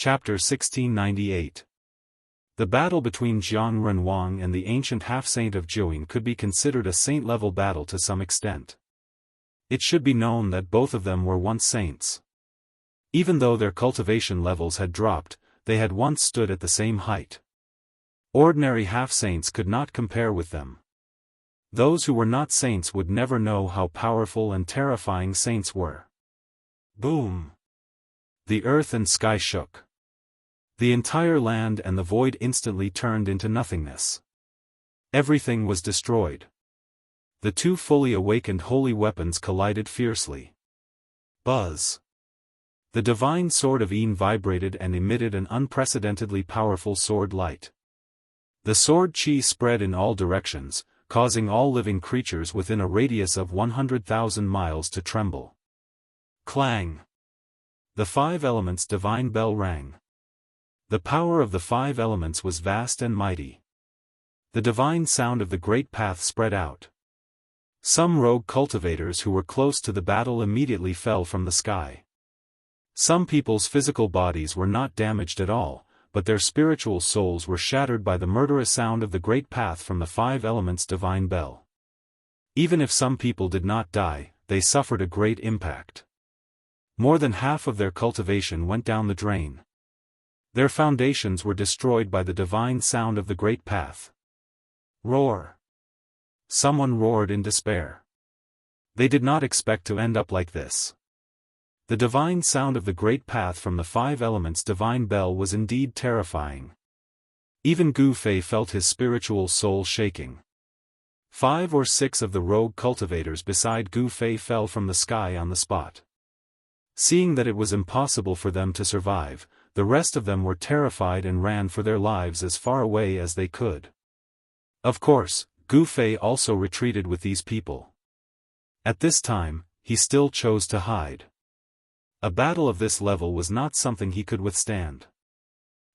Chapter 1698. The battle between Jiang Renwang and the ancient half-saint of Jianghu could be considered a saint-level battle to some extent. It should be known that both of them were once saints. Even though their cultivation levels had dropped, they had once stood at the same height. Ordinary half-saints could not compare with them. Those who were not saints would never know how powerful and terrifying saints were. Boom! The earth and sky shook. The entire land and the void instantly turned into nothingness. Everything was destroyed. The two fully awakened holy weapons collided fiercely. Buzz! The divine sword of Yin vibrated and emitted an unprecedentedly powerful sword light. The sword chi spread in all directions, causing all living creatures within a radius of 100,000 miles to tremble. Clang! The five elements' divine bell rang. The power of the five elements was vast and mighty. The divine sound of the great path spread out. Some rogue cultivators who were close to the battle immediately fell from the sky. Some people's physical bodies were not damaged at all, but their spiritual souls were shattered by the murderous sound of the great path from the five elements' divine bell. Even if some people did not die, they suffered a great impact. More than half of their cultivation went down the drain. Their foundations were destroyed by the divine sound of the great path. Roar! Someone roared in despair. They did not expect to end up like this. The divine sound of the great path from the five elements' divine bell was indeed terrifying. Even Gu Fei felt his spiritual soul shaking. 5 or 6 of the rogue cultivators beside Gu Fei fell from the sky on the spot. Seeing that it was impossible for them to survive, the rest of them were terrified and ran for their lives as far away as they could. Of course, Gu Fei also retreated with these people. At this time, he still chose to hide. A battle of this level was not something he could withstand.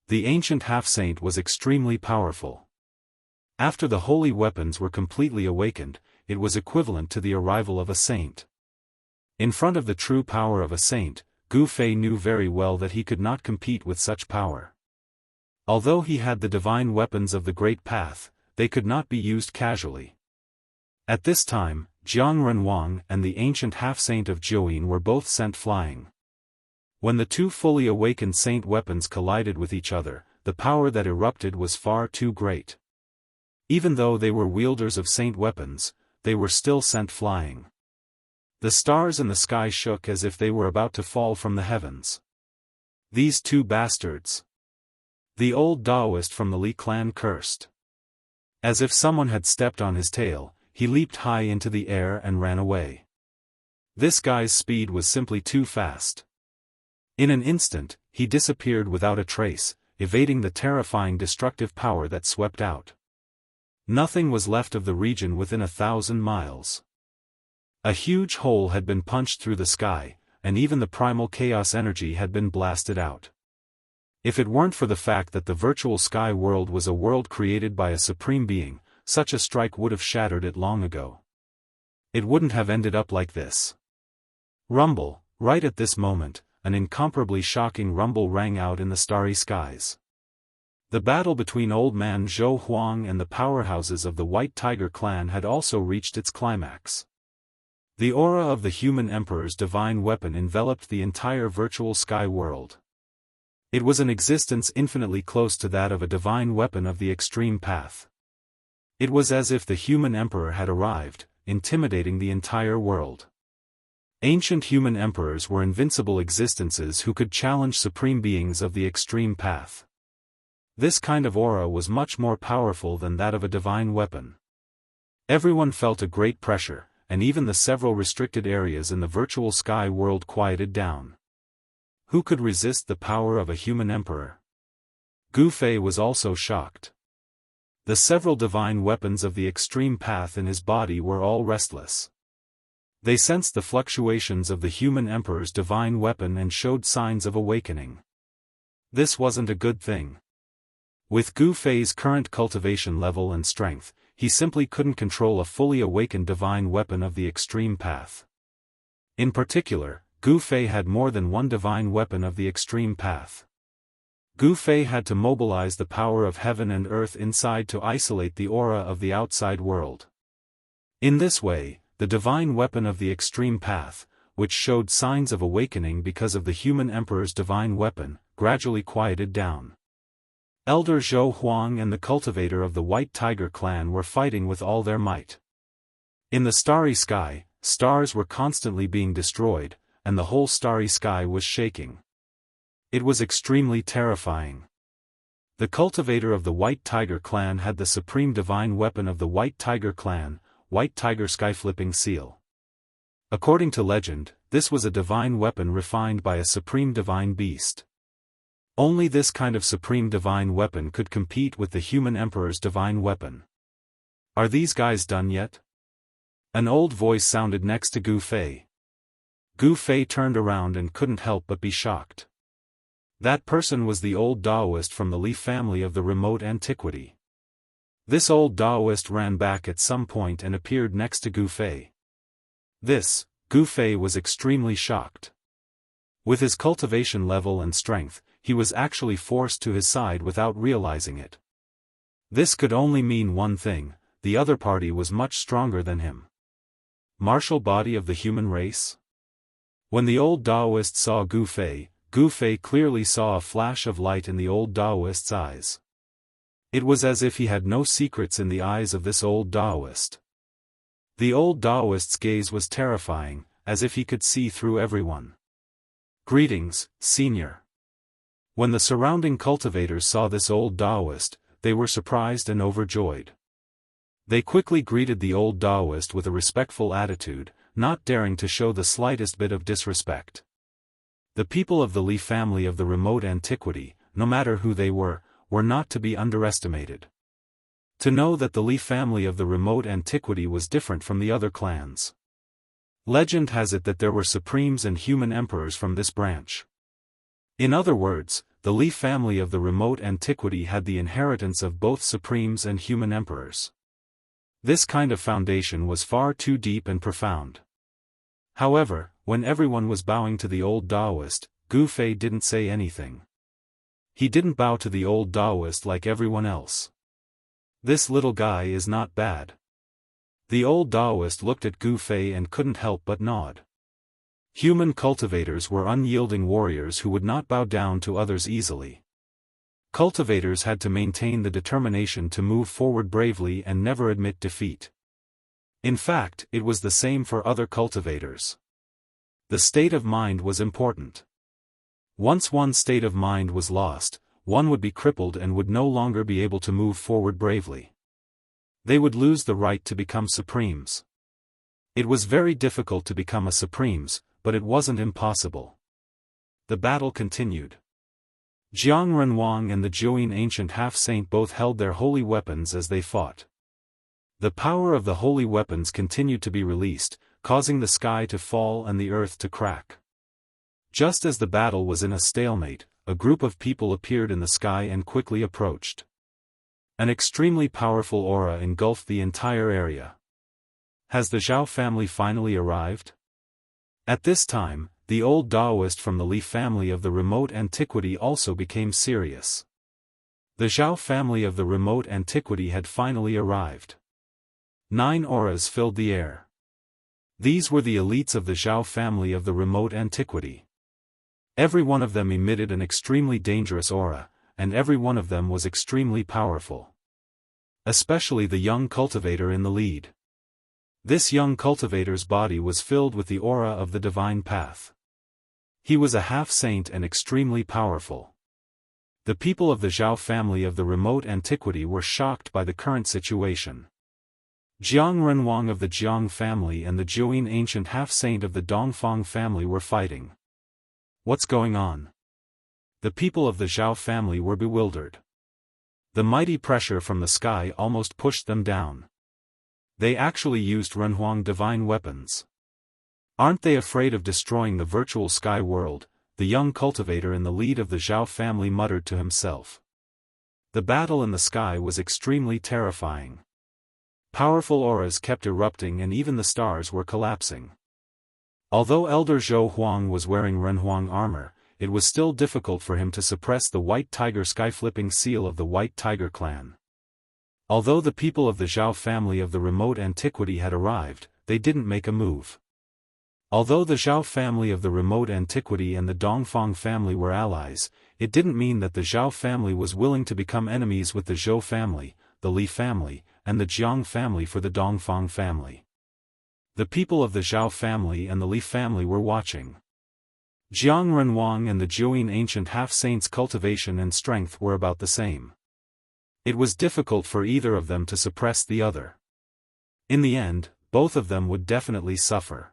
The ancient half-saint was extremely powerful. After the holy weapons were completely awakened, it was equivalent to the arrival of a saint. In front of the true power of a saint, Gu Fei knew very well that he could not compete with such power. Although he had the divine weapons of the Great Path, they could not be used casually. At this time, Jiang Renwang and the ancient half-saint of Jianghu were both sent flying. When the two fully awakened saint weapons collided with each other, the power that erupted was far too great. Even though they were wielders of saint weapons, they were still sent flying. The stars in the sky shook as if they were about to fall from the heavens. These two bastards! The old Daoist from the Li clan cursed. As if someone had stepped on his tail, he leaped high into the air and ran away. This guy's speed was simply too fast. In an instant, he disappeared without a trace, evading the terrifying destructive power that swept out. Nothing was left of the region within 1,000 miles. A huge hole had been punched through the sky, and even the primal chaos energy had been blasted out. If it weren't for the fact that the virtual sky world was a world created by a supreme being, such a strike would have shattered it long ago. It wouldn't have ended up like this. Rumble! Right at this moment, an incomparably shocking rumble rang out in the starry skies. The battle between Old Man Zhou Huang and the powerhouses of the White Tiger clan had also reached its climax. The aura of the human emperor's divine weapon enveloped the entire virtual sky world. It was an existence infinitely close to that of a divine weapon of the extreme path. It was as if the human emperor had arrived, intimidating the entire world. Ancient human emperors were invincible existences who could challenge supreme beings of the extreme path. This kind of aura was much more powerful than that of a divine weapon. Everyone felt a great pressure, and even the several restricted areas in the virtual sky world quieted down. Who could resist the power of a human emperor? Gu Fei was also shocked. The several divine weapons of the extreme path in his body were all restless. They sensed the fluctuations of the human emperor's divine weapon and showed signs of awakening. This wasn't a good thing. With Gu Fei's current cultivation level and strength, he simply couldn't control a fully awakened divine weapon of the extreme path. In particular, Gu Fei had more than one divine weapon of the extreme path. Gu Fei had to mobilize the power of heaven and earth inside to isolate the aura of the outside world. In this way, the divine weapon of the extreme path, which showed signs of awakening because of the human emperor's divine weapon, gradually quieted down. Elder Zhou Huang and the cultivator of the White Tiger clan were fighting with all their might. In the starry sky, stars were constantly being destroyed, and the whole starry sky was shaking. It was extremely terrifying. The cultivator of the White Tiger clan had the supreme divine weapon of the White Tiger clan, White Tiger Sky-Flipping Seal. According to legend, this was a divine weapon refined by a supreme divine beast. Only this kind of supreme divine weapon could compete with the human emperor's divine weapon. Are these guys done yet? An old voice sounded next to Gu Fei. Gu Fei turned around and couldn't help but be shocked. That person was the old Daoist from the Li family of the remote antiquity. This old Daoist ran back at some point and appeared next to Gu Fei. Gu Fei was extremely shocked. With his cultivation level and strength, he was actually forced to his side without realizing it. This could only mean one thing: the other party was much stronger than him. Martial body of the human race? When the old Daoist saw Gu Fei clearly saw a flash of light in the old Daoist's eyes. It was as if he had no secrets in the eyes of this old Daoist. The old Daoist's gaze was terrifying, as if he could see through everyone. Greetings, Senior. When the surrounding cultivators saw this old Daoist, they were surprised and overjoyed. They quickly greeted the old Daoist with a respectful attitude, not daring to show the slightest bit of disrespect. The people of the Li family of the remote antiquity, no matter who they were not to be underestimated. To know that the Li family of the remote antiquity was different from the other clans. Legend has it that there were supremes and human emperors from this branch. In other words, the Li family of the remote antiquity had the inheritance of both supremes and human emperors. This kind of foundation was far too deep and profound. However, when everyone was bowing to the old Daoist, Gu Fei didn't say anything. He didn't bow to the old Daoist like everyone else. This little guy is not bad. The old Daoist looked at Gu Fei and couldn't help but nod. Human cultivators were unyielding warriors who would not bow down to others easily. Cultivators had to maintain the determination to move forward bravely and never admit defeat. In fact, it was the same for other cultivators. The state of mind was important. Once one's state of mind was lost, one would be crippled and would no longer be able to move forward bravely. They would lose the right to become supremes. It was very difficult to become a supremes, but it wasn't impossible. The battle continued. Jiang Renwang and the Zhuyin ancient half-saint both held their holy weapons as they fought. The power of the holy weapons continued to be released, causing the sky to fall and the earth to crack. Just as the battle was in a stalemate, a group of people appeared in the sky and quickly approached. An extremely powerful aura engulfed the entire area. Has the Zhao family finally arrived? At this time, the old Daoist from the Li family of the remote antiquity also became serious. The Zhao family of the remote antiquity had finally arrived. 9 auras filled the air. These were the elites of the Zhao family of the remote antiquity. Every one of them emitted an extremely dangerous aura, and every one of them was extremely powerful. Especially the young cultivator in the lead. This young cultivator's body was filled with the aura of the divine path. He was a half-saint and extremely powerful. The people of the Zhao family of the remote antiquity were shocked by the current situation. Jiang Renwang of the Jiang family and the Zhuyin ancient half-saint of the Dongfang family were fighting. What's going on? The people of the Zhao family were bewildered. The mighty pressure from the sky almost pushed them down. They actually used Renhuang divine weapons. Aren't they afraid of destroying the virtual sky world? The young cultivator in the lead of the Zhao family muttered to himself. The battle in the sky was extremely terrifying. Powerful auras kept erupting and even the stars were collapsing. Although Elder Zhou Huang was wearing Renhuang armor, it was still difficult for him to suppress the white tiger sky-flipping seal of the White Tiger clan. Although the people of the Zhao family of the remote antiquity had arrived, they didn't make a move. Although the Zhao family of the remote antiquity and the Dongfang family were allies, it didn't mean that the Zhao family was willing to become enemies with the Zhou family, the Li family, and the Jiang family for the Dongfang family. The people of the Zhao family and the Li family were watching. Jiang Renwang and the Jiuyin ancient half-saint's cultivation and strength were about the same. It was difficult for either of them to suppress the other. In the end, both of them would definitely suffer.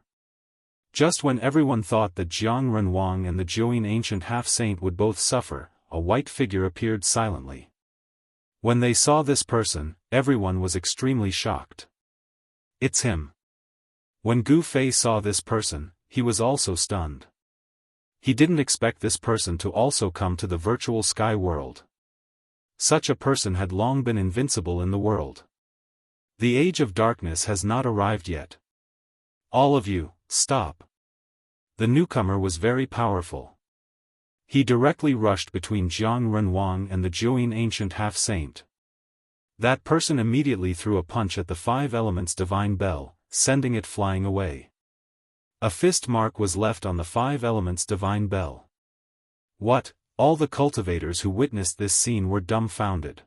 Just when everyone thought that Jiang Renwang and the Jiuyin ancient half-saint would both suffer, a white figure appeared silently. When they saw this person, everyone was extremely shocked. It's him. When Gu Fei saw this person, he was also stunned. He didn't expect this person to also come to the virtual sky world. Such a person had long been invincible in the world. The age of darkness has not arrived yet. All of you, stop. The newcomer was very powerful. He directly rushed between Jiang Renwang and the Jiuyin ancient half-saint. That person immediately threw a punch at the five elements divine bell, sending it flying away. A fist mark was left on the five elements divine bell. What? All the cultivators who witnessed this scene were dumbfounded.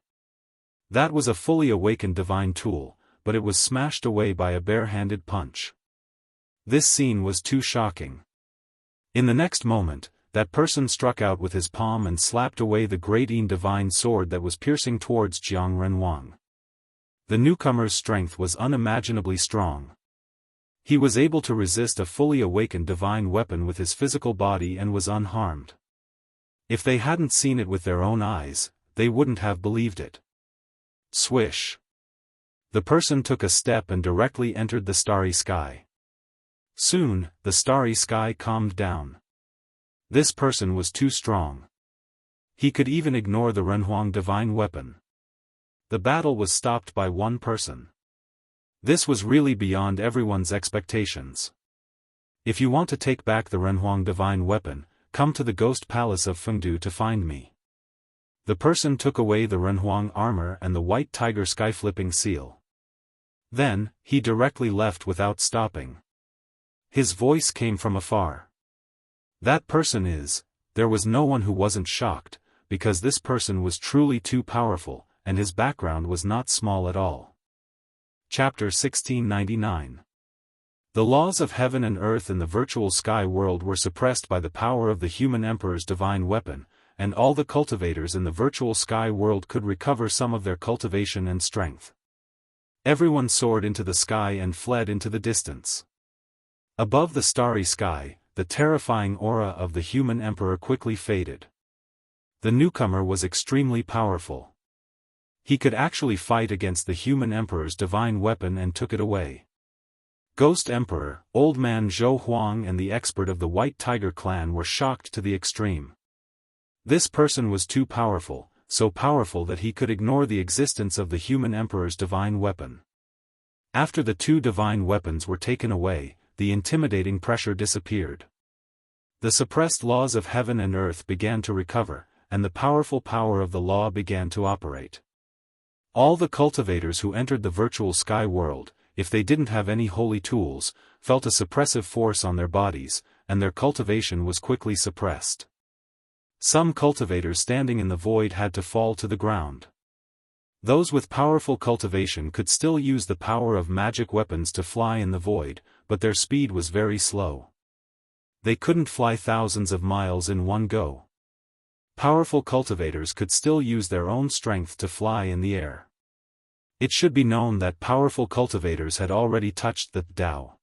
That was a fully awakened divine tool, but it was smashed away by a bare-handed punch. This scene was too shocking. In the next moment, that person struck out with his palm and slapped away the great Yin divine sword that was piercing towards Jiang Renwang. The newcomer's strength was unimaginably strong. He was able to resist a fully awakened divine weapon with his physical body and was unharmed. If they hadn't seen it with their own eyes, they wouldn't have believed it. Swish. The person took a step and directly entered the starry sky. Soon, the starry sky calmed down. This person was too strong. He could even ignore the Renhuang divine weapon. The battle was stopped by one person. This was really beyond everyone's expectations. If you want to take back the Renhuang divine weapon, come to the ghost palace of Fengdu to find me. The person took away the Renhuang armor and the white tiger sky-flipping seal. Then, he directly left without stopping. His voice came from afar. That person is, there was no one who wasn't shocked, because this person was truly too powerful, and his background was not small at all. Chapter 1699. The laws of heaven and earth in the virtual sky world were suppressed by the power of the human emperor's divine weapon, and all the cultivators in the virtual sky world could recover some of their cultivation and strength. Everyone soared into the sky and fled into the distance. Above the starry sky, the terrifying aura of the human emperor quickly faded. The newcomer was extremely powerful. He could actually fight against the human emperor's divine weapon and took it away. Ghost Emperor, Old Man Zhou Huang and the expert of the White Tiger clan were shocked to the extreme. This person was too powerful, so powerful that he could ignore the existence of the human emperor's divine weapon. After the two divine weapons were taken away, the intimidating pressure disappeared. The suppressed laws of heaven and earth began to recover, and the powerful power of the law began to operate. All the cultivators who entered the virtual sky world, if they didn't have any holy tools, felt a suppressive force on their bodies, and their cultivation was quickly suppressed. Some cultivators standing in the void had to fall to the ground. Those with powerful cultivation could still use the power of magic weapons to fly in the void, but their speed was very slow. They couldn't fly thousands of miles in one go. Powerful cultivators could still use their own strength to fly in the air. It should be known that powerful cultivators had already touched the Tao.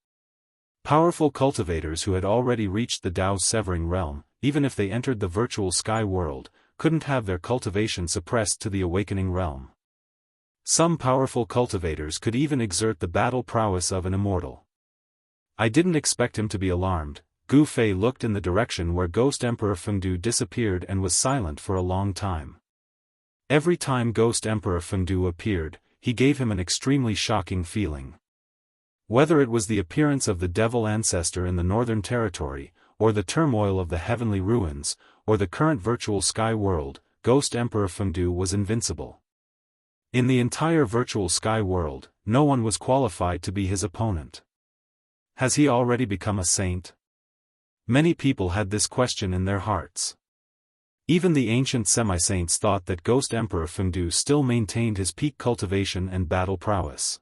Powerful cultivators who had already reached the Tao's severing realm, even if they entered the virtual sky world, couldn't have their cultivation suppressed to the awakening realm. Some powerful cultivators could even exert the battle prowess of an immortal. I didn't expect him to be alarmed. Gu Fei looked in the direction where Ghost Emperor Fengdu disappeared and was silent for a long time. Every time Ghost Emperor Fengdu appeared, he gave him an extremely shocking feeling. Whether it was the appearance of the devil ancestor in the northern territory, or the turmoil of the heavenly ruins, or the current virtual sky world, Ghost Emperor Fengdu was invincible. In the entire virtual sky world, no one was qualified to be his opponent. Has he already become a saint? Many people had this question in their hearts. Even the ancient semi-saints thought that Ghost Emperor Fengdu still maintained his peak cultivation and battle prowess.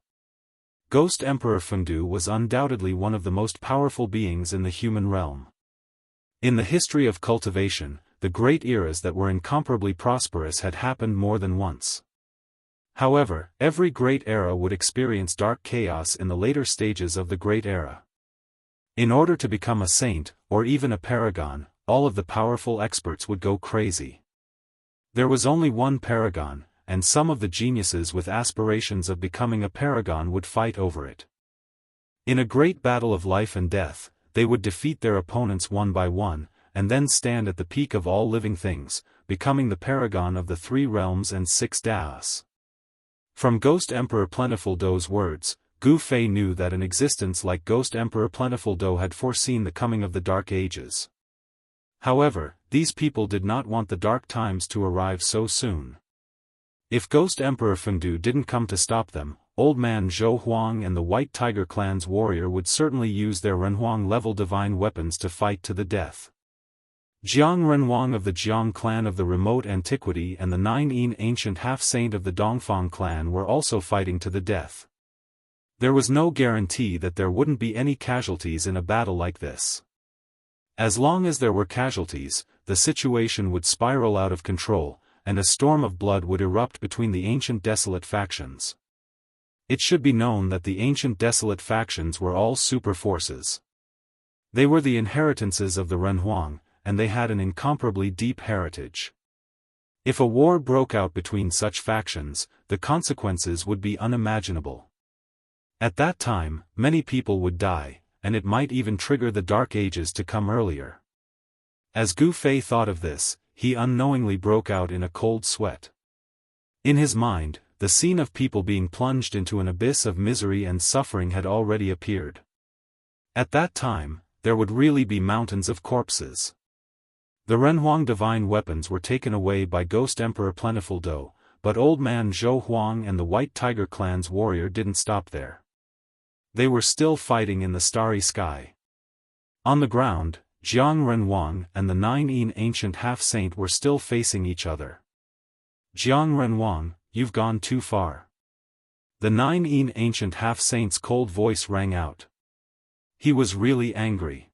Ghost Emperor Fengdu was undoubtedly one of the most powerful beings in the human realm. In the history of cultivation, the great eras that were incomparably prosperous had happened more than once. However, every great era would experience dark chaos in the later stages of the great era. In order to become a saint, or even a paragon, all of the powerful experts would go crazy. There was only one paragon, and some of the geniuses with aspirations of becoming a paragon would fight over it. In a great battle of life and death, they would defeat their opponents one by one, and then stand at the peak of all living things, becoming the paragon of the 3 realms and 6 Daoists. From Ghost Emperor Plentiful Do's words, Gu Fei knew that an existence like Ghost Emperor Plentiful Do had foreseen the coming of the Dark Ages. However, these people did not want the dark times to arrive so soon. If Ghost Emperor Fengdu didn't come to stop them, Old Man Zhou Huang and the White Tiger Clan's warrior would certainly use their Renhuang-level divine weapons to fight to the death. Jiang Renhuang of the Jiang clan of the remote antiquity and the 9 Yin ancient half-saint of the Dongfang clan were also fighting to the death. There was no guarantee that there wouldn't be any casualties in a battle like this. As long as there were casualties, the situation would spiral out of control, and a storm of blood would erupt between the ancient desolate factions. It should be known that the ancient desolate factions were all super forces. They were the inheritances of the Renhuang, and they had an incomparably deep heritage. If a war broke out between such factions, the consequences would be unimaginable. At that time, many people would die, and it might even trigger the Dark Ages to come earlier. As Gu Fei thought of this, he unknowingly broke out in a cold sweat. In his mind, the scene of people being plunged into an abyss of misery and suffering had already appeared. At that time, there would really be mountains of corpses. The Renhuang divine weapons were taken away by Ghost Emperor Plentiful Do, but Old Man Zhou Huang and the White Tiger Clan's warrior didn't stop there. They were still fighting in the starry sky. On the ground, Jiang Renhuang and the 9 Yin ancient half-saint were still facing each other. Jiang Renhuang, you've gone too far. The 9 Yin ancient half-saint's cold voice rang out. He was really angry.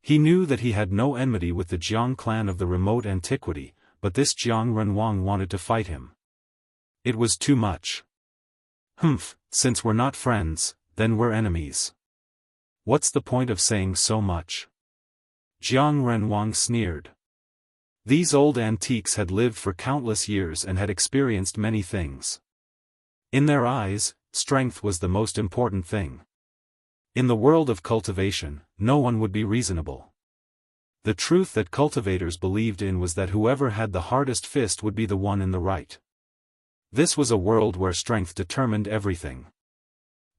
He knew that he had no enmity with the Jiang clan of the remote antiquity, but this Jiang Renhuang wanted to fight him. It was too much. Since we're not friends, then we're enemies. What's the point of saying so much? Jiang Renhuang sneered. These old antiques had lived for countless years and had experienced many things. In their eyes, strength was the most important thing. In the world of cultivation, no one would be reasonable. The truth that cultivators believed in was that whoever had the hardest fist would be the one in the right. This was a world where strength determined everything.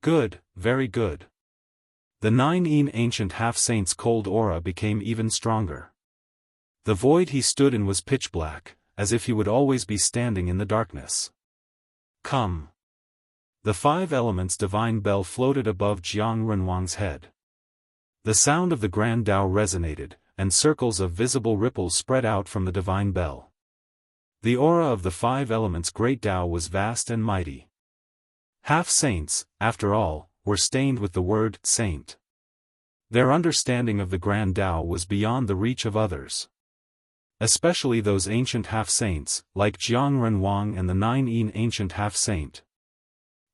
Good, very good. The 9 Yin ancient half-saint's cold aura became even stronger. The void he stood in was pitch black, as if he would always be standing in the darkness. Come. The 5 elements divine bell floated above Jiang Renhuang's head. The sound of the Grand Tao resonated, and circles of visible ripples spread out from the divine bell. The aura of the 5 elements' great Tao was vast and mighty. Half-saints, after all, were stained with the word saint. Their understanding of the Grand Tao was beyond the reach of others. Especially those ancient half-saints, like Jiang Renhuang and the 9 Yin ancient half-saint.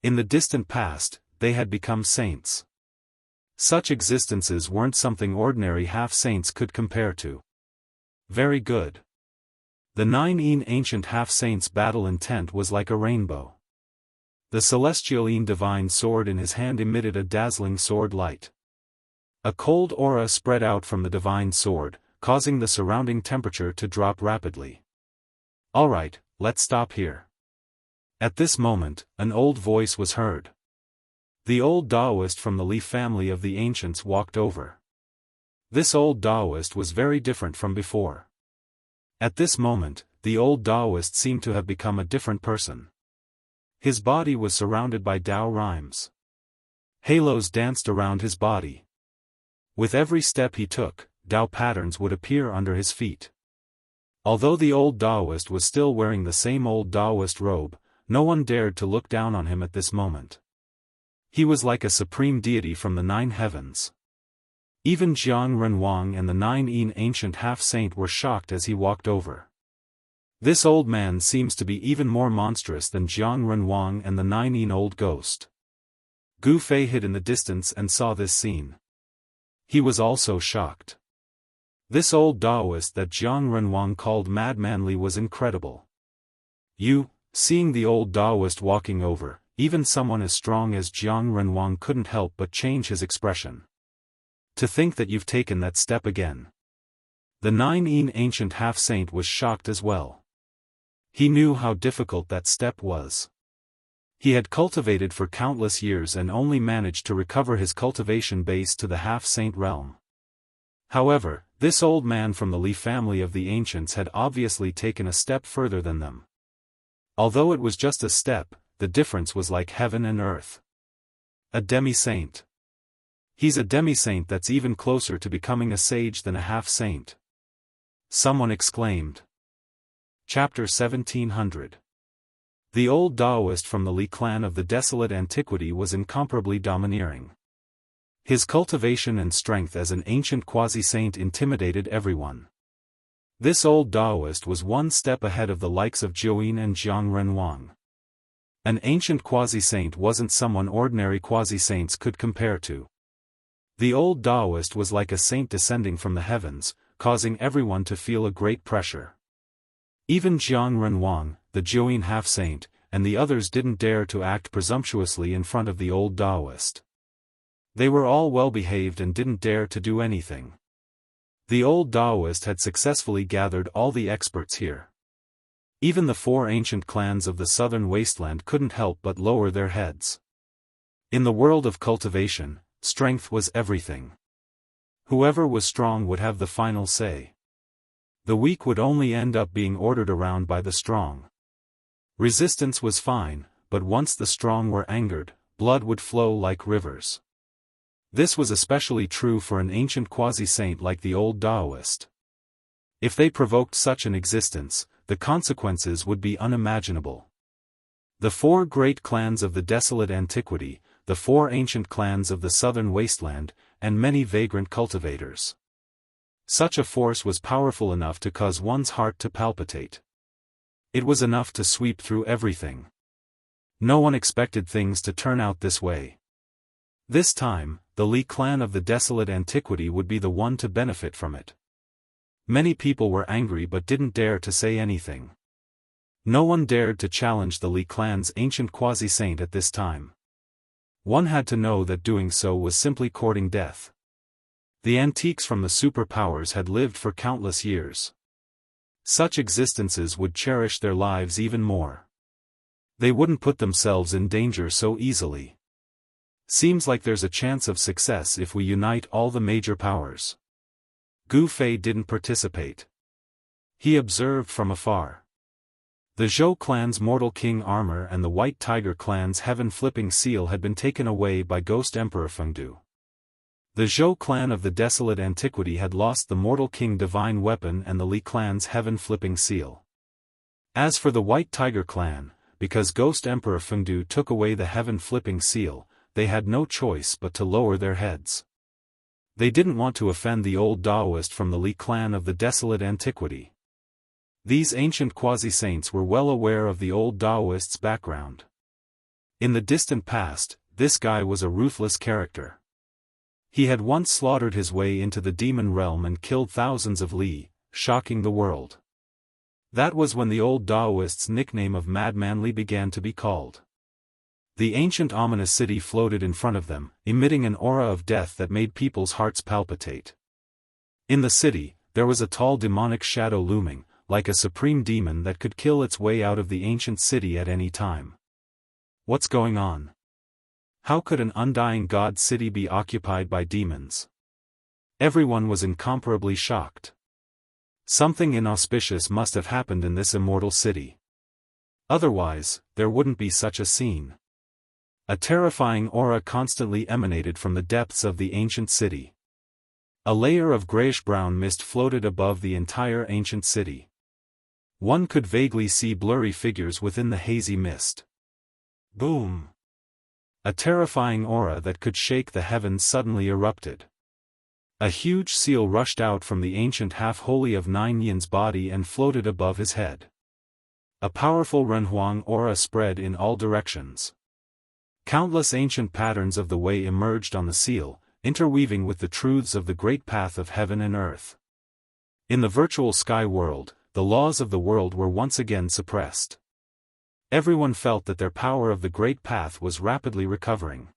In the distant past, they had become saints. Such existences weren't something ordinary half-saints could compare to. Very good. The 9 Yin ancient half-saint's battle intent was like a rainbow. The celestial Yin divine sword in his hand emitted a dazzling sword light. A cold aura spread out from the divine sword, causing the surrounding temperature to drop rapidly. Alright, let's stop here. At this moment, an old voice was heard. The old Daoist from the Li family of the ancients walked over. This old Daoist was very different from before. At this moment, the old Daoist seemed to have become a different person. His body was surrounded by Dao rhymes. Halos danced around his body. With every step he took, Dao patterns would appear under his feet. Although the old Daoist was still wearing the same old Daoist robe, no one dared to look down on him at this moment. He was like a supreme deity from the 9 heavens. Even Jiang Renwang and the 9 ancient half-saint were shocked as he walked over. This old man seems to be even more monstrous than Jiang Renwang and the 9 old ghost. Gu Fei hid in the distance and saw this scene. He was also shocked. This old Daoist that Jiang Renwang called madmanly was incredible. Seeing the old Daoist walking over, even someone as strong as Jiang Renwang couldn't help but change his expression. To think that you've taken that step again. The 9 ancient half-saint was shocked as well. He knew how difficult that step was. He had cultivated for countless years and only managed to recover his cultivation base to the half-saint realm. However, this old man from the Li family of the ancients had obviously taken a step further than them. Although it was just a step, the difference was like heaven and earth. A demi-saint. He's a demi-saint that's even closer to becoming a sage than a half-saint. Someone exclaimed. Chapter 1700. The old Daoist from the Li clan of the desolate antiquity was incomparably domineering. His cultivation and strength as an ancient quasi-saint intimidated everyone. This old Daoist was one step ahead of the likes of Jiuyin and Jiang Renwang. An ancient quasi-saint wasn't someone ordinary quasi-saints could compare to. The old Daoist was like a saint descending from the heavens, causing everyone to feel a great pressure. Even Jiang Renwang, the Jiuyin half-saint, and the others didn't dare to act presumptuously in front of the old Daoist. They were all well-behaved and didn't dare to do anything. The old Daoist had successfully gathered all the experts here. Even the 4 ancient clans of the southern wasteland couldn't help but lower their heads. In the world of cultivation, strength was everything. Whoever was strong would have the final say. The weak would only end up being ordered around by the strong. Resistance was fine, but once the strong were angered, blood would flow like rivers. This was especially true for an ancient quasi-saint like the old Daoist. If they provoked such an existence, the consequences would be unimaginable. The 4 great clans of the desolate antiquity, the 4 ancient clans of the southern wasteland, and many vagrant cultivators. Such a force was powerful enough to cause one's heart to palpitate. It was enough to sweep through everything. No one expected things to turn out this way. This time, the Li clan of the desolate antiquity would be the one to benefit from it. Many people were angry but didn't dare to say anything. No one dared to challenge the Li clan's ancient quasi-saint at this time. One had to know that doing so was simply courting death. The antiques from the superpowers had lived for countless years. Such existences would cherish their lives even more. They wouldn't put themselves in danger so easily. Seems like there's a chance of success if we unite all the major powers. Gu Fei didn't participate. He observed from afar. The Zhou clan's Mortal King armor and the White Tiger clan's Heaven-Flipping Seal had been taken away by Ghost Emperor Fengdu. The Zhou clan of the desolate antiquity had lost the Mortal King divine weapon and the Li clan's Heaven-Flipping Seal. As for the White Tiger clan, because Ghost Emperor Fengdu took away the Heaven-Flipping Seal, they had no choice but to lower their heads. They didn't want to offend the old Daoist from the Li clan of the desolate antiquity. These ancient quasi-saints were well aware of the old Daoist's background. In the distant past, this guy was a ruthless character. He had once slaughtered his way into the demon realm and killed thousands of Li, shocking the world. That was when the old Daoist's nickname of Madman Li began to be called. The ancient ominous city floated in front of them, emitting an aura of death that made people's hearts palpitate. In the city, there was a tall demonic shadow looming, like a supreme demon that could kill its way out of the ancient city at any time. What's going on? How could an undying god city be occupied by demons? Everyone was incomparably shocked. Something inauspicious must have happened in this immortal city. Otherwise, there wouldn't be such a scene. A terrifying aura constantly emanated from the depths of the ancient city. A layer of grayish-brown mist floated above the entire ancient city. One could vaguely see blurry figures within the hazy mist. Boom! A terrifying aura that could shake the heavens suddenly erupted. A huge seal rushed out from the ancient half-holy of Nine Yin's body and floated above his head. A powerful Renhuang aura spread in all directions. Countless ancient patterns of the way emerged on the seal, interweaving with the truths of the great path of heaven and earth. In the virtual sky world, the laws of the world were once again suppressed. Everyone felt that their power of the great path was rapidly recovering.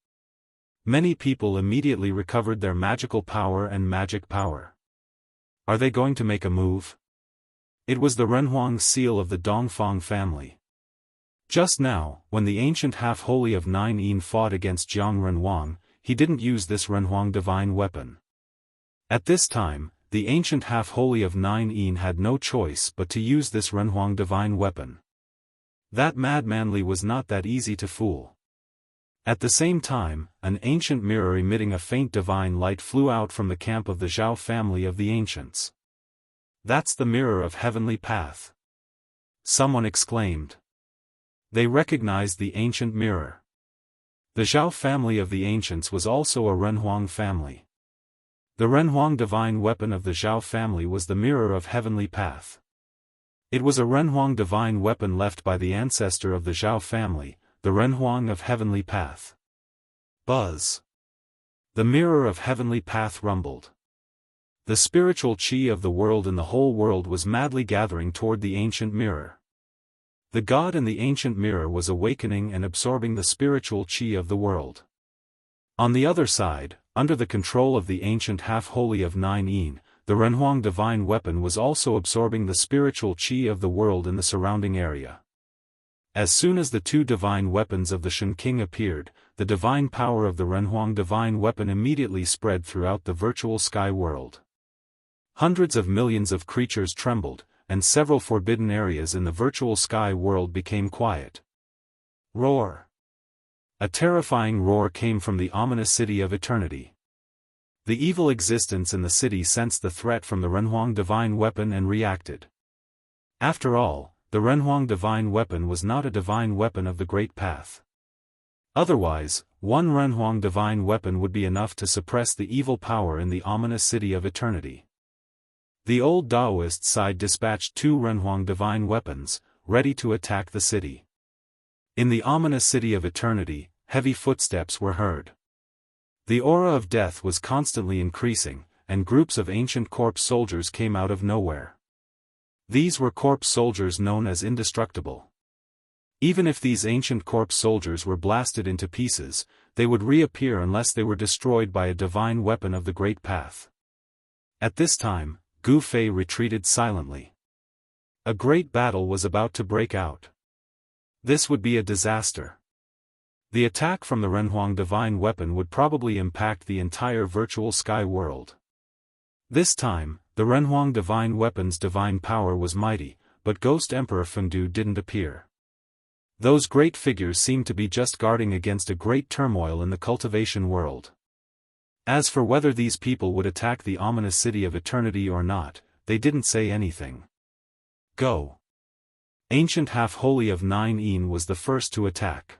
Many people immediately recovered their magical power and magic power. Are they going to make a move? It was the Renhuang seal of the Dongfang family. Just now, when the ancient half-holy of Nine Yin fought against Jiang Renhuang, he didn't use this Renhuang divine weapon. At this time, the ancient half-holy of Nine Yin had no choice but to use this Renhuang divine weapon. That madmanly was not that easy to fool. At the same time, an ancient mirror emitting a faint divine light flew out from the camp of the Zhao family of the ancients. That's the mirror of heavenly path. Someone exclaimed. They recognized the ancient mirror. The Zhao family of the ancients was also a Renhuang family. The Renhuang divine weapon of the Zhao family was the mirror of heavenly path. It was a Renhuang divine weapon left by the ancestor of the Zhao family, the Renhuang of heavenly path. Buzz. The mirror of heavenly path rumbled. The spiritual qi of the world and the whole world was madly gathering toward the ancient mirror. The god in the ancient mirror was awakening and absorbing the spiritual qi of the world. On the other side, under the control of the ancient half-holy of Nine Yin, the Renhuang divine weapon was also absorbing the spiritual qi of the world in the surrounding area. As soon as the two divine weapons of the Shen King appeared, the divine power of the Renhuang divine weapon immediately spread throughout the virtual sky world. Hundreds of millions of creatures trembled, and several forbidden areas in the virtual sky world became quiet. Roar! A terrifying roar came from the ominous city of eternity. The evil existence in the city sensed the threat from the Renhuang divine weapon and reacted. After all, the Renhuang divine weapon was not a divine weapon of the great path. Otherwise, one Renhuang divine weapon would be enough to suppress the evil power in the ominous city of eternity. The old Daoist side dispatched two Renhuang divine weapons, ready to attack the city. In the ominous city of eternity, heavy footsteps were heard. The aura of death was constantly increasing, and groups of ancient corpse soldiers came out of nowhere. These were corpse soldiers known as indestructible. Even if these ancient corpse soldiers were blasted into pieces, they would reappear unless they were destroyed by a divine weapon of the great path. At this time, Gu Fei retreated silently. A great battle was about to break out. This would be a disaster. The attack from the Renhuang divine weapon would probably impact the entire virtual sky world. This time, the Renhuang divine weapon's divine power was mighty, but Ghost Emperor Fengdu didn't appear. Those great figures seemed to be just guarding against a great turmoil in the cultivation world. As for whether these people would attack the ominous city of eternity or not, they didn't say anything. Go! Ancient half-holy of Nine Yin was the first to attack.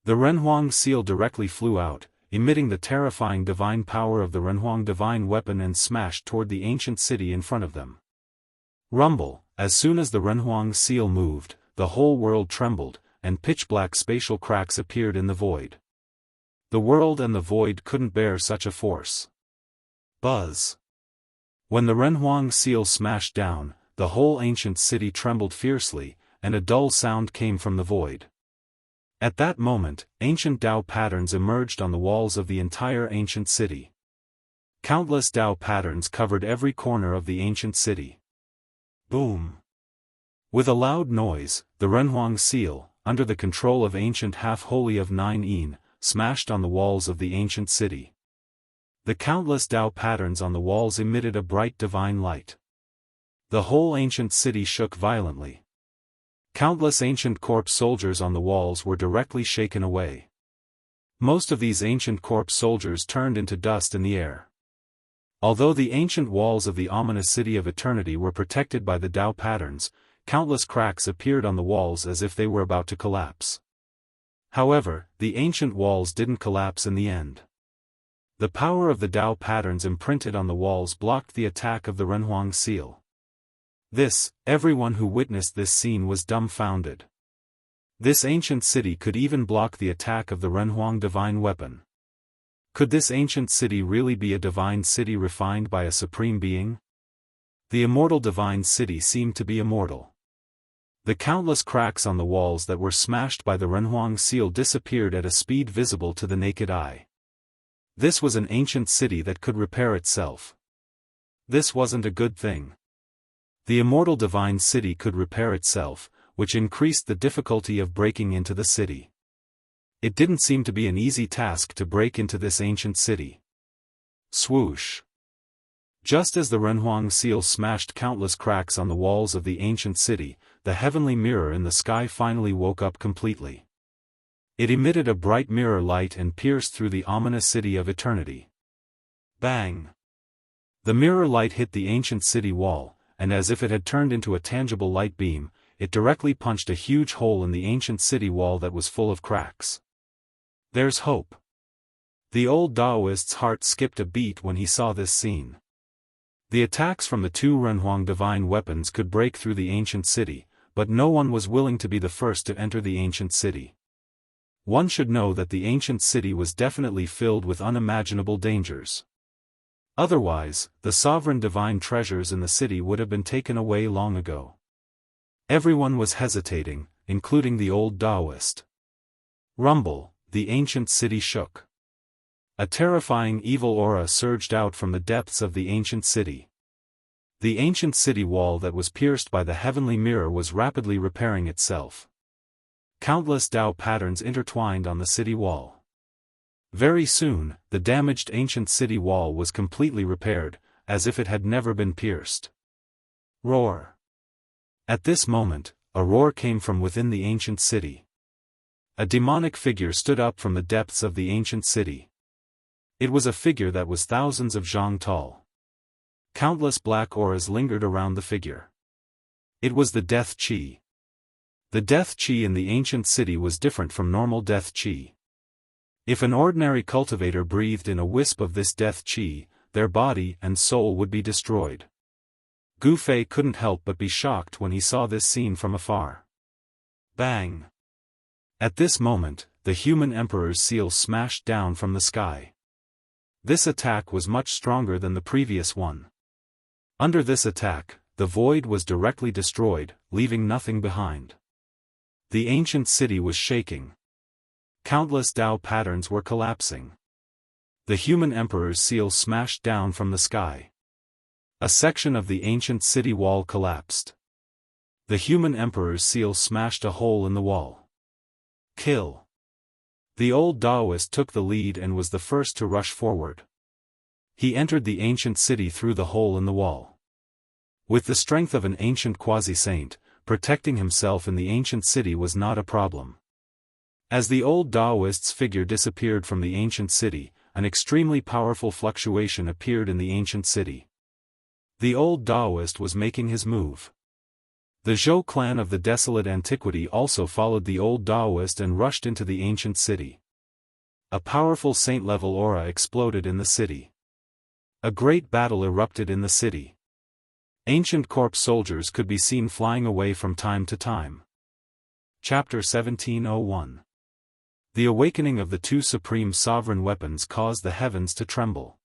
The Renhuang seal directly flew out, emitting the terrifying divine power of the Renhuang divine weapon and smashed toward the ancient city in front of them. Rumble! As soon as the Renhuang seal moved, the whole world trembled, and pitch-black spatial cracks appeared in the void. The world and the void couldn't bear such a force. Buzz! When the Renhuang seal smashed down, the whole ancient city trembled fiercely, and a dull sound came from the void. At that moment, ancient Dao patterns emerged on the walls of the entire ancient city. Countless Dao patterns covered every corner of the ancient city. Boom! With a loud noise, the Renhuang seal, under the control of ancient half-holy of Nine Yin, smashed on the walls of the ancient city. The countless Tao patterns on the walls emitted a bright divine light. The whole ancient city shook violently. Countless ancient corpse soldiers on the walls were directly shaken away. Most of these ancient corpse soldiers turned into dust in the air. Although the ancient walls of the ominous city of eternity were protected by the Tao patterns, countless cracks appeared on the walls as if they were about to collapse. However, the ancient walls didn't collapse in the end. The power of the Tao patterns imprinted on the walls blocked the attack of the Renhuang seal. Everyone who witnessed this scene was dumbfounded. This ancient city could even block the attack of the Renhuang divine weapon. Could this ancient city really be a divine city refined by a supreme being? The immortal divine city seemed to be immortal. The countless cracks on the walls that were smashed by the Renhuang seal disappeared at a speed visible to the naked eye. This was an ancient city that could repair itself. This wasn't a good thing. The immortal divine city could repair itself, which increased the difficulty of breaking into the city. It didn't seem to be an easy task to break into this ancient city. Swoosh! Just as the Renhuang seal smashed countless cracks on the walls of the ancient city, the heavenly mirror in the sky finally woke up completely. It emitted a bright mirror light and pierced through the ominous city of eternity. Bang! The mirror light hit the ancient city wall, and as if it had turned into a tangible light beam, it directly punched a huge hole in the ancient city wall that was full of cracks. There's hope. The old Daoist's heart skipped a beat when he saw this scene. The attacks from the two Renhuang divine weapons could break through the ancient city, but no one was willing to be the first to enter the ancient city. One should know that the ancient city was definitely filled with unimaginable dangers. Otherwise, the sovereign divine treasures in the city would have been taken away long ago. Everyone was hesitating, including the old Daoist. Rumble, the ancient city shook. A terrifying evil aura surged out from the depths of the ancient city. The ancient city wall that was pierced by the heavenly mirror was rapidly repairing itself. Countless Tao patterns intertwined on the city wall. Very soon, the damaged ancient city wall was completely repaired, as if it had never been pierced. Roar! At this moment, a roar came from within the ancient city. A demonic figure stood up from the depths of the ancient city. It was a figure that was thousands of zhang tall. Countless black auras lingered around the figure. It was the death qi. The death qi in the ancient city was different from normal death qi. If an ordinary cultivator breathed in a wisp of this death qi, their body and soul would be destroyed. Gu Fei couldn't help but be shocked when he saw this scene from afar. Bang! At this moment, the human emperor's seal smashed down from the sky. This attack was much stronger than the previous one. Under this attack, the void was directly destroyed, leaving nothing behind. The ancient city was shaking. Countless Tao patterns were collapsing. The human emperor's seal smashed down from the sky. A section of the ancient city wall collapsed. The human emperor's seal smashed a hole in the wall. Kill. The old Daoist took the lead and was the first to rush forward. He entered the ancient city through the hole in the wall. With the strength of an ancient quasi-saint, protecting himself in the ancient city was not a problem. As the old Daoist's figure disappeared from the ancient city, an extremely powerful fluctuation appeared in the ancient city. The old Daoist was making his move. The Zhou clan of the desolate antiquity also followed the old Daoist and rushed into the ancient city. A powerful saint-level aura exploded in the city. A great battle erupted in the city. Ancient corpse soldiers could be seen flying away from time to time. Chapter 1701. The awakening of the two supreme sovereign weapons caused the heavens to tremble.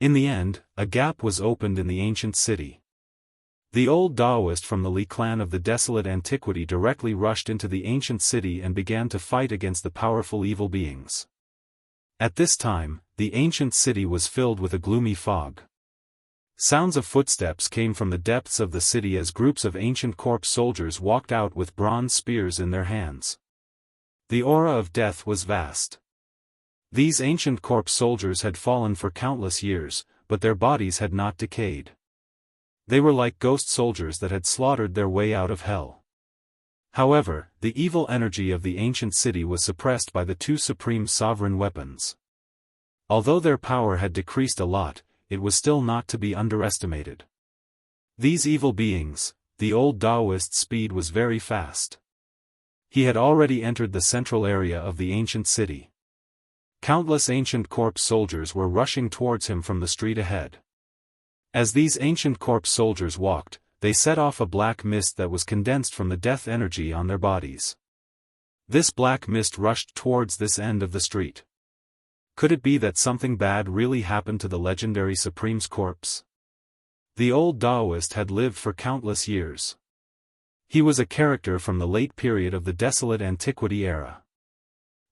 In the end, a gap was opened in the ancient city. The old Daoist from the Li clan of the desolate antiquity directly rushed into the ancient city and began to fight against the powerful evil beings. At this time, the ancient city was filled with a gloomy fog. Sounds of footsteps came from the depths of the city as groups of ancient corpse soldiers walked out with bronze spears in their hands. The aura of death was vast. These ancient corpse soldiers had fallen for countless years, but their bodies had not decayed. They were like ghost soldiers that had slaughtered their way out of hell. However, the evil energy of the ancient city was suppressed by the two supreme sovereign weapons. Although their power had decreased a lot, it was still not to be underestimated. These evil beings, the old Daoist's speed was very fast. He had already entered the central area of the ancient city. Countless ancient corpse soldiers were rushing towards him from the street ahead. As these ancient corpse soldiers walked, they set off a black mist that was condensed from the death energy on their bodies. This black mist rushed towards this end of the street. Could it be that something bad really happened to the legendary Supreme's corpse? The old Daoist had lived for countless years. He was a character from the late period of the desolate antiquity era.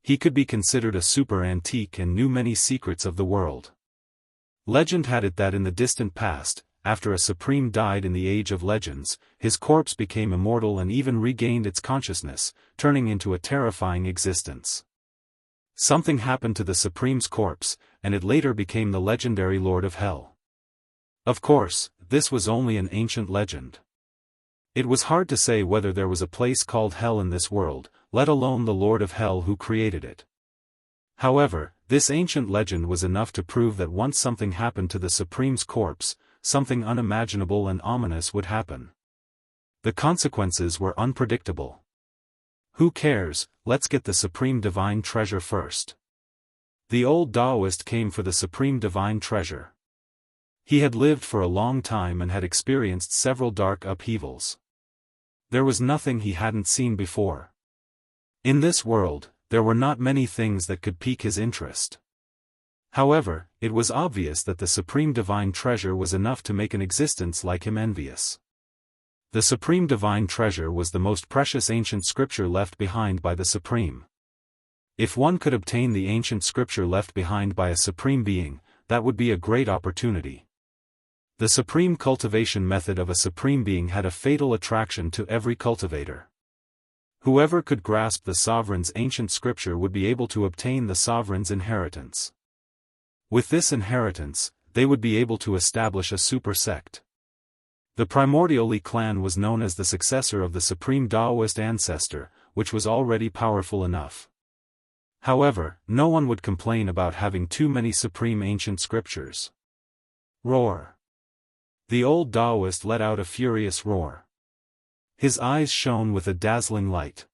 He could be considered a super antique and knew many secrets of the world. Legend had it that in the distant past, after a supreme died in the Age of Legends, his corpse became immortal and even regained its consciousness, turning into a terrifying existence. Something happened to the Supreme's corpse, and it later became the legendary Lord of Hell. Of course, this was only an ancient legend. It was hard to say whether there was a place called Hell in this world, let alone the Lord of Hell who created it. However, this ancient legend was enough to prove that once something happened to the Supreme's corpse, something unimaginable and ominous would happen. The consequences were unpredictable. Who cares, let's get the Supreme Divine Treasure first. The old Daoist came for the Supreme Divine Treasure. He had lived for a long time and had experienced several dark upheavals. There was nothing he hadn't seen before. In this world, there were not many things that could pique his interest. However, it was obvious that the Supreme Divine Treasure was enough to make an existence like him envious. The Supreme Divine Treasure was the most precious ancient scripture left behind by the Supreme. If one could obtain the ancient scripture left behind by a Supreme Being, that would be a great opportunity. The Supreme Cultivation method of a Supreme Being had a fatal attraction to every cultivator. Whoever could grasp the Sovereign's ancient scripture would be able to obtain the Sovereign's inheritance. With this inheritance, they would be able to establish a super sect. The Primordial Li clan was known as the successor of the Supreme Daoist ancestor, which was already powerful enough. However, no one would complain about having too many supreme ancient scriptures. Roar. The old Daoist let out a furious roar. His eyes shone with a dazzling light.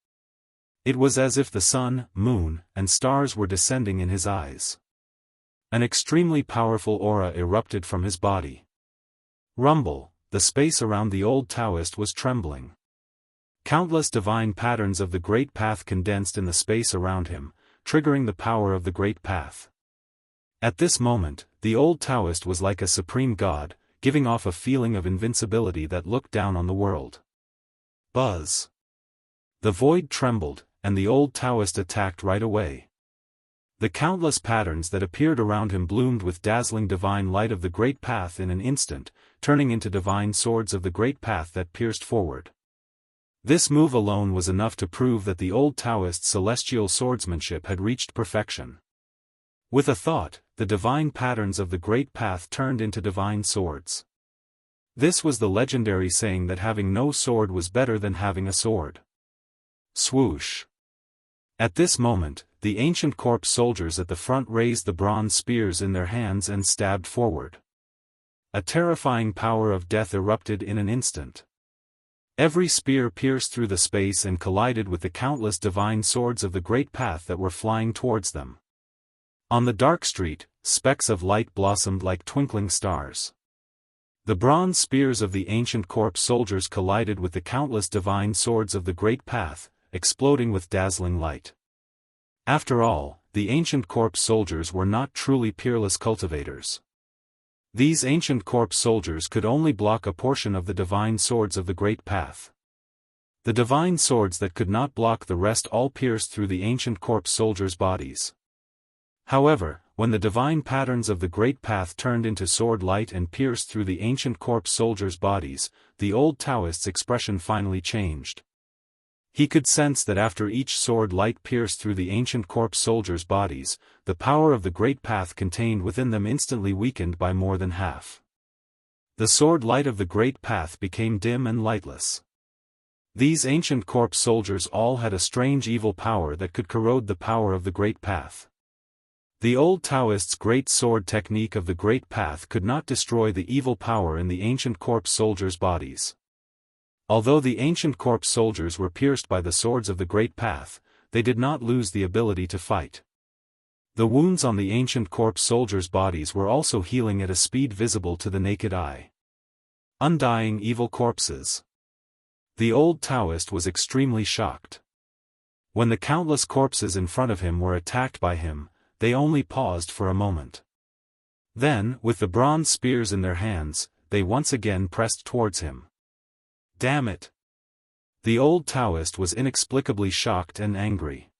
It was as if the sun, moon, and stars were descending in his eyes. An extremely powerful aura erupted from his body. Rumble, the space around the old Taoist was trembling. Countless divine patterns of the Great Path condensed in the space around him, triggering the power of the Great Path. At this moment, the old Taoist was like a supreme god, giving off a feeling of invincibility that looked down on the world. Buzz. The void trembled, and the old Taoist attacked right away. The countless patterns that appeared around him bloomed with dazzling divine light of the Great Path in an instant, turning into divine swords of the Great Path that pierced forward. This move alone was enough to prove that the old Taoist's celestial swordsmanship had reached perfection. With a thought, the divine patterns of the Great Path turned into divine swords. This was the legendary saying that having no sword was better than having a sword. Swoosh. At this moment, the ancient corpse soldiers at the front raised the bronze spears in their hands and stabbed forward. A terrifying power of death erupted in an instant. Every spear pierced through the space and collided with the countless divine swords of the Great Path that were flying towards them. On the dark street, specks of light blossomed like twinkling stars. The bronze spears of the ancient corpse soldiers collided with the countless divine swords of the Great Path, exploding with dazzling light. After all, the ancient corpse soldiers were not truly peerless cultivators. These ancient corpse soldiers could only block a portion of the divine swords of the Great Path. The divine swords that could not block the rest all pierced through the ancient corpse soldiers' bodies. However, when the divine patterns of the Great Path turned into sword light and pierced through the ancient corpse soldiers' bodies, the old Taoist's expression finally changed. He could sense that after each sword light pierced through the ancient corpse soldiers' bodies, the power of the great path contained within them instantly weakened by more than half. The sword light of the great path became dim and lightless. These ancient corpse soldiers all had a strange evil power that could corrode the power of the great path. The old Taoists' great sword technique of the great path could not destroy the evil power in the ancient corpse soldiers' bodies. Although the ancient corpse soldiers were pierced by the swords of the great path, they did not lose the ability to fight. The wounds on the ancient corpse soldiers' bodies were also healing at a speed visible to the naked eye. Undying evil corpses. The old Taoist was extremely shocked. When the countless corpses in front of him were attacked by him, they only paused for a moment. Then, with the bronze spears in their hands, they once again pressed towards him. Damn it! The old Taoist was inexplicably shocked and angry.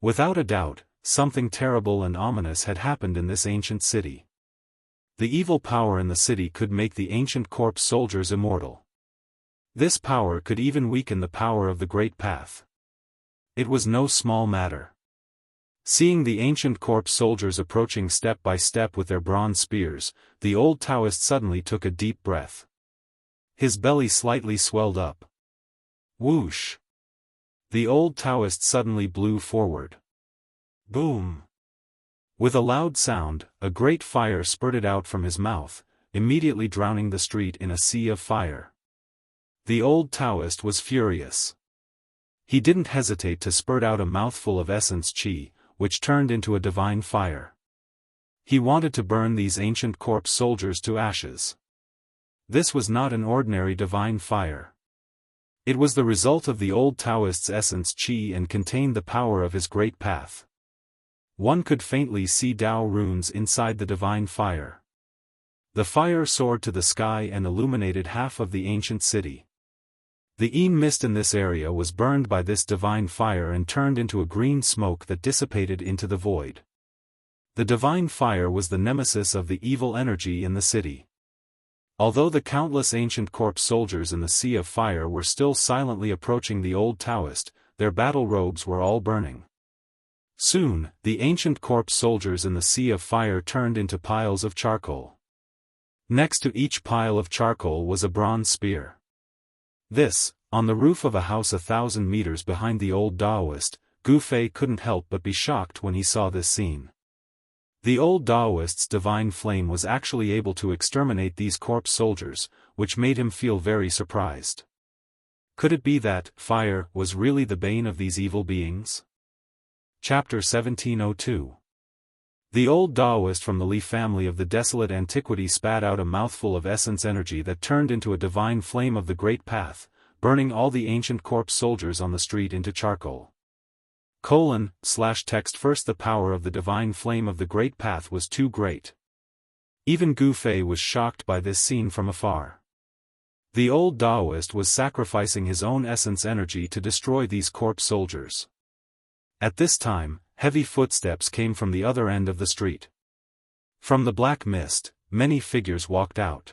Without a doubt, something terrible and ominous had happened in this ancient city. The evil power in the city could make the ancient corpse soldiers immortal. This power could even weaken the power of the great path. It was no small matter. Seeing the ancient corpse soldiers approaching step by step with their bronze spears, the old Taoist suddenly took a deep breath. His belly slightly swelled up. Whoosh! The old Taoist suddenly blew forward. Boom! With a loud sound, a great fire spurted out from his mouth, immediately drowning the street in a sea of fire. The old Taoist was furious. He didn't hesitate to spurt out a mouthful of essence qi, which turned into a divine fire. He wanted to burn these ancient corpse soldiers to ashes. This was not an ordinary divine fire. It was the result of the old Taoist's essence qi and contained the power of his great path. One could faintly see Dao runes inside the divine fire. The fire soared to the sky and illuminated half of the ancient city. The mist in this area was burned by this divine fire and turned into a green smoke that dissipated into the void. The divine fire was the nemesis of the evil energy in the city. Although the countless ancient corpse soldiers in the sea of fire were still silently approaching the old Taoist, their battle robes were all burning. Soon, the ancient corpse soldiers in the sea of fire turned into piles of charcoal. Next to each pile of charcoal was a bronze spear. This, on the roof of a house 1,000 meters behind the old Daoist, Gu Fei couldn't help but be shocked when he saw this scene. The old Daoist's divine flame was actually able to exterminate these corpse soldiers, which made him feel very surprised. Could it be that fire was really the bane of these evil beings? Chapter 1702. The old Daoist from the Li family of the desolate antiquity spat out a mouthful of essence energy that turned into a divine flame of the great path, burning all the ancient corpse soldiers on the street into charcoal. /text First, the power of the divine flame of the great path was too great. Even Gu Fei was shocked by this scene from afar. The old Daoist was sacrificing his own essence energy to destroy these corpse soldiers. At this time, heavy footsteps came from the other end of the street. From the black mist, many figures walked out.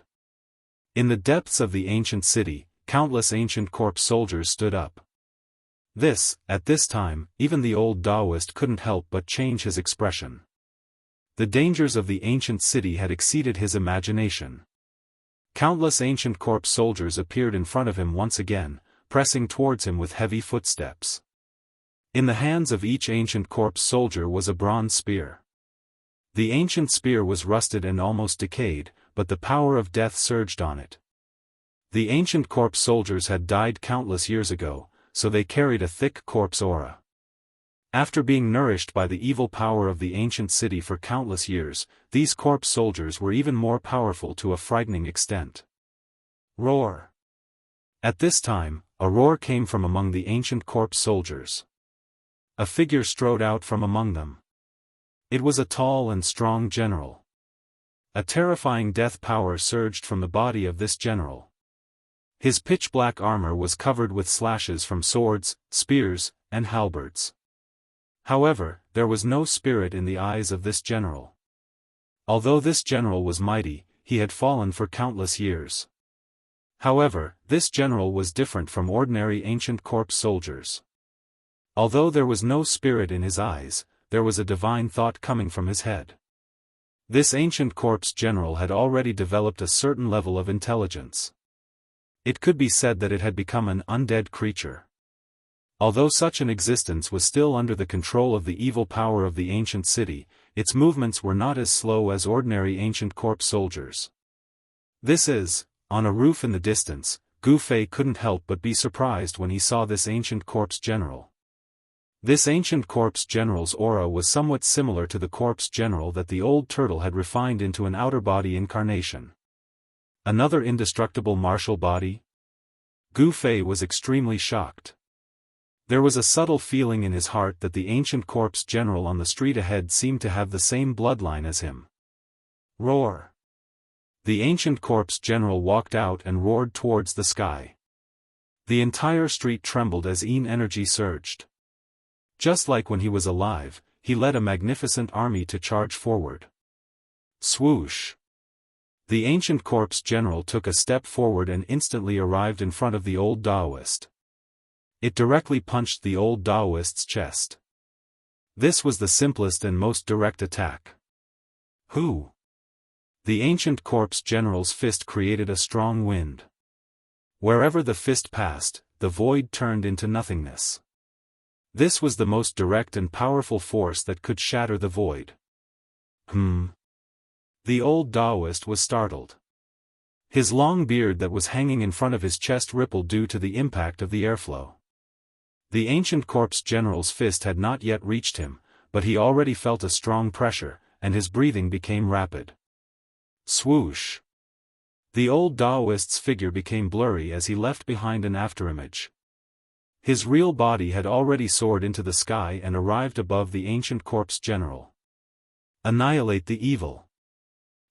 In the depths of the ancient city, countless ancient corpse soldiers stood up. At this time, even the old Daoist couldn't help but change his expression. The dangers of the ancient city had exceeded his imagination. Countless ancient corpse soldiers appeared in front of him once again, pressing towards him with heavy footsteps. In the hands of each ancient corpse soldier was a bronze spear. The ancient spear was rusted and almost decayed, but the power of death surged on it. The ancient corpse soldiers had died countless years ago, so they carried a thick corpse aura. After being nourished by the evil power of the ancient city for countless years, these corpse soldiers were even more powerful to a frightening extent. Roar! At this time, a roar came from among the ancient corpse soldiers. A figure strode out from among them. It was a tall and strong general. A terrifying death power surged from the body of this general. His pitch-black armor was covered with slashes from swords, spears, and halberds. However, there was no spirit in the eyes of this general. Although this general was mighty, he had fallen for countless years. However, this general was different from ordinary ancient corpse soldiers. Although there was no spirit in his eyes, there was a divine thought coming from his head. This ancient corpse general had already developed a certain level of intelligence. It could be said that it had become an undead creature. Although such an existence was still under the control of the evil power of the ancient city, its movements were not as slow as ordinary ancient corpse soldiers. On a roof in the distance, Gu Fei couldn't help but be surprised when he saw this ancient corpse general. This ancient corpse general's aura was somewhat similar to the corpse general that the old turtle had refined into an outer body incarnation. Another indestructible martial body? Gu Fei was extremely shocked. There was a subtle feeling in his heart that the ancient corpse general on the street ahead seemed to have the same bloodline as him. Roar! The ancient corpse general walked out and roared towards the sky. The entire street trembled as energy surged. Just like when he was alive, he led a magnificent army to charge forward. Swoosh! The ancient corpse general took a step forward and instantly arrived in front of the old Daoist. It directly punched the old Daoist's chest. This was the simplest and most direct attack. Who? The ancient corpse general's fist created a strong wind. Wherever the fist passed, the void turned into nothingness. This was the most direct and powerful force that could shatter the void. The old Daoist was startled. His long beard that was hanging in front of his chest rippled due to the impact of the airflow. The ancient corpse general's fist had not yet reached him, but he already felt a strong pressure, and his breathing became rapid. Swoosh! The old Daoist's figure became blurry as he left behind an afterimage. His real body had already soared into the sky and arrived above the ancient corpse general. Annihilate the evil!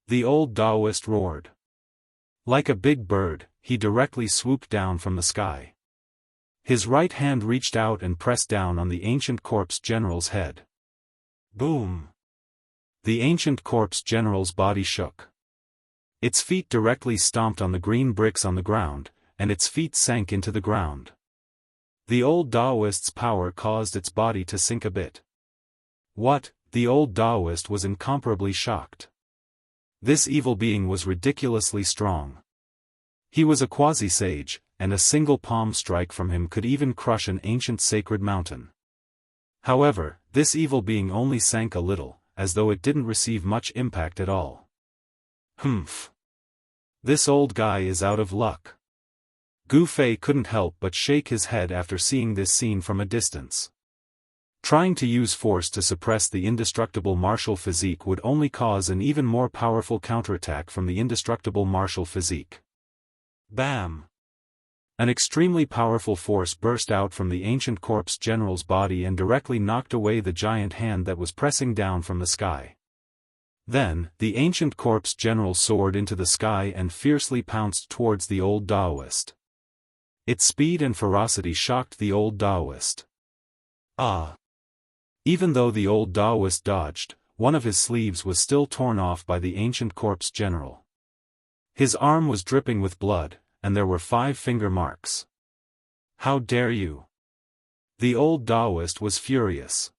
The old Daoist roared. Like a big bird, he directly swooped down from the sky. His right hand reached out and pressed down on the ancient corpse general's head. Boom! The ancient corpse general's body shook. Its feet directly stomped on the green bricks on the ground, and its feet sank into the ground. The old Daoist's power caused its body to sink a bit. What? The old Daoist was incomparably shocked. This evil being was ridiculously strong. He was a quasi-sage, and a single palm strike from him could even crush an ancient sacred mountain. However, this evil being only sank a little, as though it didn't receive much impact at all. Humph! This old guy is out of luck. Gu Fei couldn't help but shake his head after seeing this scene from a distance. Trying to use force to suppress the indestructible martial physique would only cause an even more powerful counterattack from the indestructible martial physique. Bam! An extremely powerful force burst out from the ancient corpse general's body and directly knocked away the giant hand that was pressing down from the sky. Then, the ancient corpse general soared into the sky and fiercely pounced towards the old Daoist. Its speed and ferocity shocked the old Daoist. Ah! Even though the old Daoist dodged, one of his sleeves was still torn off by the ancient corpse general. His arm was dripping with blood, and there were 5 finger marks. How dare you! The old Daoist was furious.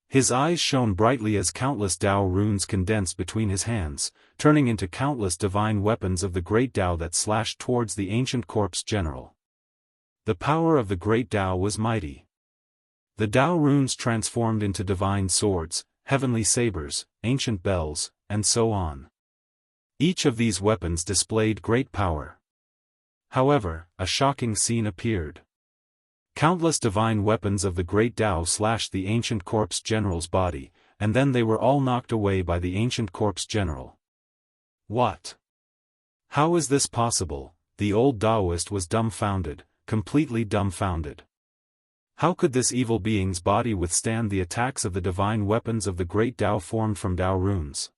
His eyes shone brightly as countless Dao runes condensed between his hands, turning into countless divine weapons of the great Dao that slashed towards the ancient corpse general. The power of the great Dao was mighty. The Dao runes transformed into divine swords, heavenly sabers, ancient bells, and so on. Each of these weapons displayed great power. However, a shocking scene appeared. Countless divine weapons of the great Dao slashed the ancient corpse general's body, and then they were all knocked away by the ancient corpse general. What? How is this possible? The old Daoist was dumbfounded, completely dumbfounded. How could this evil being's body withstand the attacks of the divine weapons of the great Dao formed from Dao runes?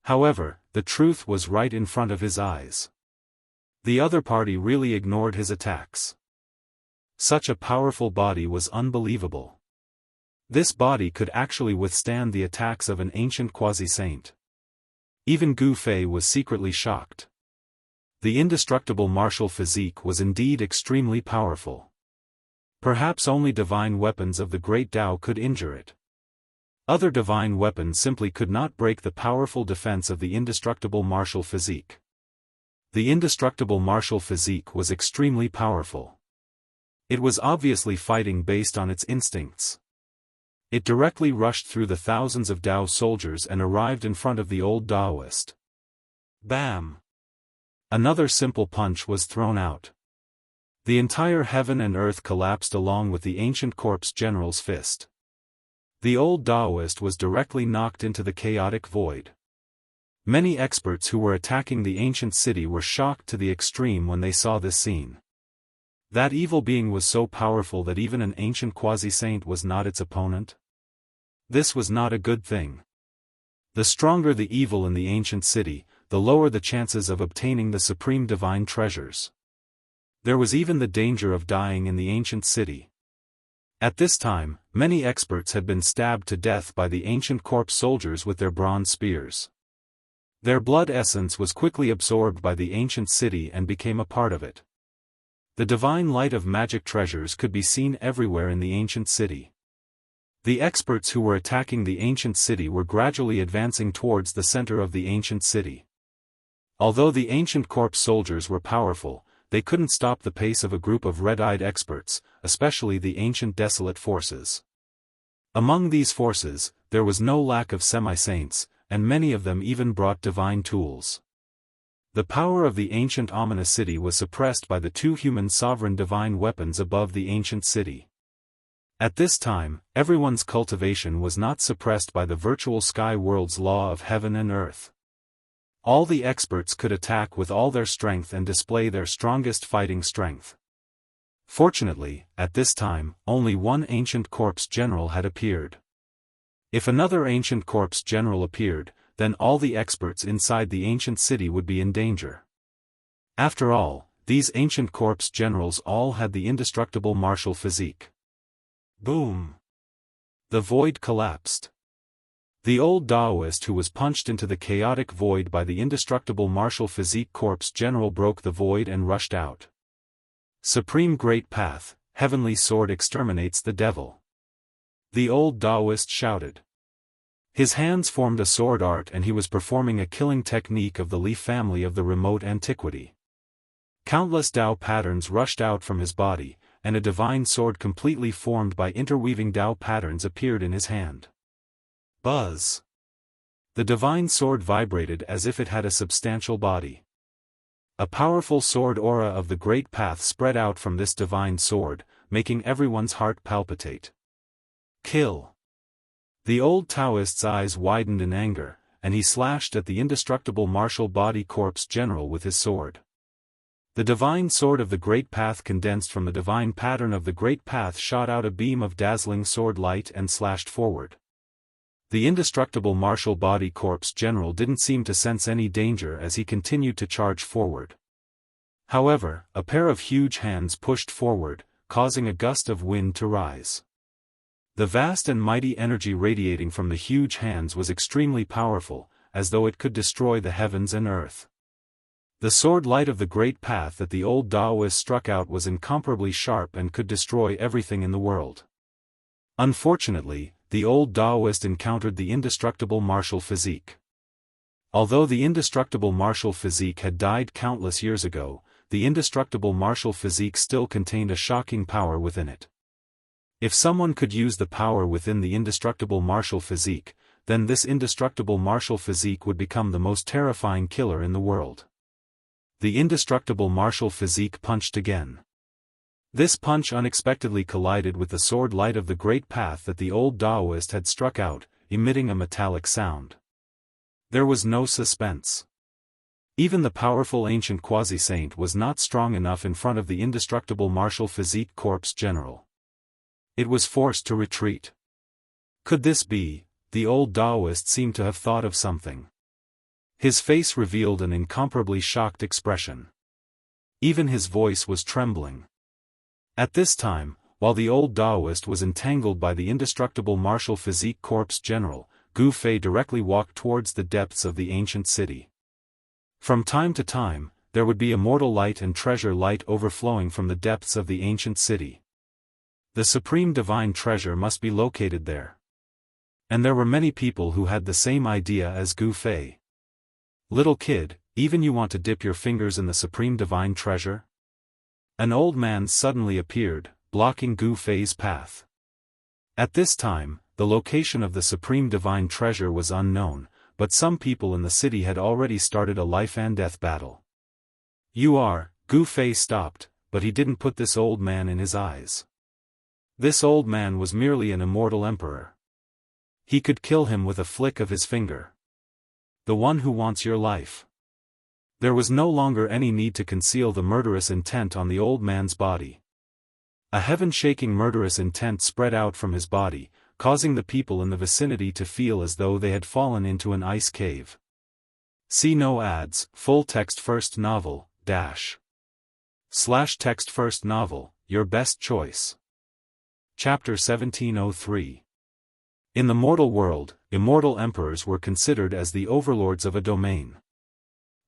However, the truth was right in front of his eyes. The other party really ignored his attacks. Such a powerful body was unbelievable. This body could actually withstand the attacks of an ancient quasi-saint. Even Gu Fei was secretly shocked. The indestructible martial physique was indeed extremely powerful. Perhaps only divine weapons of the great Tao could injure it. Other divine weapons simply could not break the powerful defense of the indestructible martial physique. The indestructible martial physique was extremely powerful. It was obviously fighting based on its instincts. It directly rushed through the thousands of Tao soldiers and arrived in front of the old Daoist. Bam! Another simple punch was thrown out. The entire heaven and earth collapsed along with the ancient corpse general's fist. The old Daoist was directly knocked into the chaotic void. Many experts who were attacking the ancient city were shocked to the extreme when they saw this scene. That evil being was so powerful that even an ancient quasi-saint was not its opponent. This was not a good thing. The stronger the evil in the ancient city, the lower the chances of obtaining the supreme divine treasures. There was even the danger of dying in the ancient city. At this time, many experts had been stabbed to death by the ancient corpse soldiers with their bronze spears. Their blood essence was quickly absorbed by the ancient city and became a part of it. The divine light of magic treasures could be seen everywhere in the ancient city. The experts who were attacking the ancient city were gradually advancing towards the center of the ancient city. Although the ancient corpse soldiers were powerful, they couldn't stop the pace of a group of red-eyed experts, especially the ancient desolate forces. Among these forces, there was no lack of semi-saints, and many of them even brought divine tools. The power of the ancient ominous city was suppressed by the two human sovereign divine weapons above the ancient city. At this time, everyone's cultivation was not suppressed by the virtual sky world's law of heaven and earth. All the experts could attack with all their strength and display their strongest fighting strength. Fortunately, at this time, only one ancient corpse general had appeared. If another ancient corpse general appeared, then all the experts inside the ancient city would be in danger. After all, these ancient corpse generals all had the indestructible martial physique. Boom! The void collapsed. The old Daoist who was punched into the chaotic void by the indestructible martial physique corpse general broke the void and rushed out. Supreme Great Path, Heavenly Sword exterminates the devil. The old Daoist shouted. His hands formed a sword art and he was performing a killing technique of the Li family of the remote antiquity. Countless Tao patterns rushed out from his body, and a divine sword completely formed by interweaving Tao patterns appeared in his hand. Buzz! The divine sword vibrated as if it had a substantial body. A powerful sword aura of the great path spread out from this divine sword, making everyone's heart palpitate. Kill! The old Taoist's eyes widened in anger, and he slashed at the indestructible martial body corpse general with his sword. The divine sword of the great path condensed from the divine pattern of the great path shot out a beam of dazzling sword light and slashed forward. The indestructible martial body corpse general didn't seem to sense any danger as he continued to charge forward. However, a pair of huge hands pushed forward, causing a gust of wind to rise. The vast and mighty energy radiating from the huge hands was extremely powerful, as though it could destroy the heavens and earth. The sword light of the great path that the old Daoist struck out was incomparably sharp and could destroy everything in the world. Unfortunately, the old Daoist encountered the indestructible martial physique. Although the indestructible martial physique had died countless years ago, the indestructible martial physique still contained a shocking power within it. If someone could use the power within the indestructible martial physique, then this indestructible martial physique would become the most terrifying killer in the world. The indestructible martial physique punched again. This punch unexpectedly collided with the sword light of the great path that the old Daoist had struck out, emitting a metallic sound. There was no suspense. Even the powerful ancient quasi-saint was not strong enough in front of the indestructible martial physique corpse general. It was forced to retreat. Could this be? The old Daoist seemed to have thought of something. His face revealed an incomparably shocked expression. Even his voice was trembling. At this time, while the old Daoist was entangled by the indestructible martial physique corpse general, Gu Fei directly walked towards the depths of the ancient city. From time to time, there would be immortal light and treasure light overflowing from the depths of the ancient city. The supreme divine treasure must be located there. And there were many people who had the same idea as Gu Fei. Little kid, even you want to dip your fingers in the supreme divine treasure? An old man suddenly appeared, blocking Gu Fei's path. At this time, the location of the supreme divine treasure was unknown, but some people in the city had already started a life and death battle. Gu Fei stopped, but he didn't put this old man in his eyes. This old man was merely an immortal emperor. He could kill him with a flick of his finger. The one who wants your life. There was no longer any need to conceal the murderous intent on the old man's body. A heaven-shaking murderous intent spread out from his body, causing the people in the vicinity to feel as though they had fallen into an ice cave. See no ads, full text first novel, /text first novel, your best choice. Chapter 1703. In the mortal world, immortal emperors were considered as the overlords of a domain.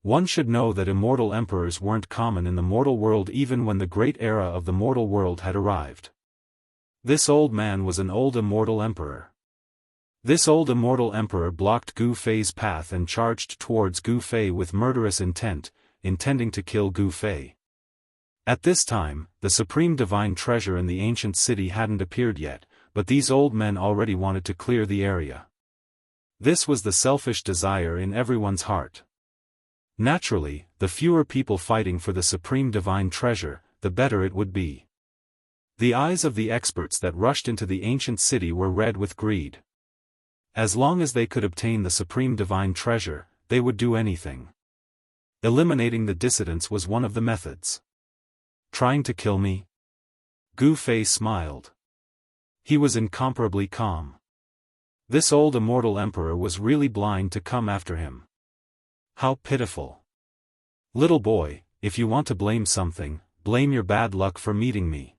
One should know that immortal emperors weren't common in the mortal world even when the great era of the mortal world had arrived. This old man was an old immortal emperor. This old immortal emperor blocked Gu Fei's path and charged towards Gu Fei with murderous intent, intending to kill Gu Fei. At this time, the supreme divine treasure in the ancient city hadn't appeared yet, but these old men already wanted to clear the area. This was the selfish desire in everyone's heart. Naturally, the fewer people fighting for the supreme divine treasure, the better it would be. The eyes of the experts that rushed into the ancient city were red with greed. As long as they could obtain the supreme divine treasure, they would do anything. Eliminating the dissidents was one of the methods. Trying to kill me? Gu Fei smiled. He was incomparably calm. This old immortal emperor was really blind to come after him. How pitiful. Little boy, if you want to blame something, blame your bad luck for meeting me.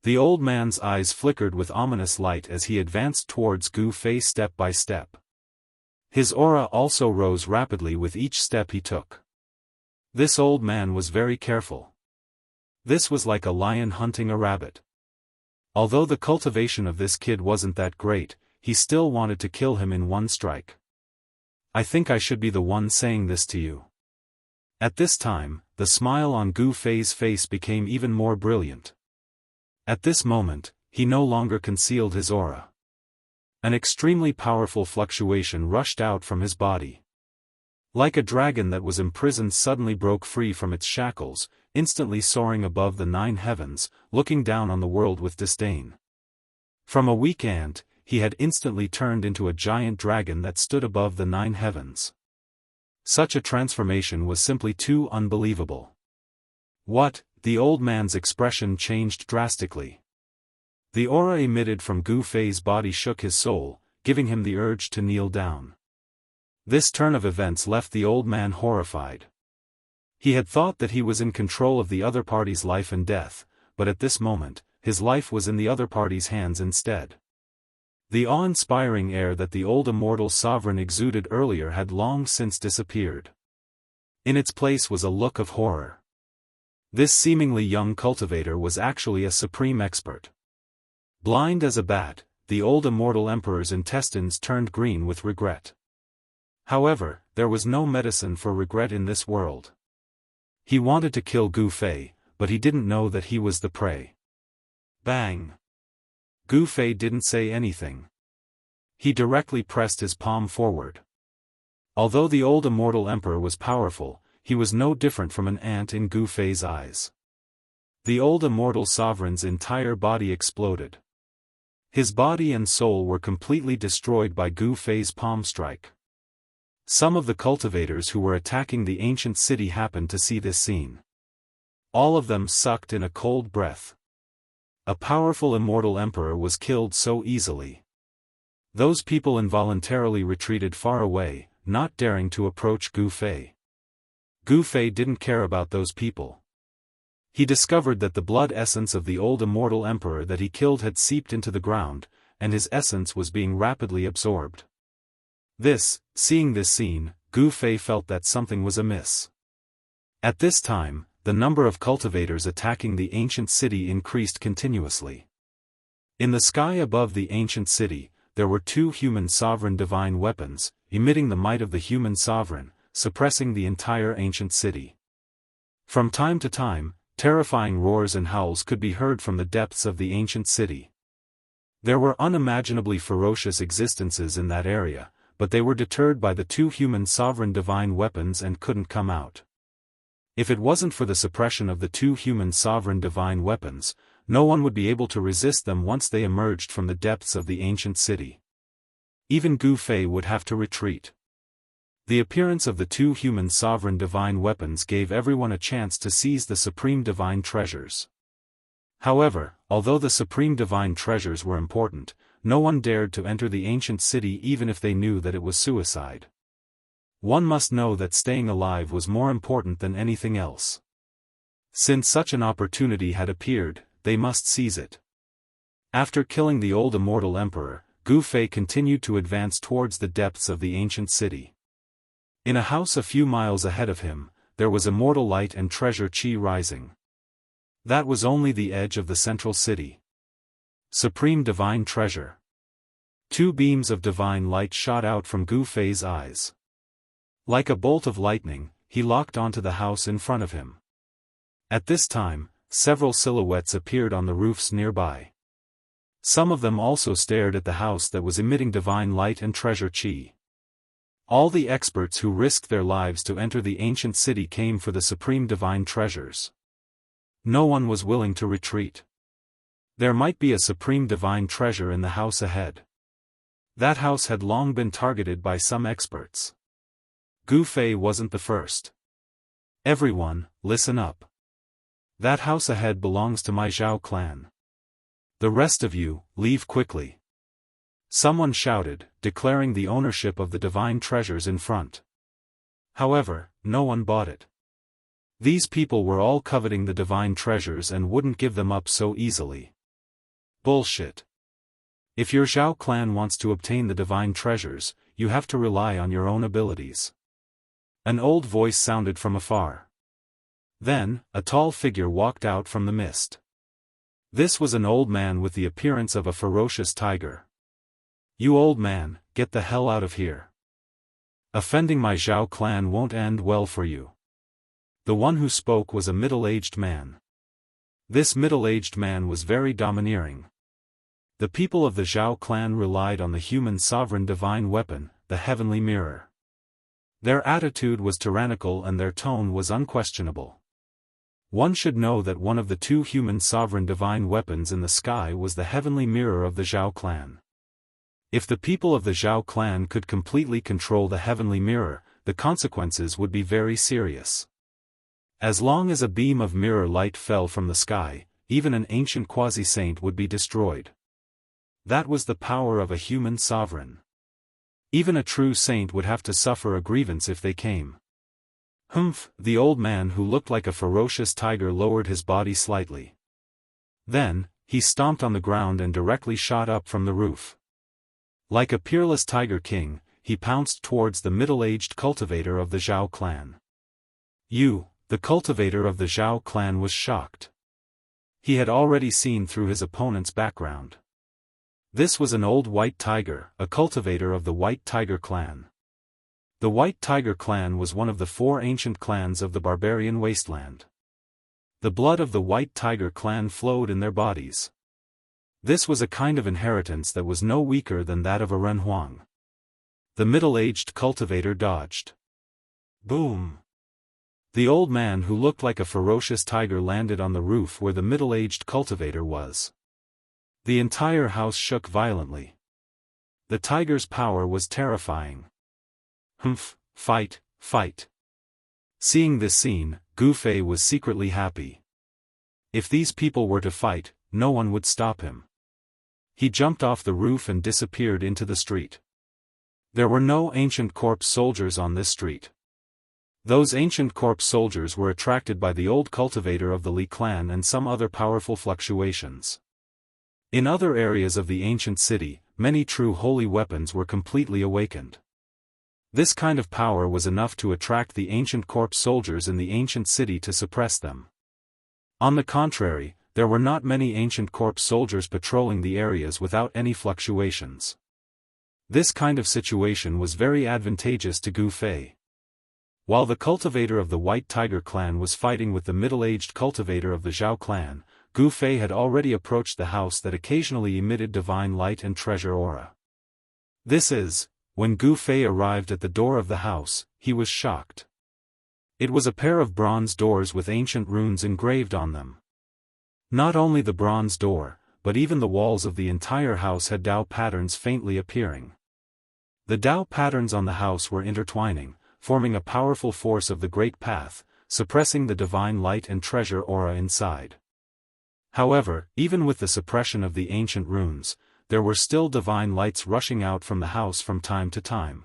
The old man's eyes flickered with ominous light as he advanced towards Gu Fei step by step. His aura also rose rapidly with each step he took. This old man was very careful. This was like a lion hunting a rabbit. Although the cultivation of this kid wasn't that great, he still wanted to kill him in one strike. I think I should be the one saying this to you. At this time, the smile on Gu Fei's face became even more brilliant. At this moment, he no longer concealed his aura. An extremely powerful fluctuation rushed out from his body. Like a dragon that was imprisoned suddenly broke free from its shackles, instantly soaring above the 9 heavens, looking down on the world with disdain. From a weak ant, he had instantly turned into a giant dragon that stood above the 9 heavens. Such a transformation was simply too unbelievable. What? The old man's expression changed drastically. The aura emitted from Gu Fei's body shook his soul, giving him the urge to kneel down. This turn of events left the old man horrified. He had thought that he was in control of the other party's life and death, but at this moment, his life was in the other party's hands instead. The awe-inspiring air that the old immortal sovereign exuded earlier had long since disappeared. In its place was a look of horror. This seemingly young cultivator was actually a supreme expert. Blind as a bat, the old immortal emperor's intestines turned green with regret. However, there was no medicine for regret in this world. He wanted to kill Gu Fei, but he didn't know that he was the prey. Bang! Gu Fei didn't say anything. He directly pressed his palm forward. Although the old immortal emperor was powerful, he was no different from an ant in Gu Fei's eyes. The old immortal sovereign's entire body exploded. His body and soul were completely destroyed by Gu Fei's palm strike. Some of the cultivators who were attacking the ancient city happened to see this scene. All of them sucked in a cold breath. A powerful immortal emperor was killed so easily. Those people involuntarily retreated far away, not daring to approach Gu Fei. Gu Fei didn't care about those people. He discovered that the blood essence of the old immortal emperor that he killed had seeped into the ground, and his essence was being rapidly absorbed. Seeing this scene, Gu Fei felt that something was amiss. At this time, the number of cultivators attacking the ancient city increased continuously. In the sky above the ancient city, there were 2 human sovereign divine weapons, emitting the might of the human sovereign, suppressing the entire ancient city. From time to time, terrifying roars and howls could be heard from the depths of the ancient city. There were unimaginably ferocious existences in that area, but they were deterred by the 2 human sovereign divine weapons and couldn't come out. If it wasn't for the suppression of the 2 human sovereign divine weapons, no one would be able to resist them once they emerged from the depths of the ancient city. Even Gu Fei would have to retreat. The appearance of the 2 human sovereign divine weapons gave everyone a chance to seize the supreme divine treasures. However, although the supreme divine treasures were important, no one dared to enter the ancient city even if they knew that it was suicide. One must know that staying alive was more important than anything else. Since such an opportunity had appeared, they must seize it. After killing the old immortal emperor, Gu Fei continued to advance towards the depths of the ancient city. In a house a few miles ahead of him, there was immortal light and treasure qi rising. That was only the edge of the central city. Supreme divine treasure. 2 beams of divine light shot out from Gu Fei's eyes. Like a bolt of lightning, he locked onto the house in front of him. At this time, several silhouettes appeared on the roofs nearby. Some of them also stared at the house that was emitting divine light and treasure qi. All the experts who risked their lives to enter the ancient city came for the supreme divine treasures. No one was willing to retreat. There might be a supreme divine treasure in the house ahead. That house had long been targeted by some experts. Gu Fei wasn't the first. Everyone, listen up. That house ahead belongs to my Zhao clan. The rest of you, leave quickly. Someone shouted, declaring the ownership of the divine treasures in front. However, no one bought it. These people were all coveting the divine treasures and wouldn't give them up so easily. Bullshit. If your Zhao clan wants to obtain the divine treasures, you have to rely on your own abilities. An old voice sounded from afar. Then, a tall figure walked out from the mist. This was an old man with the appearance of a ferocious tiger. You old man, get the hell out of here. Offending my Zhao clan won't end well for you. The one who spoke was a middle-aged man. This middle-aged man was very domineering. The people of the Zhao clan relied on the human sovereign divine weapon, the heavenly mirror. Their attitude was tyrannical and their tone was unquestionable. One should know that one of the 2 human sovereign divine weapons in the sky was the heavenly mirror of the Zhao clan. If the people of the Zhao clan could completely control the heavenly mirror, the consequences would be very serious. As long as a beam of mirror light fell from the sky, even an ancient quasi-saint would be destroyed. That was the power of a human sovereign. Even a true saint would have to suffer a grievance if they came. Humph! The old man who looked like a ferocious tiger lowered his body slightly. Then, he stomped on the ground and directly shot up from the roof. Like a peerless tiger king, he pounced towards the middle-aged cultivator of the Zhao clan. The cultivator of the Zhao clan was shocked. He had already seen through his opponent's background. This was an old white tiger, a cultivator of the White Tiger clan. The White Tiger clan was one of the 4 ancient clans of the barbarian wasteland. The blood of the White Tiger clan flowed in their bodies. This was a kind of inheritance that was no weaker than that of a Renhuang. The middle-aged cultivator dodged. Boom! The old man who looked like a ferocious tiger landed on the roof where the middle-aged cultivator was. The entire house shook violently. The tiger's power was terrifying. Humph! Fight, fight! Seeing this scene, Gu Fei was secretly happy. If these people were to fight, no one would stop him. He jumped off the roof and disappeared into the street. There were no ancient corpse soldiers on this street. Those ancient corpse soldiers were attracted by the old cultivator of the Li clan and some other powerful fluctuations. In other areas of the ancient city, many true holy weapons were completely awakened. This kind of power was enough to attract the ancient corpse soldiers in the ancient city to suppress them. On the contrary, there were not many ancient corpse soldiers patrolling the areas without any fluctuations. This kind of situation was very advantageous to Gu Fei. While the cultivator of the White Tiger clan was fighting with the middle-aged cultivator of the Zhao clan, Gu Fei had already approached the house that occasionally emitted divine light and treasure aura. When Gu Fei arrived at the door of the house, he was shocked. It was a pair of bronze doors with ancient runes engraved on them. Not only the bronze door, but even the walls of the entire house had Dao patterns faintly appearing. The Dao patterns on the house were intertwining, forming a powerful force of the Great Path, suppressing the divine light and treasure aura inside. However, even with the suppression of the ancient runes, there were still divine lights rushing out from the house from time to time.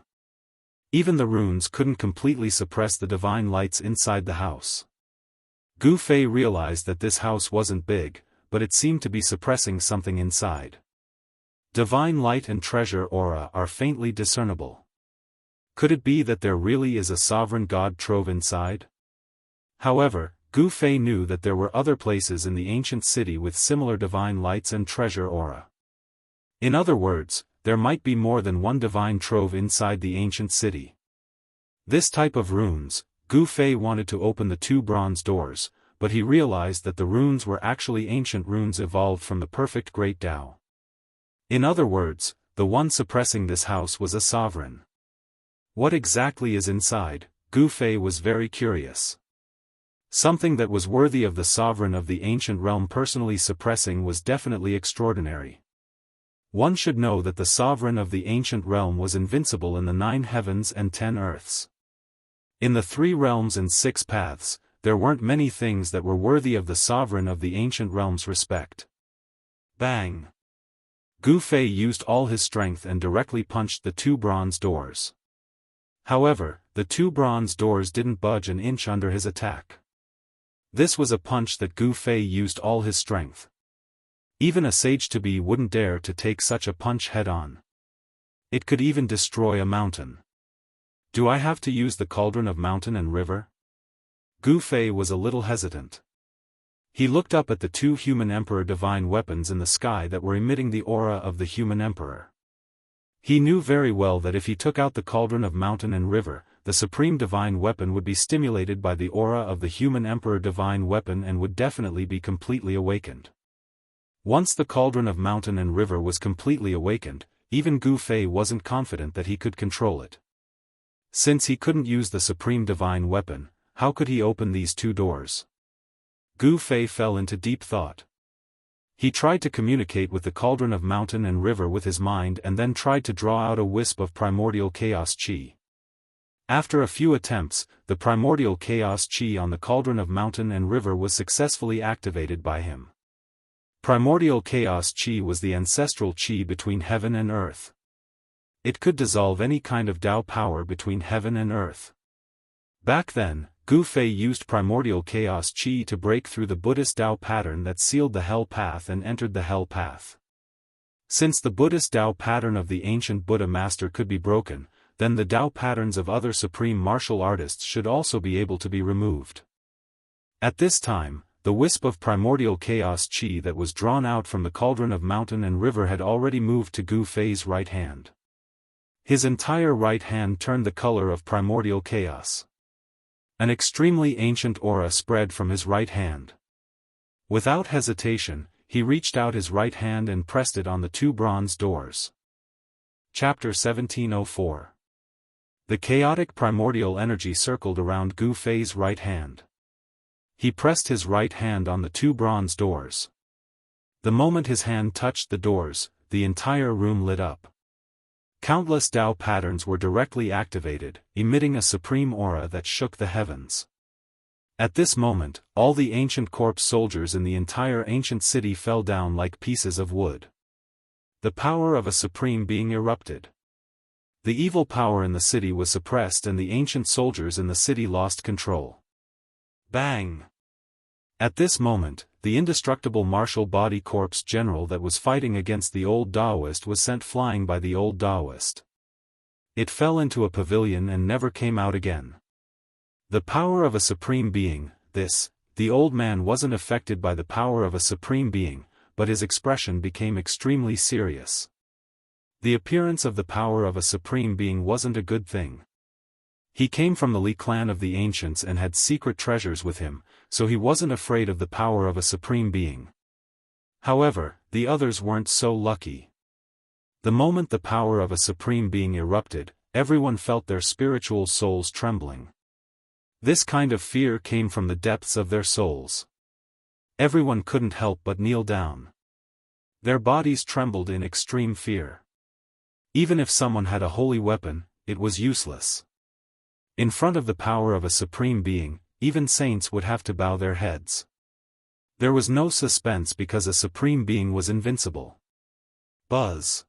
Even the runes couldn't completely suppress the divine lights inside the house. Gu Fei realized that this house wasn't big, but it seemed to be suppressing something inside. Divine light and treasure aura are faintly discernible. Could it be that there really is a sovereign god trove inside? However, Gu Fei knew that there were other places in the ancient city with similar divine lights and treasure aura. In other words, there might be more than one divine trove inside the ancient city. This type of runes, Gu Fei wanted to open the two bronze doors, but he realized that the runes were actually ancient runes evolved from the perfect Great Tao. In other words, the one suppressing this house was a sovereign. What exactly is inside? Gu Fei was very curious. Something that was worthy of the sovereign of the ancient realm personally suppressing was definitely extraordinary. One should know that the sovereign of the ancient realm was invincible in the 9 heavens and 10 earths. In the 3 realms and 6 paths, there weren't many things that were worthy of the sovereign of the ancient realm's respect. Bang! Gu Fei used all his strength and directly punched the 2 bronze doors. However, the 2 bronze doors didn't budge an inch under his attack. This was a punch that Gu Fei used all his strength. Even a sage-to-be wouldn't dare to take such a punch head-on. It could even destroy a mountain. Do I have to use the cauldron of mountain and river? Gu Fei was a little hesitant. He looked up at the 2 human emperor divine weapons in the sky that were emitting the aura of the human emperor. He knew very well that if he took out the cauldron of mountain and river, the supreme divine weapon would be stimulated by the aura of the human emperor divine weapon and would definitely be completely awakened. Once the cauldron of mountain and river was completely awakened, even Gu Fei wasn't confident that he could control it. Since he couldn't use the supreme divine weapon, how could he open these 2 doors? Gu Fei fell into deep thought. He tried to communicate with the cauldron of mountain and river with his mind and then tried to draw out a wisp of primordial chaos chi. After a few attempts, the primordial chaos chi on the cauldron of mountain and river was successfully activated by him. Primordial chaos chi was the ancestral chi between heaven and earth. It could dissolve any kind of Tao power between heaven and earth. Back then, Gu Fei used primordial chaos chi to break through the Buddhist Tao pattern that sealed the hell path and entered the hell path. Since the Buddhist Tao pattern of the ancient Buddha master could be broken, then the Tao patterns of other supreme martial artists should also be able to be removed. At this time, the wisp of primordial chaos chi that was drawn out from the cauldron of mountain and river had already moved to Gu Fei's right hand. His entire right hand turned the color of primordial chaos. An extremely ancient aura spread from his right hand. Without hesitation, he reached out his right hand and pressed it on the 2 bronze doors. Chapter 1704. The chaotic primordial energy circled around Gu Fei's right hand. He pressed his right hand on the 2 bronze doors. The moment his hand touched the doors, the entire room lit up. Countless Tao patterns were directly activated, emitting a supreme aura that shook the heavens. At this moment, all the ancient corpse soldiers in the entire ancient city fell down like pieces of wood. The power of a supreme being erupted. The evil power in the city was suppressed and the ancient soldiers in the city lost control. Bang! At this moment, the indestructible martial body corpse general that was fighting against the old Daoist was sent flying by the old Daoist. It fell into a pavilion and never came out again. The power of a supreme being, the old man wasn't affected by the power of a supreme being, but his expression became extremely serious. The appearance of the power of a supreme being wasn't a good thing. He came from the Li clan of the ancients and had secret treasures with him, so he wasn't afraid of the power of a supreme being. However, the others weren't so lucky. The moment the power of a supreme being erupted, everyone felt their spiritual souls trembling. This kind of fear came from the depths of their souls. Everyone couldn't help but kneel down. Their bodies trembled in extreme fear. Even if someone had a holy weapon, it was useless. In front of the power of a supreme being, even saints would have to bow their heads. There was no suspense because a supreme being was invincible. Buzz.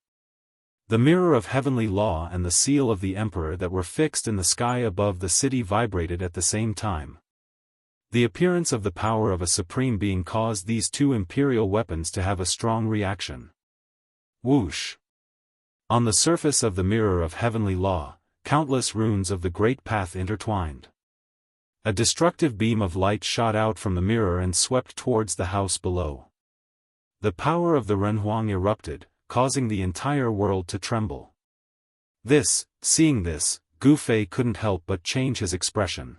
The mirror of heavenly law and the seal of the emperor that were fixed in the sky above the city vibrated at the same time. The appearance of the power of a supreme being caused these two imperial weapons to have a strong reaction. Whoosh! On the surface of the mirror of heavenly law, countless runes of the great path intertwined. A destructive beam of light shot out from the mirror and swept towards the house below. The power of the Renhuang erupted, causing the entire world to tremble. Seeing this, Gu Fei couldn't help but change his expression.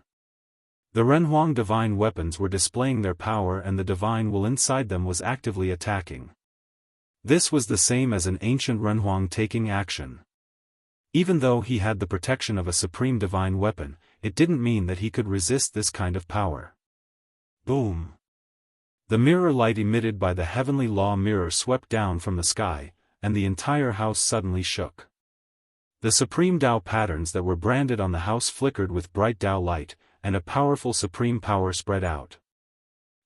The Renhuang divine weapons were displaying their power and the divine will inside them was actively attacking. This was the same as an ancient Renhuang taking action. Even though he had the protection of a supreme divine weapon, it didn't mean that he could resist this kind of power. Boom! The mirror light emitted by the heavenly law mirror swept down from the sky, and the entire house suddenly shook. The supreme Tao patterns that were branded on the house flickered with bright Tao light, and a powerful supreme power spread out.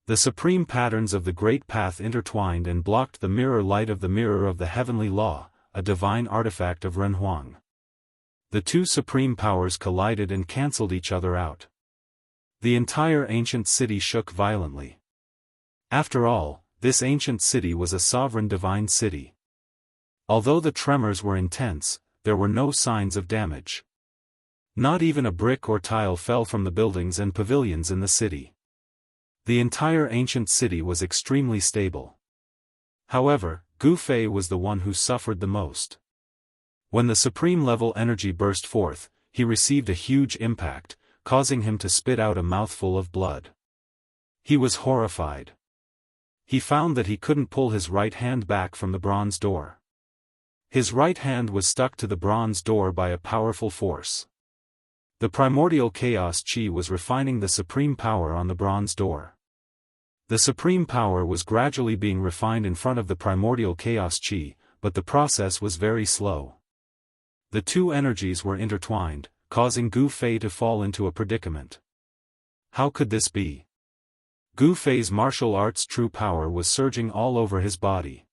The supreme patterns of the great path intertwined and blocked the mirror light of the mirror of the heavenly law, a divine artifact of Renhuang. The two supreme powers collided and cancelled each other out. The entire ancient city shook violently. After all, this ancient city was a sovereign divine city. Although the tremors were intense, there were no signs of damage. Not even a brick or tile fell from the buildings and pavilions in the city. The entire ancient city was extremely stable. However, Gu Fei was the one who suffered the most. When the supreme level energy burst forth, he received a huge impact, causing him to spit out a mouthful of blood. He was horrified. He found that he couldn't pull his right hand back from the bronze door. His right hand was stuck to the bronze door by a powerful force. The primordial chaos chi was refining the supreme power on the bronze door. The supreme power was gradually being refined in front of the primordial chaos chi, but the process was very slow. The two energies were intertwined, causing Gu Fei to fall into a predicament. How could this be? Gu Fei's martial arts' true power was surging all over his body.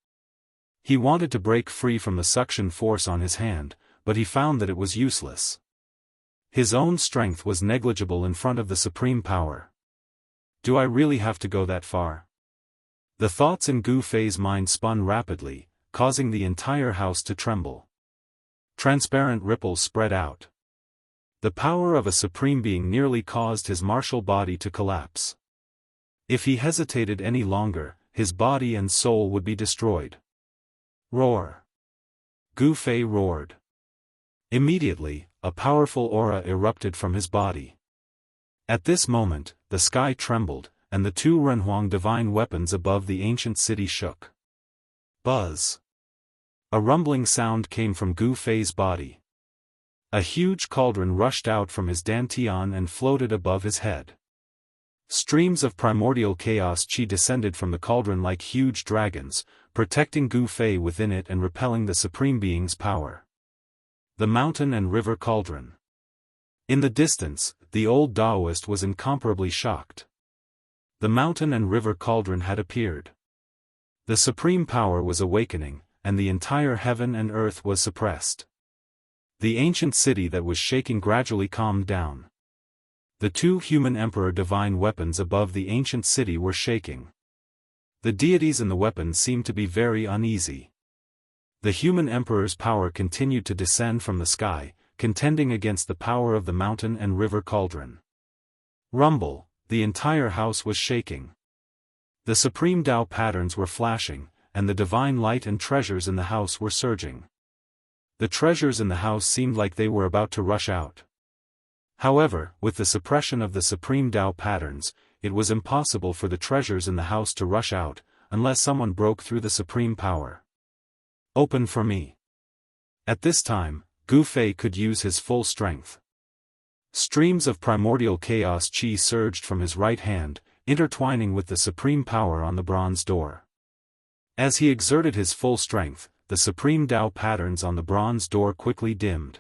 He wanted to break free from the suction force on his hand, but he found that it was useless. His own strength was negligible in front of the supreme power. Do I really have to go that far? The thoughts in Gu Fei's mind spun rapidly, causing the entire house to tremble. Transparent ripples spread out. The power of a supreme being nearly caused his martial body to collapse. If he hesitated any longer, his body and soul would be destroyed. Roar! Gu Fei roared. Immediately, a powerful aura erupted from his body. At this moment, the sky trembled, and the two Renhuang divine weapons above the ancient city shook. Buzz! A rumbling sound came from Gu Fei's body. A huge cauldron rushed out from his dantian and floated above his head. Streams of primordial chaos chi descended from the cauldron like huge dragons, protecting Gu Fei within it and repelling the Supreme Being's power. The mountain and river cauldron. In the distance, the old Daoist was incomparably shocked. The mountain and river cauldron had appeared. The supreme power was awakening, and the entire heaven and earth was suppressed. The ancient city that was shaking gradually calmed down. The two human emperor divine weapons above the ancient city were shaking. The deities in the weapons seemed to be very uneasy. The human emperor's power continued to descend from the sky, contending against the power of the mountain and river cauldron. Rumble, the entire house was shaking. The supreme Tao patterns were flashing, and the divine light and treasures in the house were surging. The treasures in the house seemed like they were about to rush out. However, with the suppression of the supreme Tao patterns, it was impossible for the treasures in the house to rush out, unless someone broke through the supreme power. Open for me. At this time, Gu Fei could use his full strength. Streams of primordial chaos qi surged from his right hand, intertwining with the supreme power on the bronze door. As he exerted his full strength, the supreme Tao patterns on the bronze door quickly dimmed.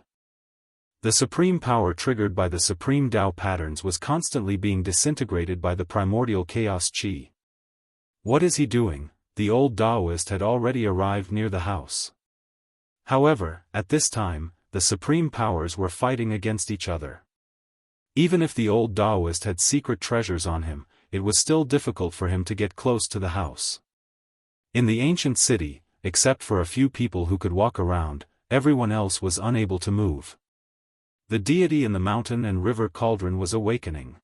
The supreme power triggered by the supreme Tao patterns was constantly being disintegrated by the primordial chaos qi. What is he doing? The old Daoist had already arrived near the house. However, at this time, the supreme powers were fighting against each other. Even if the old Daoist had secret treasures on him, it was still difficult for him to get close to the house. In the ancient city, except for a few people who could walk around, everyone else was unable to move. The deity in the mountain and river cauldron was awakening.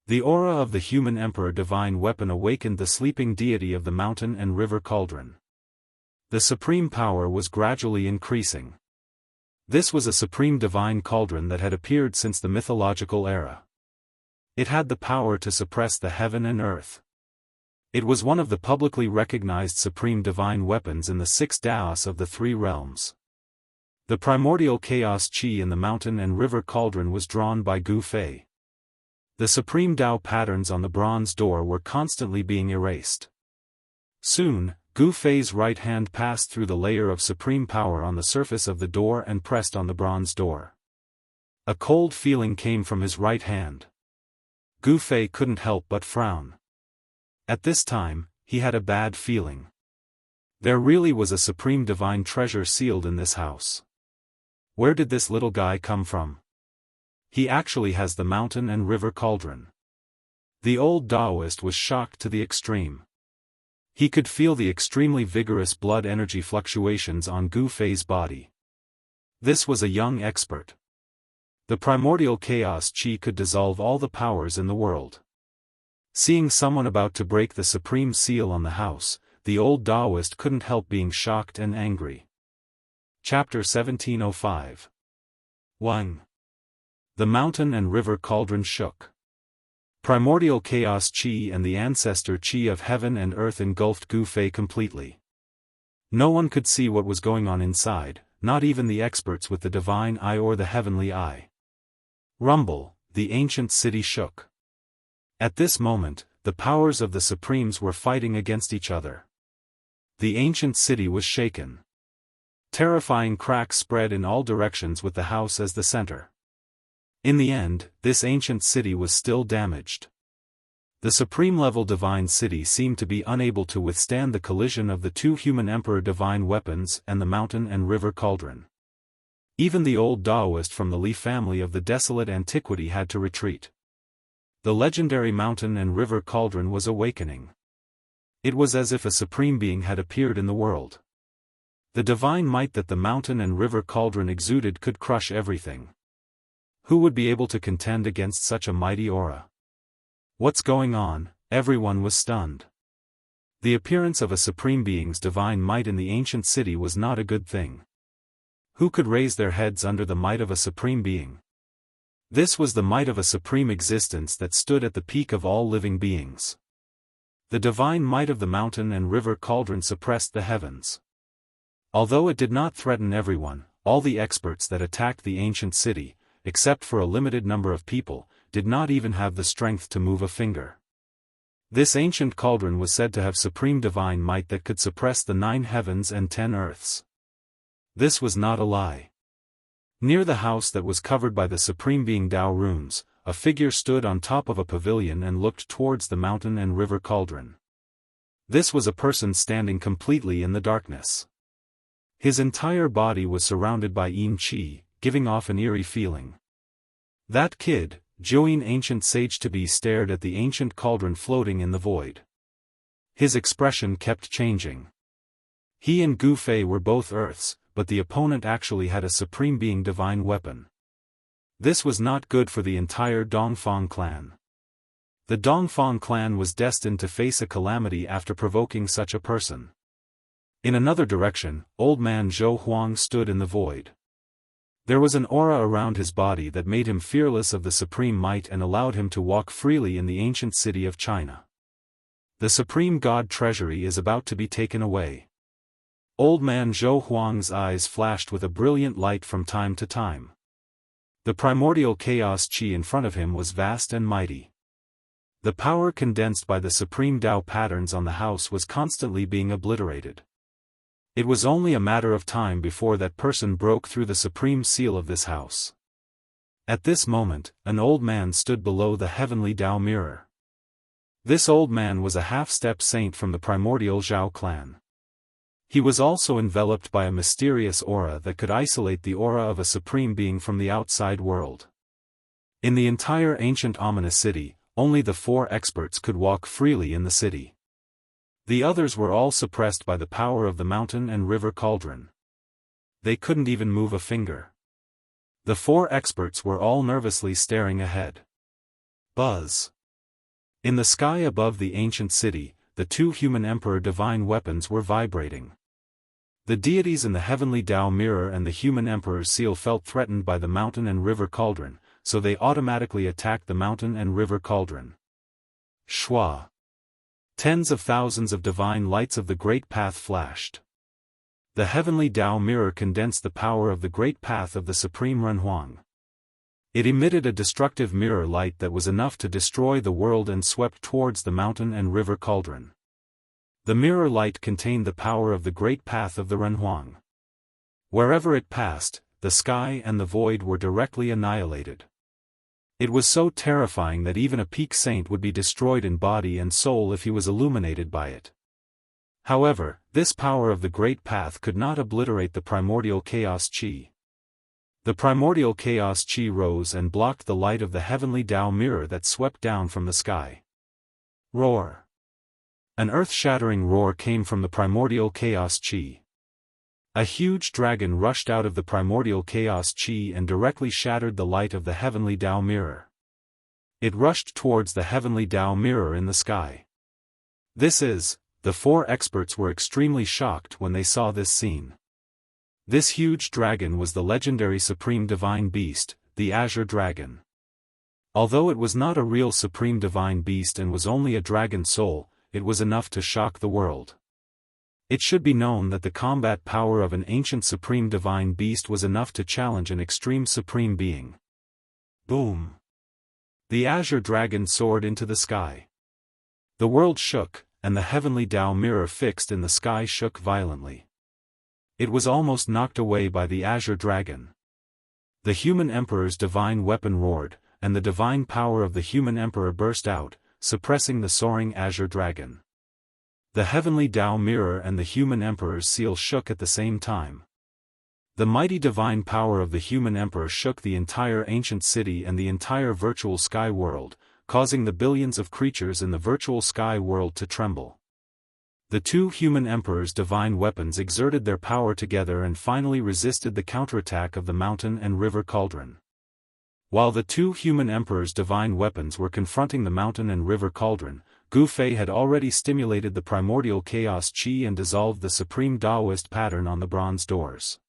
The aura of the human emperor divine weapon awakened the sleeping deity of the mountain and river cauldron. The supreme power was gradually increasing. This was a supreme divine cauldron that had appeared since the mythological era. It had the power to suppress the heaven and earth. It was one of the publicly recognized supreme divine weapons in the 6 Daos of the 3 realms. The primordial chaos qi in the mountain and river cauldron was drawn by Gu Fei. The supreme Tao patterns on the bronze door were constantly being erased. Soon, Gu Fei's right hand passed through the layer of supreme power on the surface of the door and pressed on the bronze door. A cold feeling came from his right hand. Gu Fei couldn't help but frown. At this time, he had a bad feeling. There really was a supreme divine treasure sealed in this house. Where did this little guy come from? He actually has the mountain and river cauldron. The old Daoist was shocked to the extreme. He could feel the extremely vigorous blood energy fluctuations on Gu Fei's body. This was a young expert. The primordial chaos qi could dissolve all the powers in the world. Seeing someone about to break the supreme seal on the house, the old Daoist couldn't help being shocked and angry. Chapter 1705. 1. The mountain and river cauldron shook. Primordial chaos qi and the ancestor qi of heaven and earth engulfed Gu Fei completely. No one could see what was going on inside, not even the experts with the divine eye or the heavenly eye. Rumble, the ancient city shook. At this moment, the powers of the supremes were fighting against each other. The ancient city was shaken. Terrifying cracks spread in all directions with the house as the center. In the end, this ancient city was still damaged. The supreme-level divine city seemed to be unable to withstand the collision of the 2 human emperor divine weapons and the mountain and river cauldron. Even the old Daoist from the Li family of the desolate antiquity had to retreat. The legendary mountain and river cauldron was awakening. It was as if a supreme being had appeared in the world. The divine might that the mountain and river cauldron exuded could crush everything. Who would be able to contend against such a mighty aura? What's going on? Everyone was stunned. The appearance of a supreme being's divine might in the ancient city was not a good thing. Who could raise their heads under the might of a supreme being? This was the might of a supreme existence that stood at the peak of all living beings. The divine might of the mountain and river cauldron suppressed the heavens. Although it did not threaten everyone, all the experts that attacked the ancient city, except for a limited number of people, did not even have the strength to move a finger. This ancient cauldron was said to have supreme divine might that could suppress the 9 heavens and 10 earths. This was not a lie. Near the house that was covered by the supreme being Tao runes, a figure stood on top of a pavilion and looked towards the mountain and river cauldron. This was a person standing completely in the darkness. His entire body was surrounded by yin qi, giving off an eerie feeling. That kid, Join ancient sage to be stared at the ancient cauldron floating in the void. His expression kept changing. He and Gu Fei were both earths, but the opponent actually had a supreme being divine weapon. This was not good for the entire Dongfang clan. The Dongfang clan was destined to face a calamity after provoking such a person. In another direction, old man Zhou Huang stood in the void. There was an aura around his body that made him fearless of the supreme might and allowed him to walk freely in the ancient city of China. The supreme god treasury is about to be taken away. Old man Zhou Huang's eyes flashed with a brilliant light from time to time. The primordial chaos qi in front of him was vast and mighty. The power condensed by the supreme Tao patterns on the house was constantly being obliterated. It was only a matter of time before that person broke through the supreme seal of this house. At this moment, an old man stood below the heavenly Tao mirror. This old man was a half-step saint from the primordial Zhao clan. He was also enveloped by a mysterious aura that could isolate the aura of a supreme being from the outside world. In the entire ancient ominous city, only the 4 experts could walk freely in the city. The others were all suppressed by the power of the mountain and river cauldron. They couldn't even move a finger. The 4 experts were all nervously staring ahead. Buzz. In the sky above the ancient city, the 2 human emperor divine weapons were vibrating. The deities in the heavenly Tao mirror and the human emperor's seal felt threatened by the mountain and river cauldron, so they automatically attacked the mountain and river cauldron. Shwa. Tens of thousands of divine lights of the Great Path flashed. The heavenly Tao mirror condensed the power of the Great Path of the Supreme Renhuang. It emitted a destructive mirror light that was enough to destroy the world and swept towards the mountain and river cauldron. The mirror light contained the power of the Great Path of the Renhuang. Wherever it passed, the sky and the void were directly annihilated. It was so terrifying that even a peak saint would be destroyed in body and soul if he was illuminated by it. However, this power of the Great Path could not obliterate the primordial chaos qi. The primordial chaos qi rose and blocked the light of the heavenly Tao mirror that swept down from the sky. Roar. An earth-shattering roar came from the primordial chaos qi. A huge dragon rushed out of the primordial chaos qi and directly shattered the light of the heavenly Tao mirror. It rushed towards the heavenly Tao mirror in the sky. The 4 experts were extremely shocked when they saw this scene. This huge dragon was the legendary supreme divine beast, the Azure Dragon. Although it was not a real supreme divine beast and was only a dragon soul, it was enough to shock the world. It should be known that the combat power of an ancient supreme divine beast was enough to challenge an extreme supreme being. Boom! The Azure Dragon soared into the sky. The world shook, and the heavenly Tao mirror fixed in the sky shook violently. It was almost knocked away by the Azure Dragon. The human emperor's divine weapon roared, and the divine power of the human emperor burst out, suppressing the soaring Azure Dragon. The heavenly Tao mirror and the human emperor's seal shook at the same time. The mighty divine power of the human emperor shook the entire ancient city and the entire virtual sky world, causing the billions of creatures in the virtual sky world to tremble. The 2 human emperors' divine weapons exerted their power together and finally resisted the counterattack of the mountain and river cauldron. While the 2 human emperors' divine weapons were confronting the mountain and river cauldron, Gu Fei had already stimulated the primordial chaos qi and dissolved the supreme Daoist pattern on the bronze doors.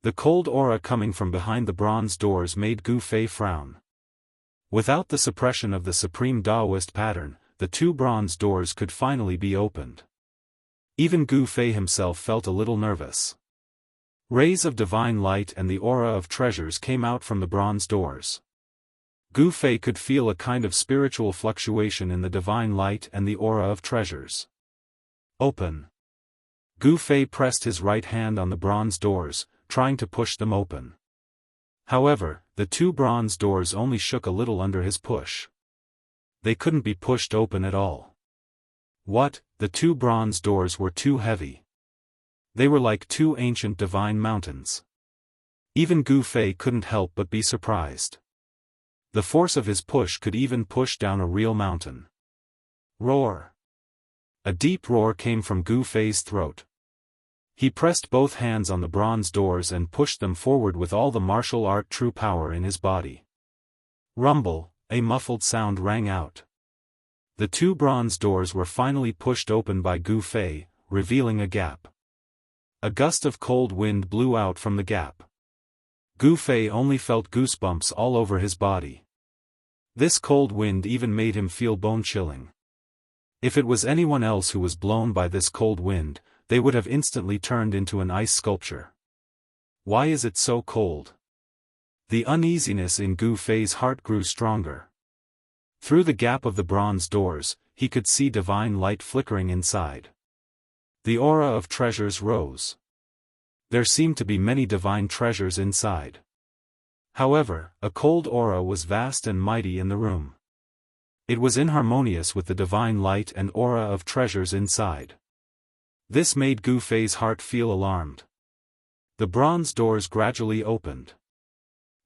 The cold aura coming from behind the bronze doors made Gu Fei frown. Without the suppression of the supreme Daoist pattern, the 2 bronze doors could finally be opened. Even Gu Fei himself felt a little nervous. Rays of divine light and the aura of treasures came out from the bronze doors. Gu Fei could feel a kind of spiritual fluctuation in the divine light and the aura of treasures. Open. Gu Fei pressed his right hand on the bronze doors, trying to push them open. However, the 2 bronze doors only shook a little under his push. They couldn't be pushed open at all. What? The 2 bronze doors were too heavy. They were like 2 ancient divine mountains. Even Gu Fei couldn't help but be surprised. The force of his push could even push down a real mountain. Roar! A deep roar came from Gu Fei's throat. He pressed both hands on the bronze doors and pushed them forward with all the martial art true power in his body. Rumble, a muffled sound rang out. The two bronze doors were finally pushed open by Gu Fei, revealing a gap. A gust of cold wind blew out from the gap. Gu Fei only felt goosebumps all over his body. This cold wind even made him feel bone-chilling. If it was anyone else who was blown by this cold wind, they would have instantly turned into an ice sculpture. Why is it so cold? The uneasiness in Gu Fei's heart grew stronger. Through the gap of the bronze doors, he could see divine light flickering inside. The aura of treasures rose. There seemed to be many divine treasures inside. However, a cold aura was vast and mighty in the room. It was inharmonious with the divine light and aura of treasures inside. This made Gu Fei's heart feel alarmed. The bronze doors gradually opened.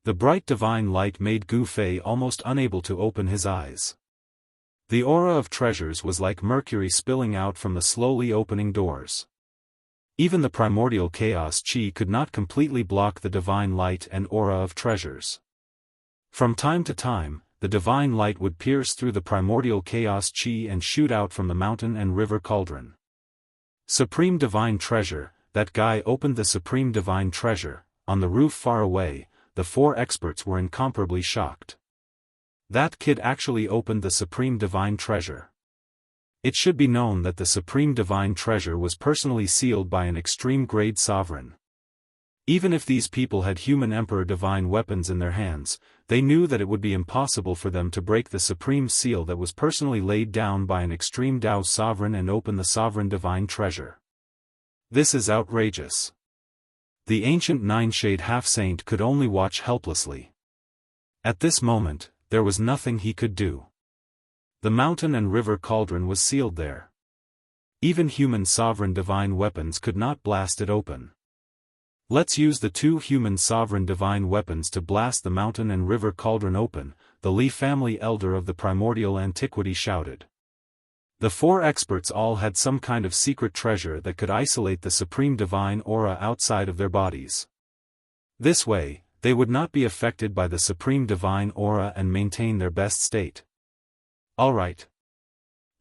The bright divine light made Gu Fei almost unable to open his eyes. The aura of treasures was like mercury spilling out from the slowly opening doors. Even the primordial chaos chi could not completely block the divine light and aura of treasures. From time to time, the divine light would pierce through the primordial chaos chi and shoot out from the mountain and river cauldron. Supreme divine treasure, that guy opened the supreme divine treasure. On the roof far away, the four experts were incomparably shocked. That kid actually opened the supreme divine treasure. It should be known that the supreme divine treasure was personally sealed by an extreme-grade sovereign. Even if these people had human emperor divine weapons in their hands, they knew that it would be impossible for them to break the supreme seal that was personally laid down by an extreme Dao sovereign and open the sovereign divine treasure. This is outrageous. The ancient nine-shade half-saint could only watch helplessly. At this moment, there was nothing he could do. The mountain and river cauldron was sealed there. Even human sovereign divine weapons could not blast it open. Let's use the two human sovereign divine weapons to blast the mountain and river cauldron open, the Li family elder of the primordial antiquity shouted. The four experts all had some kind of secret treasure that could isolate the supreme divine aura outside of their bodies. This way, they would not be affected by the supreme divine aura and maintain their best state. Alright.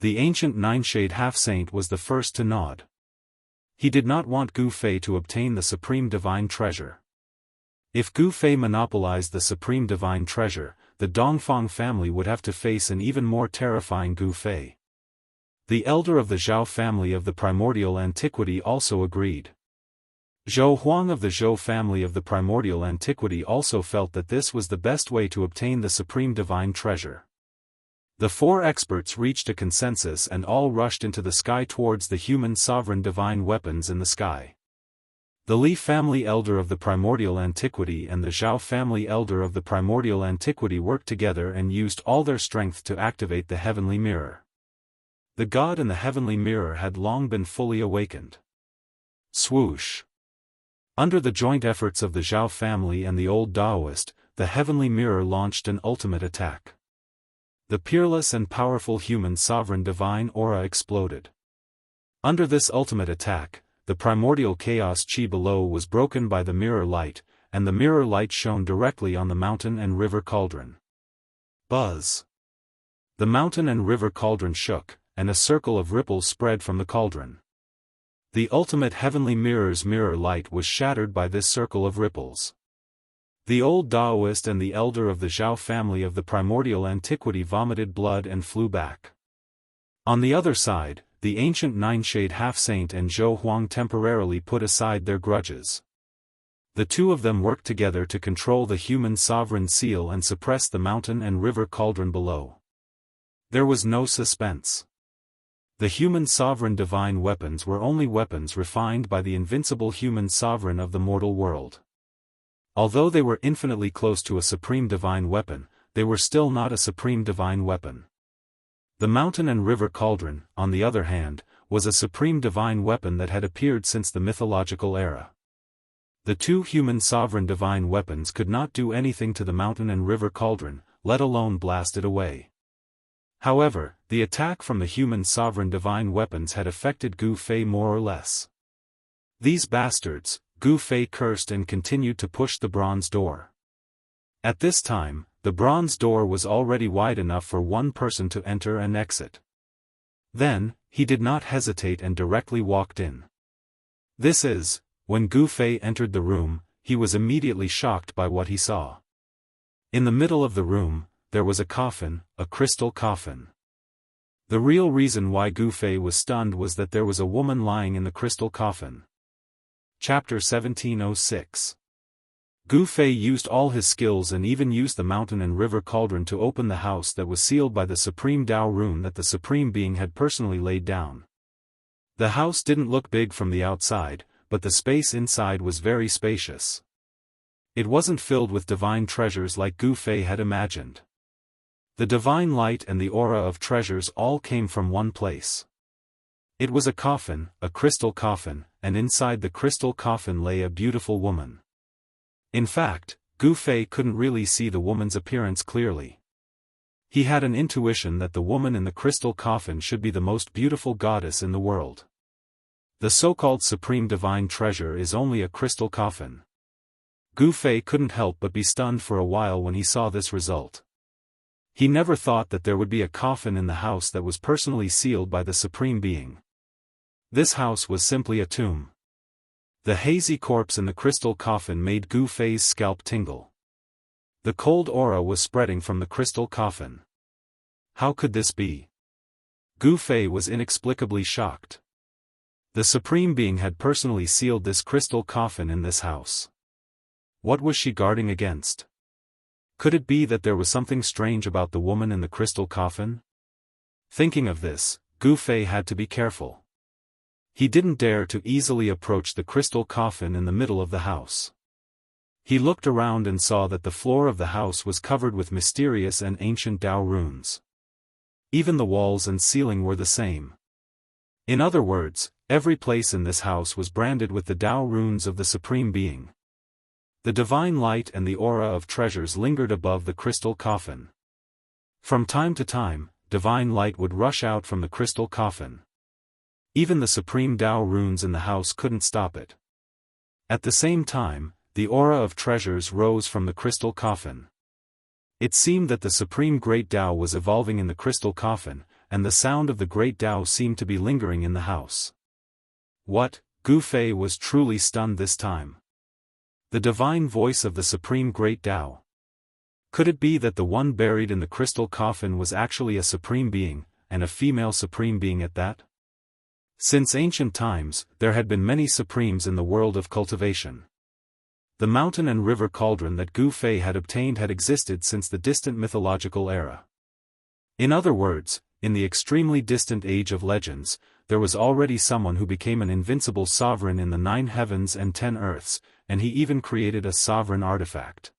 The ancient nine-shade half-saint was the first to nod. He did not want Gu Fei to obtain the supreme divine treasure. If Gu Fei monopolized the supreme divine treasure, the Dongfang family would have to face an even more terrifying Gu Fei. The elder of the Zhao family of the primordial antiquity also agreed. Zhou Huang of the Zhou family of the primordial antiquity also felt that this was the best way to obtain the supreme divine treasure. The four experts reached a consensus and all rushed into the sky towards the human sovereign divine weapons in the sky. The Li family elder of the primordial antiquity and the Zhao family elder of the primordial antiquity worked together and used all their strength to activate the heavenly mirror. The god in the heavenly mirror had long been fully awakened. Swoosh! Under the joint efforts of the Zhao family and the old Daoist, the heavenly mirror launched an ultimate attack. The peerless and powerful human sovereign divine aura exploded. Under this ultimate attack, the primordial chaos chi below was broken by the mirror light, and the mirror light shone directly on the mountain and river cauldron. Buzz! The mountain and river cauldron shook, and a circle of ripples spread from the cauldron. The ultimate heavenly mirror's mirror light was shattered by this circle of ripples. The old Daoist and the elder of the Zhao family of the primordial antiquity vomited blood and flew back. On the other side, the ancient nine-shade half-saint and Zhou Huang temporarily put aside their grudges. The two of them worked together to control the human sovereign seal and suppress the mountain and river cauldron below. There was no suspense. The human sovereign divine weapons were only weapons refined by the invincible human sovereign of the mortal world. Although they were infinitely close to a supreme divine weapon, they were still not a supreme divine weapon. The mountain and river cauldron, on the other hand, was a supreme divine weapon that had appeared since the mythological era. The two human sovereign divine weapons could not do anything to the mountain and river cauldron, let alone blast it away. However, the attack from the human sovereign divine weapons had affected Gu Fei more or less. "These bastards," Gu Fei cursed and continued to push the bronze door. At this time, the bronze door was already wide enough for one person to enter and exit. Then, he did not hesitate and directly walked in. When Gu Fei entered the room, he was immediately shocked by what he saw. In the middle of the room, there was a coffin, a crystal coffin. The real reason why Gu Fei was stunned was that there was a woman lying in the crystal coffin. Chapter 1706. Gu Fei used all his skills and even used the mountain and river cauldron to open the house that was sealed by the supreme Tao rune that the Supreme Being had personally laid down. The house didn't look big from the outside, but the space inside was very spacious. It wasn't filled with divine treasures like Gu Fei had imagined. The divine light and the aura of treasures all came from one place. It was a coffin, a crystal coffin, and inside the crystal coffin lay a beautiful woman. In fact, Gu Fei couldn't really see the woman's appearance clearly. He had an intuition that the woman in the crystal coffin should be the most beautiful goddess in the world. The so-called supreme divine treasure is only a crystal coffin. Gu Fei couldn't help but be stunned for a while when he saw this result. He never thought that there would be a coffin in the house that was personally sealed by the Supreme Being. This house was simply a tomb. The hazy corpse in the crystal coffin made Gu Fei's scalp tingle. The cold aura was spreading from the crystal coffin. How could this be? Gu Fei was inexplicably shocked. The Supreme Being had personally sealed this crystal coffin in this house. What was she guarding against? Could it be that there was something strange about the woman in the crystal coffin? Thinking of this, Gu Fei had to be careful. He didn't dare to easily approach the crystal coffin in the middle of the house. He looked around and saw that the floor of the house was covered with mysterious and ancient Tao runes. Even the walls and ceiling were the same. In other words, every place in this house was branded with the Tao runes of the Supreme Being. The divine light and the aura of treasures lingered above the crystal coffin. From time to time, divine light would rush out from the crystal coffin. Even the supreme Tao runes in the house couldn't stop it. At the same time, the aura of treasures rose from the crystal coffin. It seemed that the supreme great Tao was evolving in the crystal coffin, and the sound of the great Tao seemed to be lingering in the house. What? Gu Fei was truly stunned this time. The divine voice of the supreme great Tao. Could it be that the one buried in the crystal coffin was actually a supreme being, and a female supreme being at that? Since ancient times, there had been many supremes in the world of cultivation. The mountain and river cauldron that Gu Fei had obtained had existed since the distant mythological era. In other words, in the extremely distant age of legends, there was already someone who became an invincible sovereign in the 9 heavens and 10 earths, and he even created a sovereign artifact.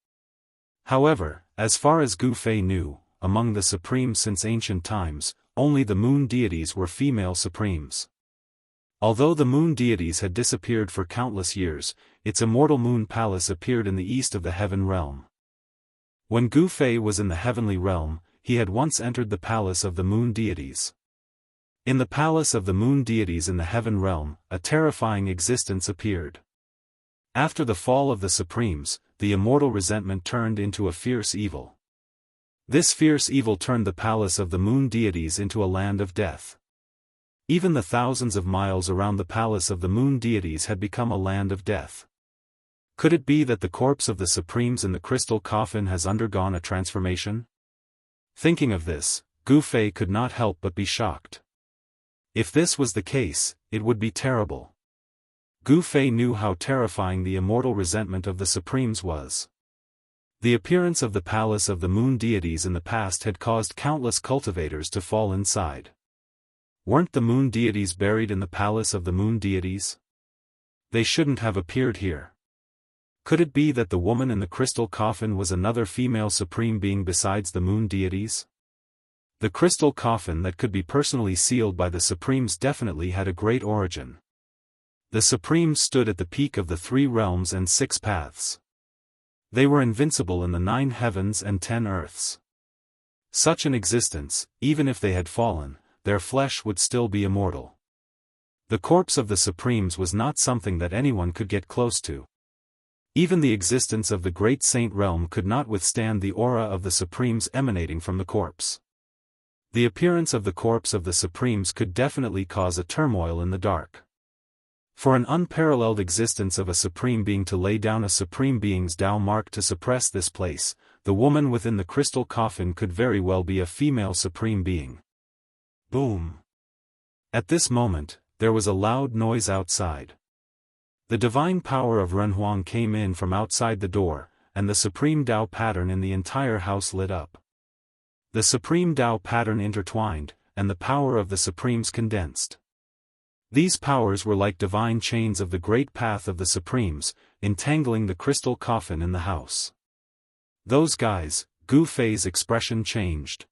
However, as far as Gu Fei knew, among the supremes since ancient times, only the moon deities were female supremes. Although the moon deities had disappeared for countless years, its immortal moon palace appeared in the east of the heaven realm. When Gu Fei was in the heavenly realm, he had once entered the palace of the moon deities. In the palace of the moon deities in the heaven realm, a terrifying existence appeared. After the fall of the supremes, the immortal resentment turned into a fierce evil. This fierce evil turned the palace of the moon deities into a land of death. Even the thousands of miles around the palace of the moon deities had become a land of death. Could it be that the corpse of the supremes in the crystal coffin has undergone a transformation? Thinking of this, Gu Fei could not help but be shocked. If this was the case, it would be terrible. Gu Fei knew how terrifying the immortal resentment of the supremes was. The appearance of the palace of the moon deities in the past had caused countless cultivators to fall inside. Weren't the moon deities buried in the palace of the moon deities? They shouldn't have appeared here. Could it be that the woman in the crystal coffin was another female supreme being besides the moon deities? The crystal coffin that could be personally sealed by the supremes definitely had a great origin. The supremes stood at the peak of the 3 realms and 6 paths. They were invincible in the 9 heavens and 10 earths. Such an existence, even if they had fallen, their flesh would still be immortal. The corpse of the Supremes was not something that anyone could get close to. Even the existence of the great saint realm could not withstand the aura of the Supremes emanating from the corpse. The appearance of the corpse of the Supremes could definitely cause a turmoil in the dark. For an unparalleled existence of a Supreme Being to lay down a Supreme Being's Tao mark to suppress this place, the woman within the crystal coffin could very well be a female Supreme Being. Boom! At this moment, there was a loud noise outside. The divine power of Renhuang came in from outside the door, and the supreme Tao pattern in the entire house lit up. The supreme Tao pattern intertwined, and the power of the Supremes condensed. These powers were like divine chains of the great path of the Supremes, entangling the crystal coffin in the house. Those guys, Gu Fei's expression changed.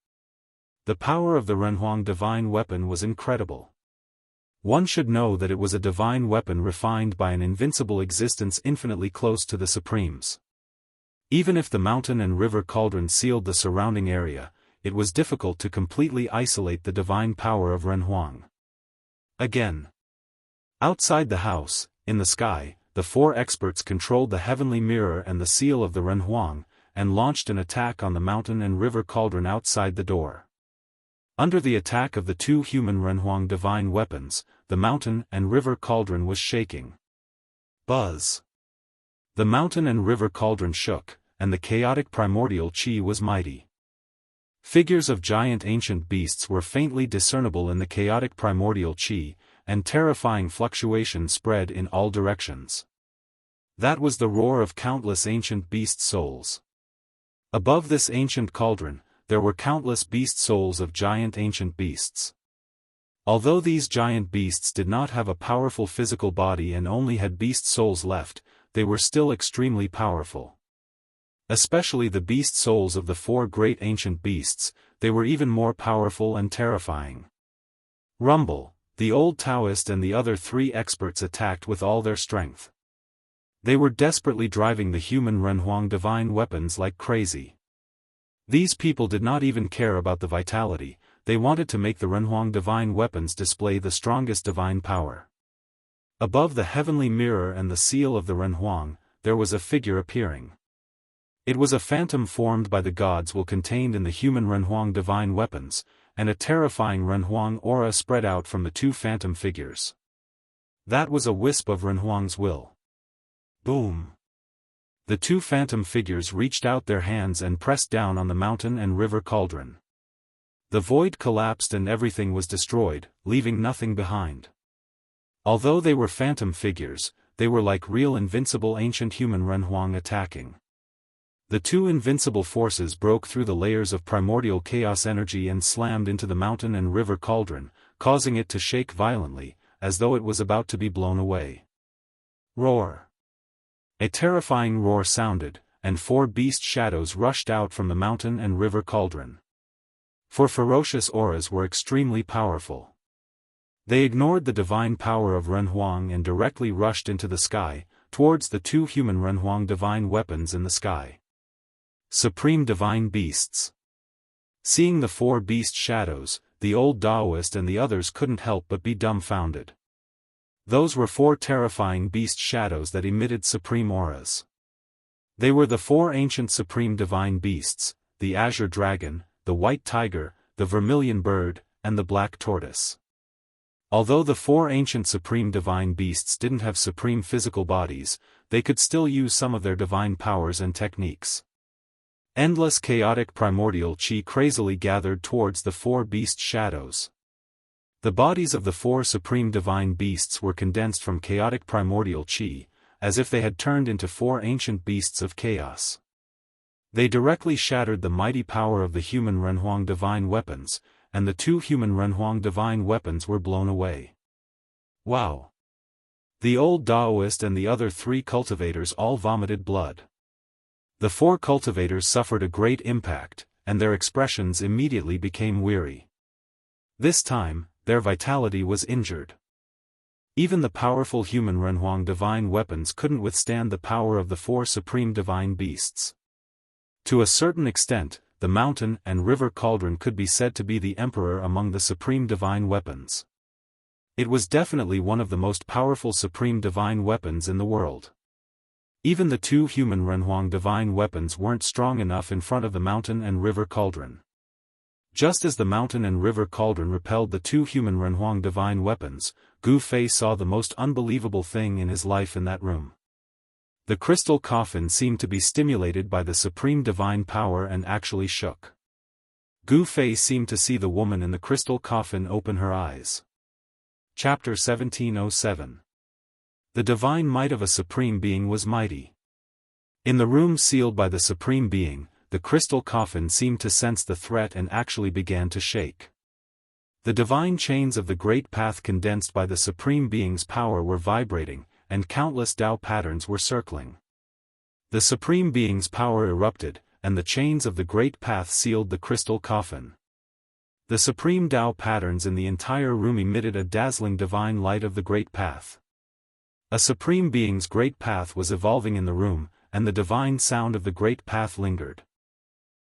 The power of the Renhuang divine weapon was incredible. One should know that it was a divine weapon refined by an invincible existence infinitely close to the Supremes. Even if the mountain and river cauldron sealed the surrounding area, it was difficult to completely isolate the divine power of Renhuang. Again. Outside the house, in the sky, the four experts controlled the heavenly mirror and the seal of the Renhuang, and launched an attack on the mountain and river cauldron outside the door. Under the attack of the two human Renhuang divine weapons, the mountain and river cauldron was shaking. Buzz! The mountain and river cauldron shook, and the chaotic primordial chi was mighty. Figures of giant ancient beasts were faintly discernible in the chaotic primordial chi, and terrifying fluctuation spread in all directions. That was the roar of countless ancient beast souls. Above this ancient cauldron, there were countless beast souls of giant ancient beasts. Although these giant beasts did not have a powerful physical body and only had beast souls left, they were still extremely powerful. Especially the beast souls of the four great ancient beasts, they were even more powerful and terrifying. Rumble, the old Daoist and the other three experts attacked with all their strength. They were desperately driving the human Renhuang divine weapons like crazy. These people did not even care about the vitality, they wanted to make the Renhuang divine weapons display the strongest divine power. Above the heavenly mirror and the seal of the Renhuang, there was a figure appearing. It was a phantom formed by the gods will contained in the human Renhuang divine weapons, and a terrifying Renhuang aura spread out from the two phantom figures. That was a wisp of Renhuang's will. Boom! The two phantom figures reached out their hands and pressed down on the mountain and river cauldron. The void collapsed and everything was destroyed, leaving nothing behind. Although they were phantom figures, they were like real invincible ancient human Renhuang attacking. The two invincible forces broke through the layers of primordial chaos energy and slammed into the mountain and river cauldron, causing it to shake violently, as though it was about to be blown away. Roar! A terrifying roar sounded, and four beast shadows rushed out from the mountain and river cauldron. Four ferocious auras were extremely powerful. They ignored the divine power of Renhuang and directly rushed into the sky, towards the two human Renhuang divine weapons in the sky. Supreme Divine Beasts. Seeing the four beast shadows, the old Daoist and the others couldn't help but be dumbfounded. Those were four terrifying beast shadows that emitted supreme auras. They were the four ancient supreme divine beasts, the azure dragon, the white tiger, the vermilion bird, and the black tortoise. Although the four ancient supreme divine beasts didn't have supreme physical bodies, they could still use some of their divine powers and techniques. Endless chaotic primordial chi crazily gathered towards the four beast shadows. The bodies of the four supreme divine beasts were condensed from chaotic primordial chi, as if they had turned into four ancient beasts of chaos. They directly shattered the mighty power of the human Renhuang divine weapons, and the two human Renhuang divine weapons were blown away. Wow! The old Daoist and the other three cultivators all vomited blood. The four cultivators suffered a great impact, and their expressions immediately became weary. This time, their vitality was injured. Even the powerful human Renhuang divine weapons couldn't withstand the power of the four supreme divine beasts. To a certain extent, the mountain and river cauldron could be said to be the emperor among the supreme divine weapons. It was definitely one of the most powerful supreme divine weapons in the world. Even the two human Renhuang divine weapons weren't strong enough in front of the mountain and river cauldron. Just as the mountain and river cauldron repelled the two human Renhuang divine weapons, Gu Fei saw the most unbelievable thing in his life in that room. The crystal coffin seemed to be stimulated by the supreme divine power and actually shook. Gu Fei seemed to see the woman in the crystal coffin open her eyes. Chapter 1707. The divine might of a supreme being was mighty. In the room sealed by the supreme being, the crystal coffin seemed to sense the threat and actually began to shake. The divine chains of the great path condensed by the supreme being's power were vibrating, and countless Tao patterns were circling. The supreme being's power erupted, and the chains of the great path sealed the crystal coffin. The supreme Tao patterns in the entire room emitted a dazzling divine light of the great path. A supreme being's great path was evolving in the room, and the divine sound of the great path lingered.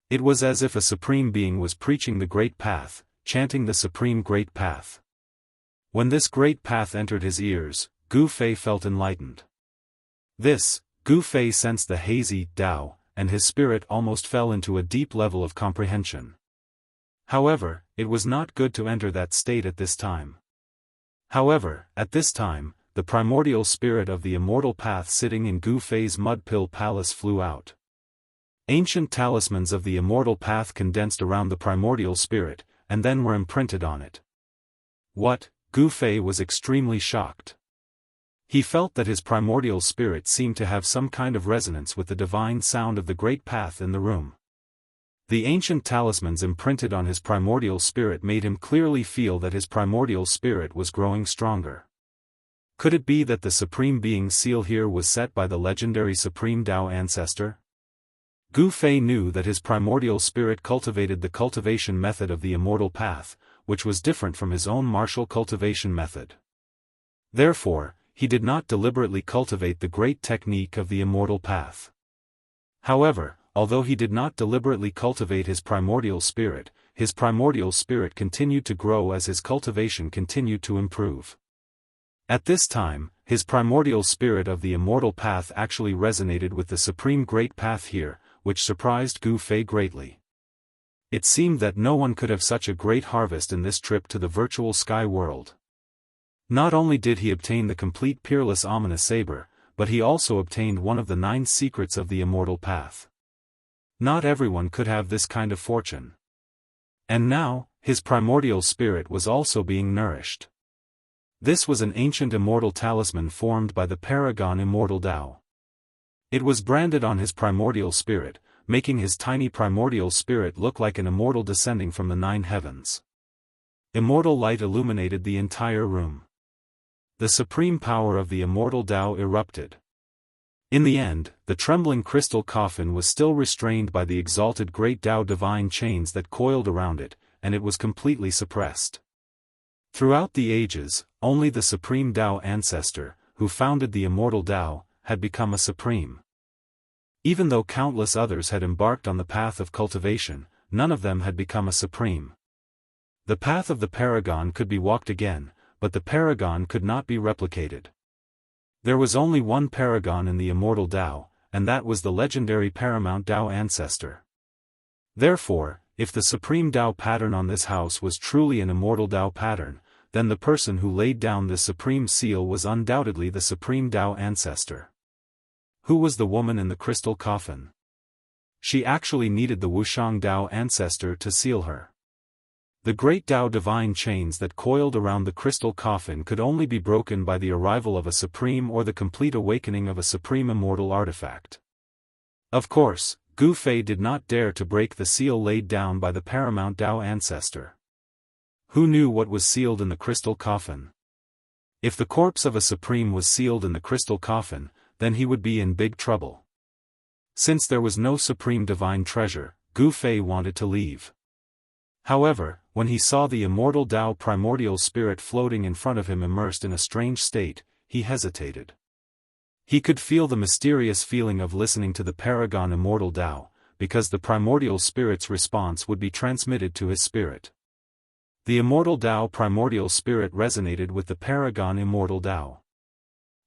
It was as if a supreme being was preaching the great path, chanting the supreme great path. When this great path entered his ears, Gu Fei felt enlightened. Gu Fei sensed the hazy Tao, and his spirit almost fell into a deep level of comprehension. However, it was not good to enter that state at this time. However, at this time, the primordial spirit of the immortal path sitting in Gu Fei's mud pill palace flew out. Ancient talismans of the immortal path condensed around the primordial spirit, and then were imprinted on it. What? Gu Fei was extremely shocked. He felt that his primordial spirit seemed to have some kind of resonance with the divine sound of the great path in the room. The ancient talismans imprinted on his primordial spirit made him clearly feel that his primordial spirit was growing stronger. Could it be that the Supreme Being's seal here was set by the legendary Supreme Tao ancestor? Gu Fei knew that his primordial spirit cultivated the cultivation method of the immortal path, which was different from his own martial cultivation method. Therefore, he did not deliberately cultivate the great technique of the immortal path. However, although he did not deliberately cultivate his primordial spirit continued to grow as his cultivation continued to improve. At this time, his primordial spirit of the immortal path actually resonated with the supreme great path here, which surprised Gu Fei greatly. It seemed that no one could have such a great harvest in this trip to the virtual sky world. Not only did he obtain the complete peerless ominous saber, but he also obtained one of the 9 secrets of the immortal path. Not everyone could have this kind of fortune. And now, his primordial spirit was also being nourished. This was an ancient immortal talisman formed by the paragon immortal Tao. It was branded on his primordial spirit, making his tiny primordial spirit look like an immortal descending from the 9 heavens. Immortal light illuminated the entire room. The supreme power of the immortal Tao erupted. In the end, the trembling crystal coffin was still restrained by the exalted great Tao divine chains that coiled around it, and it was completely suppressed. Throughout the ages, only the supreme Tao ancestor, who founded the immortal Tao, had become a supreme. Even though countless others had embarked on the path of cultivation, none of them had become a supreme. The path of the paragon could be walked again, but the paragon could not be replicated. There was only one paragon in the immortal Tao, and that was the legendary paramount Tao ancestor. Therefore, if the supreme Tao pattern on this house was truly an immortal Tao pattern, then the person who laid down this supreme seal was undoubtedly the supreme Tao ancestor. Who was the woman in the crystal coffin? She actually needed the Wuxiang Tao ancestor to seal her. The great Tao divine chains that coiled around the crystal coffin could only be broken by the arrival of a supreme or the complete awakening of a supreme immortal artifact. Of course, Gu Fei did not dare to break the seal laid down by the paramount Tao ancestor. Who knew what was sealed in the crystal coffin? If the corpse of a supreme was sealed in the crystal coffin, then he would be in big trouble. Since there was no supreme divine treasure, Gu Fei wanted to leave. However, when he saw the immortal Tao primordial spirit floating in front of him immersed in a strange state, he hesitated. He could feel the mysterious feeling of listening to the paragon immortal Tao, because the primordial spirit's response would be transmitted to his spirit. The Immortal Tao primordial spirit resonated with the paragon Immortal Tao.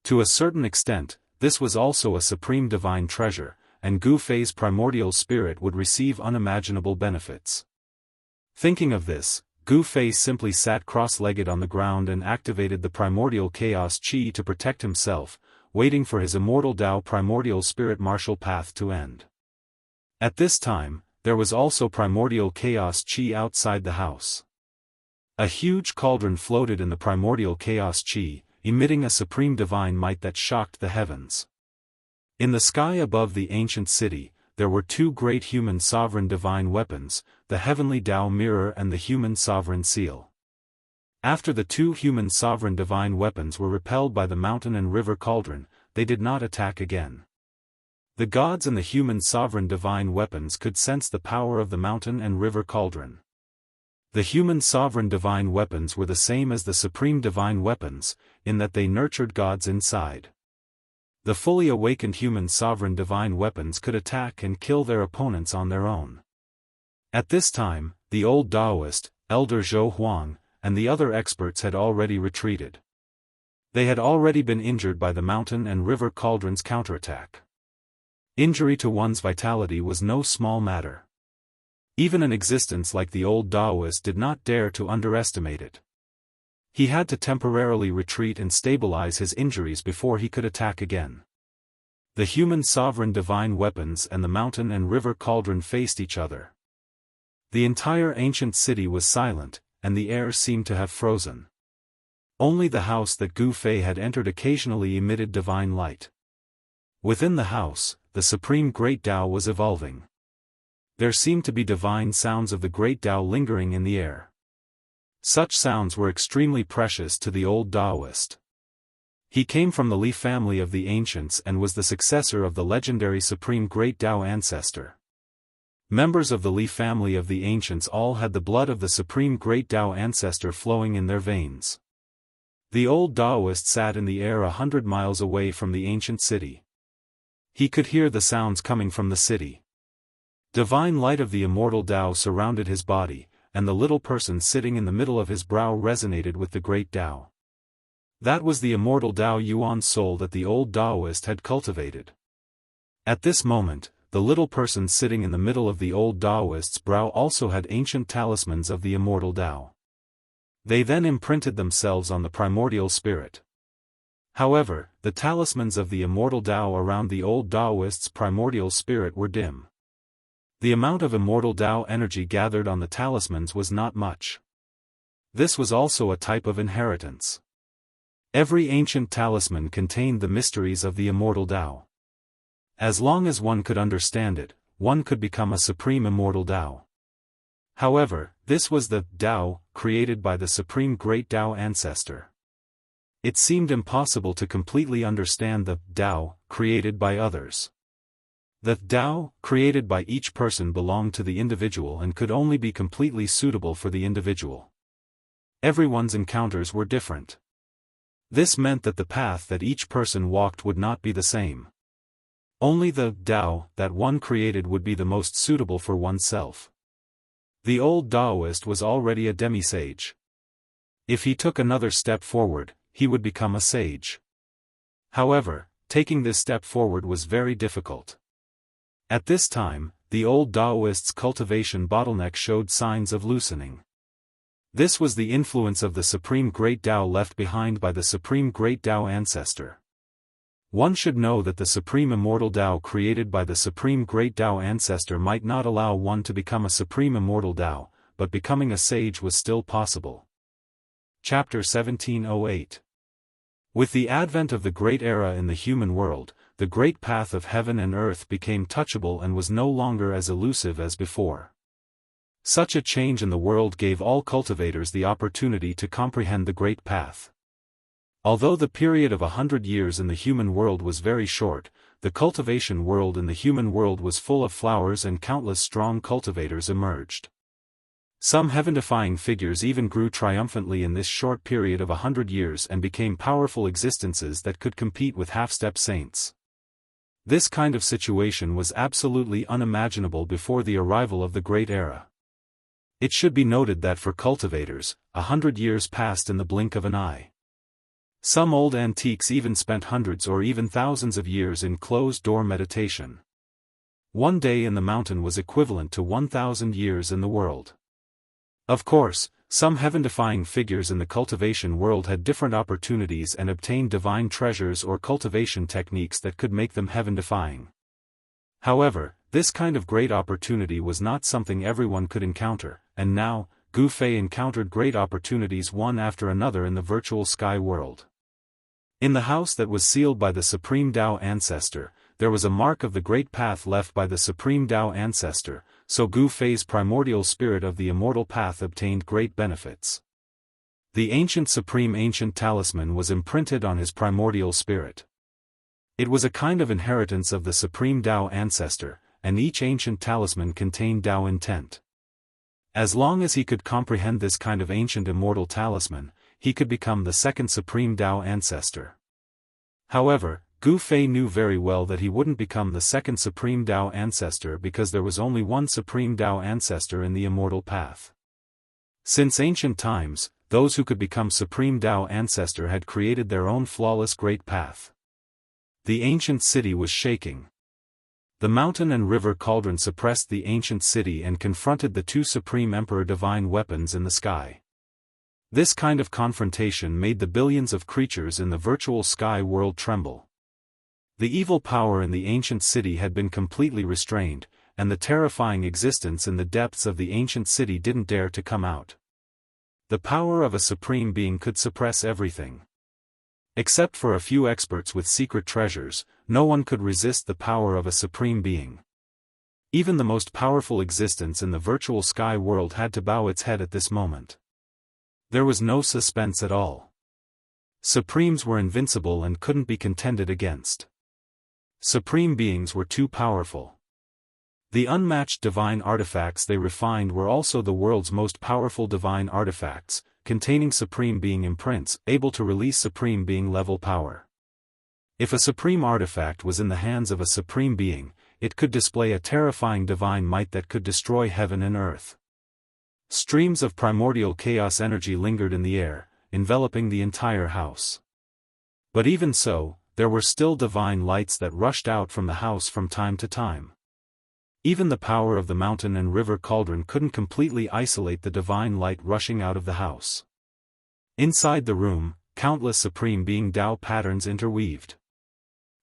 To a certain extent, this was also a supreme divine treasure, and Gu Fei's primordial spirit would receive unimaginable benefits. Thinking of this, Gu Fei simply sat cross-legged on the ground and activated the primordial chaos chi to protect himself, waiting for his Immortal Tao primordial spirit martial path to end. At this time, there was also primordial chaos chi outside the house. A huge cauldron floated in the primordial chaos chi, emitting a supreme divine might that shocked the heavens. In the sky above the ancient city, there were two great human sovereign divine weapons, the heavenly Tao mirror and the human sovereign seal. After the two human sovereign divine weapons were repelled by the mountain and river cauldron, they did not attack again. The gods and the human sovereign divine weapons could sense the power of the mountain and river cauldron. The human sovereign divine weapons were the same as the supreme divine weapons, in that they nurtured gods inside. The fully awakened human sovereign divine weapons could attack and kill their opponents on their own. At this time, the old Daoist, Elder Zhou Huang, and the other experts had already retreated. They had already been injured by the mountain and river cauldron's counterattack. Injury to one's vitality was no small matter. Even an existence like the old Daoist did not dare to underestimate it. He had to temporarily retreat and stabilize his injuries before he could attack again. The human sovereign divine weapons and the mountain and river cauldron faced each other. The entire ancient city was silent, and the air seemed to have frozen. Only the house that Gu Fei had entered occasionally emitted divine light. Within the house, the supreme great Tao was evolving. There seemed to be divine sounds of the great Tao lingering in the air. Such sounds were extremely precious to the old Daoist. He came from the Li family of the ancients and was the successor of the legendary supreme great Tao ancestor. Members of the Li family of the ancients all had the blood of the supreme great Tao ancestor flowing in their veins. The old Daoist sat in the air 100 miles away from the ancient city. He could hear the sounds coming from the city. Divine light of the Immortal Tao surrounded his body, and the little person sitting in the middle of his brow resonated with the great Tao. That was the Immortal Tao Yuan soul that the old Daoist had cultivated. At this moment, the little person sitting in the middle of the old Daoist's brow also had ancient talismans of the Immortal Tao. They then imprinted themselves on the primordial spirit. However, the talismans of the Immortal Tao around the old Daoist's primordial spirit were dim. The amount of Immortal Tao energy gathered on the talismans was not much. This was also a type of inheritance. Every ancient talisman contained the mysteries of the Immortal Tao. As long as one could understand it, one could become a supreme Immortal Tao. However, this was the Tao created by the supreme great Tao ancestor. It seemed impossible to completely understand the Tao created by others. The Tao created by each person belonged to the individual and could only be completely suitable for the individual. Everyone's encounters were different. This meant that the path that each person walked would not be the same. Only the Tao that one created would be the most suitable for oneself. The old Daoist was already a demi-sage. If he took another step forward, he would become a sage. However, taking this step forward was very difficult. At this time, the old Daoist's cultivation bottleneck showed signs of loosening. This was the influence of the supreme great Tao left behind by the supreme great Tao ancestor. One should know that the supreme Immortal Tao created by the supreme great Tao ancestor might not allow one to become a supreme Immortal Tao, but becoming a sage was still possible. Chapter 1708. With the advent of the great era in the human world, the great path of heaven and earth became touchable and was no longer as elusive as before. Such a change in the world gave all cultivators the opportunity to comprehend the great path. Although the period of 100 years in the human world was very short, the cultivation world in the human world was full of flowers and countless strong cultivators emerged. Some heaven-defying figures even grew triumphantly in this short period of 100 years and became powerful existences that could compete with half-step saints. This kind of situation was absolutely unimaginable before the arrival of the Great Era. It should be noted that for cultivators, 100 years passed in the blink of an eye. Some old antiques even spent hundreds or even thousands of years in closed-door meditation. One day in the mountain was equivalent to 1,000 years in the world. Of course, some heaven-defying figures in the cultivation world had different opportunities and obtained divine treasures or cultivation techniques that could make them heaven-defying. However, this kind of great opportunity was not something everyone could encounter, and now, Gu Fei encountered great opportunities one after another in the virtual sky world. In the house that was sealed by the Supreme Tao Ancestor, there was a mark of the great path left by the Supreme Tao Ancestor, so Gu Fei's primordial spirit of the immortal path obtained great benefits. The ancient talisman was imprinted on his primordial spirit. It was a kind of inheritance of the Supreme Tao Ancestor, and each ancient talisman contained Tao intent. As long as he could comprehend this kind of ancient immortal talisman, he could become the second Supreme Tao Ancestor. However, Gu Fei knew very well that he wouldn't become the second Supreme Tao Ancestor because there was only one Supreme Tao Ancestor in the immortal path. Since ancient times, those who could become Supreme Tao Ancestor had created their own flawless great path. The ancient city was shaking. The mountain and river cauldron suppressed the ancient city and confronted the two Supreme Emperor divine weapons in the sky. This kind of confrontation made the billions of creatures in the virtual sky world tremble. The evil power in the ancient city had been completely restrained, and the terrifying existence in the depths of the ancient city didn't dare to come out. The power of a supreme being could suppress everything. Except for a few experts with secret treasures, no one could resist the power of a supreme being. Even the most powerful existence in the virtual sky world had to bow its head at this moment. There was no suspense at all. Supremes were invincible and couldn't be contended against. Supreme beings were too powerful. The unmatched divine artifacts they refined were also the world's most powerful divine artifacts, containing Supreme Being imprints, able to release Supreme Being level power. If a supreme artifact was in the hands of a Supreme Being, it could display a terrifying divine might that could destroy heaven and earth. Streams of primordial chaos energy lingered in the air, enveloping the entire house. But even so, there were still divine lights that rushed out from the house from time to time. Even the power of the mountain and river cauldron couldn't completely isolate the divine light rushing out of the house. Inside the room, countless Supreme Being Tao patterns interweaved.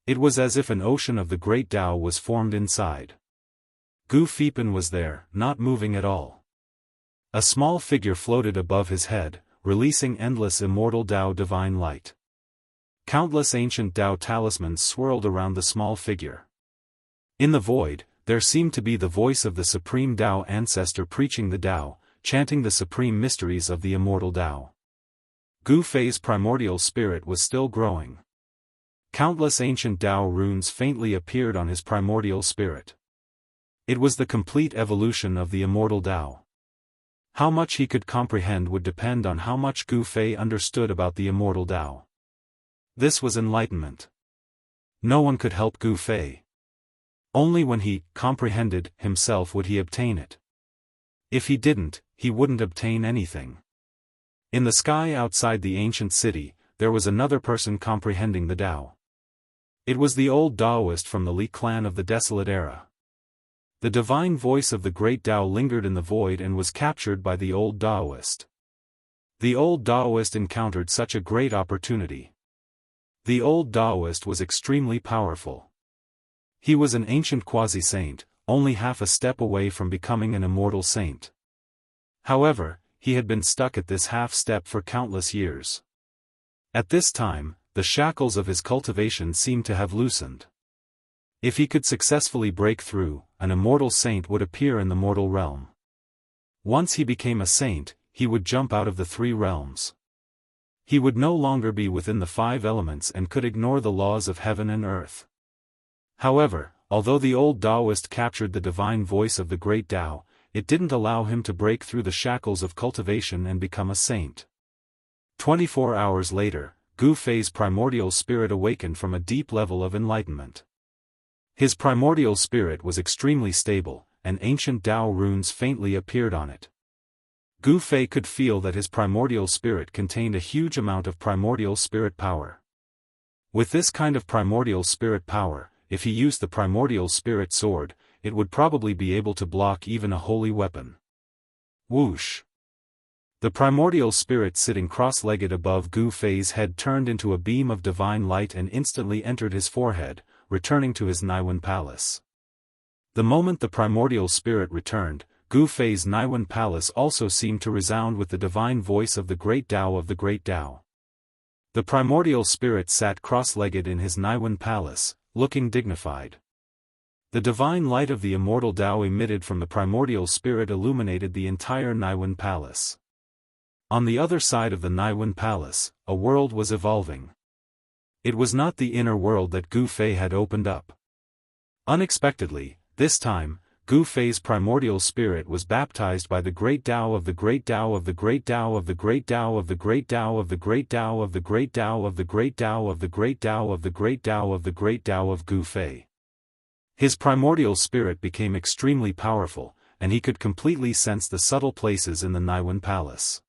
It was as if an ocean of the great Tao was formed inside. Gu Feipan was there, not moving at all. A small figure floated above his head, releasing endless immortal Tao divine light. Countless ancient Tao talismans swirled around the small figure. In the void, there seemed to be the voice of the Supreme Tao Ancestor preaching the Tao, chanting the supreme mysteries of the immortal Tao. Gu Fei's primordial spirit was still growing. Countless ancient Tao runes faintly appeared on his primordial spirit. It was the complete evolution of the immortal Tao. How much he could comprehend would depend on how much Gu Fei understood about the immortal Tao. This was enlightenment. No one could help Gu Fei. Only when he comprehended himself would he obtain it. If he didn't, he wouldn't obtain anything. In the sky outside the ancient city, there was another person comprehending the Tao. It was the old Daoist from the Li clan of the Desolate Era. The divine voice of the great Tao lingered in the void and was captured by the old Daoist. The old Daoist encountered such a great opportunity. The old Daoist was extremely powerful. He was an ancient quasi-saint, only half a step away from becoming an immortal saint. However, he had been stuck at this half-step for countless years. At this time, the shackles of his cultivation seemed to have loosened. If he could successfully break through, an immortal saint would appear in the mortal realm. Once he became a saint, he would jump out of the three realms. He would no longer be within the five elements and could ignore the laws of heaven and earth. However, although the old Daoist captured the divine voice of the great Tao, it didn't allow him to break through the shackles of cultivation and become a saint. 24 hours later, Gu Fei's primordial spirit awakened from a deep level of enlightenment. His primordial spirit was extremely stable, and ancient Tao runes faintly appeared on it. Gu Fei could feel that his primordial spirit contained a huge amount of primordial spirit power. With this kind of primordial spirit power, if he used the primordial spirit sword, it would probably be able to block even a holy weapon. Whoosh! The primordial spirit sitting cross-legged above Gu Fei's head turned into a beam of divine light and instantly entered his forehead, returning to his Naiwen palace. The moment the primordial spirit returned, Gu Fei's Naiwen palace also seemed to resound with the divine voice of the great Tao of the great Tao. The primordial spirit sat cross-legged in his Naiwen palace, looking dignified. The divine light of the immortal Tao emitted from the primordial spirit illuminated the entire Naiwen palace. On the other side of the Naiwen palace, a world was evolving. It was not the inner world that Gu Fei had opened up. Unexpectedly, this time, Gu Fei's primordial spirit was baptized by the great Tao of the great Tao of the great Tao of the great Tao of the great Tao of the great Tao of the great Tao of the great Tao of the great Tao of the great Tao of the great Tao of Gu Fei. His primordial spirit became extremely powerful, and he could completely sense the subtle places in the Naiwen palace.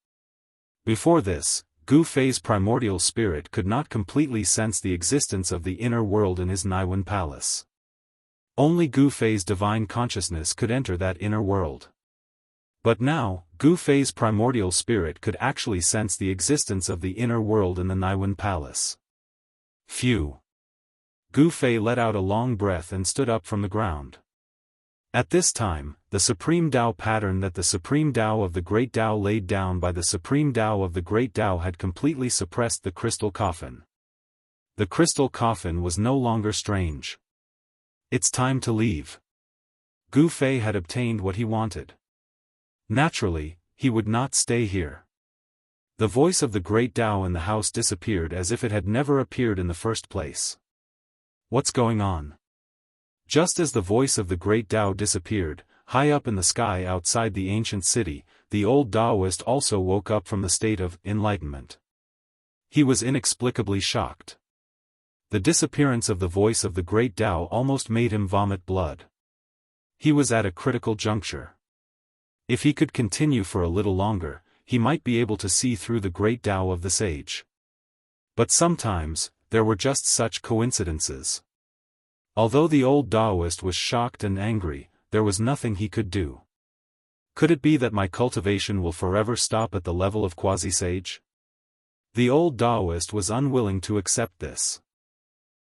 Before this, Gu Fei's primordial spirit could not completely sense the existence of the inner world in his Naiwen palace. Only Gu Fei's divine consciousness could enter that inner world. But now, Gu Fei's primordial spirit could actually sense the existence of the inner world in the Naiwen palace. Phew! Gu Fei let out a long breath and stood up from the ground. At this time, the Supreme Tao pattern that the Supreme Tao of the Great Tao laid down by the Supreme Tao of the Great Tao had completely suppressed the crystal coffin. The crystal coffin was no longer strange. It's time to leave. Gu Fei had obtained what he wanted. Naturally, he would not stay here. The voice of the Great Tao in the house disappeared as if it had never appeared in the first place. What's going on? Just as the voice of the Great Tao disappeared, high up in the sky outside the ancient city, the old Daoist also woke up from the state of enlightenment. He was inexplicably shocked. The disappearance of the voice of the Great Tao almost made him vomit blood. He was at a critical juncture. If he could continue for a little longer, he might be able to see through the Great Tao of the sage. But sometimes, there were just such coincidences. Although the old Daoist was shocked and angry, there was nothing he could do. Could it be that my cultivation will forever stop at the level of quasi-sage? The old Daoist was unwilling to accept this.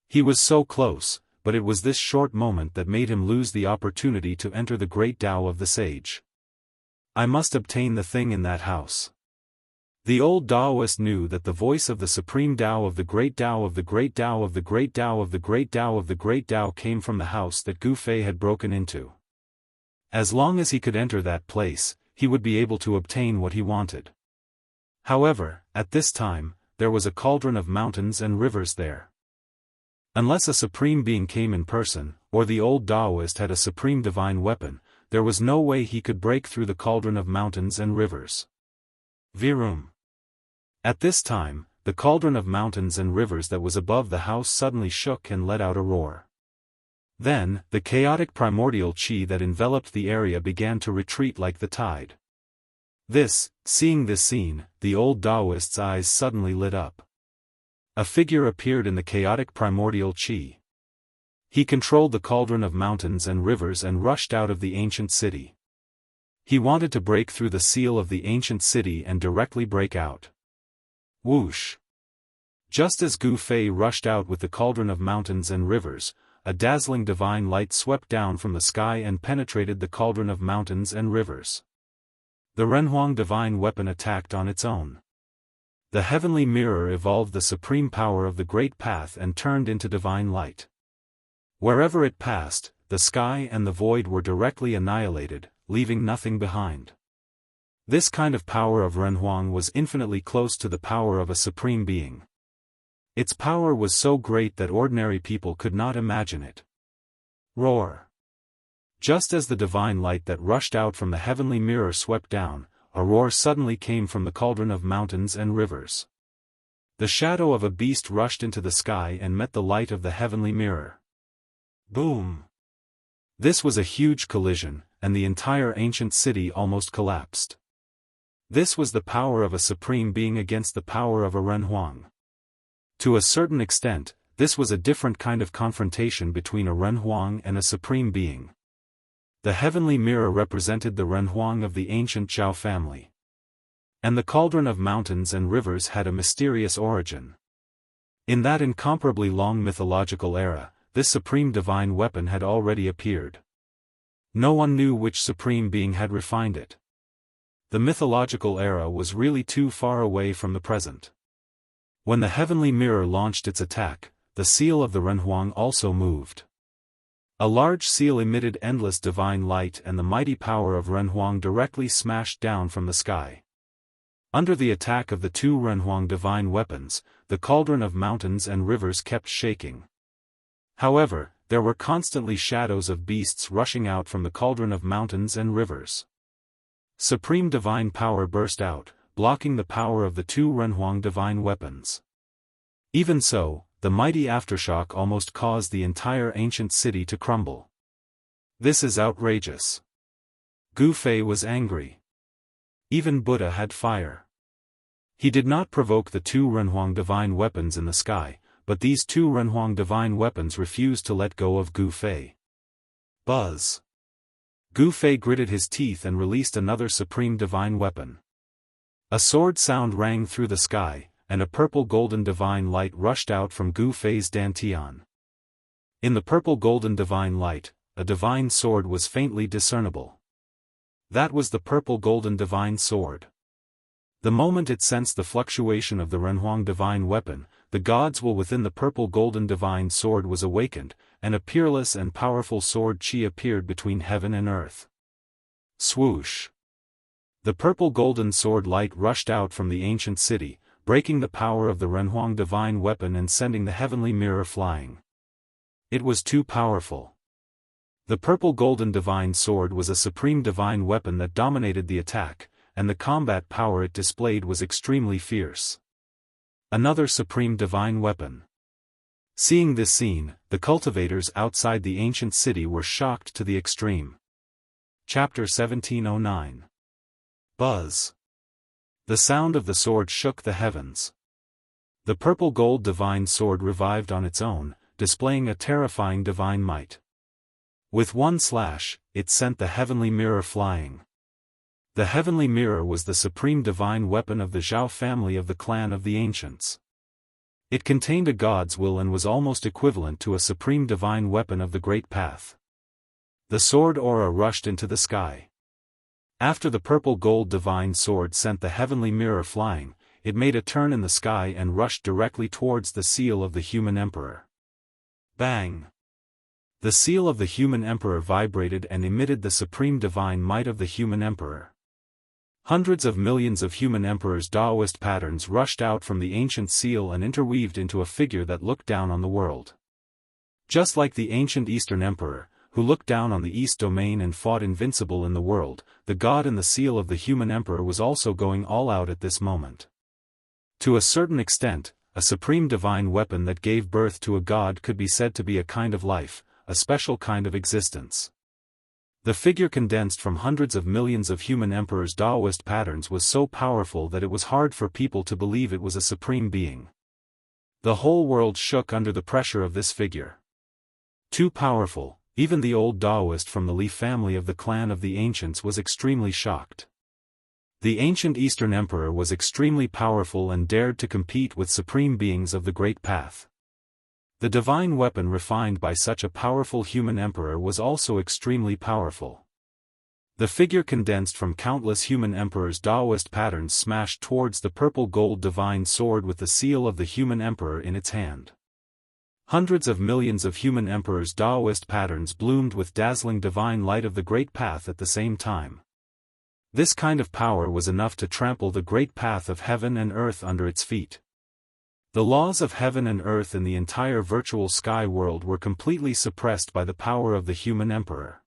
He was so close, but it was this short moment that made him lose the opportunity to enter the great Tao of the sage. I must obtain the thing in that house. The old Daoist knew that the voice of the Supreme Tao of the Great Tao of the Great Tao of the Great Tao of the Great Tao of the Great Tao came from the house that Gu Fei had broken into. As long as he could enter that place, he would be able to obtain what he wanted. However, at this time, there was a cauldron of mountains and rivers there. Unless a supreme being came in person, or the old Daoist had a supreme divine weapon, there was no way he could break through the cauldron of mountains and rivers. Virum. At this time, the cauldron of mountains and rivers that was above the house suddenly shook and let out a roar. Then, the chaotic primordial chi that enveloped the area began to retreat like the tide. Seeing this scene, the old Daoist's eyes suddenly lit up. A figure appeared in the chaotic primordial chi. He controlled the cauldron of mountains and rivers and rushed out of the ancient city. He wanted to break through the seal of the ancient city and directly break out. Whoosh! Just as Gu Fei rushed out with the cauldron of mountains and rivers, a dazzling divine light swept down from the sky and penetrated the cauldron of mountains and rivers. The Renhuang divine weapon attacked on its own. The heavenly mirror evolved the supreme power of the great path and turned into divine light. Wherever it passed, the sky and the void were directly annihilated, leaving nothing behind. This kind of power of Renhuang was infinitely close to the power of a supreme being. Its power was so great that ordinary people could not imagine it. Roar! Just as the divine light that rushed out from the heavenly mirror swept down, a roar suddenly came from the cauldron of mountains and rivers. The shadow of a beast rushed into the sky and met the light of the heavenly mirror. Boom! This was a huge collision, and the entire ancient city almost collapsed. This was the power of a supreme being against the power of a renhuang. To a certain extent, this was a different kind of confrontation between a renhuang and a supreme being. The heavenly mirror represented the renhuang of the ancient Zhao family. And the cauldron of mountains and rivers had a mysterious origin. In that incomparably long mythological era, this supreme divine weapon had already appeared. No one knew which supreme being had refined it. The mythological era was really too far away from the present. When the heavenly mirror launched its attack, the seal of the renhuang also moved. A large seal emitted endless divine light, and the mighty power of renhuang directly smashed down from the sky. Under the attack of the two renhuang divine weapons, the cauldron of mountains and rivers kept shaking. However, there were constantly shadows of beasts rushing out from the cauldron of mountains and rivers. Supreme divine power burst out, blocking the power of the two renhuang divine weapons. Even so, the mighty aftershock almost caused the entire ancient city to crumble. This is outrageous. Gu Fei was angry. Even Buddha had fire. He did not provoke the two renhuang divine weapons in the sky, but these two renhuang divine weapons refused to let go of Gu Fei. Buzz. Gu Fei gritted his teeth and released another supreme divine weapon. A sword sound rang through the sky, and a purple-golden divine light rushed out from Gu Fei's dantian. In the purple-golden divine light, a divine sword was faintly discernible. That was the purple-golden divine sword. The moment it sensed the fluctuation of the renhuang divine weapon, the God's will within the purple-golden divine sword was awakened, and a peerless and powerful sword qi appeared between heaven and earth. Swoosh! The purple-golden sword light rushed out from the ancient city, breaking the power of the renhuang divine weapon and sending the heavenly mirror flying. It was too powerful. The purple-golden divine sword was a supreme divine weapon that dominated the attack, and the combat power it displayed was extremely fierce. Another supreme divine weapon. Seeing this scene, the cultivators outside the ancient city were shocked to the extreme. Chapter 1709. Buzz. The sound of the sword shook the heavens. The purple-gold divine sword revived on its own, displaying a terrifying divine might. With one slash, it sent the heavenly mirror flying. The heavenly mirror was the supreme divine weapon of the Zhao family of the clan of the ancients. It contained a God's will and was almost equivalent to a supreme divine weapon of the Great Path. The sword aura rushed into the sky. After the purple-gold divine sword sent the heavenly mirror flying, it made a turn in the sky and rushed directly towards the seal of the human emperor. Bang! The seal of the human emperor vibrated and emitted the supreme divine might of the human emperor. Hundreds of millions of human emperors' Daoist patterns rushed out from the ancient seal and interweaved into a figure that looked down on the world. Just like the ancient Eastern emperor, who looked down on the East domain and fought invincible in the world, the god in the seal of the human emperor was also going all out at this moment. To a certain extent, a supreme divine weapon that gave birth to a god could be said to be a kind of life, a special kind of existence. The figure condensed from hundreds of millions of human emperors' Daoist patterns was so powerful that it was hard for people to believe it was a supreme being. The whole world shook under the pressure of this figure. Too powerful. Even the old Daoist from the Li family of the clan of the ancients was extremely shocked. The ancient Eastern emperor was extremely powerful and dared to compete with supreme beings of the Great Path. The divine weapon refined by such a powerful human emperor was also extremely powerful. The figure condensed from countless human emperors' Daoist patterns smashed towards the purple-gold divine sword with the seal of the human emperor in its hand. Hundreds of millions of human emperors' Daoist patterns bloomed with dazzling divine light of the Great Path at the same time. This kind of power was enough to trample the Great Path of heaven and earth under its feet. The laws of heaven and earth in the entire virtual sky world were completely suppressed by the power of the human emperor.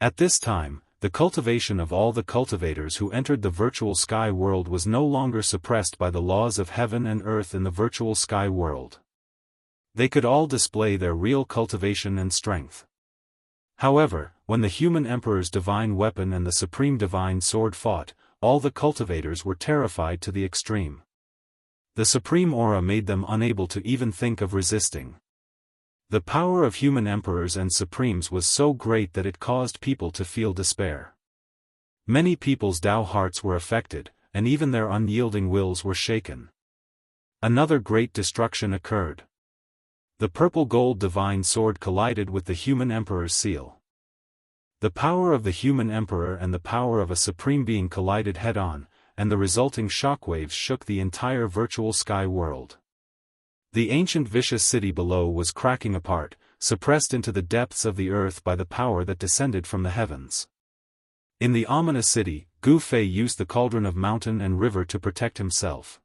At this time, the cultivation of all the cultivators who entered the virtual sky world was no longer suppressed by the laws of heaven and earth in the virtual sky world. They could all display their real cultivation and strength. However, when the human emperor's divine weapon and the supreme divine sword fought, all the cultivators were terrified to the extreme. The supreme aura made them unable to even think of resisting. The power of human emperors and supremes was so great that it caused people to feel despair. Many people's Tao hearts were affected, and even their unyielding wills were shaken. Another great destruction occurred. The purple gold divine sword collided with the human emperor's seal. The power of the human emperor and the power of a supreme being collided head-on, and the resulting shockwaves shook the entire virtual sky world. The ancient vicious city below was cracking apart, suppressed into the depths of the earth by the power that descended from the heavens. In the ominous city, Gu Fei used the cauldron of mountain and river to protect himself.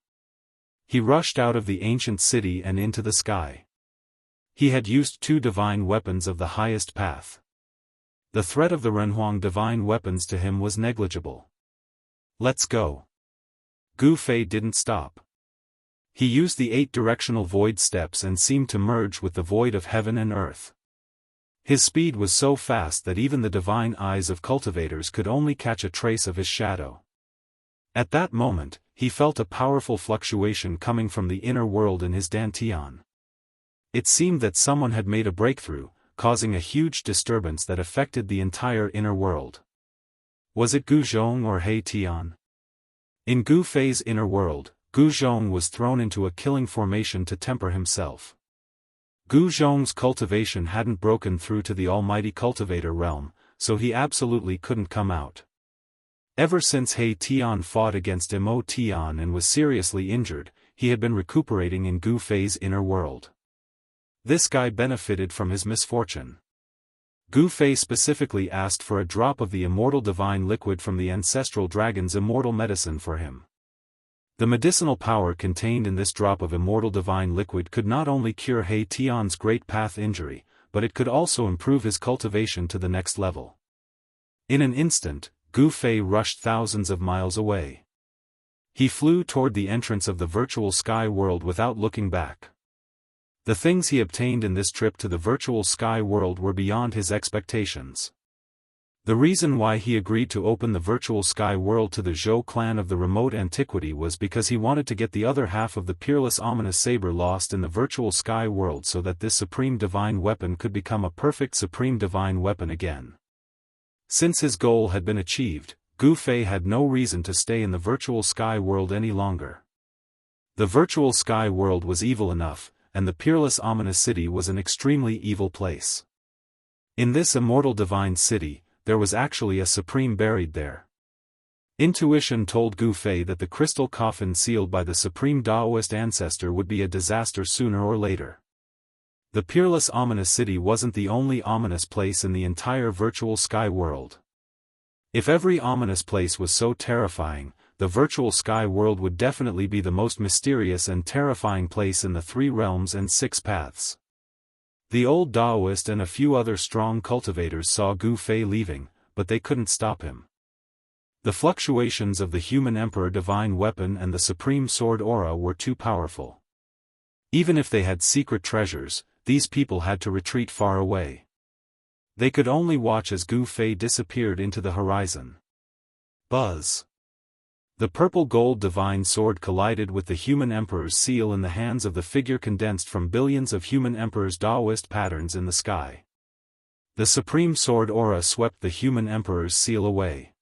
He rushed out of the ancient city and into the sky. He had used 2 divine weapons of the highest path. The threat of the Renhuang divine weapons to him was negligible. Let's go. Gu Fei didn't stop. He used the 8 directional void steps and seemed to merge with the void of heaven and earth. His speed was so fast that even the divine eyes of cultivators could only catch a trace of his shadow. At that moment, he felt a powerful fluctuation coming from the inner world in his dantian. It seemed that someone had made a breakthrough, causing a huge disturbance that affected the entire inner world. Was it Gu Zhong or He Tian? In Gu Fei's inner world, Gu Zhong was thrown into a killing formation to temper himself. Gu Zhong's cultivation hadn't broken through to the almighty cultivator realm, so he absolutely couldn't come out. Ever since He Tian fought against Imo Tian and was seriously injured, he had been recuperating in Gu Fei's inner world. This guy benefited from his misfortune. Gu Fei specifically asked for a drop of the immortal divine liquid from the ancestral dragon's immortal medicine for him. The medicinal power contained in this drop of immortal divine liquid could not only cure He Tian's great path injury, but it could also improve his cultivation to the next level. In an instant, Gu Fei rushed thousands of miles away. He flew toward the entrance of the virtual sky world without looking back. The things he obtained in this trip to the virtual sky world were beyond his expectations. The reason why he agreed to open the virtual sky world to the Zhou clan of the remote antiquity was because he wanted to get the other half of the peerless ominous saber lost in the virtual sky world so that this supreme divine weapon could become a perfect supreme divine weapon again. Since his goal had been achieved, Gu Fei had no reason to stay in the virtual sky world any longer. The virtual sky world was evil enough, and the peerless ominous city was an extremely evil place. In this immortal divine city, there was actually a supreme buried there. Intuition told Gu Fei that the crystal coffin sealed by the supreme Daoist ancestor would be a disaster sooner or later. The peerless ominous city wasn't the only ominous place in the entire virtual sky world. If every ominous place was so terrifying, the virtual sky world would definitely be the most mysterious and terrifying place in the 3 realms and 6 paths. The old Daoist and a few other strong cultivators saw Gu Fei leaving, but they couldn't stop him. The fluctuations of the human emperor divine weapon and the supreme sword aura were too powerful. Even if they had secret treasures, these people had to retreat far away. They could only watch as Gu Fei disappeared into the horizon. Buzz. The purple gold divine sword collided with the human emperor's seal in the hands of the figure condensed from billions of human emperors' Daoist patterns in the sky. The supreme sword aura swept the human emperor's seal away.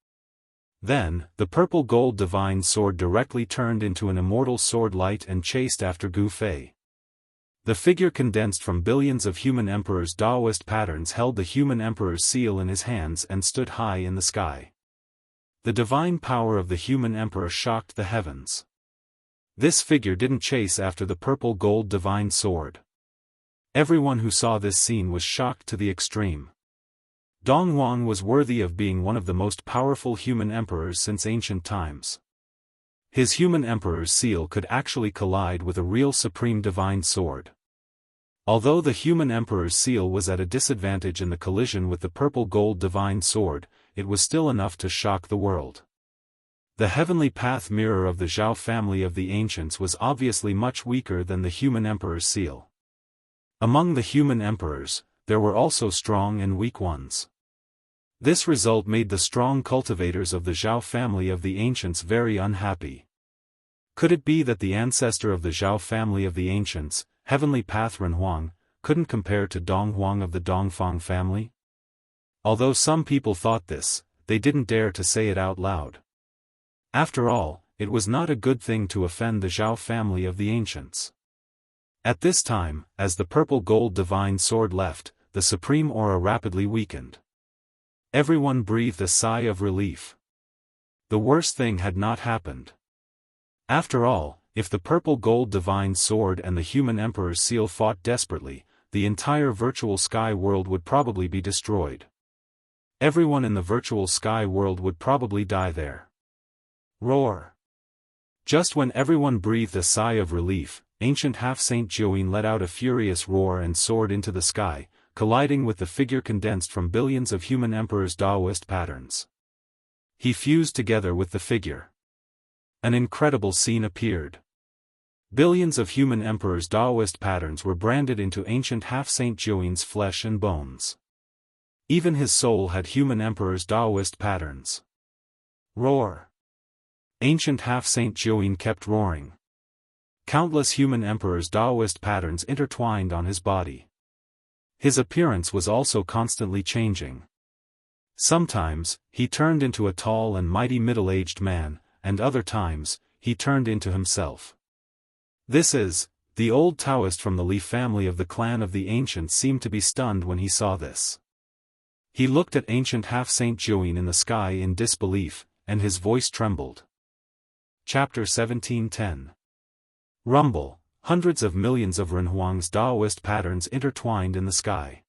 Then, the purple gold divine sword directly turned into an immortal sword light and chased after Gu Fei. The figure condensed from billions of human emperors' Daoist patterns held the human emperor's seal in his hands and stood high in the sky. The divine power of the human emperor shocked the heavens. This figure didn't chase after the purple gold divine sword. Everyone who saw this scene was shocked to the extreme. Donghuang was worthy of being one of the most powerful human emperors since ancient times. His human emperor's seal could actually collide with a real supreme divine sword. Although the human emperor's seal was at a disadvantage in the collision with the purple gold divine sword, it was still enough to shock the world. The heavenly path mirror of the Zhao family of the ancients was obviously much weaker than the human emperor's seal. Among the human emperors, there were also strong and weak ones. This result made the strong cultivators of the Zhao family of the ancients very unhappy. Could it be that the ancestor of the Zhao family of the ancients, Heavenly Path Renhuang, couldn't compare to Dong Huang of the Dongfang family? Although some people thought this, they didn't dare to say it out loud. After all, it was not a good thing to offend the Zhao family of the ancients. At this time, as the purple gold divine sword left, the supreme aura rapidly weakened. Everyone breathed a sigh of relief. The worst thing had not happened. After all, if the purple gold divine sword and the human emperor's seal fought desperately, the entire virtual sky world would probably be destroyed. Everyone in the virtual sky world would probably die there. Roar! Just when everyone breathed a sigh of relief, ancient half-saint Jiuyin let out a furious roar and soared into the sky, colliding with the figure condensed from billions of human emperors' Daoist patterns. He fused together with the figure. An incredible scene appeared. Billions of human emperors' Daoist patterns were branded into ancient half-saint Jiuyin's flesh and bones. Even his soul had human emperors' Daoist patterns. Roar! Ancient half-saint Jiuyin kept roaring. Countless human emperors' Daoist patterns intertwined on his body. His appearance was also constantly changing. Sometimes, he turned into a tall and mighty middle-aged man, and other times, he turned into himself. The old Taoist from the Li family of the clan of the ancients seemed to be stunned when he saw this. He looked at ancient half-saint Jiuyin in the sky in disbelief, and his voice trembled. Chapter 1710. Rumble. Hundreds of millions of Renhuang's Daoist patterns intertwined in the sky.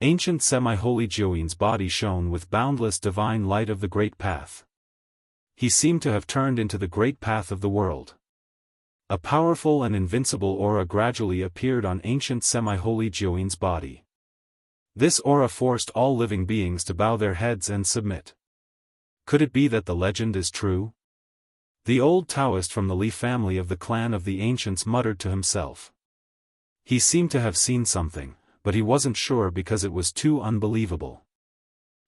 Ancient semi-holy Jiuyin's body shone with boundless divine light of the Great Path. He seemed to have turned into the Great Path of the world. A powerful and invincible aura gradually appeared on ancient semi-holy Jiuyin's body. This aura forced all living beings to bow their heads and submit. Could it be that the legend is true? The old Taoist from the Li family of the clan of the ancients muttered to himself. He seemed to have seen something, but he wasn't sure because it was too unbelievable.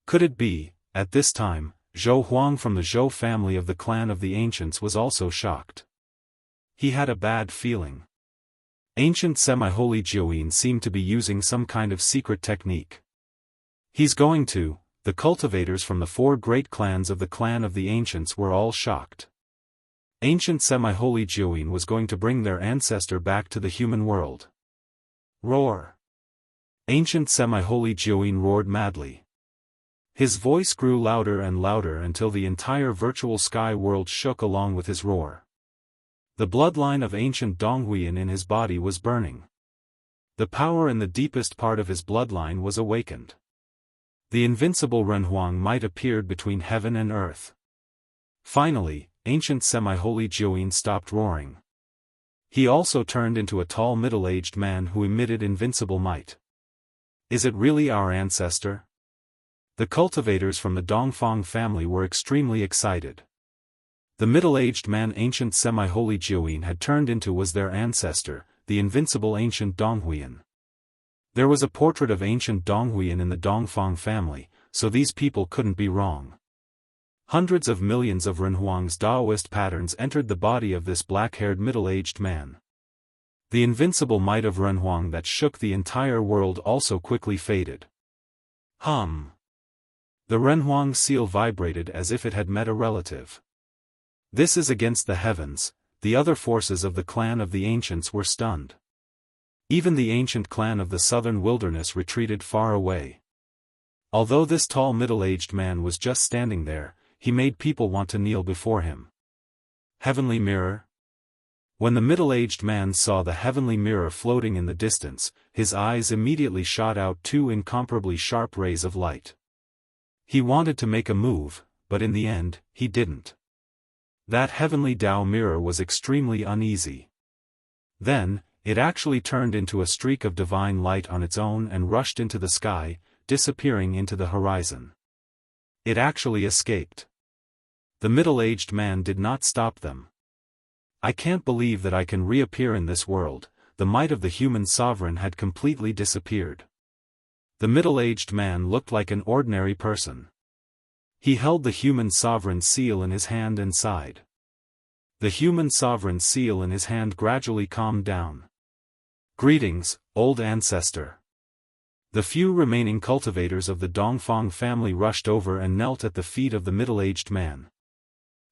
Could it be, at this time, Zhou Huang from the Zhou family of the clan of the ancients was also shocked. He had a bad feeling. Ancient semi-holy Jiuyin seemed to be using some kind of secret technique. The cultivators from the 4 great clans of the clan of the ancients were all shocked. Ancient semi-holy Jiuyin was going to bring their ancestor back to the human world. Roar! Ancient semi-holy Jiuyin roared madly. His voice grew louder and louder until the entire virtual sky world shook along with his roar. The bloodline of ancient Donghuiyan in his body was burning. The power in the deepest part of his bloodline was awakened. The invincible Renhuang might appeared between heaven and earth. Finally, ancient semi-holy Jiuyin stopped roaring. He also turned into a tall middle-aged man who emitted invincible might. Is it really our ancestor? The cultivators from the Dongfang family were extremely excited. The middle-aged man ancient semi-holy Jiuyin had turned into was their ancestor, the invincible ancient Donghuiyan. There was a portrait of ancient Donghuiyan in the Dongfang family, so these people couldn't be wrong. Hundreds of millions of Renhuang's Daoist patterns entered the body of this black-haired middle-aged man. The invincible might of Renhuang that shook the entire world also quickly faded. Hum. The Renhuang seal vibrated as if it had met a relative. This is against the heavens. The other forces of the clan of the ancients were stunned. Even the ancient clan of the southern wilderness retreated far away. Although this tall middle-aged man was just standing there, he made people want to kneel before him. Heavenly mirror? When the middle-aged man saw the heavenly mirror floating in the distance, his eyes immediately shot out 2 incomparably sharp rays of light. He wanted to make a move, but in the end, he didn't. That heavenly Tao mirror was extremely uneasy. Then, it actually turned into a streak of divine light on its own and rushed into the sky, disappearing into the horizon. It actually escaped. The middle-aged man did not stop them. I can't believe that I can reappear in this world. The might of the human sovereign had completely disappeared. The middle-aged man looked like an ordinary person. He held the human sovereign seal in his hand and sighed. The human sovereign seal in his hand gradually calmed down. Greetings, old ancestor. The few remaining cultivators of the Dongfang family rushed over and knelt at the feet of the middle-aged man.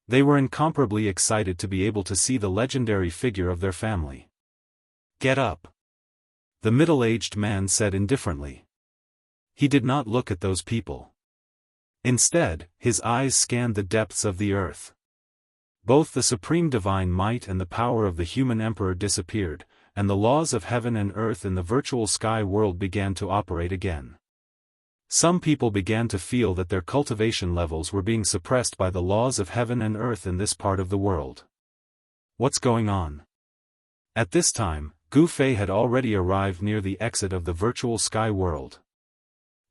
They were incomparably excited to be able to see the legendary figure of their family. Get up. The middle-aged man said indifferently. He did not look at those people. Instead, his eyes scanned the depths of the earth. Both the supreme divine might and the power of the human emperor disappeared, and the laws of heaven and earth in the virtual sky world began to operate again. Some people began to feel that their cultivation levels were being suppressed by the laws of heaven and earth in this part of the world. What's going on? At this time, Gu Fei had already arrived near the exit of the virtual sky world.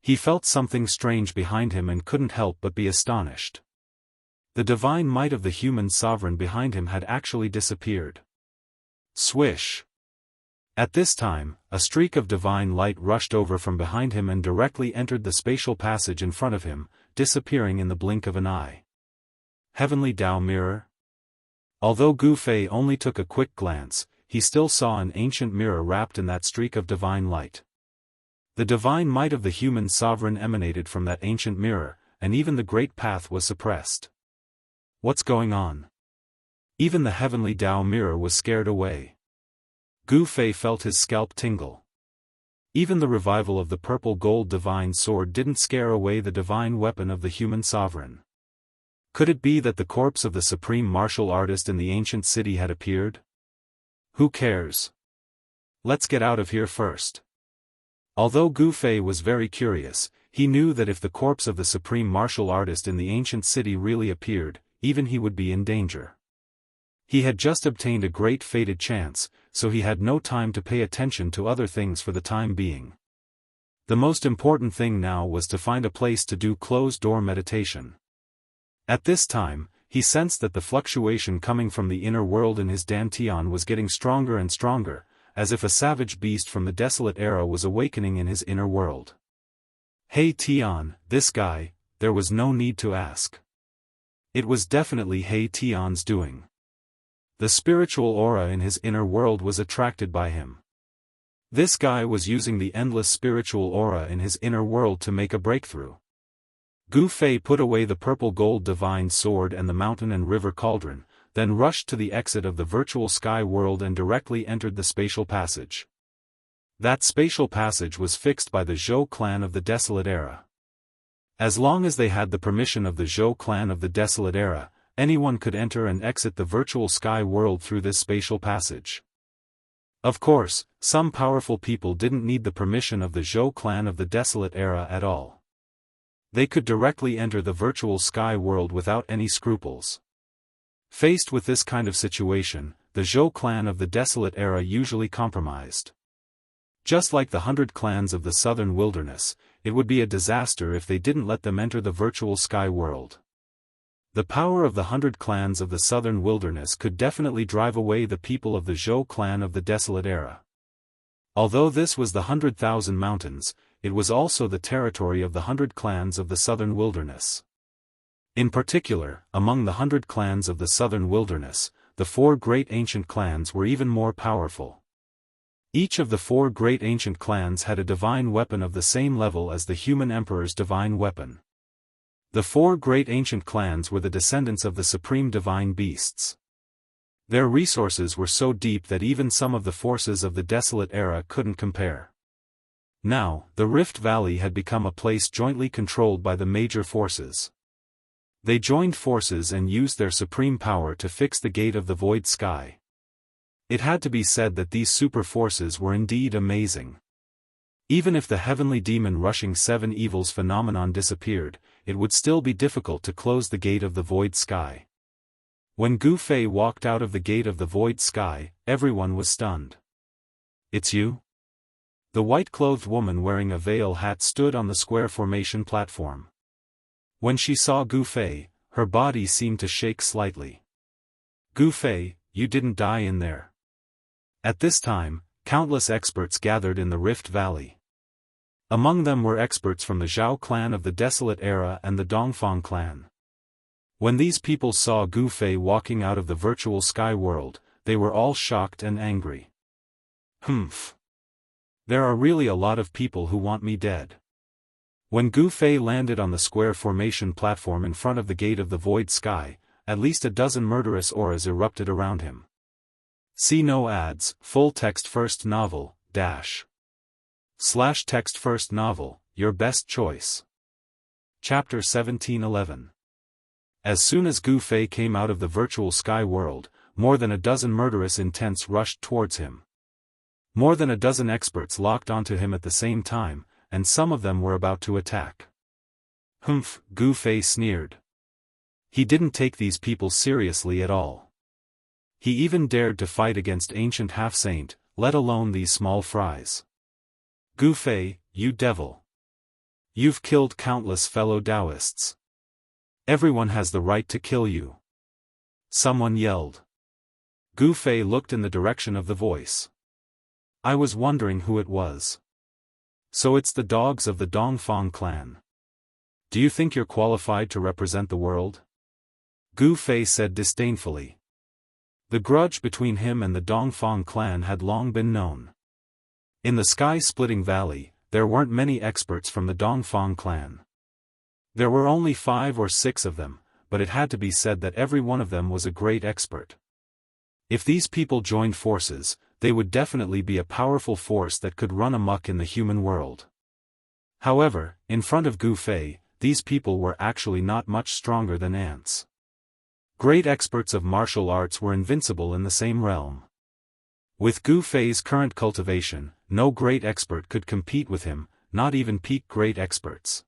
He felt something strange behind him and couldn't help but be astonished. The divine might of the human sovereign behind him had actually disappeared. Swish! At this time, a streak of divine light rushed over from behind him and directly entered the spatial passage in front of him, disappearing in the blink of an eye. Heavenly Tao Mirror? Although Gu Fei only took a quick glance, he still saw an ancient mirror wrapped in that streak of divine light. The divine might of the human sovereign emanated from that ancient mirror, and even the great path was suppressed. What's going on? Even the heavenly Tao mirror was scared away. Gu Fei felt his scalp tingle. Even the revival of the purple gold divine sword didn't scare away the divine weapon of the human sovereign. Could it be that the corpse of the supreme martial artist in the ancient city had appeared? Who cares? Let's get out of here first. Although Gu Fei was very curious, he knew that if the corpse of the supreme martial artist in the ancient city really appeared, even he would be in danger. He had just obtained a great fated chance, so he had no time to pay attention to other things for the time being. The most important thing now was to find a place to do closed-door meditation. At this time, he sensed that the fluctuation coming from the inner world in his dantian was getting stronger and stronger, as if a savage beast from the desolate era was awakening in his inner world. Hey Tian, this guy, there was no need to ask. It was definitely Hey Tian's doing. The spiritual aura in his inner world was attracted by him. This guy was using the endless spiritual aura in his inner world to make a breakthrough. Gu Fei put away the purple gold divine sword and the mountain and river cauldron, then rushed to the exit of the virtual sky world and directly entered the spatial passage. That spatial passage was fixed by the Zhou clan of the Desolate Era. As long as they had the permission of the Zhou clan of the Desolate Era, anyone could enter and exit the virtual sky world through this spatial passage. Of course, some powerful people didn't need the permission of the Zhou clan of the Desolate Era at all. They could directly enter the virtual sky world without any scruples. Faced with this kind of situation, the Zhou clan of the Desolate Era usually compromised. Just like the 100 clans of the southern wilderness, it would be a disaster if they didn't let them enter the virtual sky world. The power of the 100 clans of the southern wilderness could definitely drive away the people of the Zhou clan of the Desolate Era. Although this was the 100,000 mountains, it was also the territory of the 100 clans of the southern wilderness. In particular, among the 100 clans of the southern wilderness, the 4 great ancient clans were even more powerful. Each of the 4 great ancient clans had a divine weapon of the same level as the human emperor's divine weapon. The 4 great ancient clans were the descendants of the supreme divine beasts. Their resources were so deep that even some of the forces of the Desolate Era couldn't compare. Now, the Rift Valley had become a place jointly controlled by the major forces. They joined forces and used their supreme power to fix the gate of the void sky. It had to be said that these super forces were indeed amazing. Even if the heavenly demon rushing 7 evils phenomenon disappeared, it would still be difficult to close the gate of the void sky. When Gu Fei walked out of the gate of the void sky, everyone was stunned. It's you? The white-clothed woman wearing a veil hat stood on the square formation platform. When she saw Gu Fei, her body seemed to shake slightly. Gu Fei, you didn't die in there. At this time, countless experts gathered in the Rift Valley. Among them were experts from the Zhao clan of the Desolate Era and the Dongfang clan. When these people saw Gu Fei walking out of the virtual sky world, they were all shocked and angry. Humph. There are really a lot of people who want me dead. When Gu Fei landed on the square formation platform in front of the gate of the void sky, at least a dozen murderous auras erupted around him. See no ads, full text first novel, / text first novel, your best choice. Chapter 1711. As soon as Gu Fei came out of the virtual sky world, more than a dozen murderous intents rushed towards him. More than a dozen experts locked onto him at the same time, and some of them were about to attack. Humph, Gu Fei sneered. He didn't take these people seriously at all. He even dared to fight against ancient half-saint, let alone these small fries. Gu Fei, you devil. You've killed countless fellow Daoists. Everyone has the right to kill you. Someone yelled. Gu Fei looked in the direction of the voice. I was wondering who it was. So it's the dogs of the Dongfang clan. Do you think you're qualified to represent the world? Gu Fei said disdainfully. The grudge between him and the Dongfang clan had long been known. In the sky-splitting valley, there weren't many experts from the Dongfang clan. There were only 5 or 6 of them, but it had to be said that every one of them was a great expert. If these people joined forces, they would definitely be a powerful force that could run amok in the human world. However, in front of Gu Fei, these people were actually not much stronger than ants. Great experts of martial arts were invincible in the same realm. With Gu Fei's current cultivation, no great expert could compete with him, not even peak great experts.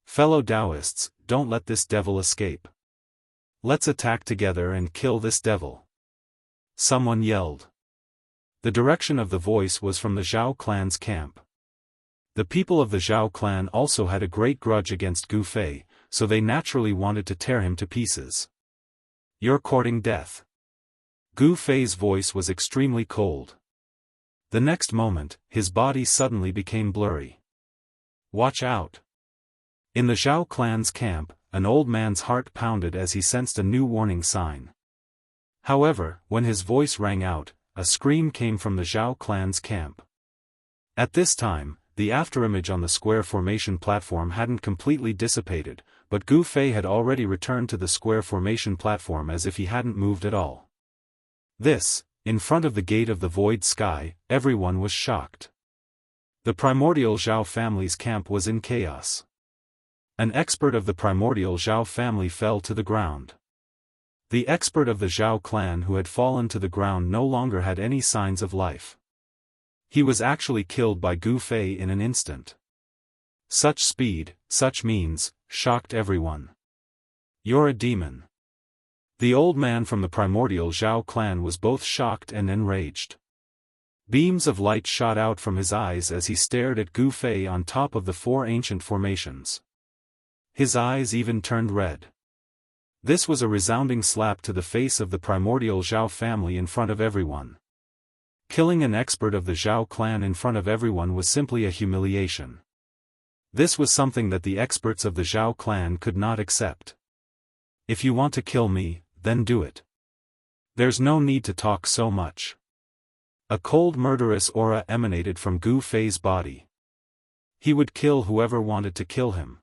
Fellow Daoists, don't let this devil escape. Let's attack together and kill this devil. Someone yelled. The direction of the voice was from the Zhao clan's camp. The people of the Zhao clan also had a great grudge against Gu Fei, so they naturally wanted to tear him to pieces. You're courting death. Gu Fei's voice was extremely cold. The next moment, his body suddenly became blurry. Watch out. In the Zhao clan's camp, an old man's heart pounded as he sensed a new warning sign. However, when his voice rang out, a scream came from the Zhao clan's camp. At this time, the afterimage on the square formation platform hadn't completely dissipated, but Gu Fei had already returned to the square formation platform as if he hadn't moved at all. In front of the gate of the void sky, everyone was shocked. The primordial Zhao family's camp was in chaos. An expert of the primordial Zhao family fell to the ground. The expert of the Zhao clan who had fallen to the ground no longer had any signs of life. He was actually killed by Gu Fei in an instant. Such speed, such means, shocked everyone. You're a demon. The old man from the primordial Zhao clan was both shocked and enraged. Beams of light shot out from his eyes as he stared at Gu Fei on top of the 4 ancient formations. His eyes even turned red. This was a resounding slap to the face of the primordial Zhao family in front of everyone. Killing an expert of the Zhao clan in front of everyone was simply a humiliation. This was something that the experts of the Zhao clan could not accept. If you want to kill me, then do it. There's no need to talk so much. A cold murderous aura emanated from Gu Fei's body. He would kill whoever wanted to kill him.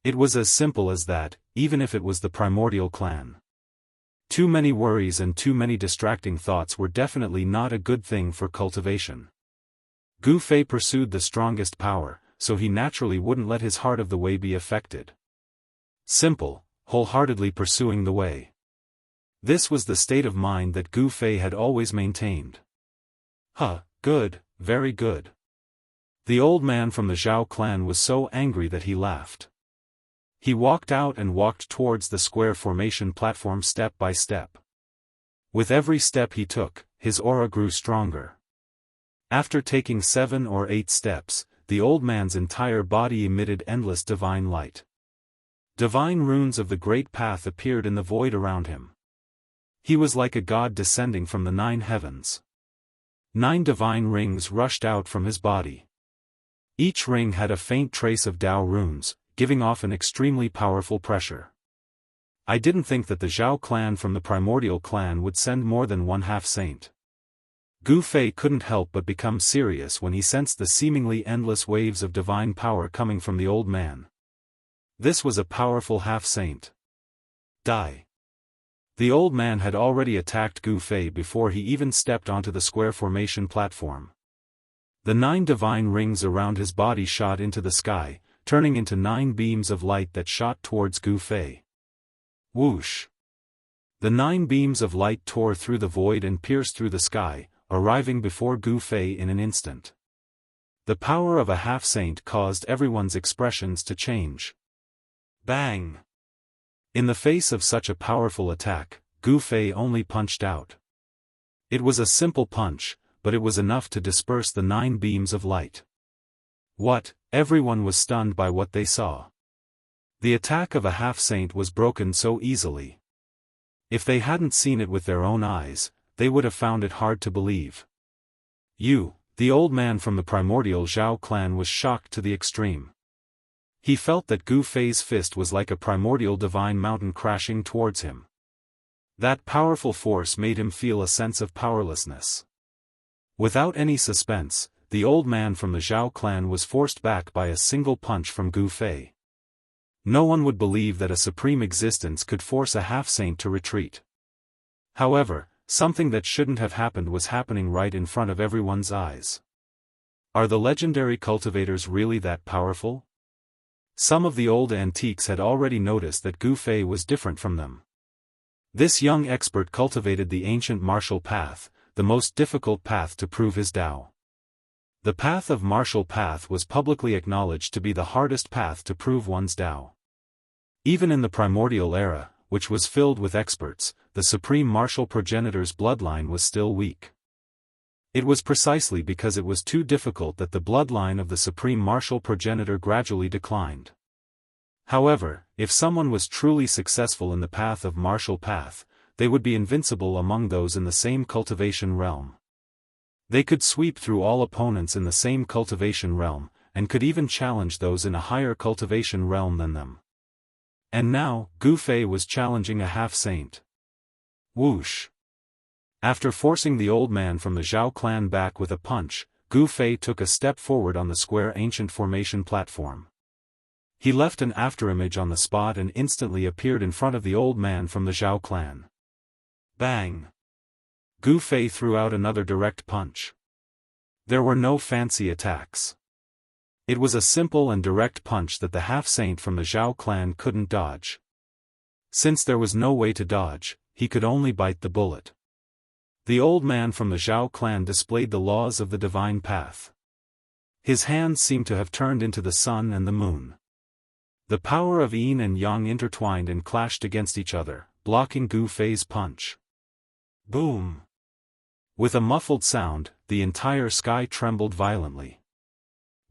It was as simple as that, even if it was the primordial clan. Too many worries and too many distracting thoughts were definitely not a good thing for cultivation. Gu Fei pursued the strongest power, so he naturally wouldn't let his heart of the way be affected. Simple, wholeheartedly pursuing the way. This was the state of mind that Gu Fei had always maintained. Good, very good. The old man from the Zhao clan was so angry that he laughed. He walked out and walked towards the square formation platform step by step. With every step he took, his aura grew stronger. After taking 7 or 8 steps, the old man's entire body emitted endless divine light. Divine runes of the great path appeared in the void around him. He was like a god descending from the 9 heavens. 9 divine rings rushed out from his body. Each ring had a faint trace of Dao runes, giving off an extremely powerful pressure. I didn't think that the Zhao clan from the primordial clan would send more than one half-saint. Gu Fei couldn't help but become serious when he sensed the seemingly endless waves of divine power coming from the old man. This was a powerful half-saint. Die. The old man had already attacked Gu Fei before he even stepped onto the square formation platform. The 9 divine rings around his body shot into the sky, turning into 9 beams of light that shot towards Gu Fei. Whoosh! The 9 beams of light tore through the void and pierced through the sky, arriving before Gu Fei in an instant. The power of a half-saint caused everyone's expressions to change. Bang! In the face of such a powerful attack, Gu Fei only punched out. It was a simple punch, but it was enough to disperse the 9 beams of light. What? Everyone was stunned by what they saw. The attack of a half-saint was broken so easily. If they hadn't seen it with their own eyes, they would have found it hard to believe. The old man from the primordial Zhao clan was shocked to the extreme. He felt that Gu Fei's fist was like a primordial divine mountain crashing towards him. That powerful force made him feel a sense of powerlessness. Without any suspense, the old man from the Zhao clan was forced back by a single punch from Gu Fei. No one would believe that a supreme existence could force a half-saint to retreat. However, something that shouldn't have happened was happening right in front of everyone's eyes. Are the legendary cultivators really that powerful? Some of the old antiques had already noticed that Gu Fei was different from them. This young expert cultivated the ancient martial path, the most difficult path to prove his Dao. The path of martial path was publicly acknowledged to be the hardest path to prove one's Dao. Even in the primordial era, which was filled with experts, the supreme martial progenitor's bloodline was still weak. It was precisely because it was too difficult that the bloodline of the supreme martial progenitor gradually declined. However, if someone was truly successful in the path of martial path, they would be invincible among those in the same cultivation realm. They could sweep through all opponents in the same cultivation realm, and could even challenge those in a higher cultivation realm than them. And now, Gu Fei was challenging a half-saint. Whoosh! After forcing the old man from the Zhao clan back with a punch, Gu Fei took a step forward on the square ancient formation platform. He left an afterimage on the spot and instantly appeared in front of the old man from the Zhao clan. Bang! Gu Fei threw out another direct punch. There were no fancy attacks. It was a simple and direct punch that the half-saint from the Zhao clan couldn't dodge. Since there was no way to dodge, he could only bite the bullet. The old man from the Zhao clan displayed the laws of the divine path. His hands seemed to have turned into the sun and the moon. The power of yin and yang intertwined and clashed against each other, blocking Gu Fei's punch. Boom! With a muffled sound, the entire sky trembled violently.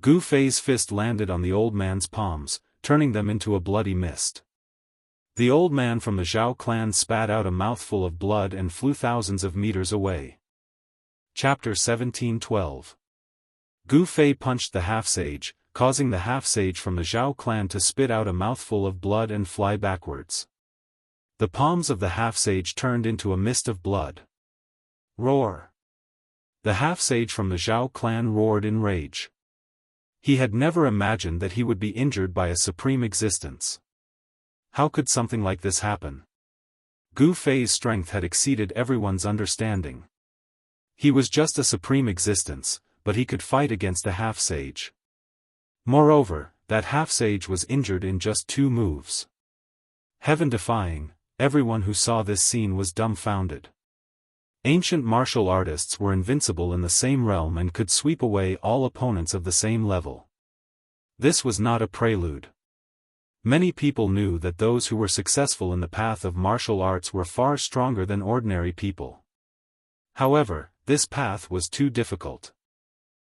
Gu Fei's fist landed on the old man's palms, turning them into a bloody mist. The old man from the Zhao clan spat out a mouthful of blood and flew thousands of meters away. Chapter 1712. Gu Fei punched the half-sage, causing the half-sage from the Zhao clan to spit out a mouthful of blood and fly backwards. The palms of the half-sage turned into a mist of blood. Roar! The half-sage from the Zhao clan roared in rage. He had never imagined that he would be injured by a supreme existence. How could something like this happen? Gu Fei's strength had exceeded everyone's understanding. He was just a supreme existence, but he could fight against a half-sage. Moreover, that half-sage was injured in just 2 moves. Heaven-defying, everyone who saw this scene was dumbfounded. Ancient martial artists were invincible in the same realm and could sweep away all opponents of the same level. This was not a prelude. Many people knew that those who were successful in the path of martial arts were far stronger than ordinary people. However, this path was too difficult.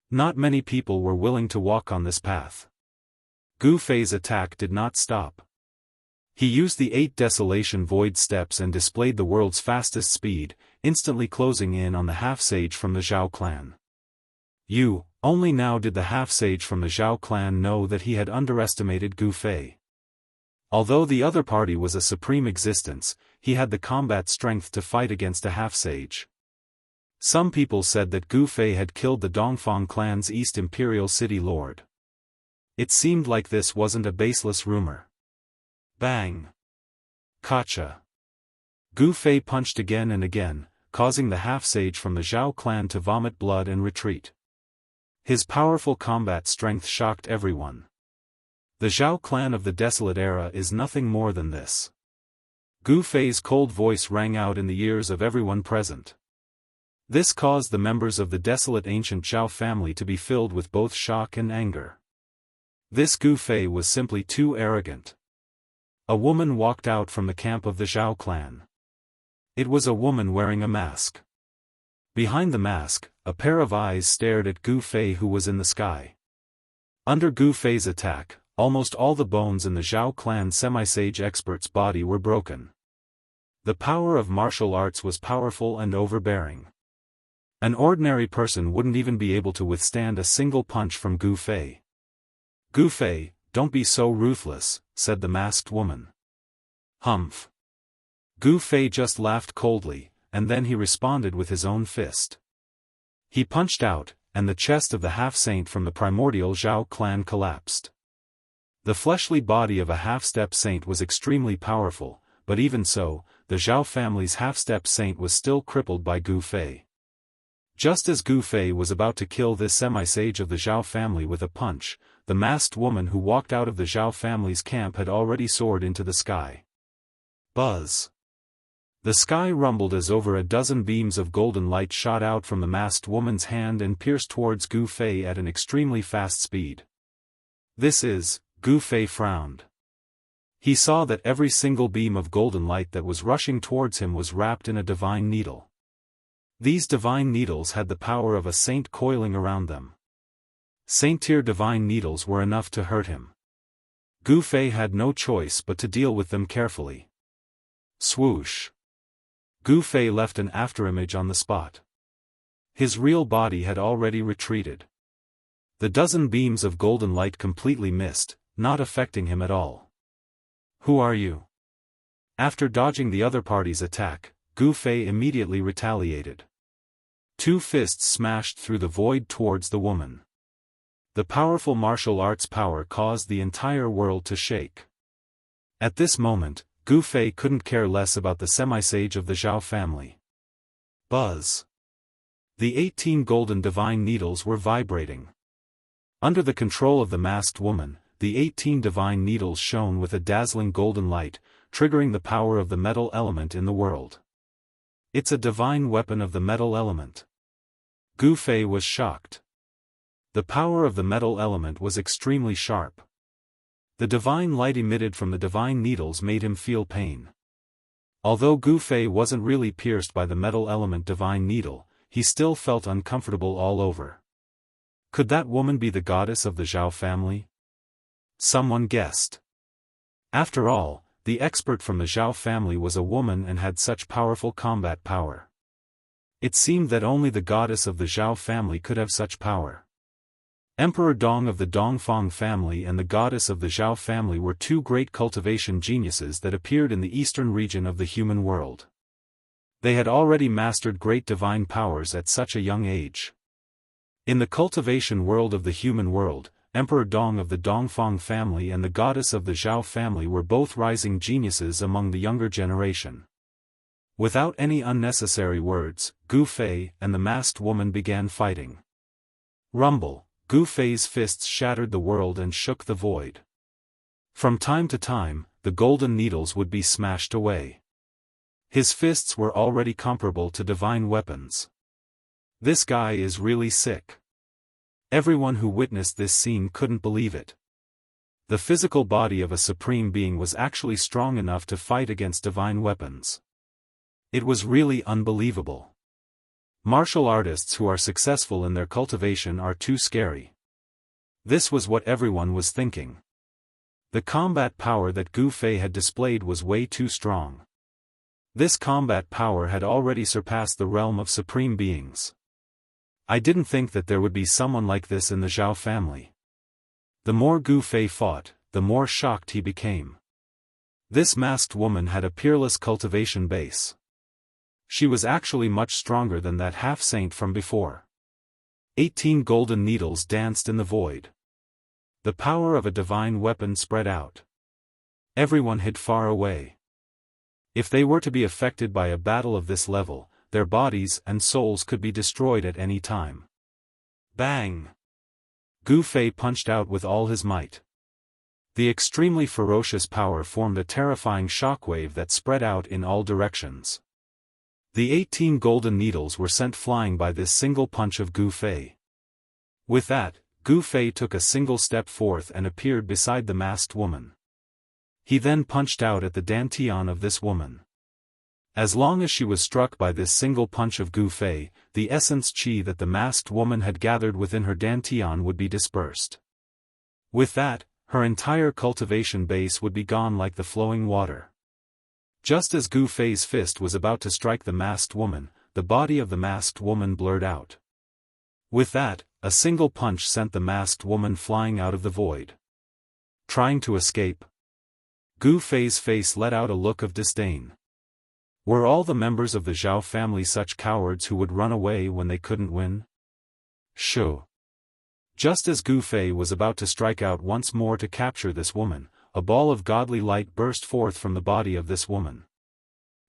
Not many people were willing to walk on this path. Gu Fei's attack did not stop. He used the 8 Desolation Void steps and displayed the world's fastest speed, instantly closing in on the half-sage from the Zhao clan. Only now did the half-sage from the Zhao clan know that he had underestimated Gu Fei. Although the other party was a supreme existence, he had the combat strength to fight against a half-sage. Some people said that Gu Fei had killed the Dongfang clan's East Imperial City Lord. It seemed like this wasn't a baseless rumor. Bang! Gotcha! Gu Fei punched again and again, causing the half-sage from the Zhao clan to vomit blood and retreat. His powerful combat strength shocked everyone. The Zhao clan of the Desolate Era is nothing more than this. Gu Fei's cold voice rang out in the ears of everyone present. This caused the members of the desolate ancient Zhao family to be filled with both shock and anger. This Gu Fei was simply too arrogant. A woman walked out from the camp of the Zhao clan. It was a woman wearing a mask. Behind the mask, a pair of eyes stared at Gu Fei who was in the sky. Under Gu Fei's attack, almost all the bones in the Zhao clan semi-sage expert's body were broken. The power of martial arts was powerful and overbearing. An ordinary person wouldn't even be able to withstand a single punch from Gu Fei. Gu Fei, don't be so ruthless, said the masked woman. Humph. Gu Fei just laughed coldly, and then he responded with his own fist. He punched out, and the chest of the half-saint from the primordial Zhao clan collapsed. The fleshly body of a half-step saint was extremely powerful, but even so, the Zhao family's half-step saint was still crippled by Gu Fei. Just as Gu Fei was about to kill this semi-sage of the Zhao family with a punch, the masked woman who walked out of the Zhao family's camp had already soared into the sky. Buzz! The sky rumbled as over a dozen beams of golden light shot out from the masked woman's hand and pierced towards Gu Fei at an extremely fast speed. This is, Gu Fei frowned. He saw that every single beam of golden light that was rushing towards him was wrapped in a divine needle. These divine needles had the power of a saint coiling around them. Saint-tier divine needles were enough to hurt him. Gu Fei had no choice but to deal with them carefully. Swoosh! Gu Fei left an afterimage on the spot. His real body had already retreated. The dozen beams of golden light completely missed, not affecting him at all. Who are you? After dodging the other party's attack, Gu Fei immediately retaliated. Two fists smashed through the void towards the woman. The powerful martial arts power caused the entire world to shake. At this moment, Gu Fei couldn't care less about the semi-sage of the Zhao family. Buzz! The 18 golden divine needles were vibrating. Under the control of the masked woman, the 18 divine needles shone with a dazzling golden light, triggering the power of the metal element in the world. It's a divine weapon of the metal element. Gu Fei was shocked. The power of the metal element was extremely sharp. The divine light emitted from the divine needles made him feel pain. Although Gu Fei wasn't really pierced by the metal element divine needle, he still felt uncomfortable all over. Could that woman be the goddess of the Zhao family? Someone guessed. After all, the expert from the Zhao family was a woman and had such powerful combat power. It seemed that only the goddess of the Zhao family could have such power. Emperor Dong of the Dongfang family and the goddess of the Zhao family were two great cultivation geniuses that appeared in the eastern region of the human world. They had already mastered great divine powers at such a young age. In the cultivation world of the human world, Emperor Dong of the Dongfang family and the goddess of the Zhao family were both rising geniuses among the younger generation. Without any unnecessary words, Gu Fei and the masked woman began fighting. Rumble! Gu Fei's fists shattered the world and shook the void. From time to time, the golden needles would be smashed away. His fists were already comparable to divine weapons. This guy is really sick. Everyone who witnessed this scene couldn't believe it. The physical body of a supreme being was actually strong enough to fight against divine weapons. It was really unbelievable. Martial artists who are successful in their cultivation are too scary. This was what everyone was thinking. The combat power that Gu Fei had displayed was way too strong. This combat power had already surpassed the realm of supreme beings. I didn't think that there would be someone like this in the Zhao family. The more Gu Fei fought, the more shocked he became. This masked woman had a peerless cultivation base. She was actually much stronger than that half-saint from before. 18 golden needles danced in the void. The power of a divine weapon spread out. Everyone hid far away. If they were to be affected by a battle of this level, their bodies and souls could be destroyed at any time. Bang! Gu Fei punched out with all his might. The extremely ferocious power formed a terrifying shockwave that spread out in all directions. The 18 golden needles were sent flying by this single punch of Gu Fei. With that, Gu Fei took a single step forth and appeared beside the masked woman. He then punched out at the dantian of this woman. As long as she was struck by this single punch of Gu Fei, the essence qi that the masked woman had gathered within her dantian would be dispersed. With that, her entire cultivation base would be gone like the flowing water. Just as Gu Fei's fist was about to strike the masked woman, the body of the masked woman blurred out. With that, a single punch sent the masked woman flying out of the void. Trying to escape. Gu Fei's face let out a look of disdain. Were all the members of the Zhao family such cowards who would run away when they couldn't win? Shoo! Just as Gu Fei was about to strike out once more to capture this woman, a ball of godly light burst forth from the body of this woman.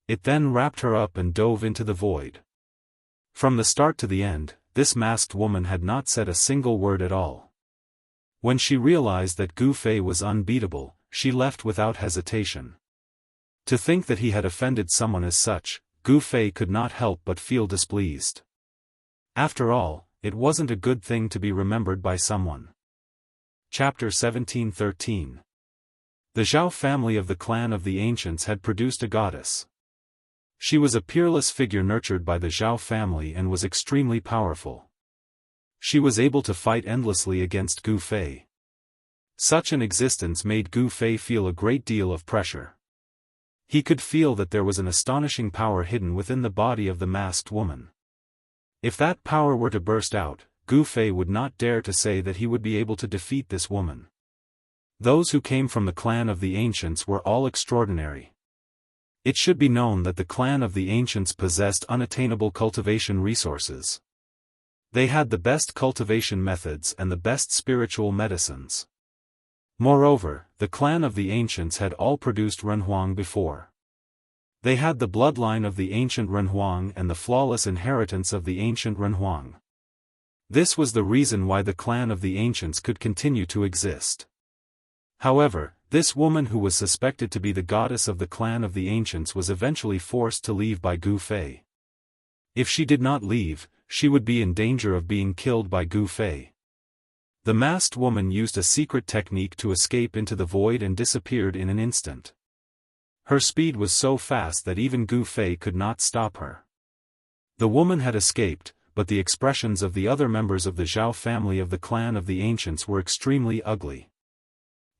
It then wrapped her up and dove into the void. From the start to the end, this masked woman had not said a single word at all. When she realized that Gu Fei was unbeatable, she left without hesitation. To think that he had offended someone as such, Gu Fei could not help but feel displeased. After all, it wasn't a good thing to be remembered by someone. Chapter 1713. The Zhao family of the clan of the ancients had produced a goddess. She was a peerless figure nurtured by the Zhao family and was extremely powerful. She was able to fight endlessly against Gu Fei. Such an existence made Gu Fei feel a great deal of pressure. He could feel that there was an astonishing power hidden within the body of the masked woman. If that power were to burst out, Gu Fei would not dare to say that he would be able to defeat this woman. Those who came from the clan of the ancients were all extraordinary. It should be known that the clan of the ancients possessed unattainable cultivation resources. They had the best cultivation methods and the best spiritual medicines. Moreover, the clan of the ancients had all produced Renhuang before. They had the bloodline of the ancient Renhuang and the flawless inheritance of the ancient Renhuang. This was the reason why the clan of the ancients could continue to exist. However, this woman who was suspected to be the goddess of the clan of the ancients was eventually forced to leave by Gu Fei. If she did not leave, she would be in danger of being killed by Gu Fei. The masked woman used a secret technique to escape into the void and disappeared in an instant. Her speed was so fast that even Gu Fei could not stop her. The woman had escaped, but the expressions of the other members of the Zhao family of the clan of the ancients were extremely ugly.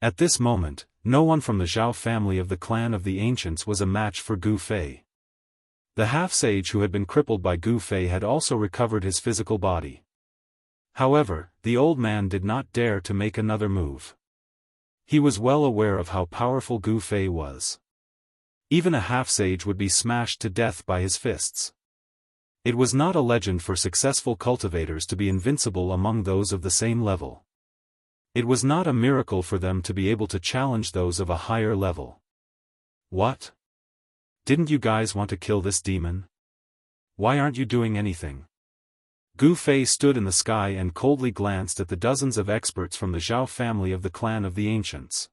At this moment, no one from the Zhao family of the clan of the ancients was a match for Gu Fei. The half-sage who had been crippled by Gu Fei had also recovered his physical body. However, the old man did not dare to make another move. He was well aware of how powerful Gu Fei was. Even a half-sage would be smashed to death by his fists. It was not a legend for successful cultivators to be invincible among those of the same level. It was not a miracle for them to be able to challenge those of a higher level. What? Didn't you guys want to kill this demon? Why aren't you doing anything? Gu Fei stood in the sky and coldly glanced at the dozens of experts from the Zhao family of the clan of the ancients.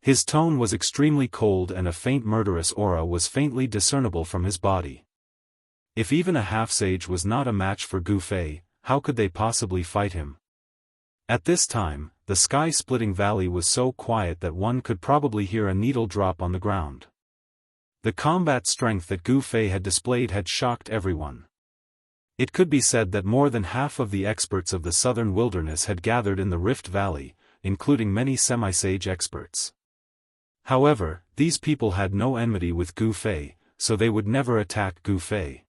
His tone was extremely cold and a faint murderous aura was faintly discernible from his body. If even a half-sage was not a match for Gu Fei, how could they possibly fight him? At this time, the sky-splitting valley was so quiet that one could probably hear a needle drop on the ground. The combat strength that Gu Fei had displayed had shocked everyone. It could be said that more than half of the experts of the southern wilderness had gathered in the Rift Valley, including many semi-sage experts. However, these people had no enmity with Gu Fei, so they would never attack Gu Fei.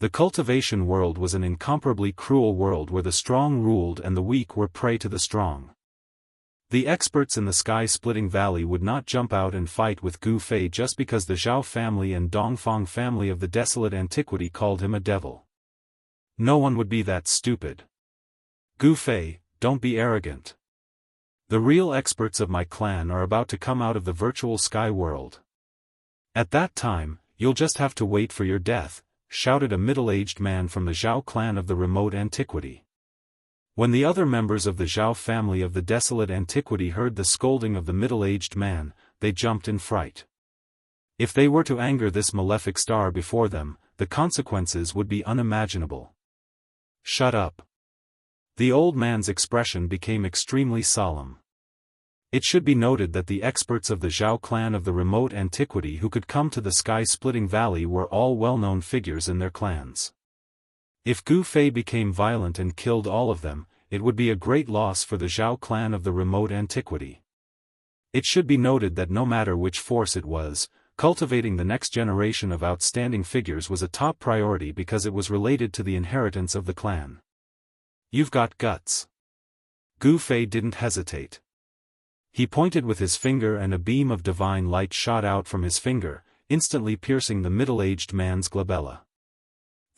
The cultivation world was an incomparably cruel world where the strong ruled and the weak were prey to the strong. The experts in the sky-splitting valley would not jump out and fight with Gu Fei just because the Zhao family and Dongfang family of the desolate antiquity called him a devil. No one would be that stupid. Gu Fei, don't be arrogant. The real experts of my clan are about to come out of the virtual sky world. At that time, you'll just have to wait for your death, shouted a middle-aged man from the Zhao clan of the remote antiquity. When the other members of the Zhao family of the desolate antiquity heard the scolding of the middle-aged man, they jumped in fright. If they were to anger this malefic star before them, the consequences would be unimaginable. Shut up. The old man's expression became extremely solemn. It should be noted that the experts of the Zhao clan of the remote antiquity who could come to the sky-splitting valley were all well-known figures in their clans. If Gu Fei became violent and killed all of them, it would be a great loss for the Zhao clan of the remote antiquity. It should be noted that no matter which force it was, cultivating the next generation of outstanding figures was a top priority because it was related to the inheritance of the clan. You've got guts. Gu Fei didn't hesitate. He pointed with his finger and a beam of divine light shot out from his finger, instantly piercing the middle-aged man's glabella.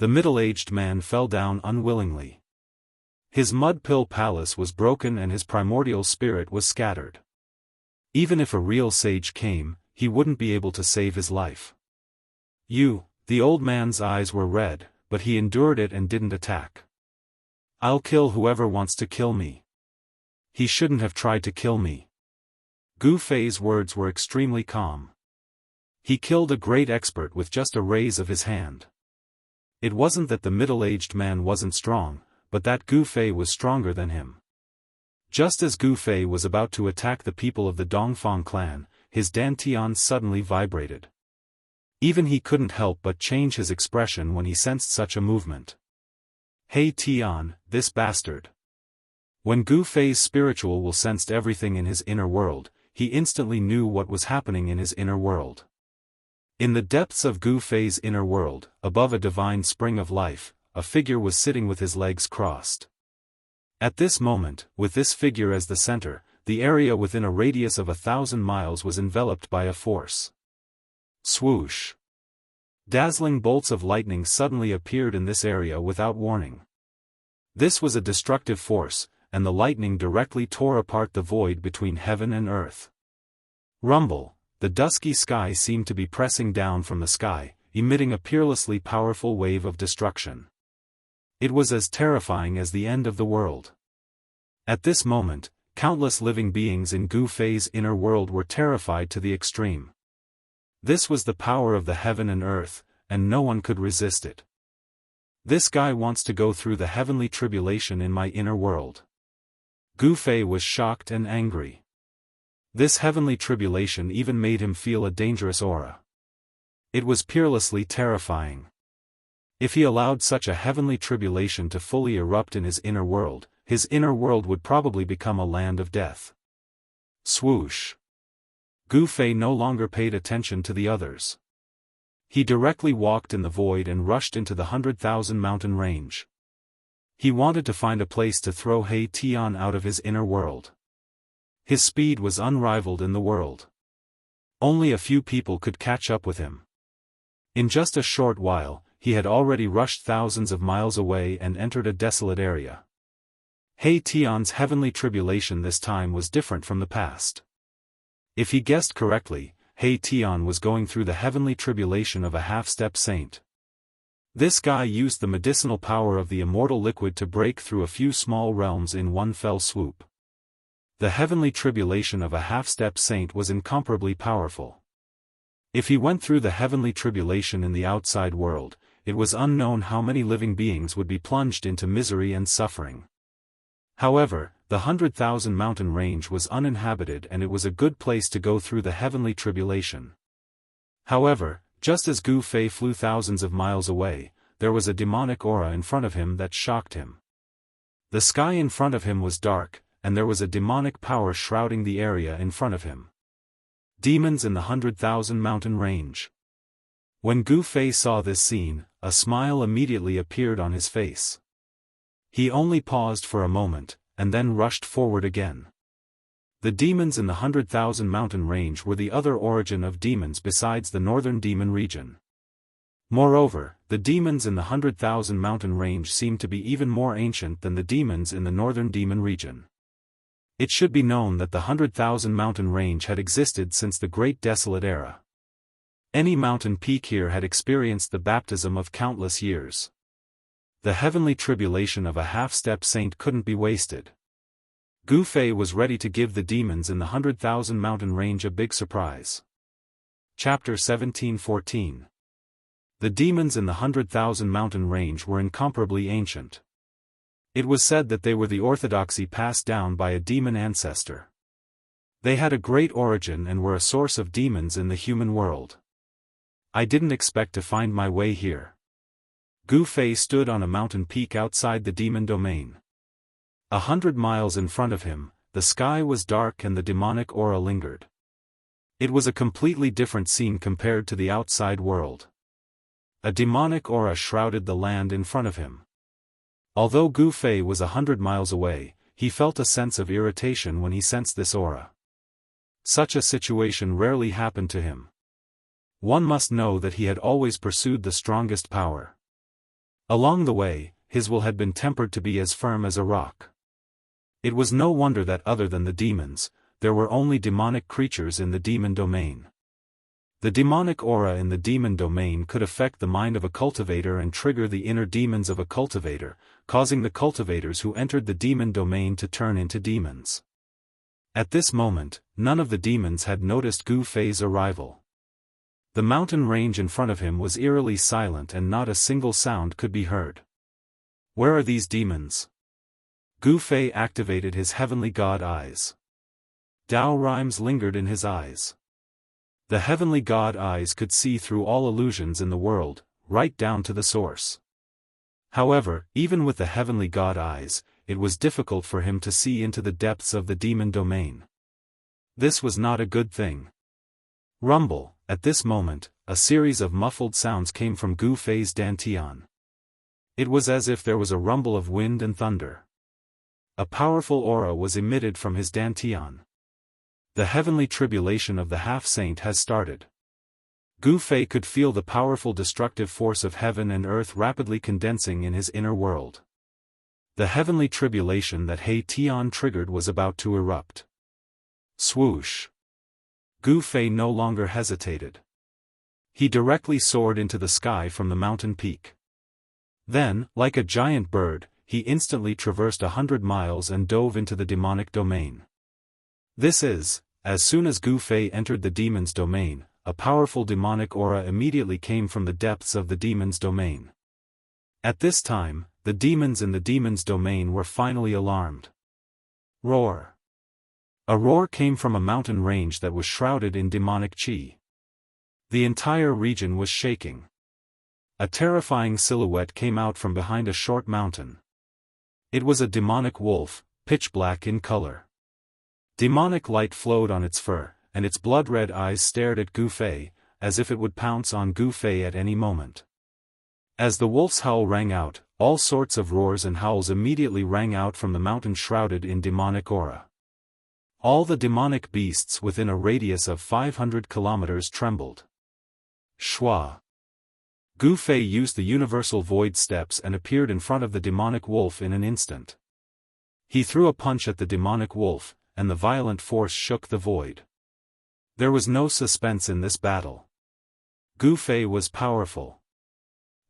The middle-aged man fell down unwillingly. His mud pill palace was broken and his primordial spirit was scattered. Even if a real sage came, he wouldn't be able to save his life. The old man's eyes were red, but he endured it and didn't attack. I'll kill whoever wants to kill me. He shouldn't have tried to kill me. Gu Fei's words were extremely calm. He killed a great expert with just a raise of his hand. It wasn't that the middle-aged man wasn't strong, but that Gu Fei was stronger than him. Just as Gu Fei was about to attack the people of the Dongfang clan, his dantian suddenly vibrated. Even he couldn't help but change his expression when he sensed such a movement. Hey Tian, this bastard. When Gu Fei's spiritual will sensed everything in his inner world, he instantly knew what was happening in his inner world. In the depths of Gu Fei's inner world, above a divine spring of life, a figure was sitting with his legs crossed. At this moment, with this figure as the center, the area within a radius of 1,000 miles was enveloped by a force. Swoosh! Dazzling bolts of lightning suddenly appeared in this area without warning. This was a destructive force, and the lightning directly tore apart the void between heaven and earth. Rumble! The dusky sky seemed to be pressing down from the sky, emitting a peerlessly powerful wave of destruction. It was as terrifying as the end of the world. At this moment, countless living beings in Gu Fei's inner world were terrified to the extreme. This was the power of the heaven and earth, and no one could resist it. This guy wants to go through the heavenly tribulation in my inner world. Gu Fei was shocked and angry. This heavenly tribulation even made him feel a dangerous aura. It was peerlessly terrifying. If he allowed such a heavenly tribulation to fully erupt in his inner world would probably become a land of death. Swoosh! Gu Fei no longer paid attention to the others. He directly walked in the void and rushed into the 100,000 mountain range. He wanted to find a place to throw He Tian out of his inner world. His speed was unrivaled in the world. Only a few people could catch up with him. In just a short while, he had already rushed thousands of miles away and entered a desolate area. He Tian's heavenly tribulation this time was different from the past. If he guessed correctly, He Tian was going through the heavenly tribulation of a half-step saint. This guy used the medicinal power of the immortal liquid to break through a few small realms in one fell swoop. The heavenly tribulation of a half-step saint was incomparably powerful. If he went through the heavenly tribulation in the outside world, it was unknown how many living beings would be plunged into misery and suffering. However, the 100,000 mountain range was uninhabited and it was a good place to go through the heavenly tribulation. However, just as Gu Fei flew thousands of miles away, there was a demonic aura in front of him that shocked him. The sky in front of him was dark, and there was a demonic power shrouding the area in front of him. Demons in the 100,000 mountain range. When Gu Fei saw this scene, a smile immediately appeared on his face. He only paused for a moment, and then rushed forward again. The demons in the 100,000 mountain range were the other origin of demons besides the northern demon region. Moreover, the demons in the 100,000 mountain range seemed to be even more ancient than the demons in the northern demon region. It should be known that the 100,000 mountain range had existed since the Great Desolate Era. Any mountain peak here had experienced the baptism of countless years. The heavenly tribulation of a half-step saint couldn't be wasted. Gu Fei was ready to give the demons in the 100,000 mountain range a big surprise. Chapter 1714. The demons in the 100,000 mountain range were incomparably ancient. It was said that they were the orthodoxy passed down by a demon ancestor. They had a great origin and were a source of demons in the human world. I didn't expect to find my way here. Gu Fei stood on a mountain peak outside the demon domain. 100 miles in front of him, the sky was dark and the demonic aura lingered. It was a completely different scene compared to the outside world. A demonic aura shrouded the land in front of him. Although Gu Fei was 100 miles away, he felt a sense of irritation when he sensed this aura. Such a situation rarely happened to him. One must know that he had always pursued the strongest power. Along the way, his will had been tempered to be as firm as a rock. It was no wonder that other than the demons, there were only demonic creatures in the demon domain. The demonic aura in the demon domain could affect the mind of a cultivator and trigger the inner demons of a cultivator, causing the cultivators who entered the demon domain to turn into demons. At this moment, none of the demons had noticed Gu Fei's arrival. The mountain range in front of him was eerily silent and not a single sound could be heard. Where are these demons? Gu Fei activated his heavenly god eyes. Dao rhymes lingered in his eyes. The heavenly god eyes could see through all illusions in the world, right down to the source. However, even with the heavenly god eyes, it was difficult for him to see into the depths of the demon domain. This was not a good thing. Rumble, at this moment, a series of muffled sounds came from Gu Fei's dantian. It was as if there was a rumble of wind and thunder. A powerful aura was emitted from his dantian. The heavenly tribulation of the half-saint has started. Gu Fei could feel the powerful destructive force of heaven and earth rapidly condensing in his inner world. The heavenly tribulation that He Tian triggered was about to erupt. Swoosh! Gu Fei no longer hesitated. He directly soared into the sky from the mountain peak. Then, like a giant bird, he instantly traversed 100 miles and dove into the demonic domain. This is, as soon as Gu Fei entered the demon's domain, a powerful demonic aura immediately came from the depths of the demon's domain. At this time, the demons in the demon's domain were finally alarmed. Roar! A roar came from a mountain range that was shrouded in demonic qi. The entire region was shaking. A terrifying silhouette came out from behind a short mountain. It was a demonic wolf, pitch black in color. Demonic light flowed on its fur, and its blood-red eyes stared at Gu Fei, as if it would pounce on Gu Fei at any moment. As the wolf's howl rang out, all sorts of roars and howls immediately rang out from the mountain shrouded in demonic aura. All the demonic beasts within a radius of 500 kilometers trembled. Shua! Gu Fei used the universal void steps and appeared in front of the demonic wolf in an instant. He threw a punch at the demonic wolf, and the violent force shook the void. There was no suspense in this battle. Gu Fei was powerful.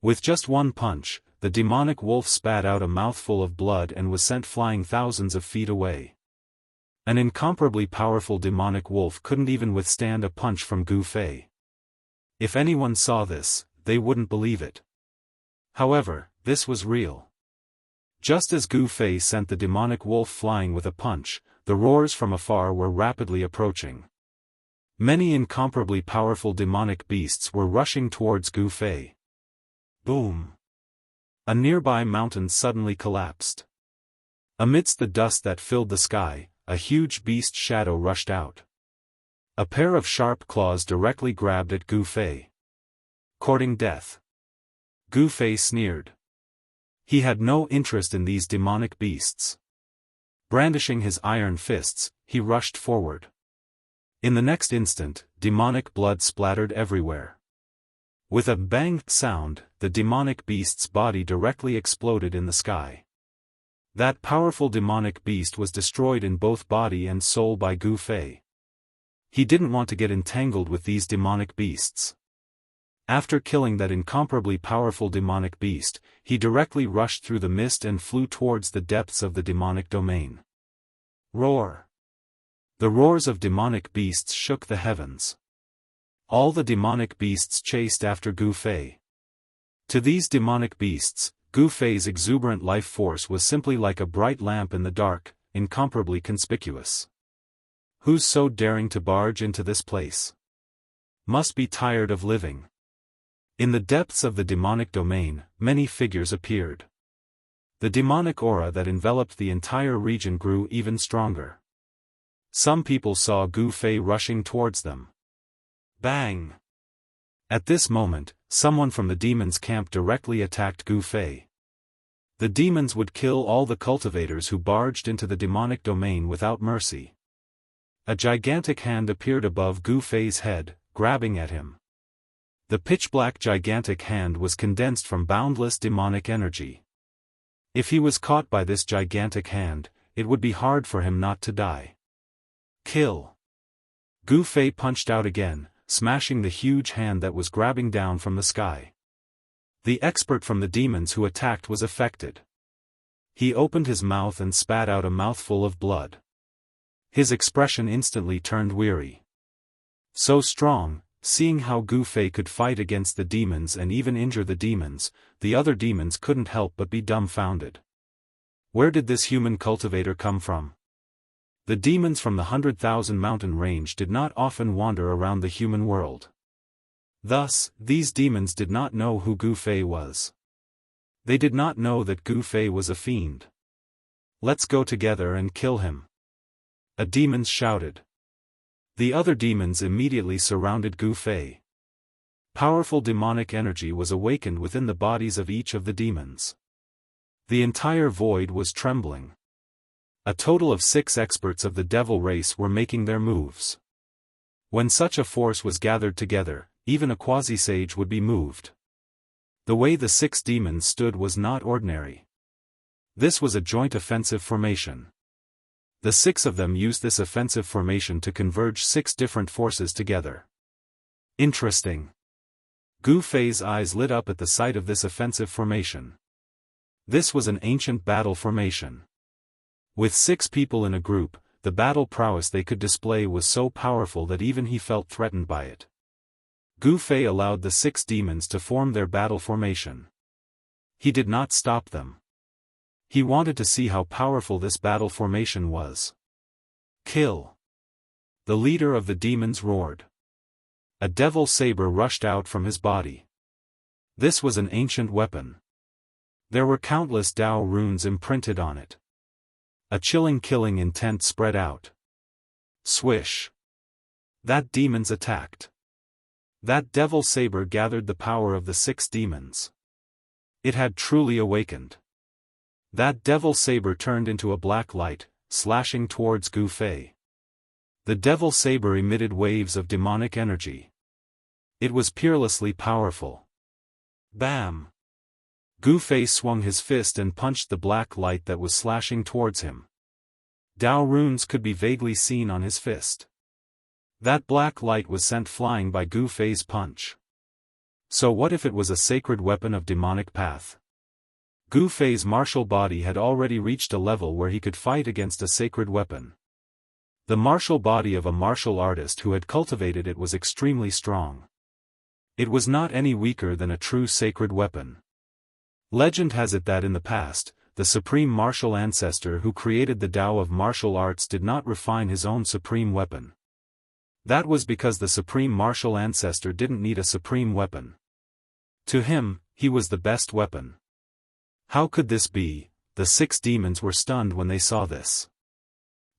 With just one punch, the demonic wolf spat out a mouthful of blood and was sent flying thousands of feet away. An incomparably powerful demonic wolf couldn't even withstand a punch from Gu Fei. If anyone saw this, they wouldn't believe it. However, this was real. Just as Gu Fei sent the demonic wolf flying with a punch, the roars from afar were rapidly approaching. Many incomparably powerful demonic beasts were rushing towards Gu Fei. Boom! A nearby mountain suddenly collapsed. Amidst the dust that filled the sky, a huge beast shadow rushed out. A pair of sharp claws directly grabbed at Gu Fei. Courting death. Gu Fei sneered. He had no interest in these demonic beasts. Brandishing his iron fists, he rushed forward. In the next instant, demonic blood splattered everywhere. With a bang sound, the demonic beast's body directly exploded in the sky. That powerful demonic beast was destroyed in both body and soul by Gu Fei. He didn't want to get entangled with these demonic beasts. After killing that incomparably powerful demonic beast, he directly rushed through the mist and flew towards the depths of the demonic domain. Roar! The roars of demonic beasts shook the heavens. All the demonic beasts chased after Gu Fei. To these demonic beasts, Gu Fei's exuberant life force was simply like a bright lamp in the dark, incomparably conspicuous. Who's so daring to barge into this place? Must be tired of living. In the depths of the demonic domain, many figures appeared. The demonic aura that enveloped the entire region grew even stronger. Some people saw Gu Fei rushing towards them. Bang! At this moment, someone from the demons' camp directly attacked Gu Fei. The demons would kill all the cultivators who barged into the demonic domain without mercy. A gigantic hand appeared above Gu Fei's head, grabbing at him. The pitch-black gigantic hand was condensed from boundless demonic energy. If he was caught by this gigantic hand, it would be hard for him not to die. Kill! Gu Fei punched out again, smashing the huge hand that was grabbing down from the sky. The expert from the demons who attacked was affected. He opened his mouth and spat out a mouthful of blood. His expression instantly turned weary. So strong, seeing how Gu Fei could fight against the demons and even injure the demons, the other demons couldn't help but be dumbfounded. Where did this human cultivator come from? The demons from the 100,000 mountain range did not often wander around the human world. Thus, these demons did not know who Gu Fei was. They did not know that Gu Fei was a fiend. Let's go together and kill him. A demon shouted. The other demons immediately surrounded Gu Fei. Powerful demonic energy was awakened within the bodies of each of the demons. The entire void was trembling. A total of 6 experts of the devil race were making their moves. When such a force was gathered together, even a quasi-sage would be moved. The way the 6 demons stood was not ordinary. This was a joint offensive formation. The 6 of them used this offensive formation to converge 6 different forces together. Interesting. Gu Fei's eyes lit up at the sight of this offensive formation. This was an ancient battle formation. With 6 people in a group, the battle prowess they could display was so powerful that even he felt threatened by it. Gu Fei allowed the 6 demons to form their battle formation. He did not stop them. He wanted to see how powerful this battle formation was. Kill! The leader of the demons roared. A devil saber rushed out from his body. This was an ancient weapon. There were countless Dao runes imprinted on it. A chilling killing intent spread out. Swish! That demons attacked. That devil saber gathered the power of the 6 demons. It had truly awakened. That devil saber turned into a black light, slashing towards Gu Fei. The devil saber emitted waves of demonic energy. It was peerlessly powerful. Bam! Gu Fei swung his fist and punched the black light that was slashing towards him. Dao runes could be vaguely seen on his fist. That black light was sent flying by Gu Fei's punch. So what if it was a sacred weapon of demonic path? Gu Fei's martial body had already reached a level where he could fight against a sacred weapon. The martial body of a martial artist who had cultivated it was extremely strong. It was not any weaker than a true sacred weapon. Legend has it that in the past, the supreme martial ancestor who created the Tao of martial arts did not refine his own supreme weapon. That was because the supreme martial ancestor didn't need a supreme weapon. To him, he was the best weapon. How could this be? The 6 demons were stunned when they saw this.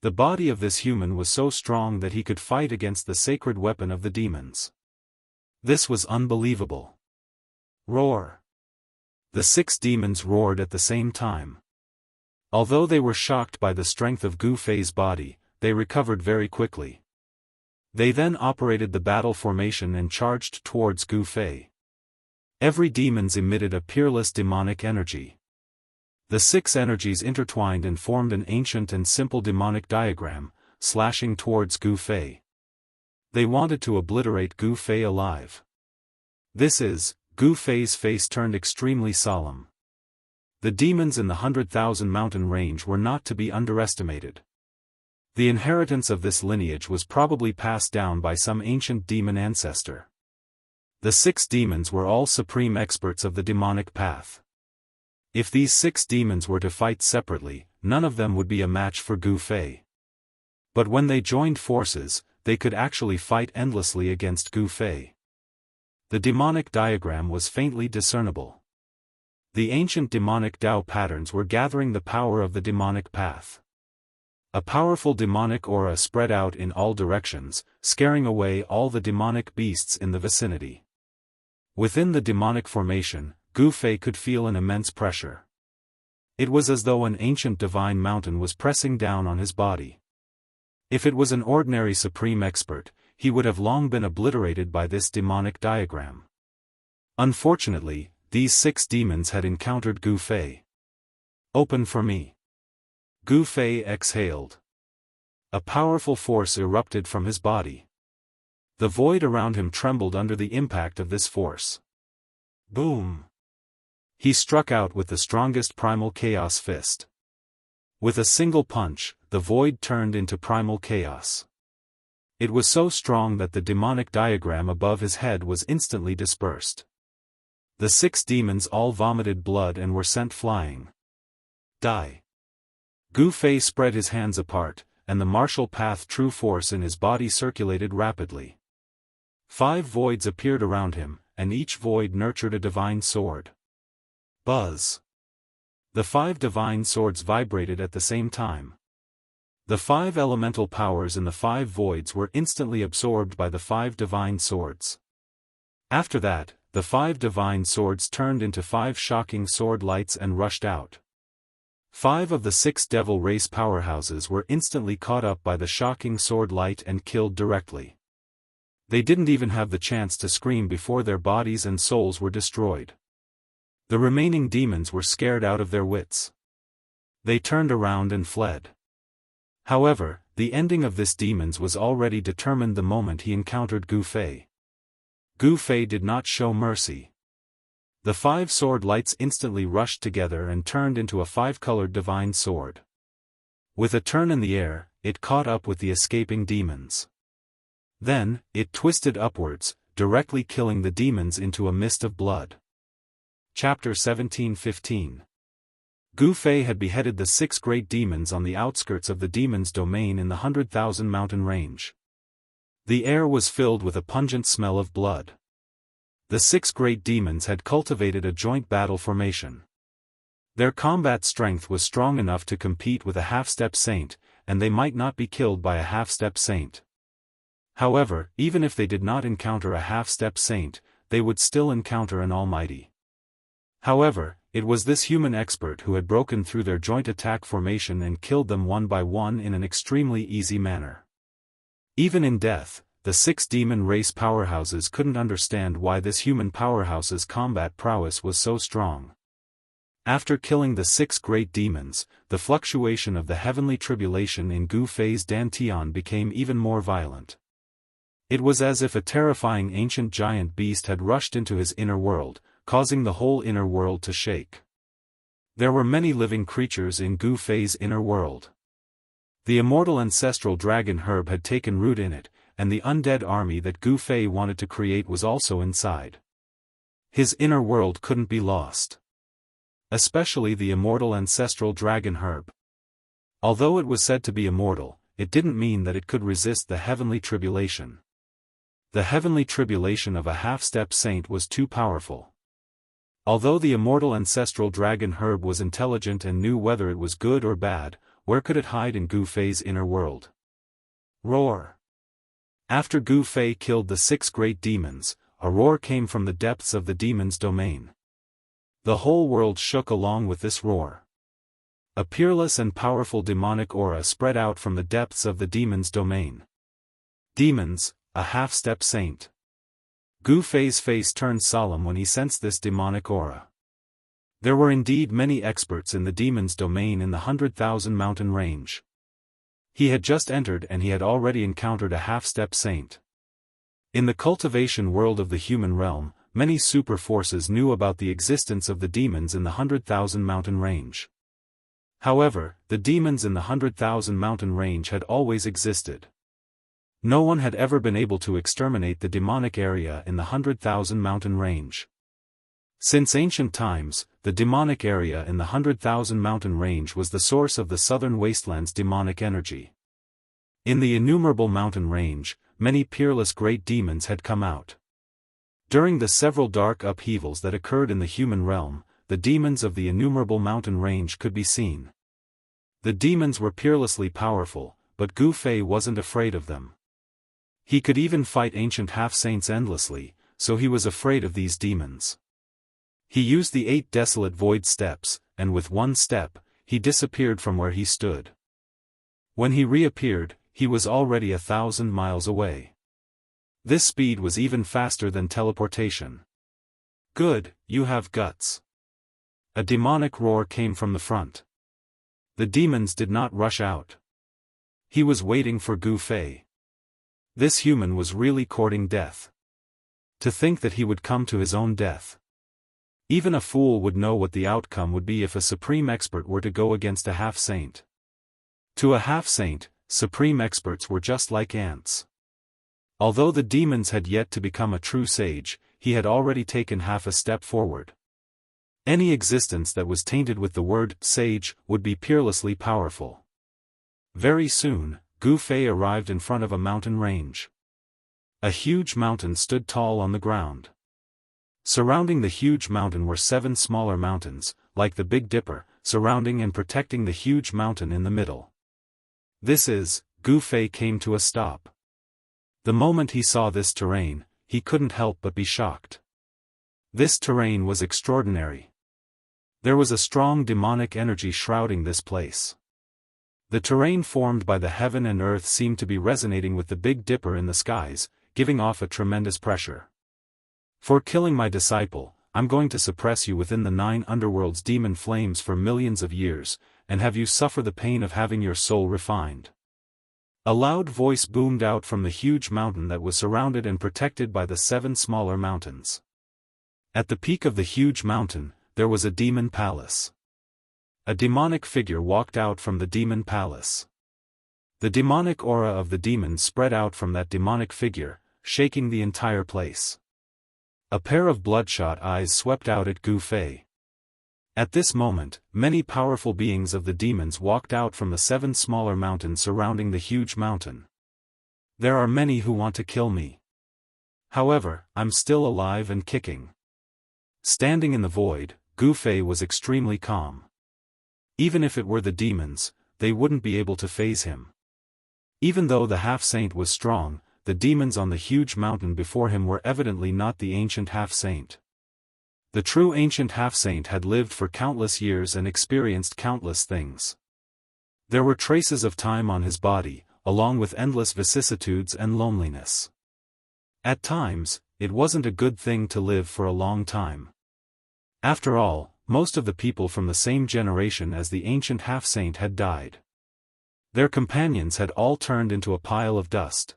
The body of this human was so strong that he could fight against the sacred weapon of the demons. This was unbelievable. Roar! The 6 demons roared at the same time. Although they were shocked by the strength of Gu Fei's body, they recovered very quickly. They then operated the battle formation and charged towards Gu Fei. Every demons emitted a peerless demonic energy. The 6 energies intertwined and formed an ancient and simple demonic diagram, slashing towards Gu Fei. They wanted to obliterate Gu Fei alive. Gu Fei's face turned extremely solemn. The demons in the 100,000 mountain range were not to be underestimated. The inheritance of this lineage was probably passed down by some ancient demon ancestor. The 6 demons were all supreme experts of the demonic path. If these 6 demons were to fight separately, none of them would be a match for Gu Fei. But when they joined forces, they could actually fight endlessly against Gu Fei. The demonic diagram was faintly discernible. The ancient demonic Dao patterns were gathering the power of the demonic path. A powerful demonic aura spread out in all directions, scaring away all the demonic beasts in the vicinity. Within the demonic formation, Gu Fei could feel an immense pressure. It was as though an ancient divine mountain was pressing down on his body. If it was an ordinary supreme expert, he would have long been obliterated by this demonic diagram. Unfortunately, these 6 demons had encountered Gu Fei. Open for me. Gu Fei exhaled. A powerful force erupted from his body. The void around him trembled under the impact of this force. Boom! He struck out with the strongest primal chaos fist. With a single punch, the void turned into primal chaos. It was so strong that the demonic diagram above his head was instantly dispersed. The 6 demons all vomited blood and were sent flying. Die! Gu Fei spread his hands apart, and the martial path true force in his body circulated rapidly. 5 voids appeared around him, and each void nurtured a divine sword. Buzz! The 5 divine swords vibrated at the same time. The 5 elemental powers in the 5 voids were instantly absorbed by the 5 divine swords. After that, the 5 divine swords turned into 5 shocking sword lights and rushed out. 5 of the 6 devil race powerhouses were instantly caught up by the shocking sword light and killed directly. They didn't even have the chance to scream before their bodies and souls were destroyed. The remaining demons were scared out of their wits. They turned around and fled. However, the ending of this demons was already determined the moment he encountered Gu Fei. Gu Fei did not show mercy. The 5 sword lights instantly rushed together and turned into a 5-colored divine sword. With a turn in the air, it caught up with the escaping demons. Then, it twisted upwards, directly killing the demons into a mist of blood. Chapter 17:15. Gu Fei had beheaded the 6 great demons on the outskirts of the demons' domain in the 100,000 mountain range. The air was filled with a pungent smell of blood. The 6 great demons had cultivated a joint battle formation. Their combat strength was strong enough to compete with a half-step saint, and they might not be killed by a half-step saint. However, even if they did not encounter a half-step saint, they would still encounter an almighty. However, it was this human expert who had broken through their joint attack formation and killed them one by one in an extremely easy manner. Even in death, the 6 demon race powerhouses couldn't understand why this human powerhouse's combat prowess was so strong. After killing the 6 great demons, the fluctuation of the heavenly tribulation in Gu Fei's dantian became even more violent. It was as if a terrifying ancient giant beast had rushed into his inner world, causing the whole inner world to shake. There were many living creatures in Gu Fei's inner world. The immortal ancestral dragon herb had taken root in it, and the undead army that Gu Fei wanted to create was also inside. His inner world couldn't be lost. Especially the immortal ancestral dragon herb. Although it was said to be immortal, it didn't mean that it could resist the heavenly tribulation. The heavenly tribulation of a half-step saint was too powerful. Although the immortal ancestral dragon herb was intelligent and knew whether it was good or bad, where could it hide in Gu Fei's inner world? Roar! After Gu Fei killed the 6 great demons, a roar came from the depths of the demon's domain. The whole world shook along with this roar. A peerless and powerful demonic aura spread out from the depths of the demon's domain. Demons, a half-step saint. Gu Fei's face turned solemn when he sensed this demonic aura. There were indeed many experts in the demon's domain in the 100,000 mountain range. He had just entered and he had already encountered a half-step saint. In the cultivation world of the human realm, many super forces knew about the existence of the demons in the 100,000 mountain range. However, the demons in the 100,000 mountain range had always existed. No one had ever been able to exterminate the demonic area in the 100,000 mountain range. Since ancient times, the demonic area in the 100,000 mountain range was the source of the southern wasteland's demonic energy. In the innumerable mountain range, many peerless great demons had come out. During the several dark upheavals that occurred in the human realm, the demons of the innumerable mountain range could be seen. The demons were peerlessly powerful, but Gu Fei wasn't afraid of them. He could even fight ancient half-saints endlessly, so he was afraid of these demons. He used the 8 desolate void steps, and with one step, he disappeared from where he stood. When he reappeared, he was already 1,000 miles away. This speed was even faster than teleportation. Good, you have guts. A demonic roar came from the front. The demons did not rush out. He was waiting for Gu Fei. This human was really courting death. To think that he would come to his own death. Even a fool would know what the outcome would be if a supreme expert were to go against a half-saint. To a half-saint, supreme experts were just like ants. Although the demons had yet to become a true sage, he had already taken half a step forward. Any existence that was tainted with the word sage would be peerlessly powerful. Very soon, Gu Fei arrived in front of a mountain range. A huge mountain stood tall on the ground. Surrounding the huge mountain were 7 smaller mountains, like the Big Dipper, surrounding and protecting the huge mountain in the middle. Gu Fei came to a stop. The moment he saw this terrain, he couldn't help but be shocked. This terrain was extraordinary. There was a strong demonic energy shrouding this place. The terrain formed by the heaven and earth seemed to be resonating with the Big Dipper in the skies, giving off a tremendous pressure. For killing my disciple, I'm going to suppress you within the 9 underworld's demon flames for millions of years, and have you suffer the pain of having your soul refined. A loud voice boomed out from the huge mountain that was surrounded and protected by the 7 smaller mountains. At the peak of the huge mountain, there was a demon palace. A demonic figure walked out from the demon palace. The demonic aura of the demon spread out from that demonic figure, shaking the entire place. A pair of bloodshot eyes swept out at Gu Fei. At this moment, many powerful beings of the demons walked out from the 7 smaller mountains surrounding the huge mountain. There are many who want to kill me. However, I'm still alive and kicking. Standing in the void, Gu Fei was extremely calm. Even if it were the demons, they wouldn't be able to faze him. Even though the half-saint was strong, the demons on the huge mountain before him were evidently not the ancient half-saint. The true ancient half-saint had lived for countless years and experienced countless things. There were traces of time on his body, along with endless vicissitudes and loneliness. At times, it wasn't a good thing to live for a long time. After all, most of the people from the same generation as the ancient half-saint had died. Their companions had all turned into a pile of dust.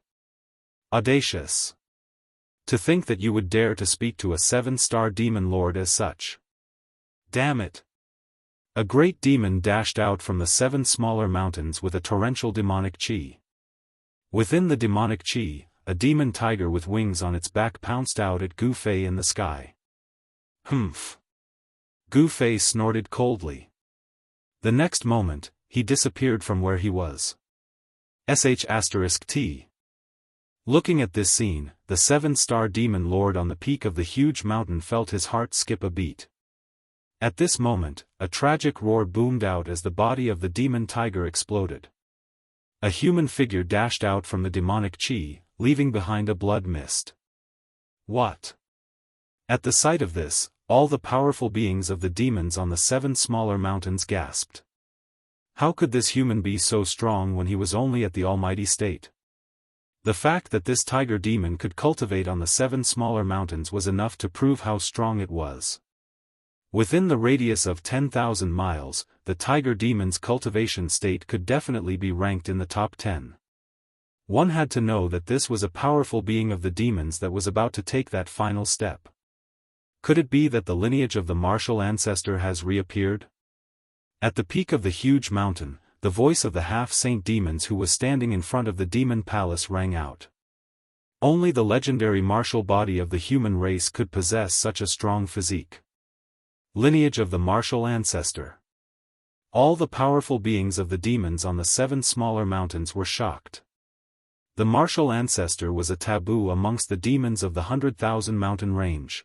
Audacious. To think that you would dare to speak to a 7-star demon lord as such. Damn it. A great demon dashed out from the 7 smaller mountains with a torrential demonic chi. Within the demonic chi, a demon tiger with wings on its back pounced out at Gu Fei in the sky. Humph. Gu Fei snorted coldly. The next moment, he disappeared from where he was. **T. Looking at this scene, the 7-star demon lord on the peak of the huge mountain felt his heart skip a beat. At this moment, a tragic roar boomed out as the body of the demon tiger exploded. A human figure dashed out from the demonic chi, leaving behind a blood mist. What? At the sight of this, all the powerful beings of the demons on the 7 smaller mountains gasped. How could this human be so strong when he was only at the almighty state? The fact that this tiger demon could cultivate on the 7 smaller mountains was enough to prove how strong it was. Within the radius of 10,000 miles, the tiger demon's cultivation state could definitely be ranked in the top 10. One had to know that this was a powerful being of the demons that was about to take that final step. Could it be that the lineage of the martial ancestor has reappeared? At the peak of the huge mountain, the voice of the half-saint demons who was standing in front of the demon palace rang out. Only the legendary martial body of the human race could possess such a strong physique. Lineage of the martial ancestor. All the powerful beings of the demons on the 7 smaller mountains were shocked. The martial ancestor was a taboo amongst the demons of the 100,000 mountain range.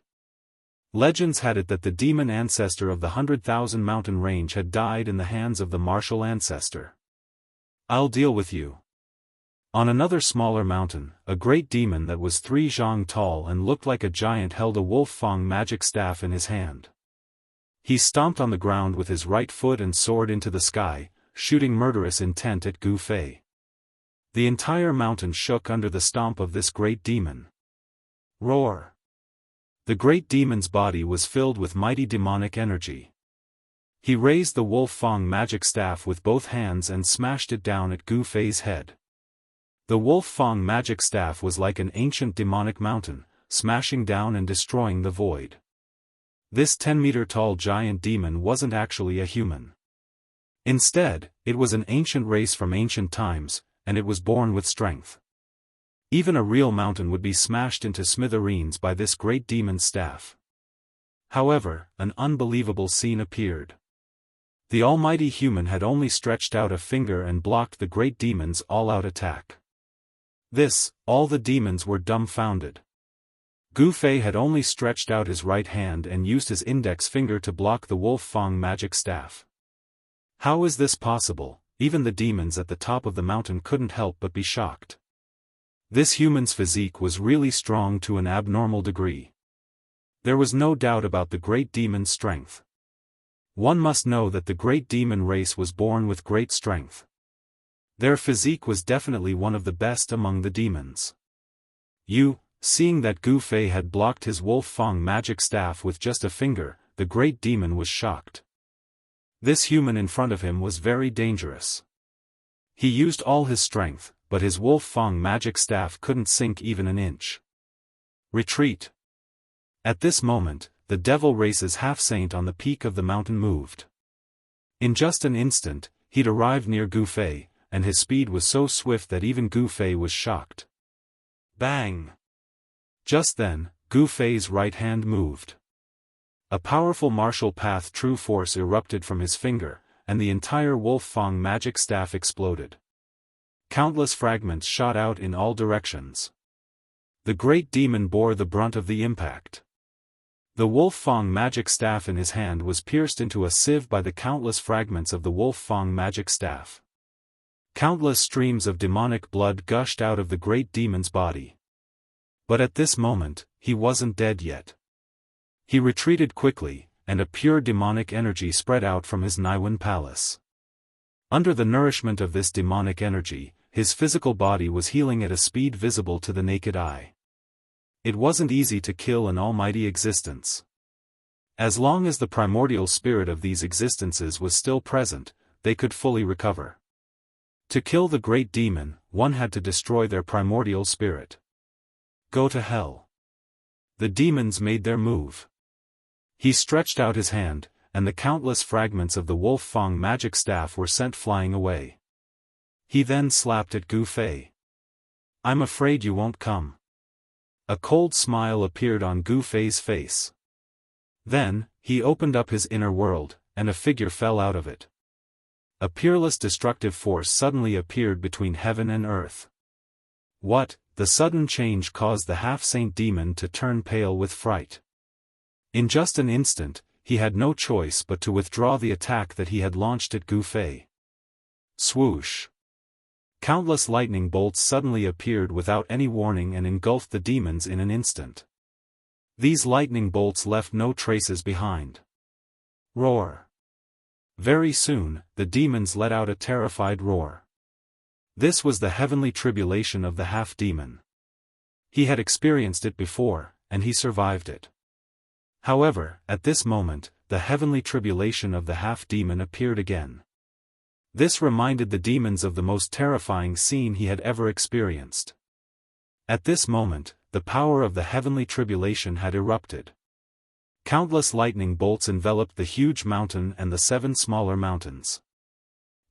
Legends had it that the demon ancestor of the 100,000 mountain range had died in the hands of the martial ancestor. I'll deal with you. On another smaller mountain, a great demon that was 3 zhang tall and looked like a giant held a wolf fang magic staff in his hand. He stomped on the ground with his right foot and soared into the sky, shooting murderous intent at Gu Fei. The entire mountain shook under the stomp of this great demon. Roar! The great demon's body was filled with mighty demonic energy. He raised the wolf fang magic staff with both hands and smashed it down at Gu Fei's head. The wolf fang magic staff was like an ancient demonic mountain, smashing down and destroying the void. This 10-meter-tall giant demon wasn't actually a human. Instead, it was an ancient race from ancient times, and it was born with strength. Even a real mountain would be smashed into smithereens by this great demon's staff. However, an unbelievable scene appeared. The almighty human had only stretched out a finger and blocked the great demon's all-out attack. All the demons were dumbfounded. Gu Fei had only stretched out his right hand and used his index finger to block the wolf fang magic staff. How is this possible? Even the demons at the top of the mountain couldn't help but be shocked. This human's physique was really strong to an abnormal degree. There was no doubt about the great demon's strength. One must know that the great demon race was born with great strength. Their physique was definitely one of the best among the demons. Seeing that Gu Fei had blocked his wolf fang magic staff with just a finger, the great demon was shocked. This human in front of him was very dangerous. He used all his strength, but his wolf fang magic staff couldn't sink even an inch. Retreat! At this moment, the devil race's half-saint on the peak of the mountain moved. In just an instant, he'd arrived near Gu Fei, and his speed was so swift that even Gu Fei was shocked. Bang! Just then, Gu Fei's right hand moved. A powerful martial path true force erupted from his finger, and the entire wolf fang magic staff exploded. Countless fragments shot out in all directions. The great demon bore the brunt of the impact. The wolf fang magic staff in his hand was pierced into a sieve by the countless fragments of the wolf fang magic staff. Countless streams of demonic blood gushed out of the great demon's body. But at this moment, he wasn't dead yet. He retreated quickly, and a pure demonic energy spread out from his Naiwan palace. Under the nourishment of this demonic energy, his physical body was healing at a speed visible to the naked eye. It wasn't easy to kill an almighty existence. As long as the primordial spirit of these existences was still present, they could fully recover. To kill the great demon, one had to destroy their primordial spirit. Go to hell. The demons made their move. He stretched out his hand, and the countless fragments of the wolf fang magic staff were sent flying away. He then slapped at Gu Fei. I'm afraid you won't come. A cold smile appeared on Gu Fei's face. Then, he opened up his inner world, and a figure fell out of it. A peerless destructive force suddenly appeared between heaven and earth. What? The sudden change caused the half-saint demon to turn pale with fright. In just an instant, he had no choice but to withdraw the attack that he had launched at Gu Fei. Swoosh! Countless lightning bolts suddenly appeared without any warning and engulfed the demons in an instant. These lightning bolts left no traces behind. Roar. Very soon, the demons let out a terrified roar. This was the heavenly tribulation of the half-demon. He had experienced it before, and he survived it. However, at this moment, the heavenly tribulation of the half-demon appeared again. This reminded the demons of the most terrifying scene he had ever experienced. At this moment, the power of the heavenly tribulation had erupted. Countless lightning bolts enveloped the huge mountain and the 7 smaller mountains.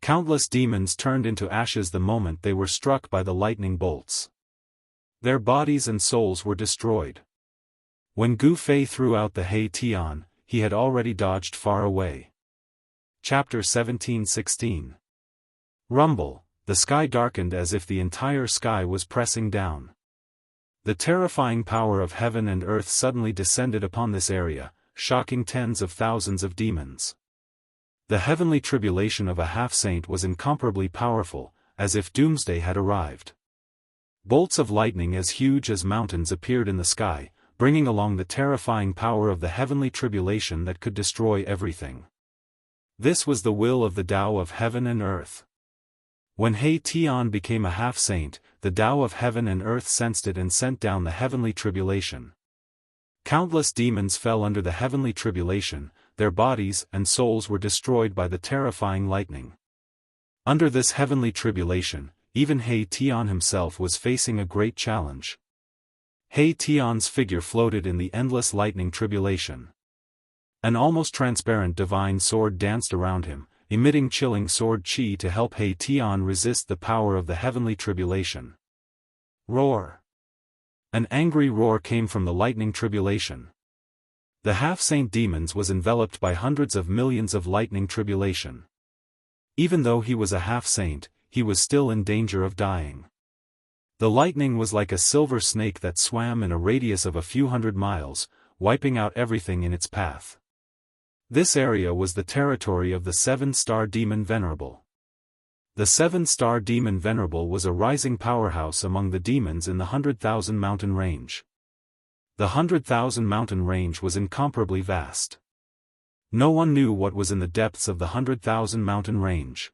Countless demons turned into ashes the moment they were struck by the lightning bolts. Their bodies and souls were destroyed. When Gu Fei threw out the Hei Tian, he had already dodged far away. Chapter 17:16. Rumble, the sky darkened as if the entire sky was pressing down. The terrifying power of heaven and earth suddenly descended upon this area, shocking tens of thousands of demons. The heavenly tribulation of a half-saint was incomparably powerful, as if doomsday had arrived. Bolts of lightning as huge as mountains appeared in the sky, bringing along the terrifying power of the heavenly tribulation that could destroy everything. This was the will of the Tao of heaven and earth. When Hei Tian became a half-saint, the Tao of heaven and earth sensed it and sent down the heavenly tribulation. Countless demons fell under the heavenly tribulation, their bodies and souls were destroyed by the terrifying lightning. Under this heavenly tribulation, even Hei Tian himself was facing a great challenge. Hei Tian's figure floated in the endless lightning tribulation. An almost transparent divine sword danced around him, emitting chilling sword chi to help Hei Tian resist the power of the heavenly tribulation. Roar! An angry roar came from the lightning tribulation. The half-saint demons was enveloped by hundreds of millions of lightning tribulation. Even though he was a half-saint, he was still in danger of dying. The lightning was like a silver snake that swam in a radius of a few hundred miles, wiping out everything in its path. This area was the territory of the 7-star demon Venerable. The 7-star demon Venerable was a rising powerhouse among the demons in the 100,000 mountain range. The 100,000 mountain range was incomparably vast. No one knew what was in the depths of the 100,000 mountain range.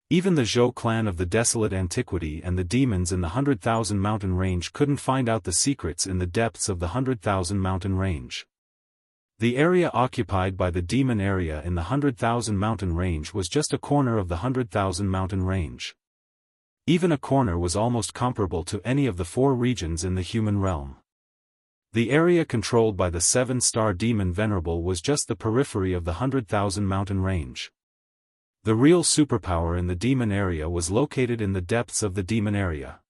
Even the Zhou clan of the desolate antiquity and the demons in the 100,000 mountain range couldn't find out the secrets in the depths of the 100,000 mountain range. The area occupied by the demon area in the 100,000 mountain range was just a corner of the 100,000 mountain range. Even a corner was almost comparable to any of the 4 regions in the human realm. The area controlled by the 7-star demon Venerable was just the periphery of the 100,000 mountain range. The real superpower in the demon area was located in the depths of the demon area.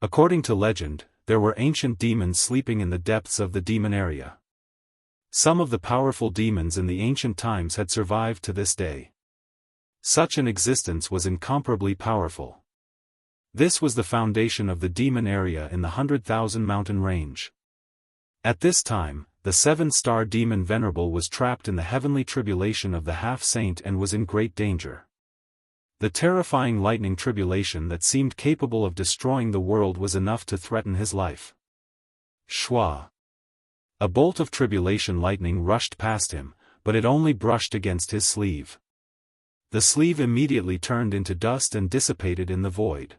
According to legend, there were ancient demons sleeping in the depths of the demon area. Some of the powerful demons in the ancient times had survived to this day. Such an existence was incomparably powerful. This was the foundation of the demon area in the 100,000 mountain range. At this time, the 7-star demon Venerable was trapped in the heavenly tribulation of the half-saint and was in great danger. The terrifying lightning tribulation that seemed capable of destroying the world was enough to threaten his life. Shwa! A bolt of tribulation lightning rushed past him, but it only brushed against his sleeve. The sleeve immediately turned into dust and dissipated in the void.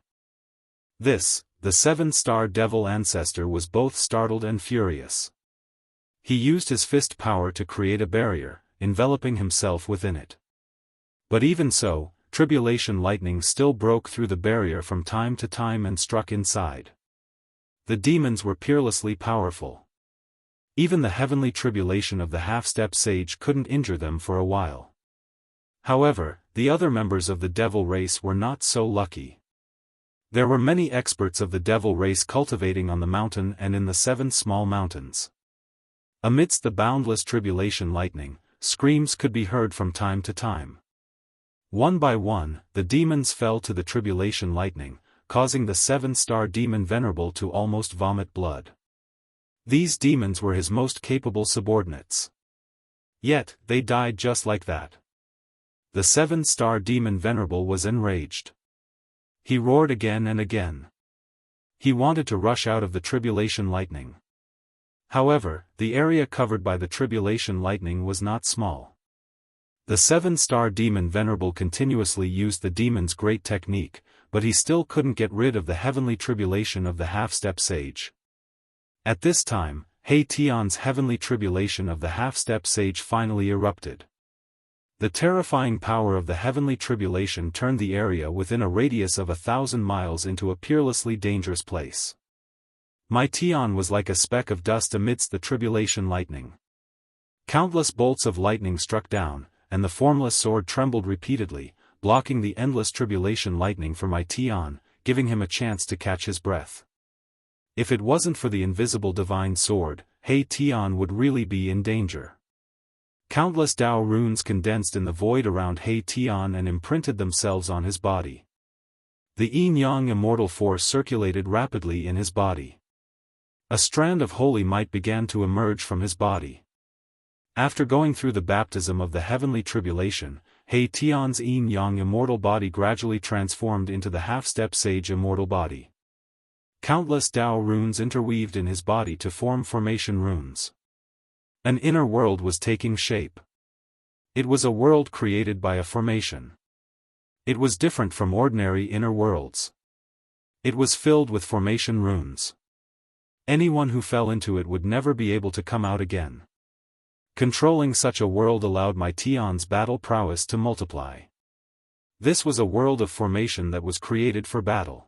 This, the 7-star devil ancestor, was both startled and furious. He used his fist power to create a barrier, enveloping himself within it. But even so, tribulation lightning still broke through the barrier from time to time and struck inside. The demons were peerlessly powerful. Even the heavenly tribulation of the half-step sage couldn't injure them for a while. However, the other members of the devil race were not so lucky. There were many experts of the devil race cultivating on the mountain and in the 7 small mountains. Amidst the boundless tribulation lightning, screams could be heard from time to time. One by one, the demons fell to the tribulation lightning, causing the 7-star demon Venerable to almost vomit blood. These demons were his most capable subordinates. Yet, they died just like that. The 7-star demon Venerable was enraged. He roared again and again. He wanted to rush out of the tribulation lightning. However, the area covered by the tribulation lightning was not small. The 7-star demon Venerable continuously used the demon's great technique, but he still couldn't get rid of the heavenly tribulation of the half-step sage. At this time, He Tian's heavenly tribulation of the half-step sage finally erupted. The terrifying power of the heavenly tribulation turned the area within a radius of 1,000 miles into a peerlessly dangerous place. My Tian was like a speck of dust amidst the tribulation lightning. Countless bolts of lightning struck down, and the formless sword trembled repeatedly, blocking the endless tribulation lightning for my Tian, giving him a chance to catch his breath. If it wasn't for the invisible divine sword, He Tian would really be in danger. Countless Dao runes condensed in the void around He Tian and imprinted themselves on his body. The yin-yang immortal force circulated rapidly in his body. A strand of holy might began to emerge from his body. After going through the baptism of the heavenly tribulation, He Tian's yin-yang immortal body gradually transformed into the half-step sage immortal body. Countless Dao runes interweaved in his body to form formation runes. An inner world was taking shape. It was a world created by a formation. It was different from ordinary inner worlds. It was filled with formation runes. Anyone who fell into it would never be able to come out again. Controlling such a world allowed my Tian's battle prowess to multiply. This was a world of formation that was created for battle.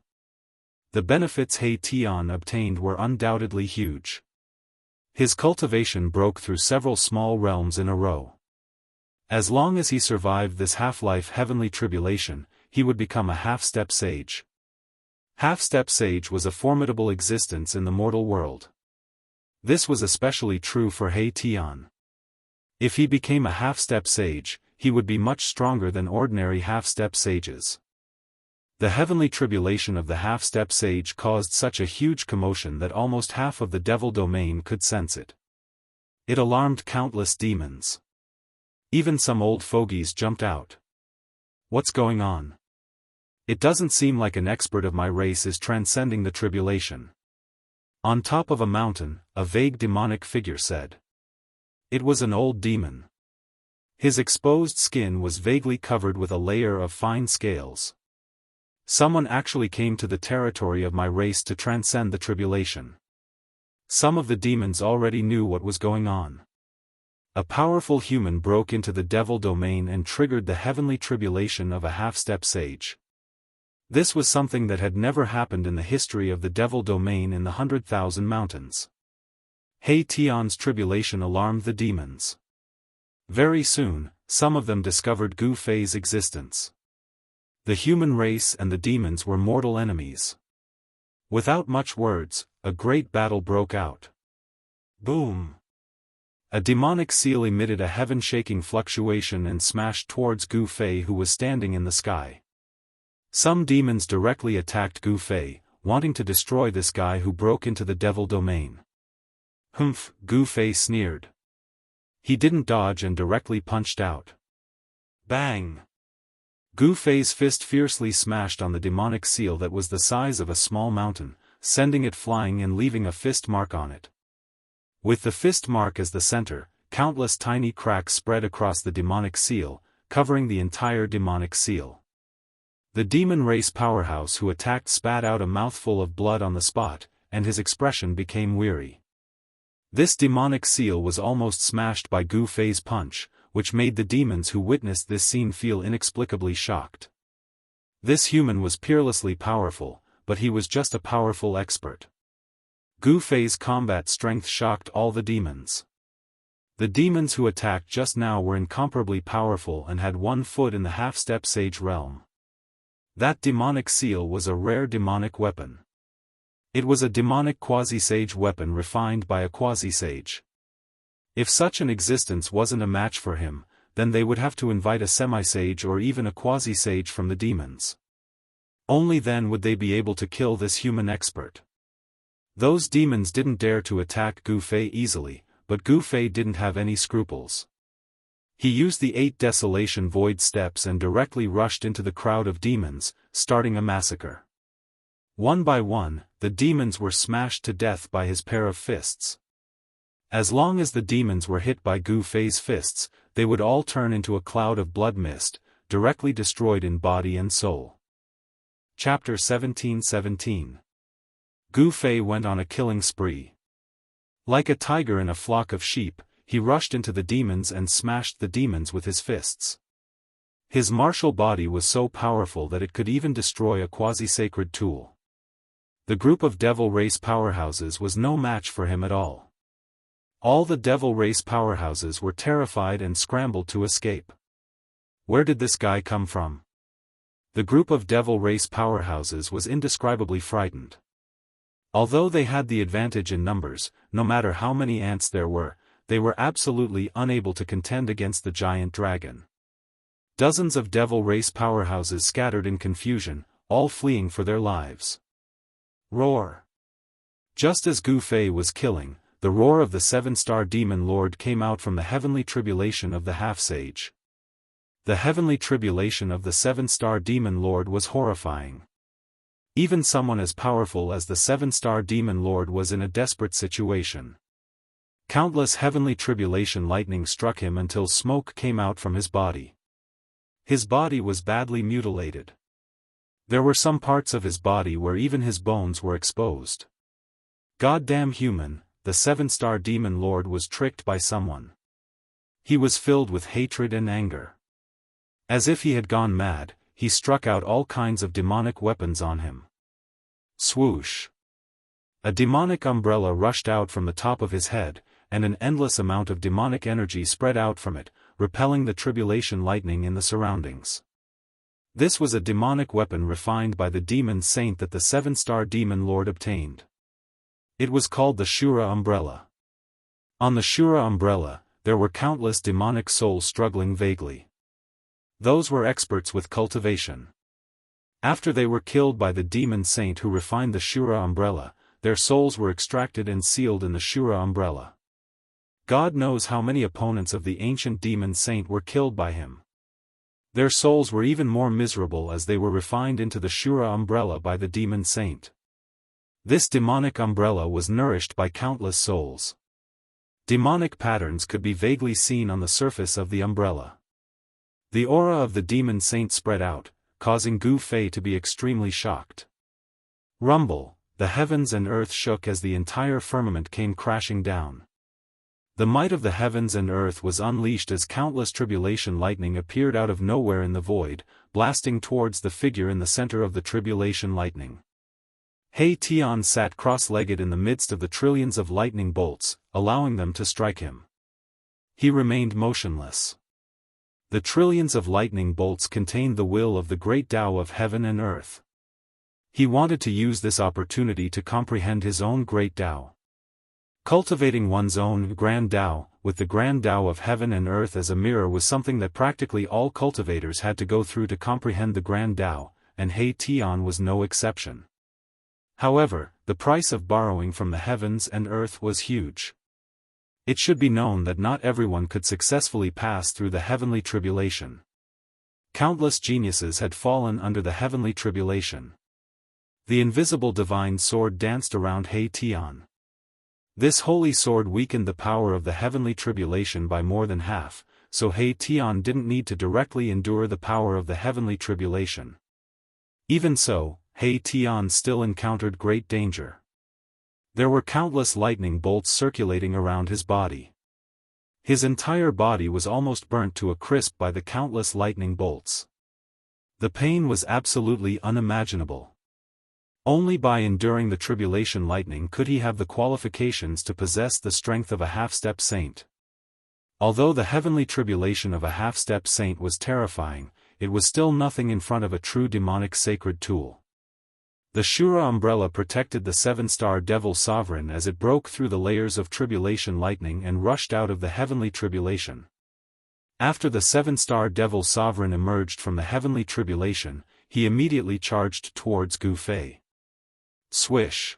The benefits He Tian obtained were undoubtedly huge. His cultivation broke through several small realms in a row. As long as he survived this half-life heavenly tribulation, he would become a half-step sage. Half-step sage was a formidable existence in the mortal world. This was especially true for He Tian. If he became a half-step sage, he would be much stronger than ordinary half-step sages. The heavenly tribulation of the half-step sage caused such a huge commotion that almost half of the devil domain could sense it. It alarmed countless demons. Even some old fogies jumped out. What's going on? It doesn't seem like an expert of my race is transcending the tribulation. On top of a mountain, a vague demonic figure said. It was an old demon. His exposed skin was vaguely covered with a layer of fine scales. Someone actually came to the territory of my race to transcend the tribulation. Some of the demons already knew what was going on. A powerful human broke into the devil domain and triggered the heavenly tribulation of a half-step sage. This was something that had never happened in the history of the devil domain in the 100,000 mountains. He Tian's tribulation alarmed the demons. Very soon, some of them discovered Gu Fei's existence. The human race and the demons were mortal enemies. Without much words, a great battle broke out. Boom! A demonic seal emitted a heaven-shaking fluctuation and smashed towards Gu Fei, who was standing in the sky. Some demons directly attacked Gu Fei, wanting to destroy this guy who broke into the devil domain. Humph, Gu Fei sneered. He didn't dodge and directly punched out. Bang! Gu Fei's fist fiercely smashed on the demonic seal that was the size of a small mountain, sending it flying and leaving a fist mark on it. With the fist mark as the center, countless tiny cracks spread across the demonic seal, covering the entire demonic seal. The demon race powerhouse who attacked spat out a mouthful of blood on the spot, and his expression became weary. This demonic seal was almost smashed by Gu Fei's punch, which made the demons who witnessed this scene feel inexplicably shocked. This human was peerlessly powerful, but he was just a powerful expert. Gu Fei's combat strength shocked all the demons. The demons who attacked just now were incomparably powerful and had one foot in the half-step sage realm. That demonic seal was a rare demonic weapon. It was a demonic quasi-sage weapon refined by a quasi-sage. If such an existence wasn't a match for him, then they would have to invite a semi-sage or even a quasi-sage from the demons. Only then would they be able to kill this human expert. Those demons didn't dare to attack Gu Fei easily, but Gu Fei didn't have any scruples. He used the 8 Desolation Void steps and directly rushed into the crowd of demons, starting a massacre. One by one, the demons were smashed to death by his pair of fists. As long as the demons were hit by Gu Fei's fists, they would all turn into a cloud of blood mist, directly destroyed in body and soul. Chapter 17:17. Gu Fei went on a killing spree. Like a tiger in a flock of sheep, he rushed into the demons and smashed the demons with his fists. His martial body was so powerful that it could even destroy a quasi-sacred tool. The group of devil race powerhouses was no match for him at all. All the devil race powerhouses were terrified and scrambled to escape. Where did this guy come from? The group of devil race powerhouses was indescribably frightened. Although they had the advantage in numbers, no matter how many ants there were, they were absolutely unable to contend against the giant dragon. Dozens of devil race powerhouses scattered in confusion, all fleeing for their lives. Roar! Just as Gu Fei was killing, the roar of the seven-star demon lord came out from the heavenly tribulation of the half-sage. The heavenly tribulation of the seven-star demon lord was horrifying. Even someone as powerful as the seven-star demon lord was in a desperate situation. Countless heavenly tribulation lightning struck him until smoke came out from his body. His body was badly mutilated. There were some parts of his body where even his bones were exposed. Goddamn human, the seven-star demon lord was tricked by someone. He was filled with hatred and anger. As if he had gone mad, he struck out all kinds of demonic weapons on him. Swoosh! A demonic umbrella rushed out from the top of his head, and an endless amount of demonic energy spread out from it, repelling the tribulation lightning in the surroundings. This was a demonic weapon refined by the demon saint that the seven-star demon lord obtained. It was called the Shura umbrella. On the Shura umbrella, there were countless demonic souls struggling vaguely. Those were experts with cultivation. After they were killed by the demon saint who refined the Shura umbrella, their souls were extracted and sealed in the Shura umbrella. God knows how many opponents of the ancient demon saint were killed by him. Their souls were even more miserable as they were refined into the Shura umbrella by the demon saint. This demonic umbrella was nourished by countless souls. Demonic patterns could be vaguely seen on the surface of the umbrella. The aura of the demon saint spread out, causing Gu Fei to be extremely shocked. Rumble, the heavens and earth shook as the entire firmament came crashing down. The might of the heavens and earth was unleashed as countless tribulation lightning appeared out of nowhere in the void, blasting towards the figure in the center of the tribulation lightning. He Tian sat cross-legged in the midst of the trillions of lightning bolts, allowing them to strike him. He remained motionless. The trillions of lightning bolts contained the will of the great Tao of heaven and earth. He wanted to use this opportunity to comprehend his own great Tao. Cultivating one's own grand Tao, with the grand Tao of heaven and earth as a mirror was something that practically all cultivators had to go through to comprehend the grand Tao, and He Tian was no exception. However, the price of borrowing from the heavens and earth was huge. It should be known that not everyone could successfully pass through the heavenly tribulation. Countless geniuses had fallen under the heavenly tribulation. The invisible divine sword danced around He Tian. This holy sword weakened the power of the heavenly tribulation by more than half, so He Tian didn't need to directly endure the power of the heavenly tribulation. Even so, He Tian still encountered great danger. There were countless lightning bolts circulating around his body. His entire body was almost burnt to a crisp by the countless lightning bolts. The pain was absolutely unimaginable. Only by enduring the tribulation lightning could he have the qualifications to possess the strength of a half-step saint. Although the heavenly tribulation of a half-step saint was terrifying, it was still nothing in front of a true demonic sacred tool. The Shura umbrella protected the seven-star devil sovereign as it broke through the layers of tribulation lightning and rushed out of the heavenly tribulation. After the seven-star devil sovereign emerged from the heavenly tribulation, he immediately charged towards Gu Fei. Swish!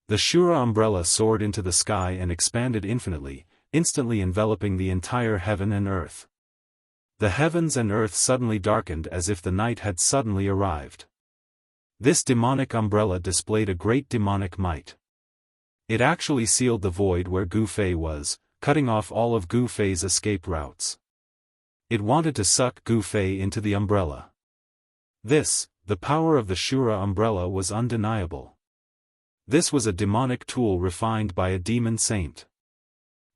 The Shura umbrella soared into the sky and expanded infinitely, instantly enveloping the entire heaven and earth. The heavens and earth suddenly darkened as if the night had suddenly arrived. This demonic umbrella displayed a great demonic might. It actually sealed the void where Gu Fei was, cutting off all of Gu Fei's escape routes. It wanted to suck Gu Fei into the umbrella. The power of the Shura umbrella was undeniable. This was a demonic tool refined by a demon saint.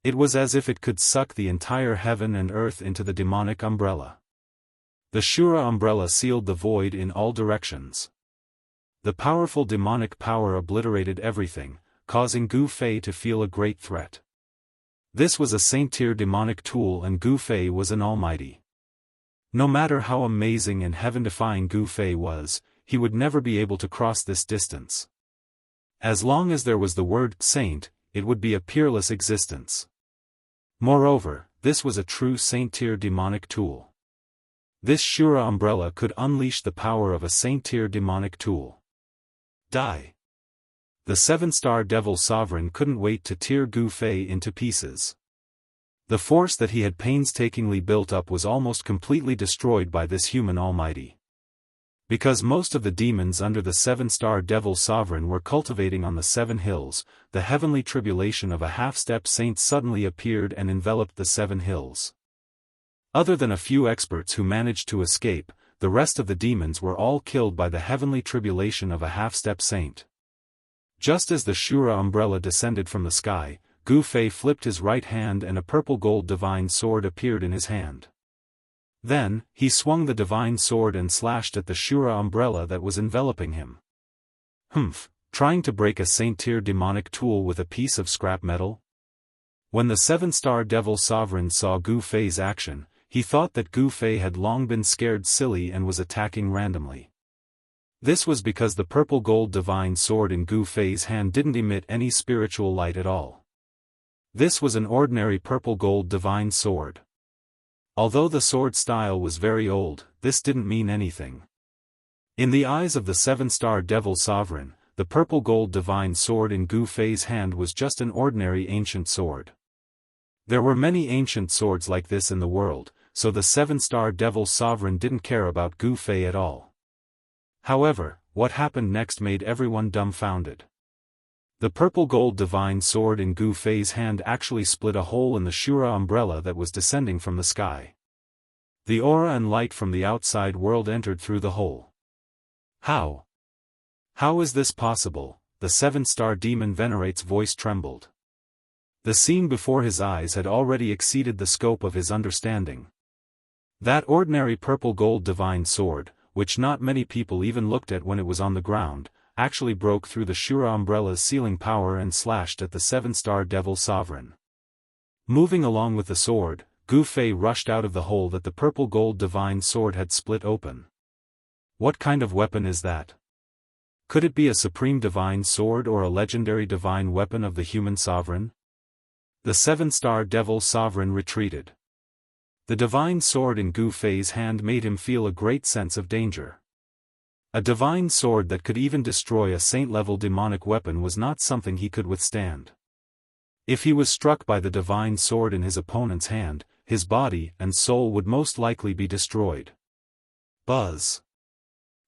It was as if it could suck the entire heaven and earth into the demonic umbrella. The Shura umbrella sealed the void in all directions. The powerful demonic power obliterated everything, causing Gu Fei to feel a great threat. This was a saint-tier demonic tool, and Gu Fei was an almighty. No matter how amazing and heaven-defying Gu Fei was, he would never be able to cross this distance. As long as there was the word saint, it would be a peerless existence. Moreover, this was a true saint-tier demonic tool. This Shura umbrella could unleash the power of a saint-tier demonic tool. Die. The 7-star devil sovereign couldn't wait to tear Gu Fei into pieces. The force that he had painstakingly built up was almost completely destroyed by this human almighty. Because most of the demons under the 7-star devil sovereign were cultivating on the 7 hills, the heavenly tribulation of a half-step saint suddenly appeared and enveloped the 7 hills. Other than a few experts who managed to escape, the rest of the demons were all killed by the heavenly tribulation of a half-step saint. Just as the Shura umbrella descended from the sky, Gu Fei flipped his right hand and a purple gold divine sword appeared in his hand. Then, he swung the divine sword and slashed at the Shura umbrella that was enveloping him. Trying to break a saint-tier demonic tool with a piece of scrap metal? When the 7-star devil sovereign saw Gu Fei's action, he thought that Gu Fei had long been scared silly and was attacking randomly. This was because the purple gold divine sword in Gu Fei's hand didn't emit any spiritual light at all. This was an ordinary purple gold divine sword. Although the sword style was very old, this didn't mean anything. In the eyes of the 7-star devil sovereign, the purple gold divine sword in Gu Fei's hand was just an ordinary ancient sword. There were many ancient swords like this in the world, so the 7-star devil sovereign didn't care about Gu Fei at all. However, what happened next made everyone dumbfounded. The purple gold divine sword in Gu Fei's hand actually split a hole in the Shura umbrella that was descending from the sky. The aura and light from the outside world entered through the hole. How? How is this possible? The 7-star demon venerate's voice trembled. The scene before his eyes had already exceeded the scope of his understanding. That ordinary purple gold divine sword, which not many people even looked at when it was on the ground, actually broke through the Shura umbrella's sealing power and slashed at the 7-star devil sovereign. Moving along with the sword, Gu Fei rushed out of the hole that the purple gold divine sword had split open. What kind of weapon is that? Could it be a supreme divine sword or a legendary divine weapon of the human sovereign? The 7-star devil sovereign retreated. The divine sword in Gu Fei's hand made him feel a great sense of danger. A divine sword that could even destroy a saint-level demonic weapon was not something he could withstand. If he was struck by the divine sword in his opponent's hand, his body and soul would most likely be destroyed. Buzz.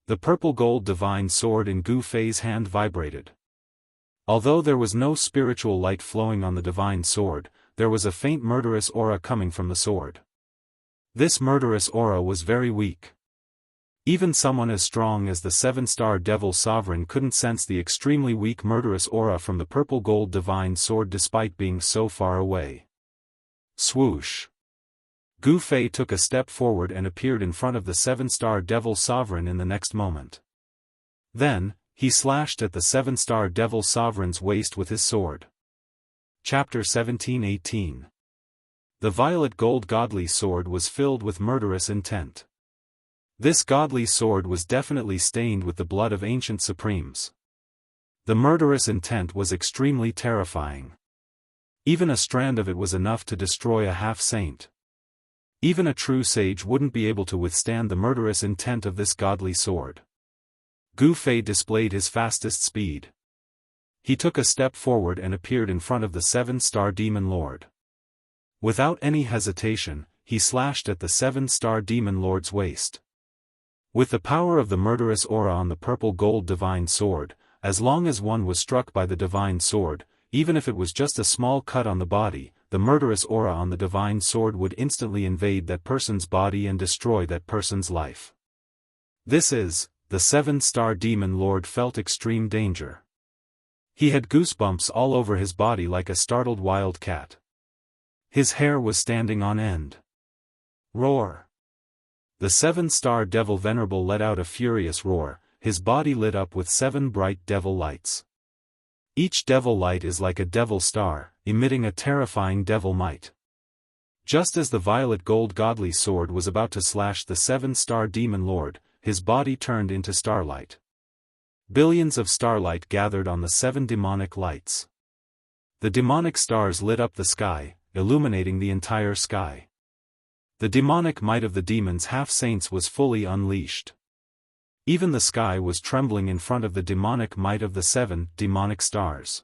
The purple gold divine sword in Gu Fei's hand vibrated. Although there was no spiritual light flowing on the divine sword, there was a faint murderous aura coming from the sword. This murderous aura was very weak. Even someone as strong as the 7-star devil sovereign couldn't sense the extremely weak murderous aura from the purple gold divine sword despite being so far away. Swoosh. Gu Fei took a step forward and appeared in front of the 7-star devil sovereign in the next moment. Then, he slashed at the 7-star devil sovereign's waist with his sword. Chapter 17:18. The violet gold godly sword was filled with murderous intent. This godly sword was definitely stained with the blood of ancient supremes. The murderous intent was extremely terrifying. Even a strand of it was enough to destroy a half-saint. Even a true sage wouldn't be able to withstand the murderous intent of this godly sword. Gu Fei displayed his fastest speed. He took a step forward and appeared in front of the 7-star demon lord. Without any hesitation, he slashed at the 7-star demon lord's waist. With the power of the murderous aura on the purple gold divine sword, as long as one was struck by the divine sword, even if it was just a small cut on the body, the murderous aura on the divine sword would instantly invade that person's body and destroy that person's life. This is, the 7-star demon lord felt extreme danger. He had goosebumps all over his body like a startled wild cat. His hair was standing on end. Roar! The 7-star devil venerable let out a furious roar, his body lit up with 7 bright devil lights. Each devil light is like a devil star, emitting a terrifying devil might. Just as the violet gold godly sword was about to slash the 7-star demon lord, his body turned into starlight. Billions of starlight gathered on the 7 demonic lights. The demonic stars lit up the sky, illuminating the entire sky. The demonic might of the demons half-saints was fully unleashed. Even the sky was trembling in front of the demonic might of the 7 demonic stars.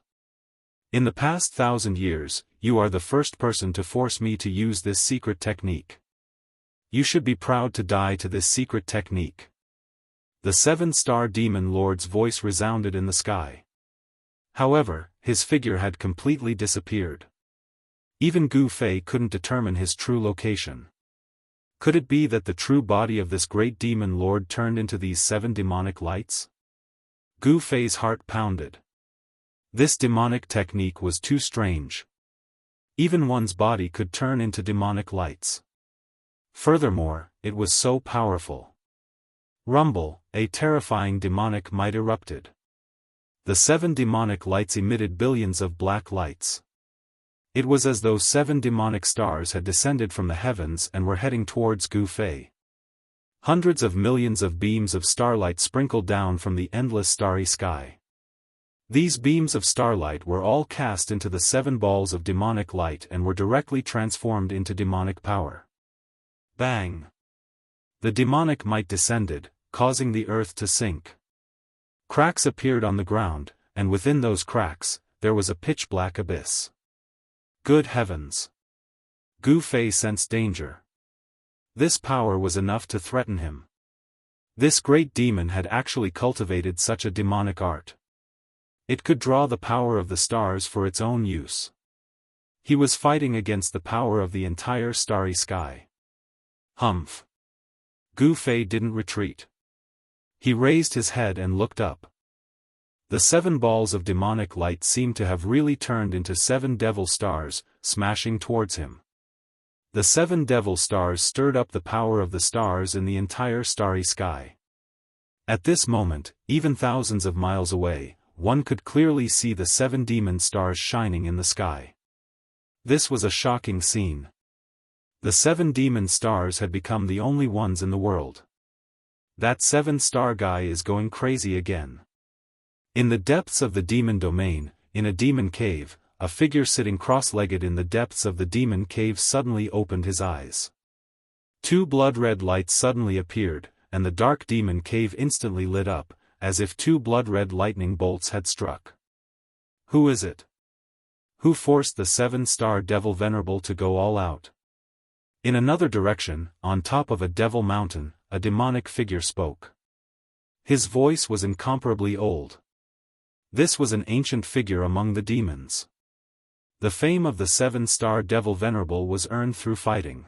In the past 1,000 years, you are the first person to force me to use this secret technique. You should be proud to die to this secret technique. The 7-star demon lord's voice resounded in the sky. However, his figure had completely disappeared. Even Gu Fei couldn't determine his true location. Could it be that the true body of this great demon lord turned into these 7 demonic lights? Gu Fei's heart pounded. This demonic technique was too strange. Even one's body could turn into demonic lights. Furthermore, it was so powerful. Rumble, a terrifying demonic might erupted. The 7 demonic lights emitted billions of black lights. It was as though 7 demonic stars had descended from the heavens and were heading towards Gu Fei. Hundreds of millions of beams of starlight sprinkled down from the endless starry sky. These beams of starlight were all cast into the 7 balls of demonic light and were directly transformed into demonic power. Bang! The demonic might descended, causing the earth to sink. Cracks appeared on the ground, and within those cracks, there was a pitch-black abyss. Good heavens! Gu Fei sensed danger. This power was enough to threaten him. This great demon had actually cultivated such a demonic art. It could draw the power of the stars for its own use. He was fighting against the power of the entire starry sky. Humph! Gu Fei didn't retreat. He raised his head and looked up. The 7 balls of demonic light seemed to have really turned into 7 devil stars, smashing towards him. The 7 devil stars stirred up the power of the stars in the entire starry sky. At this moment, even thousands of miles away, one could clearly see the 7 demon stars shining in the sky. This was a shocking scene. The 7 demon stars had become the only ones in the world. That 7-star guy is going crazy again. In the depths of the demon domain, in a demon cave, a figure sitting cross-legged in the depths of the demon cave suddenly opened his eyes. 2 blood-red lights suddenly appeared, and the dark demon cave instantly lit up, as if 2 blood-red lightning bolts had struck. Who is it? Who forced the 7-star devil venerable to go all out? In another direction, on top of a devil mountain, a demonic figure spoke. His voice was incomparably old. This was an ancient figure among the demons. The fame of the 7-star devil venerable was earned through fighting.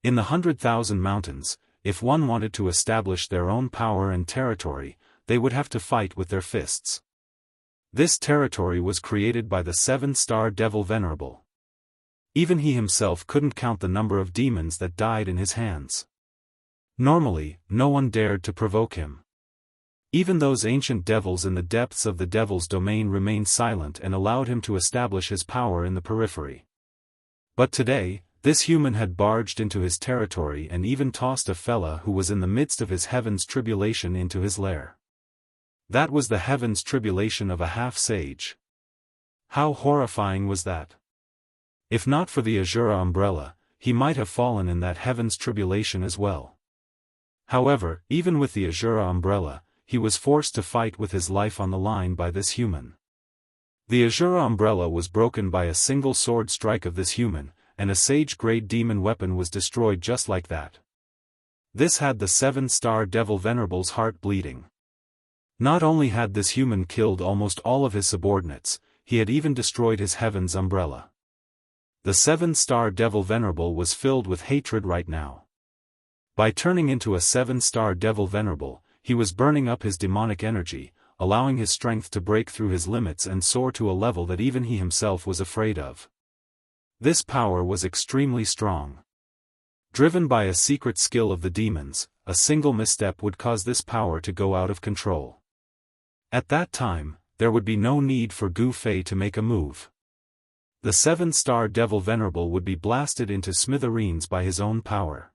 In the 100,000 mountains, if one wanted to establish their own power and territory, they would have to fight with their fists. This territory was created by the 7-star devil venerable. Even he himself couldn't count the number of demons that died in his hands. Normally, no one dared to provoke him. Even those ancient devils in the depths of the devil's domain remained silent and allowed him to establish his power in the periphery. But today, this human had barged into his territory and even tossed a fella who was in the midst of his heaven's tribulation into his lair. That was the heaven's tribulation of a half-sage. How horrifying was that? If not for the Azura umbrella, he might have fallen in that heaven's tribulation as well. However, even with the Azura umbrella, he was forced to fight with his life on the line by this human. The Azura umbrella was broken by a single sword strike of this human, and a sage-grade demon weapon was destroyed just like that. This had the 7-star devil venerable's heart bleeding. Not only had this human killed almost all of his subordinates, he had even destroyed his heaven's umbrella. The 7-star devil venerable was filled with hatred right now. By turning into a 7-star devil venerable, he was burning up his demonic energy, allowing his strength to break through his limits and soar to a level that even he himself was afraid of. This power was extremely strong. Driven by a secret skill of the demons, a single misstep would cause this power to go out of control. At that time, there would be no need for Gu Fei to make a move. The 7-star devil venerable would be blasted into smithereens by his own power.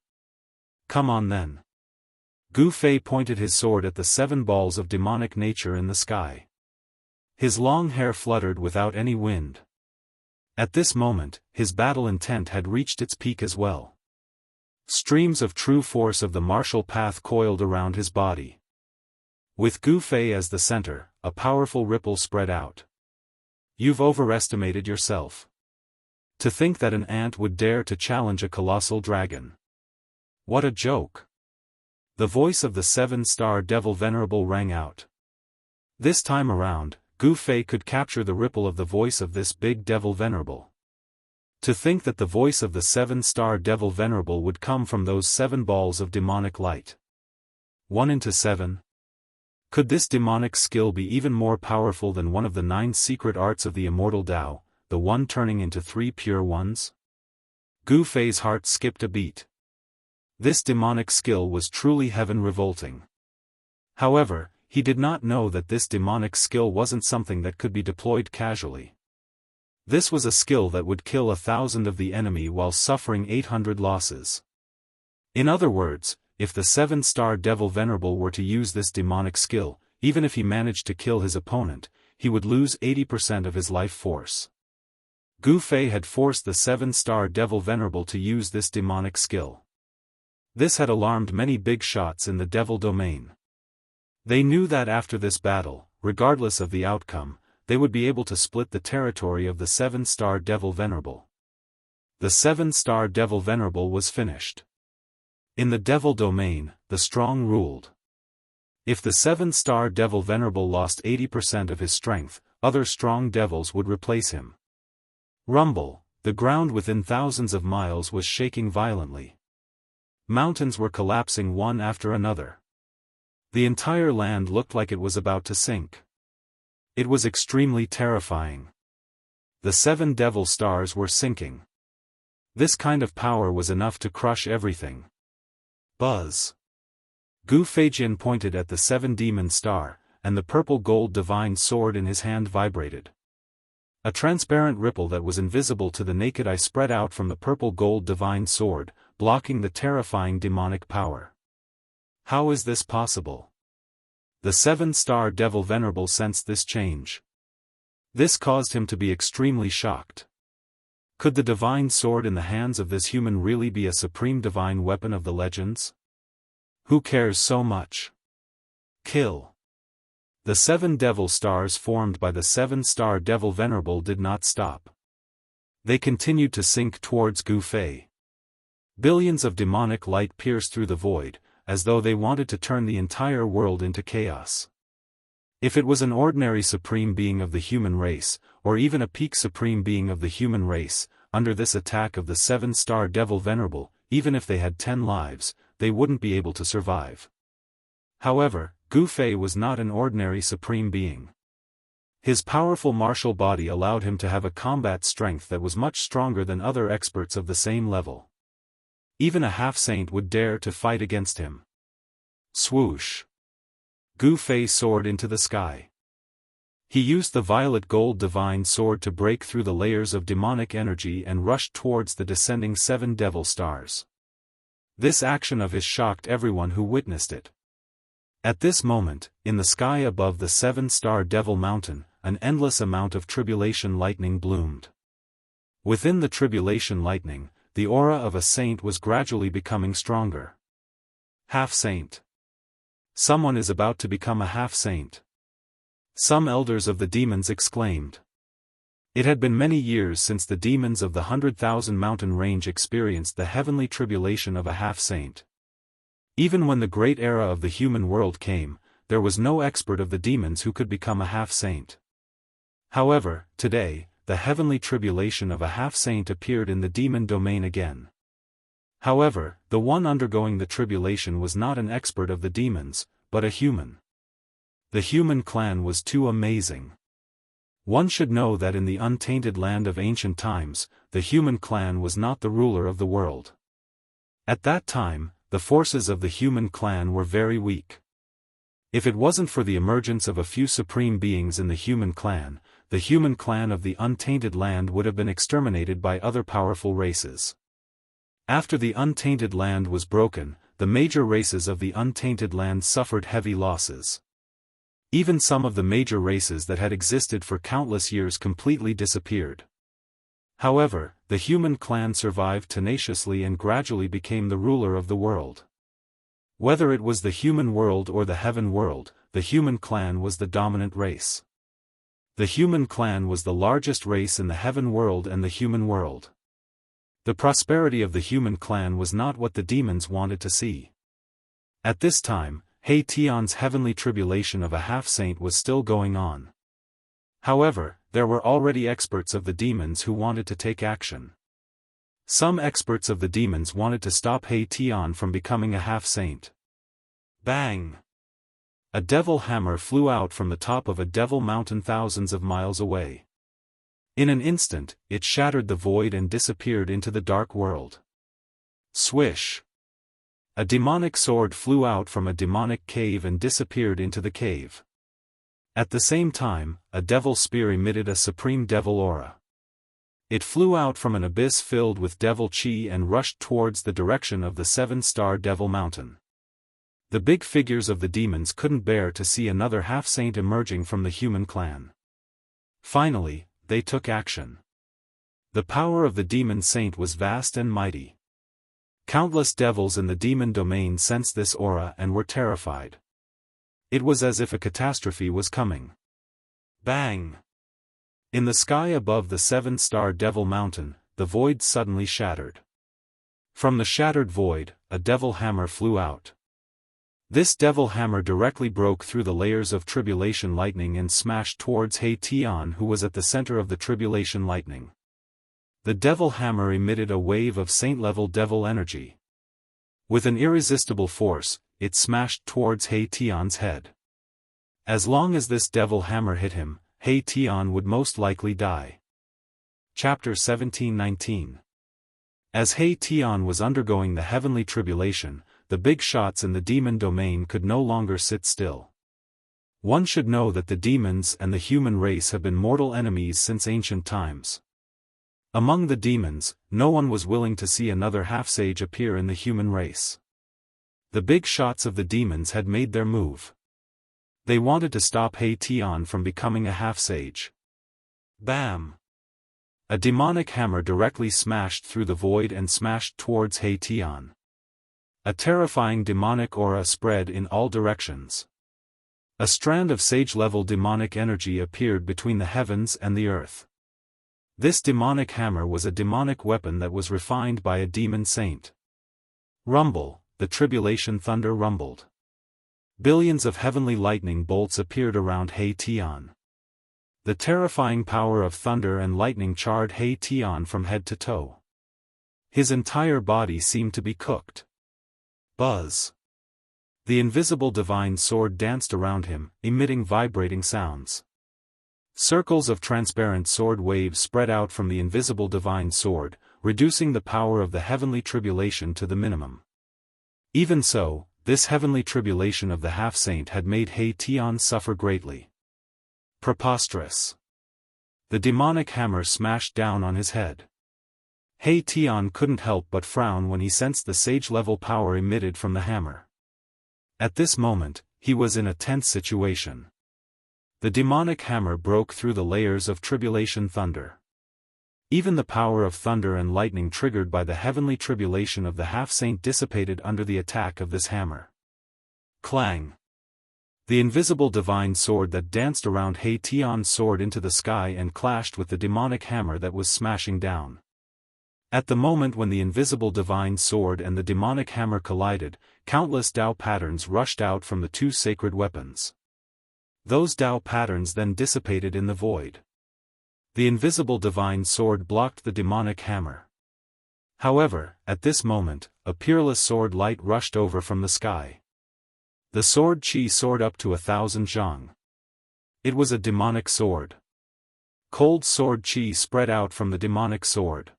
Come on then. Gu Fei pointed his sword at the 7 balls of demonic nature in the sky. His long hair fluttered without any wind. At this moment, his battle intent had reached its peak as well. Streams of true force of the martial path coiled around his body. With Gu Fei as the center, a powerful ripple spread out. You've overestimated yourself. To think that an ant would dare to challenge a colossal dragon. What a joke. The voice of the 7-star devil venerable rang out. This time around, Gu Fei could capture the ripple of the voice of this big devil venerable. To think that the voice of the 7-star devil venerable would come from those 7 balls of demonic light. 1 into 7. Could this demonic skill be even more powerful than one of the 9 secret arts of the immortal Tao, the one turning into 3 pure ones? Gu Fei's heart skipped a beat. This demonic skill was truly heaven-revolting. However, he did not know that this demonic skill wasn't something that could be deployed casually. This was a skill that would kill 1,000 of the enemy while suffering 800 losses. In other words, if the 7-star devil venerable were to use this demonic skill, even if he managed to kill his opponent, he would lose 80% of his life force. Gu Fei had forced the 7-star devil venerable to use this demonic skill. This had alarmed many big shots in the devil domain. They knew that after this battle, regardless of the outcome, they would be able to split the territory of the 7-star devil venerable. The 7-star devil venerable was finished. In the devil domain, the strong ruled. If the 7-star devil venerable lost 80% of his strength, other strong devils would replace him. Rumble, the ground within thousands of miles was shaking violently. Mountains were collapsing one after another. The entire land looked like it was about to sink. It was extremely terrifying. The 7 devil stars were sinking. This kind of power was enough to crush everything. Buzz. Gu Feijin pointed at the 7 demon star, and the purple gold divine sword in his hand vibrated. A transparent ripple that was invisible to the naked eye spread out from the purple gold divine sword, blocking the terrifying demonic power. How is this possible? The 7-star devil venerable sensed this change. This caused him to be extremely shocked. Could the divine sword in the hands of this human really be a supreme divine weapon of the legends? Who cares so much? Kill. The 7 devil stars formed by the 7-star devil venerable did not stop. They continued to sink towards Gu Fei. Billions of demonic light pierced through the void, as though they wanted to turn the entire world into chaos. If it was an ordinary supreme being of the human race, or even a peak supreme being of the human race, under this attack of the 7-star devil venerable, even if they had 10 lives, they wouldn't be able to survive. However, Gu Fei was not an ordinary supreme being. His powerful martial body allowed him to have a combat strength that was much stronger than other experts of the same level. Even a half-saint would dare to fight against him. Swoosh. Gu Fei soared into the sky. He used the violet gold divine sword to break through the layers of demonic energy and rushed towards the descending 7 devil stars. This action of his shocked everyone who witnessed it. At this moment, in the sky above the 7-star devil mountain, an endless amount of tribulation lightning bloomed. Within the tribulation lightning, the aura of a saint was gradually becoming stronger. Half-saint. Someone is about to become a half-saint. Some elders of the demons exclaimed. It had been many years since the demons of the 100,000 mountain range experienced the heavenly tribulation of a half-saint. Even when the great era of the human world came, there was no expert of the demons who could become a half-saint. However, today, the heavenly tribulation of a half-saint appeared in the demon domain again. However, the one undergoing the tribulation was not an expert of the demons, but a human. The human clan was too amazing. One should know that in the untainted land of ancient times, the human clan was not the ruler of the world. At that time, the forces of the human clan were very weak. If it wasn't for the emergence of a few supreme beings in the human clan of the untainted land would have been exterminated by other powerful races. After the untainted land was broken, the major races of the untainted land suffered heavy losses. Even some of the major races that had existed for countless years completely disappeared. However, the human clan survived tenaciously and gradually became the ruler of the world. Whether it was the human world or the heaven world, the human clan was the dominant race. The human clan was the largest race in the heaven world and the human world. The prosperity of the human clan was not what the demons wanted to see. At this time, He Tian's heavenly tribulation of a half-saint was still going on. However, there were already experts of the demons who wanted to take action. Some experts of the demons wanted to stop He Tian from becoming a half-saint. Bang! A devil hammer flew out from the top of a devil mountain thousands of miles away. In an instant, it shattered the void and disappeared into the dark world. Swish! A demonic sword flew out from a demonic cave and disappeared into the cave. At the same time, a devil spear emitted a supreme devil aura. It flew out from an abyss filled with devil chi and rushed towards the direction of the 7-star Devil Mountain. The big figures of the demons couldn't bear to see another half-saint emerging from the human clan. Finally, they took action. The power of the demon saint was vast and mighty. Countless devils in the demon domain sensed this aura and were terrified. It was as if a catastrophe was coming. Bang! In the sky above the 7-star Devil Mountain, the void suddenly shattered. From the shattered void, a devil hammer flew out. This devil hammer directly broke through the layers of tribulation lightning and smashed towards He Tian, who was at the center of the tribulation lightning. The devil hammer emitted a wave of saint-level devil energy. With an irresistible force, it smashed towards He Tian's head. As long as this devil hammer hit him, He Tian would most likely die. Chapter 17:19. As He Tian was undergoing the heavenly tribulation, the big shots in the demon domain could no longer sit still. One should know that the demons and the human race have been mortal enemies since ancient times. Among the demons, no one was willing to see another half-sage appear in the human race. The big shots of the demons had made their move. They wanted to stop He Tian from becoming a half-sage. Bam! A demonic hammer directly smashed through the void and smashed towards He Tian. A terrifying demonic aura spread in all directions. A strand of sage-level demonic energy appeared between the heavens and the earth. This demonic hammer was a demonic weapon that was refined by a demon saint. Rumble, the tribulation thunder rumbled. Billions of heavenly lightning bolts appeared around He Tian. The terrifying power of thunder and lightning charred He Tian from head to toe. His entire body seemed to be cooked. Buzz! The invisible divine sword danced around him, emitting vibrating sounds. Circles of transparent sword waves spread out from the invisible divine sword, reducing the power of the heavenly tribulation to the minimum. Even so, this heavenly tribulation of the half-saint had made He Tian suffer greatly. Preposterous! The demonic hammer smashed down on his head. He Tian couldn't help but frown when he sensed the sage-level power emitted from the hammer. At this moment, he was in a tense situation. The demonic hammer broke through the layers of tribulation thunder. Even the power of thunder and lightning triggered by the heavenly tribulation of the half-saint dissipated under the attack of this hammer. Clang! The invisible divine sword that danced around He Tian soared into the sky and clashed with the demonic hammer that was smashing down. At the moment when the invisible divine sword and the demonic hammer collided, countless Dao patterns rushed out from the two sacred weapons. Those Dao patterns then dissipated in the void. The invisible divine sword blocked the demonic hammer. However, at this moment, a peerless sword light rushed over from the sky. The sword Qi soared up to 1,000 zhang. It was a demonic sword. Cold sword Qi spread out from the demonic sword.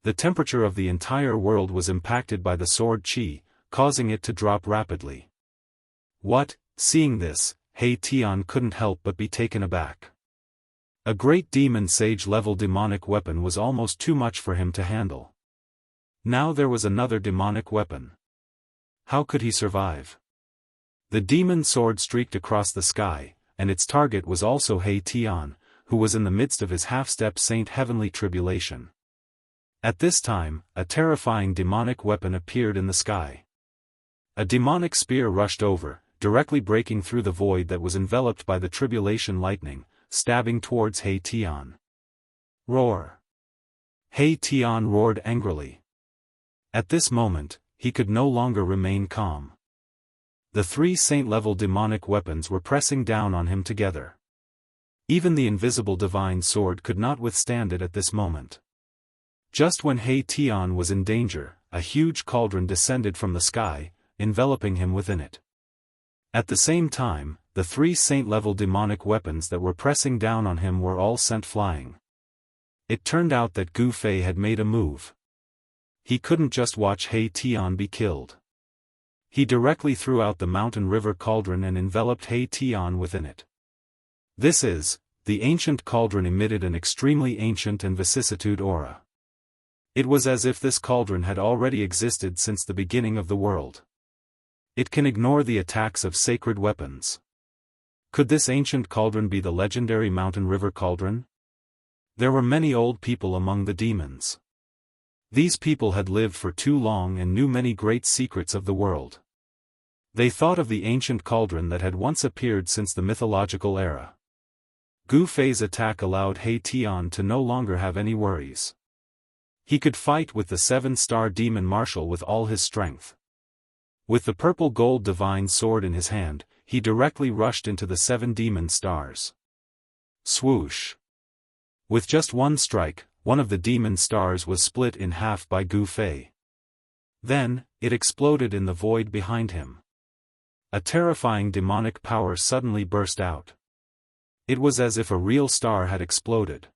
The temperature of the entire world was impacted by the sword Qi, causing it to drop rapidly. What? Seeing this, He Tian couldn't help but be taken aback. A great demon sage-level demonic weapon was almost too much for him to handle. Now there was another demonic weapon. How could he survive? The demon sword streaked across the sky, and its target was also He Tian, who was in the midst of his half-step saint heavenly tribulation. At this time, a terrifying demonic weapon appeared in the sky. A demonic spear rushed over, directly breaking through the void that was enveloped by the tribulation lightning, stabbing towards He Tian. Roar! He Tian roared angrily. At this moment, he could no longer remain calm. The three saint-level demonic weapons were pressing down on him together. Even the invisible divine sword could not withstand it at this moment. Just when He Tian was in danger, a huge cauldron descended from the sky, enveloping him within it. At the same time, the three saint-level demonic weapons that were pressing down on him were all sent flying. It turned out that Gu Fei had made a move. He couldn't just watch He Tian be killed. He directly threw out the mountain river cauldron and enveloped He Tian within it. The ancient cauldron emitted an extremely ancient and vicissitude aura. It was as if this cauldron had already existed since the beginning of the world. It can ignore the attacks of sacred weapons. Could this ancient cauldron be the legendary mountain river cauldron? There were many old people among the demons. These people had lived for too long and knew many great secrets of the world. They thought of the ancient cauldron that had once appeared since the mythological era. Gu Fei's attack allowed He Tian to no longer have any worries. He could fight with the 7-star demon marshal with all his strength. With the purple gold divine sword in his hand, he directly rushed into the 7 demon stars. Swoosh! With just one strike, one of the demon stars was split in half by Gu Fei. Then, it exploded in the void behind him. A terrifying demonic power suddenly burst out. It was as if a real star had exploded.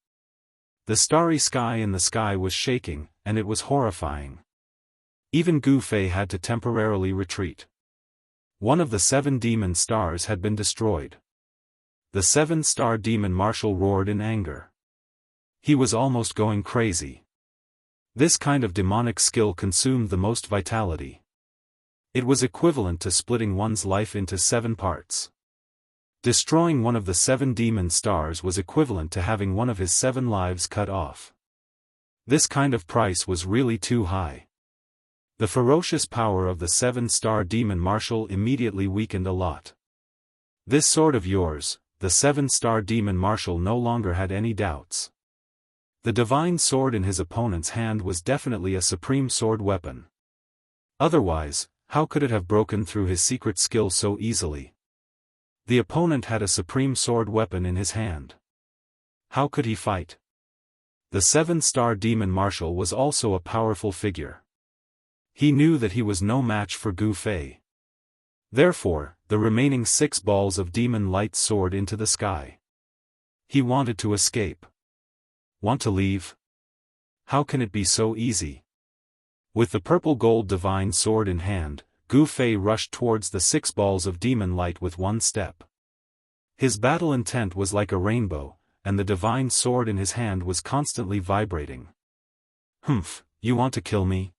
The starry sky in the sky was shaking, and it was horrifying. Even Gu Fei had to temporarily retreat. One of the 7 demon stars had been destroyed. The 7-star demon marshal roared in anger. He was almost going crazy. This kind of demonic skill consumed the most vitality. It was equivalent to splitting one's life into 7 parts. Destroying one of the 7 demon stars was equivalent to having one of his 7 lives cut off. This kind of price was really too high. The ferocious power of the 7-star demon marshal immediately weakened a lot. This sword of yours, the 7-star demon marshal no longer had any doubts. The divine sword in his opponent's hand was definitely a supreme sword weapon. Otherwise, how could it have broken through his secret skill so easily? The opponent had a supreme sword weapon in his hand. How could he fight? The 7-star demon marshal was also a powerful figure. He knew that he was no match for Gu Fei. Therefore, the remaining 6 balls of demon light soared into the sky. He wanted to escape. Want to leave? How can it be so easy? With the purple gold divine sword in hand, Gu Fei rushed towards the 6 balls of demon light with one step. His battle intent was like a rainbow, and the divine sword in his hand was constantly vibrating. Humph, you want to kill me?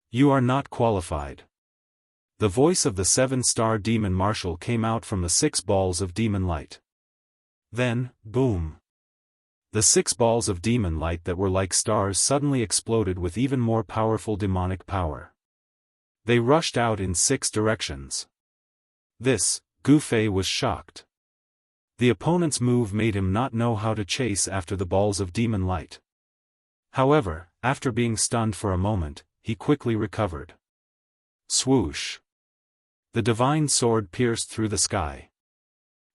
You are not qualified. The voice of the 7-star demon marshal came out from the 6 balls of demon light. Then, boom! The 6 balls of demon light that were like stars suddenly exploded with even more powerful demonic power. They rushed out in 6 directions. Gu Fei was shocked. The opponent's move made him not know how to chase after the balls of demon light. However, after being stunned for a moment, he quickly recovered. Swoosh! The divine sword pierced through the sky.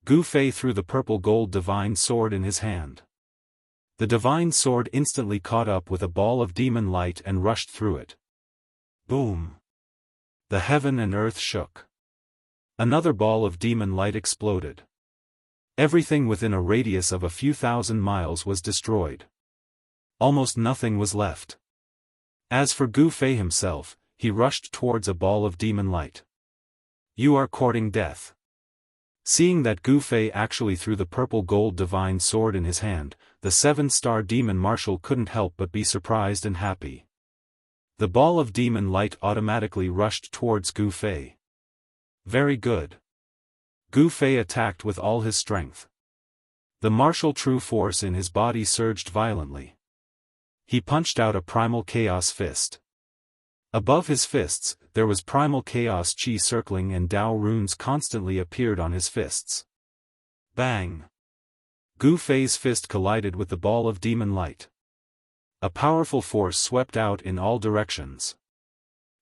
Gu Fei threw the purple gold divine sword in his hand. The divine sword instantly caught up with a ball of demon light and rushed through it. Boom! The heaven and earth shook. Another ball of demon light exploded. Everything within a radius of a few thousand miles was destroyed. Almost nothing was left. As for Gu Fei himself, he rushed towards a ball of demon light. You are courting death. Seeing that Gu Fei actually threw the purple gold divine sword in his hand, the 7-star demon marshal couldn't help but be surprised and happy. The ball of demon light automatically rushed towards Gu Fei. Very good. Gu Fei attacked with all his strength. The martial true force in his body surged violently. He punched out a primal chaos fist. Above his fists, there was primal chaos chi circling and Dao runes constantly appeared on his fists. Bang! Gu Fei's fist collided with the ball of demon light. A powerful force swept out in all directions.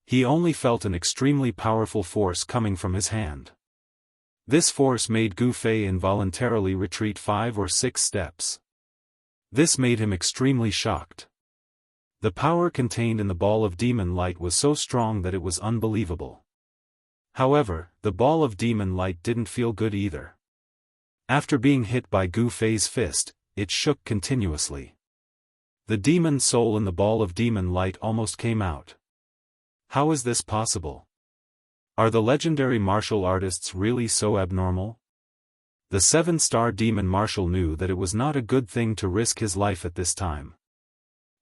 He only felt an extremely powerful force coming from his hand. This force made Gu Fei involuntarily retreat 5 or 6 steps. This made him extremely shocked. The power contained in the ball of demon light was so strong that it was unbelievable. However, the ball of demon light didn't feel good either. After being hit by Gu Fei's fist, it shook continuously. The demon soul in the ball of demon light almost came out. How is this possible? Are the legendary martial artists really so abnormal? The 7-star demon marshal knew that it was not a good thing to risk his life at this time.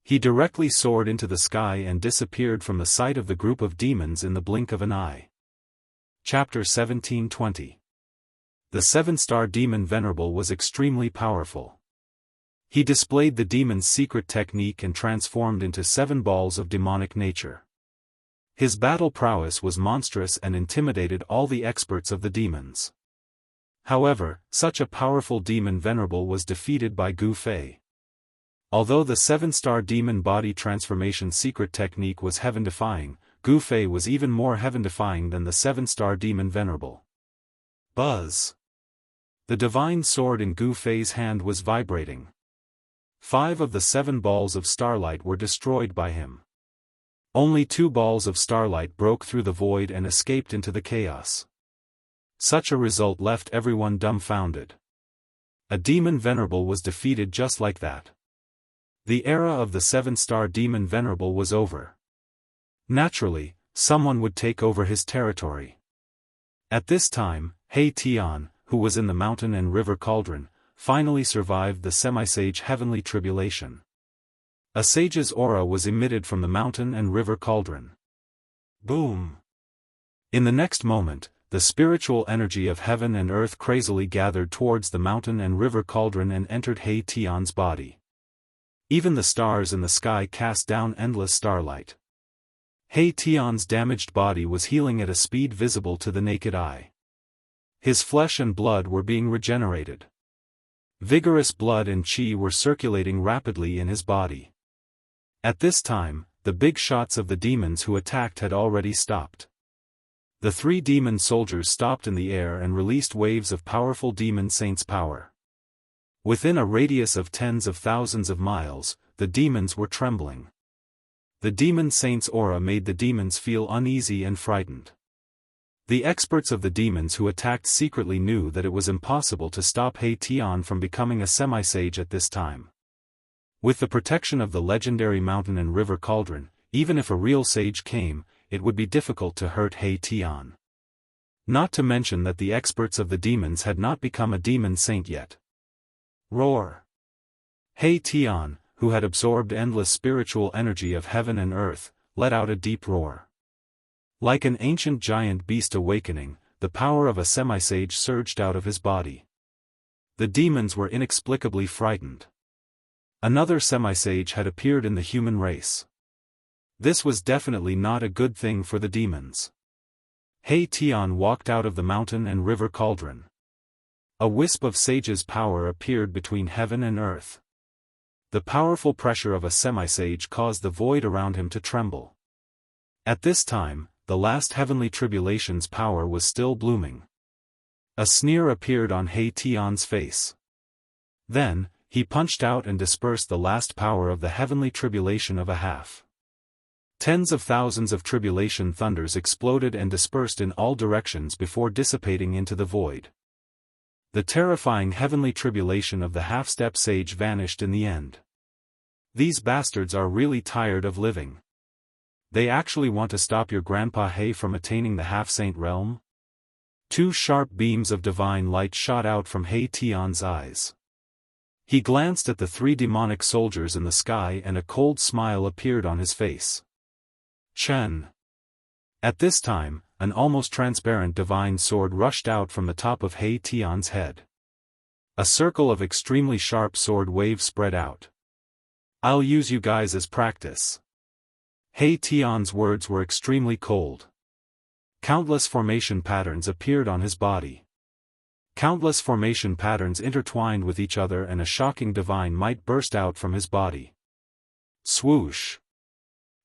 He directly soared into the sky and disappeared from the sight of the group of demons in the blink of an eye. Chapter 1720. The 7-star demon venerable was extremely powerful. He displayed the demon's secret technique and transformed into 7 balls of demonic nature. His battle prowess was monstrous and intimidated all the experts of the demons. However, such a powerful demon venerable was defeated by Gu Fei. Although the 7-star demon body transformation secret technique was heaven-defying, Gu Fei was even more heaven-defying than the 7-star demon venerable. Buzz! The divine sword in Gu Fei's hand was vibrating. 5 of the 7 balls of starlight were destroyed by him. Only 2 balls of starlight broke through the void and escaped into the chaos. Such a result left everyone dumbfounded. A demon venerable was defeated just like that. The era of the 7-star demon venerable was over. Naturally, someone would take over his territory. At this time, He Tian, who was in the mountain and river cauldron, finally survived the semi-sage heavenly tribulation. A sage's aura was emitted from the mountain and river cauldron. Boom! In the next moment, the spiritual energy of heaven and earth crazily gathered towards the mountain and river cauldron and entered He Tian's body. Even the stars in the sky cast down endless starlight. He Tian's damaged body was healing at a speed visible to the naked eye. His flesh and blood were being regenerated. Vigorous blood and qi were circulating rapidly in his body. At this time, the big shots of the demons who attacked had already stopped. The 3 demon soldiers stopped in the air and released waves of powerful demon saints' power. Within a radius of tens of thousands of miles, the demons were trembling. The demon saint's aura made the demons feel uneasy and frightened. The experts of the demons who attacked secretly knew that it was impossible to stop He Tian from becoming a semi-sage at this time. With the protection of the legendary mountain and river cauldron, even if a real sage came, it would be difficult to hurt He Tian. Not to mention that the experts of the demons had not become a demon saint yet. Roar! He Tian, who had absorbed endless spiritual energy of heaven and earth, let out a deep roar. Like an ancient giant beast awakening, the power of a semi-sage surged out of his body. The demons were inexplicably frightened. Another semi-sage had appeared in the human race. This was definitely not a good thing for the demons. He Tian walked out of the mountain and river cauldron. A wisp of sage's power appeared between heaven and earth. The powerful pressure of a semi-sage caused the void around him to tremble. At this time, the last heavenly tribulation's power was still blooming. A sneer appeared on He Tian's face. Then, he punched out and dispersed the last power of the heavenly tribulation of a half. Tens of thousands of tribulation thunders exploded and dispersed in all directions before dissipating into the void. The terrifying heavenly tribulation of the half-step sage vanished in the end. These bastards are really tired of living. They actually want to stop your Grandpa He from attaining the half-saint realm? Two sharp beams of divine light shot out from He Tian's eyes. He glanced at the three demonic soldiers in the sky and a cold smile appeared on his face. Chen. At this time, an almost transparent divine sword rushed out from the top of He Tian's head. A circle of extremely sharp sword waves spread out. I'll use you guys as practice. He Tian's words were extremely cold. Countless formation patterns appeared on his body. Countless formation patterns intertwined with each other and a shocking divine might burst out from his body. Swoosh!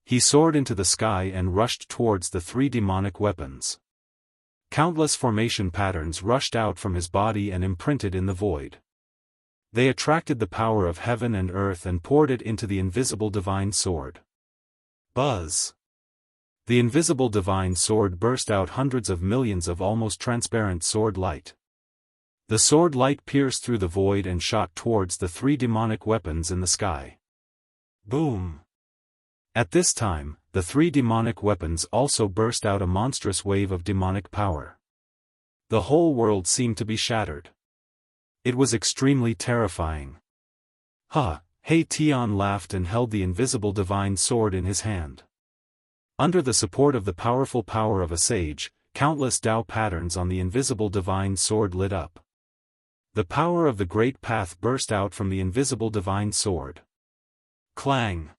He soared into the sky and rushed towards the three demonic weapons. Countless formation patterns rushed out from his body and imprinted in the void. They attracted the power of heaven and earth and poured it into the invisible divine sword. Buzz! The invisible divine sword burst out hundreds of millions of almost transparent sword light. The sword light pierced through the void and shot towards the three demonic weapons in the sky. Boom! At this time, the three demonic weapons also burst out a monstrous wave of demonic power. The whole world seemed to be shattered. It was extremely terrifying. He Tian laughed and held the invisible divine sword in his hand. Under the support of the powerful power of a sage, countless Tao patterns on the invisible divine sword lit up. The power of the great path burst out from the invisible divine sword. Clang!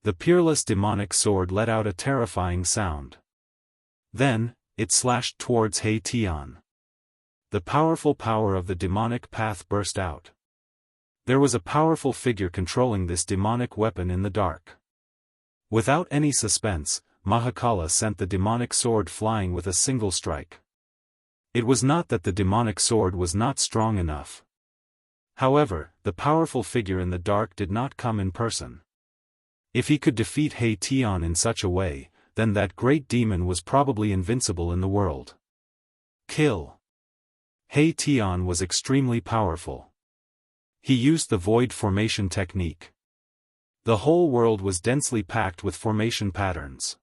The peerless demonic sword let out a terrifying sound. Then, it slashed towards He Tian. The powerful power of the demonic path burst out. There was a powerful figure controlling this demonic weapon in the dark. Without any suspense, Mahakala sent the demonic sword flying with a single strike. It was not that the demonic sword was not strong enough. However, the powerful figure in the dark did not come in person. If he could defeat He Tian in such a way, then that great demon was probably invincible in the world. Kill! He Tian was extremely powerful. He used the void formation technique. The whole world was densely packed with formation patterns.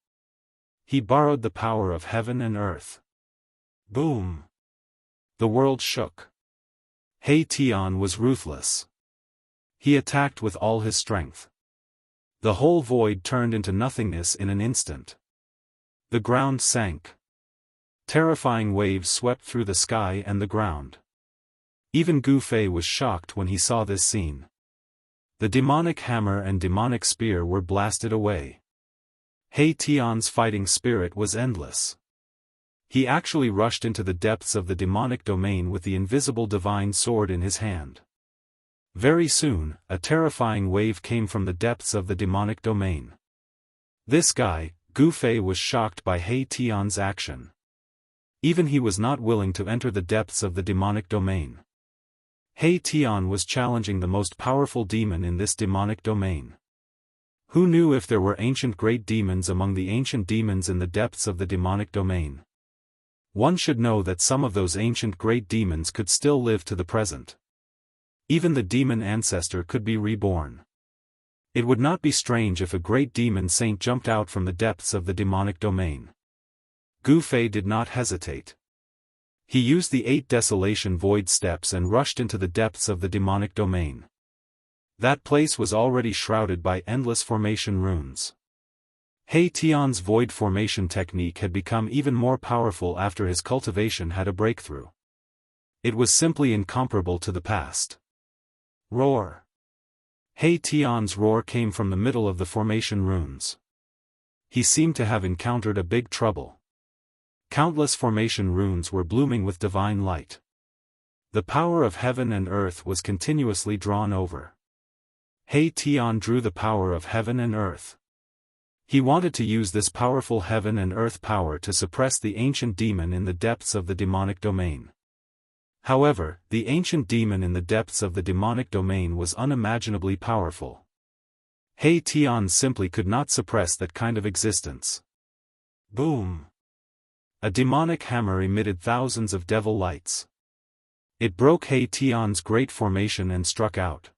He borrowed the power of heaven and earth. Boom! The world shook. He Tian was ruthless. He attacked with all his strength. The whole void turned into nothingness in an instant. The ground sank. Terrifying waves swept through the sky and the ground. Even Gu Fei was shocked when he saw this scene. The demonic hammer and demonic spear were blasted away. He Tian's fighting spirit was endless. He actually rushed into the depths of the demonic domain with the invisible divine sword in his hand. Very soon, a terrifying wave came from the depths of the demonic domain. This guy, Gu Fei, was shocked by He Tian's action. Even he was not willing to enter the depths of the demonic domain. He Tian was challenging the most powerful demon in this demonic domain. Who knew if there were ancient great demons among the ancient demons in the depths of the demonic domain? One should know that some of those ancient great demons could still live to the present. Even the demon ancestor could be reborn. It would not be strange if a great demon saint jumped out from the depths of the demonic domain. Gu Fei did not hesitate. He used the 8 desolation void steps and rushed into the depths of the demonic domain. That place was already shrouded by endless formation runes. He Tian's void formation technique had become even more powerful after his cultivation had a breakthrough. It was simply incomparable to the past. Roar! He Tian's roar came from the middle of the formation runes. He seemed to have encountered a big trouble. Countless formation runes were blooming with divine light. The power of heaven and earth was continuously drawn over. He Tian drew the power of heaven and earth. He wanted to use this powerful heaven and earth power to suppress the ancient demon in the depths of the demonic domain. However, the ancient demon in the depths of the demonic domain was unimaginably powerful. He Tian simply could not suppress that kind of existence. Boom! A demonic hammer emitted thousands of devil lights. It broke He Tian's great formation and struck out.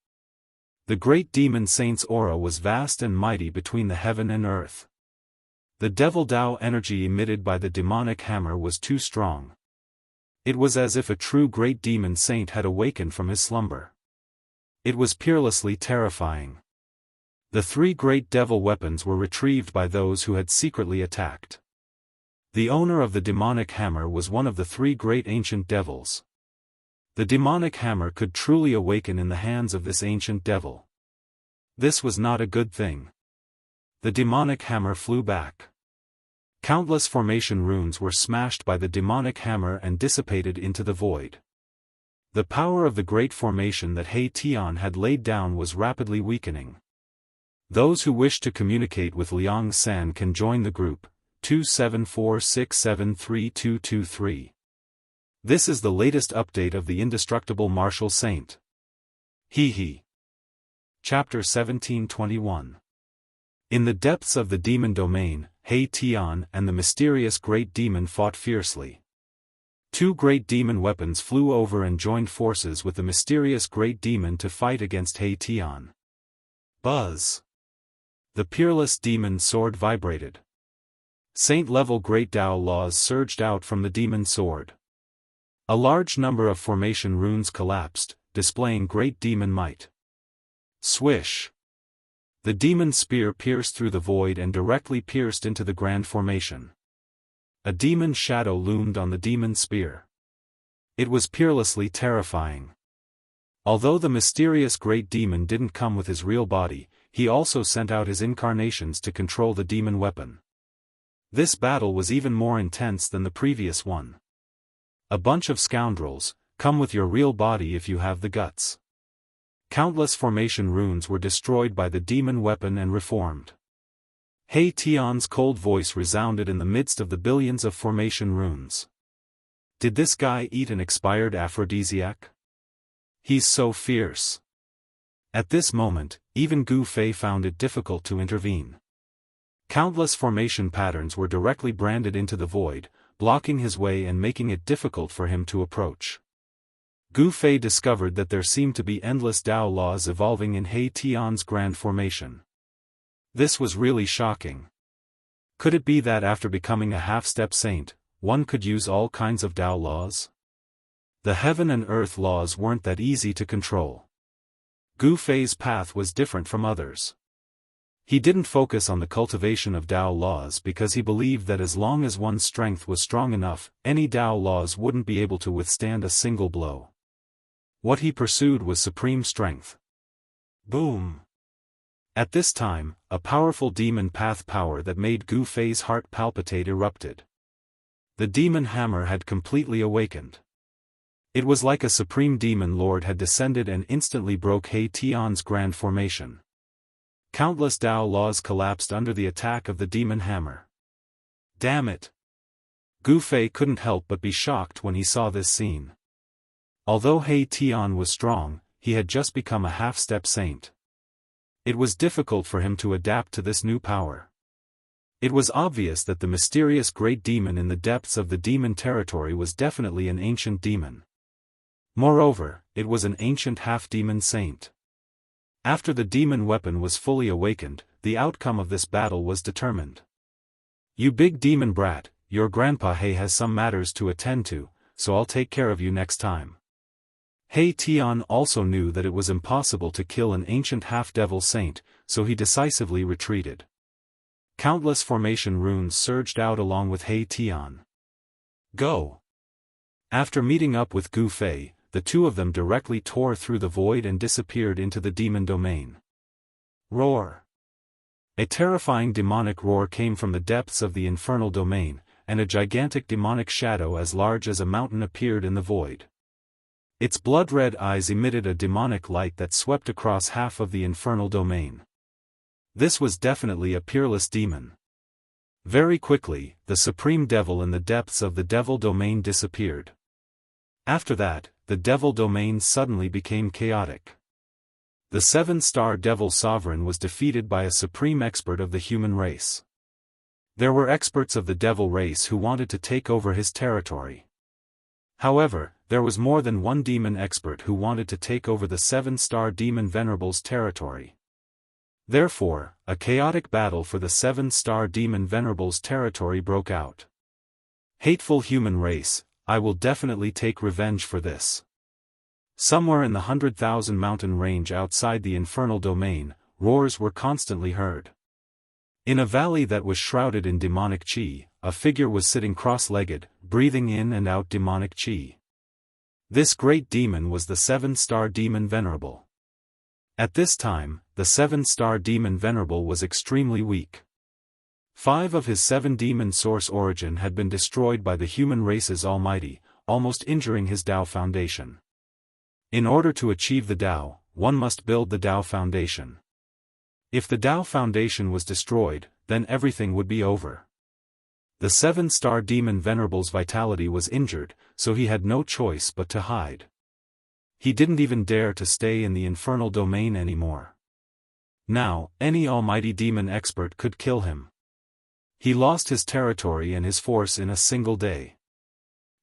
The great demon saint's aura was vast and mighty between the heaven and earth. The devil Dao energy emitted by the demonic hammer was too strong. It was as if a true great demon saint had awakened from his slumber. It was peerlessly terrifying. The three great devil weapons were retrieved by those who had secretly attacked. The owner of the demonic hammer was one of the three great ancient devils. The demonic hammer could truly awaken in the hands of this ancient devil. This was not a good thing. The demonic hammer flew back. Countless formation runes were smashed by the demonic hammer and dissipated into the void. The power of the great formation that He Tian had laid down was rapidly weakening. Those who wish to communicate with Liang San can join the group, 274673223. This is the latest update of the indestructible martial saint. He. Chapter 1721. In the depths of the demon domain, He Tian and the mysterious great demon fought fiercely. Two great demon weapons flew over and joined forces with the mysterious great demon to fight against He Tian. Buzz! The peerless demon sword vibrated. Saint-level great Dao laws surged out from the demon sword. A large number of formation runes collapsed, displaying great demon might. Swish! The demon spear pierced through the void and directly pierced into the grand formation. A demon shadow loomed on the demon spear. It was peerlessly terrifying. Although the mysterious great demon didn't come with his real body, he also sent out his incarnations to control the demon weapon. This battle was even more intense than the previous one. A bunch of scoundrels, come with your real body if you have the guts. Countless formation runes were destroyed by the demon weapon and reformed. He Tian's cold voice resounded in the midst of the billions of formation runes. Did this guy eat an expired aphrodisiac? He's so fierce. At this moment, even Gu Fei found it difficult to intervene. Countless formation patterns were directly branded into the void, blocking his way and making it difficult for him to approach. Gu Fei discovered that there seemed to be endless Dao laws evolving in He Tian's grand formation. This was really shocking. Could it be that after becoming a half-step saint, one could use all kinds of Dao laws? The heaven and earth laws weren't that easy to control. Gu Fei's path was different from others. He didn't focus on the cultivation of Dao laws because he believed that as long as one's strength was strong enough, any Dao laws wouldn't be able to withstand a single blow. What he pursued was supreme strength. Boom! At this time, a powerful demon path power that made Gu Fei's heart palpitate erupted. The demon hammer had completely awakened. It was like a supreme demon lord had descended and instantly broke He Tian's grand formation. Countless Dao laws collapsed under the attack of the demon hammer. Damn it! Gu Fei couldn't help but be shocked when he saw this scene. Although He Tian was strong, he had just become a half-step saint. It was difficult for him to adapt to this new power. It was obvious that the mysterious great demon in the depths of the demon territory was definitely an ancient demon. Moreover, it was an ancient half-demon saint. After the demon weapon was fully awakened, the outcome of this battle was determined. You big demon brat, your grandpa He has some matters to attend to, so I'll take care of you next time. He Tian also knew that it was impossible to kill an ancient half-devil saint, so he decisively retreated. Countless formation runes surged out along with He Tian. Go! After meeting up with Gu Fei, the two of them directly tore through the void and disappeared into the demon domain. Roar! A terrifying demonic roar came from the depths of the infernal domain, and a gigantic demonic shadow as large as a mountain appeared in the void. Its blood-red eyes emitted a demonic light that swept across half of the infernal domain. This was definitely a peerless demon. Very quickly, the supreme devil in the depths of the devil domain disappeared. After that, the devil domain suddenly became chaotic. The 7-star devil sovereign was defeated by a supreme expert of the human race. There were experts of the devil race who wanted to take over his territory. However, there was more than one demon expert who wanted to take over the 7-star demon venerable's territory. Therefore, a chaotic battle for the 7-star demon venerable's territory broke out. Hateful human race, I will definitely take revenge for this. Somewhere in the 100,000 mountain range outside the infernal domain, roars were constantly heard. In a valley that was shrouded in demonic chi, a figure was sitting cross-legged, breathing in and out demonic chi. This great demon was the 7-star demon venerable. At this time, the 7-star demon venerable was extremely weak. 5 of his 7 demon source origin had been destroyed by the human race's almighty, almost injuring his Tao foundation. In order to achieve the Tao, one must build the Tao foundation. If the Tao foundation was destroyed, then everything would be over. The 7-star demon venerable's vitality was injured, so he had no choice but to hide. He didn't even dare to stay in the infernal domain anymore. Now, any almighty demon expert could kill him. He lost his territory and his force in a single day.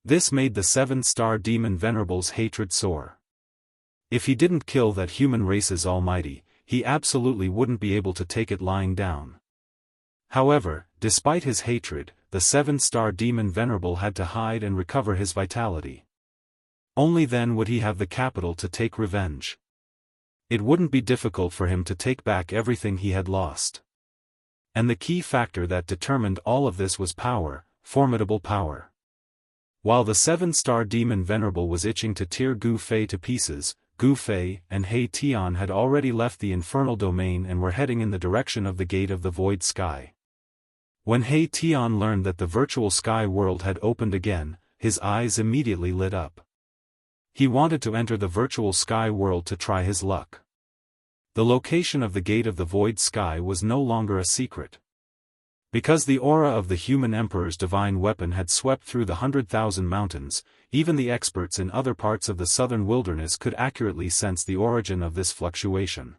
This made the 7-star demon venerable's hatred soar. If he didn't kill that human race's almighty, he absolutely wouldn't be able to take it lying down. However, despite his hatred, the 7-star demon venerable had to hide and recover his vitality. Only then would he have the capital to take revenge. It wouldn't be difficult for him to take back everything he had lost. And the key factor that determined all of this was power, formidable power. While the 7-star demon venerable was itching to tear Gu Fei to pieces, Gu Fei and He Tian had already left the infernal domain and were heading in the direction of the gate of the void sky. When He Tian learned that the virtual sky world had opened again, his eyes immediately lit up. He wanted to enter the virtual sky world to try his luck. The location of the gate of the void sky was no longer a secret. Because the aura of the human emperor's divine weapon had swept through the 100,000 mountains, even the experts in other parts of the southern wilderness could accurately sense the origin of this fluctuation.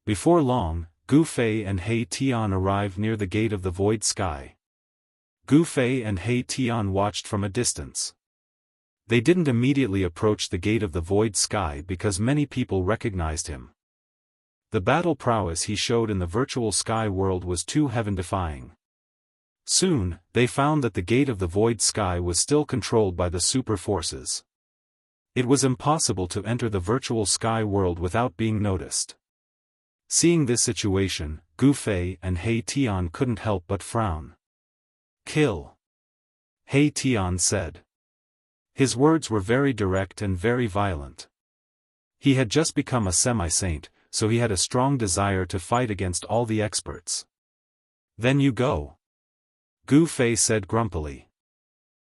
Before long, Gu Fei and He Tian arrived near the gate of the void sky. Gu Fei and He Tian watched from a distance. They didn't immediately approach the gate of the void sky because many people recognized him. The battle prowess he showed in the virtual sky world was too heaven-defying. Soon, they found that the gate of the void sky was still controlled by the super forces. It was impossible to enter the virtual sky world without being noticed. Seeing this situation, Gu Fei and He Tian couldn't help but frown. "Kill," He Tian said. His words were very direct and very violent. He had just become a semi-saint, so he had a strong desire to fight against all the experts. "Then you go," Gu Fei said grumpily.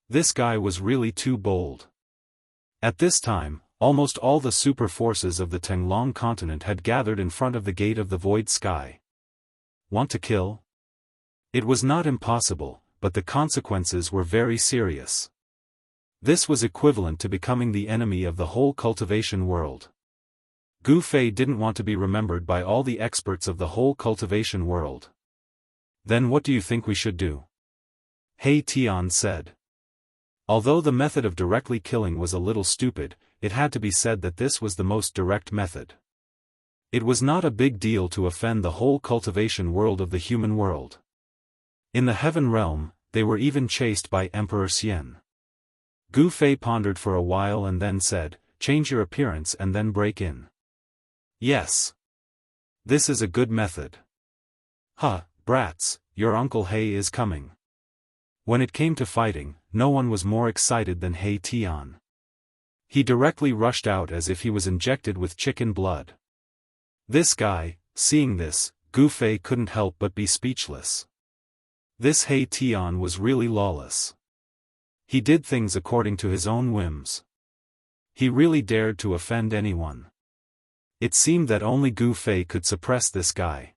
This guy was really too bold. At this time, almost all the super forces of the Tenglong continent had gathered in front of the gate of the void sky. Want to kill? It was not impossible, but the consequences were very serious. This was equivalent to becoming the enemy of the whole cultivation world. Gu Fei didn't want to be remembered by all the experts of the whole cultivation world. "Then what do you think we should do?" He Tian said. Although the method of directly killing was a little stupid, it had to be said that this was the most direct method. It was not a big deal to offend the whole cultivation world of the human world. In the heaven realm, they were even chased by Emperor Xian. Gu Fei pondered for a while and then said, "Change your appearance and then break in." "Yes. This is a good method." "Huh, brats, your Uncle He is coming." When it came to fighting, no one was more excited than He Tian. He directly rushed out as if he was injected with chicken blood. This guy, seeing this, Gu Fei couldn't help but be speechless. This He Tian was really lawless. He did things according to his own whims. He really dared to offend anyone. It seemed that only Gu Fei could suppress this guy.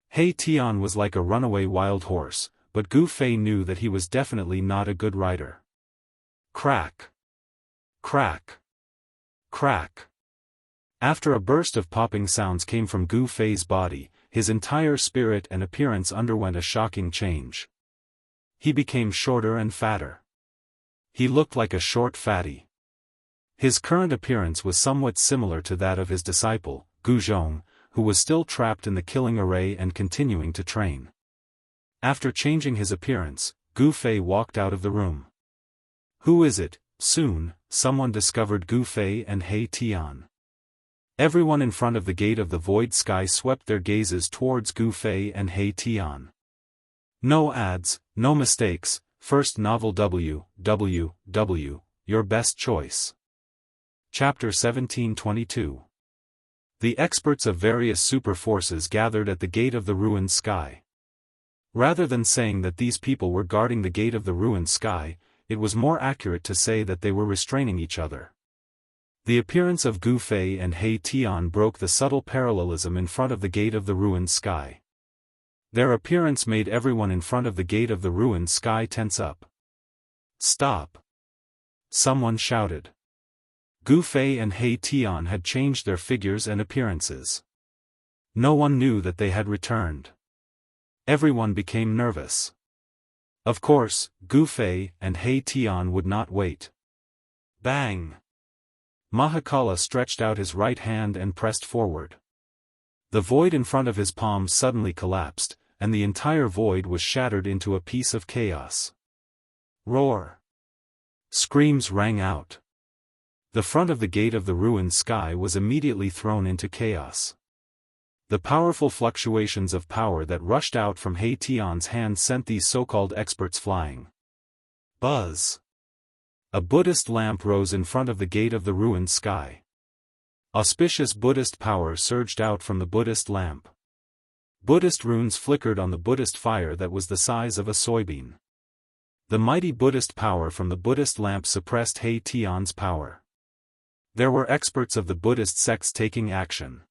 He Tian was like a runaway wild horse, but Gu Fei knew that he was definitely not a good rider. Crack! Crack! Crack. After a burst of popping sounds came from Gu Fei's body, his entire spirit and appearance underwent a shocking change. He became shorter and fatter. He looked like a short fatty. His current appearance was somewhat similar to that of his disciple, Gu Zhong, who was still trapped in the killing array and continuing to train. After changing his appearance, Gu Fei walked out of the room. Who is it? Soon, someone discovered Gu Fei and He Tian. Everyone in front of the gate of the void sky swept their gazes towards Gu Fei and He Tian. No ads, no mistakes, first novel www, your best choice. Chapter 1722. The experts of various super forces gathered at the gate of the ruined sky. Rather than saying that these people were guarding the gate of the ruined sky, it was more accurate to say that they were restraining each other. The appearance of Gu Fei and He Tian broke the subtle parallelism in front of the gate of the ruined sky. Their appearance made everyone in front of the gate of the ruined sky tense up. Stop! Someone shouted. Gu Fei and He Tian had changed their figures and appearances. No one knew that they had returned. Everyone became nervous. Of course, Gu Fei and He Tian would not wait. Bang! Mahakala stretched out his right hand and pressed forward. The void in front of his palm suddenly collapsed, and the entire void was shattered into a piece of chaos. Roar! Screams rang out. The front of the gate of the ruined sky was immediately thrown into chaos. The powerful fluctuations of power that rushed out from He Tian's hand sent these so-called experts flying. Buzz! A Buddhist lamp rose in front of the gate of the ruined sky. Auspicious Buddhist power surged out from the Buddhist lamp. Buddhist runes flickered on the Buddhist fire that was the size of a soybean. The mighty Buddhist power from the Buddhist lamp suppressed He Tian's power. There were experts of the Buddhist sects taking action.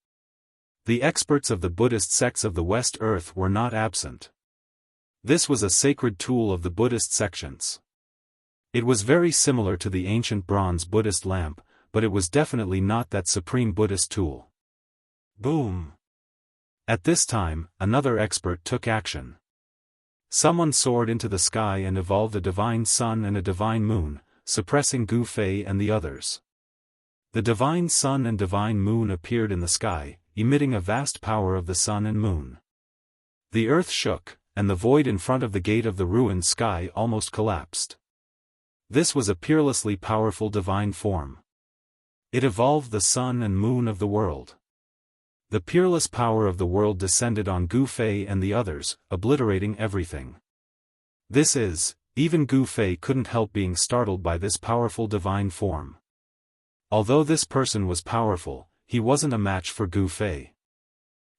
The experts of the Buddhist sects of the West Earth were not absent. This was a sacred tool of the Buddhist sections. It was very similar to the ancient bronze Buddhist lamp, but it was definitely not that supreme Buddhist tool. Boom! At this time, another expert took action. Someone soared into the sky and evolved a divine sun and a divine moon, suppressing Gu Fei and the others. The divine sun and divine moon appeared in the sky, emitting a vast power of the sun and moon. The earth shook, and the void in front of the gate of the ruined sky almost collapsed. This was a peerlessly powerful divine form. It evolved the sun and moon of the world. The peerless power of the world descended on Gu Fei and the others, obliterating everything. Even Gu Fei couldn't help being startled by this powerful divine form. Although this person was powerful, he wasn't a match for Gu Fei.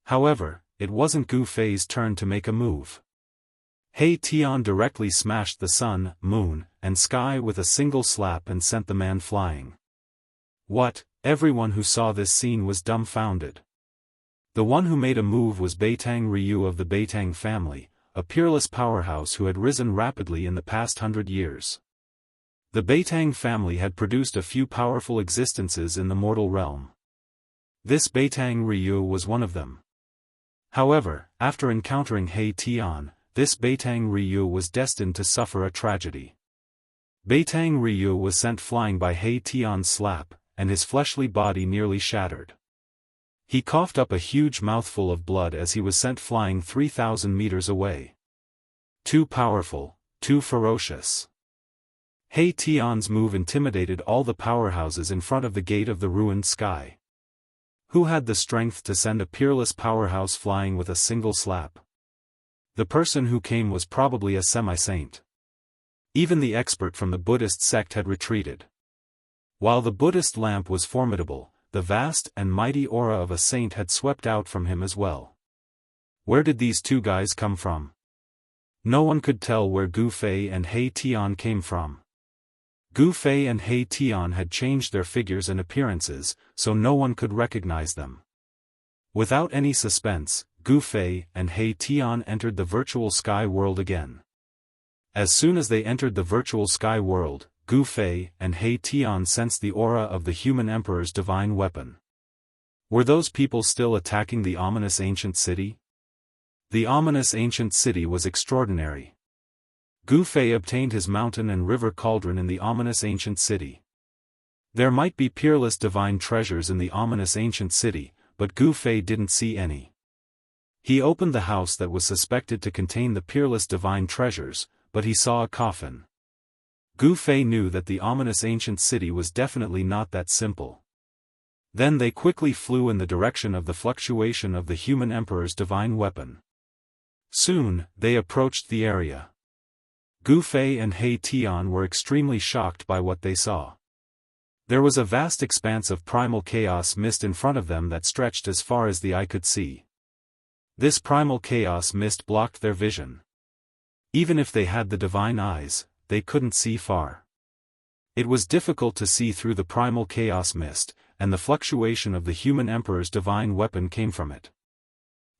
However, it wasn't Gu Fei's turn to make a move. He Tian directly smashed the sun, moon, and sky with a single slap and sent the man flying. What? Everyone who saw this scene was dumbfounded. The one who made a move was Beitang Ryu of the Beitang family, a peerless powerhouse who had risen rapidly in the past 100 years. The Beitang family had produced a few powerful existences in the mortal realm. This Beitang Ryu was one of them. However, after encountering He Tian, this Beitang Ryu was destined to suffer a tragedy. Beitang Ryu was sent flying by He Tian's slap, and his fleshly body nearly shattered. He coughed up a huge mouthful of blood as he was sent flying 3,000 meters away. Too powerful, too ferocious. He Tian's move intimidated all the powerhouses in front of the gate of the ruined sky. Who had the strength to send a peerless powerhouse flying with a single slap? The person who came was probably a semi-saint. Even the expert from the Buddhist sect had retreated. While the Buddhist lamp was formidable, the vast and mighty aura of a saint had swept out from him as well. Where did these two guys come from? No one could tell where Gu Fei and He Tian came from. Gu Fei and He Tian had changed their figures and appearances, so no one could recognize them. Without any suspense, Gu Fei and He Tian entered the virtual sky world again. As soon as they entered the virtual sky world, Gu Fei and He Tian sensed the aura of the human emperor's divine weapon. Were those people still attacking the ominous ancient city? The ominous ancient city was extraordinary. Gu Fei obtained his mountain and river cauldron in the ominous ancient city. There might be peerless divine treasures in the ominous ancient city, but Gu Fei didn't see any. He opened the house that was suspected to contain the peerless divine treasures, but he saw a coffin. Gu Fei knew that the ominous ancient city was definitely not that simple. Then they quickly flew in the direction of the fluctuation of the human emperor's divine weapon. Soon, they approached the area. Gu Fei and He Tian were extremely shocked by what they saw. There was a vast expanse of primal chaos mist in front of them that stretched as far as the eye could see. This primal chaos mist blocked their vision. Even if they had the divine eyes, they couldn't see far. It was difficult to see through the primal chaos mist, and the fluctuation of the human emperor's divine weapon came from it.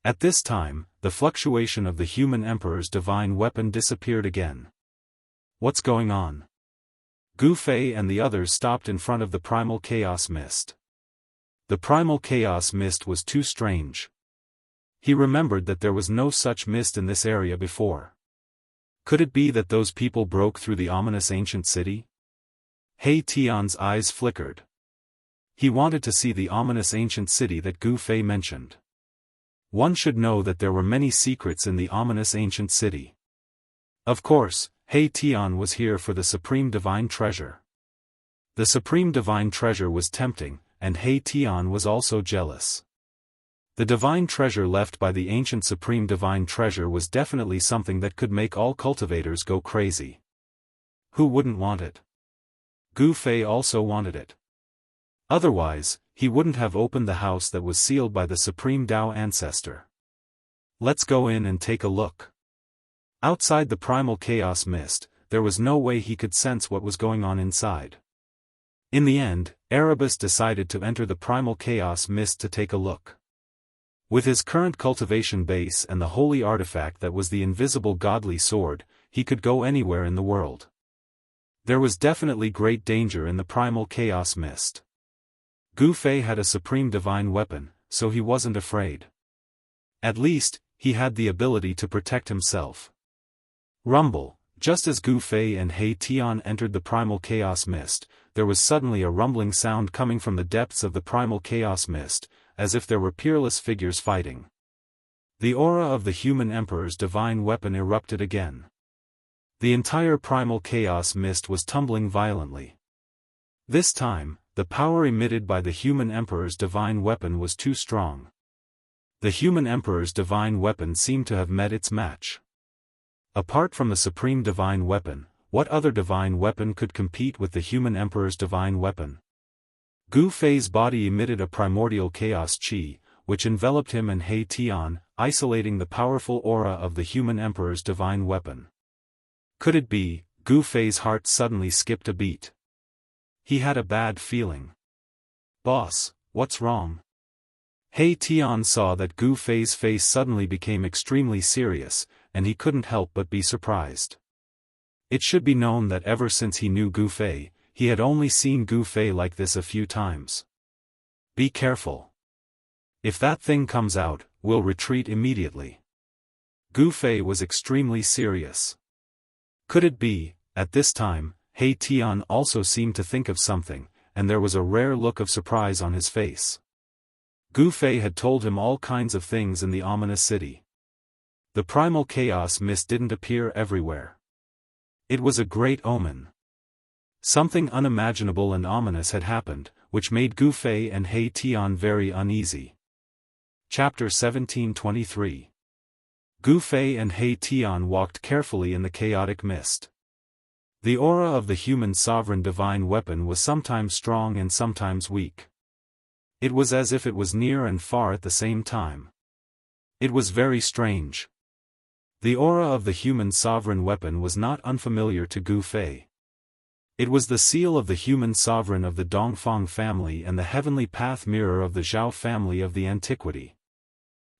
At this time, the fluctuation of the human emperor's divine weapon disappeared again. What's going on? Gu Fei and the others stopped in front of the primal chaos mist. The primal chaos mist was too strange. He remembered that there was no such mist in this area before. Could it be that those people broke through the ominous ancient city? He Tian's eyes flickered. He wanted to see the ominous ancient city that Gu Fei mentioned. One should know that there were many secrets in the ominous ancient city. Of course, He Tian was here for the supreme divine treasure. The supreme divine treasure was tempting, and He Tian was also jealous. The divine treasure left by the ancient supreme divine treasure was definitely something that could make all cultivators go crazy. Who wouldn't want it? Gu Fei also wanted it. Otherwise, he wouldn't have opened the house that was sealed by the supreme Dao ancestor. Let's go in and take a look. Outside the primal chaos mist, there was no way he could sense what was going on inside. In the end, Erebus decided to enter the primal chaos mist to take a look. With his current cultivation base and the holy artifact that was the invisible godly sword, he could go anywhere in the world. There was definitely great danger in the primal chaos mist. Gu Fei had a supreme divine weapon, so he wasn't afraid. At least, he had the ability to protect himself. Rumble. Just as Gu Fei and He Tian entered the primal chaos mist, there was suddenly a rumbling sound coming from the depths of the primal chaos mist, as if there were peerless figures fighting. The aura of the human emperor's divine weapon erupted again. The entire primal chaos mist was tumbling violently. This time, the power emitted by the human emperor's divine weapon was too strong. The human emperor's divine weapon seemed to have met its match. Apart from the supreme divine weapon, what other divine weapon could compete with the human emperor's divine weapon? Gu Fei's body emitted a primordial chaos qi, which enveloped him and He Tian, isolating the powerful aura of the human emperor's divine weapon. Could it be? Gu Fei's heart suddenly skipped a beat. He had a bad feeling. Boss, what's wrong? He Tian saw that Gu Fei's face suddenly became extremely serious, and he couldn't help but be surprised. It should be known that ever since he knew Gu Fei, he had only seen Gu Fei like this a few times. Be careful. If that thing comes out, we'll retreat immediately. Gu Fei was extremely serious. Could it be? At this time, He Tian also seemed to think of something, and there was a rare look of surprise on his face. Gu Fei had told him all kinds of things in the ominous city. The primal chaos mist didn't appear everywhere. It was a great omen. Something unimaginable and ominous had happened, which made Gu Fei and He Tian very uneasy. Chapter 1723. Gu Fei and He Tian walked carefully in the chaotic mist. The aura of the human sovereign divine weapon was sometimes strong and sometimes weak. It was as if it was near and far at the same time. It was very strange. The aura of the human sovereign weapon was not unfamiliar to Gu Fei. It was the seal of the human sovereign of the Dongfang family and the heavenly path mirror of the Zhao family of the antiquity.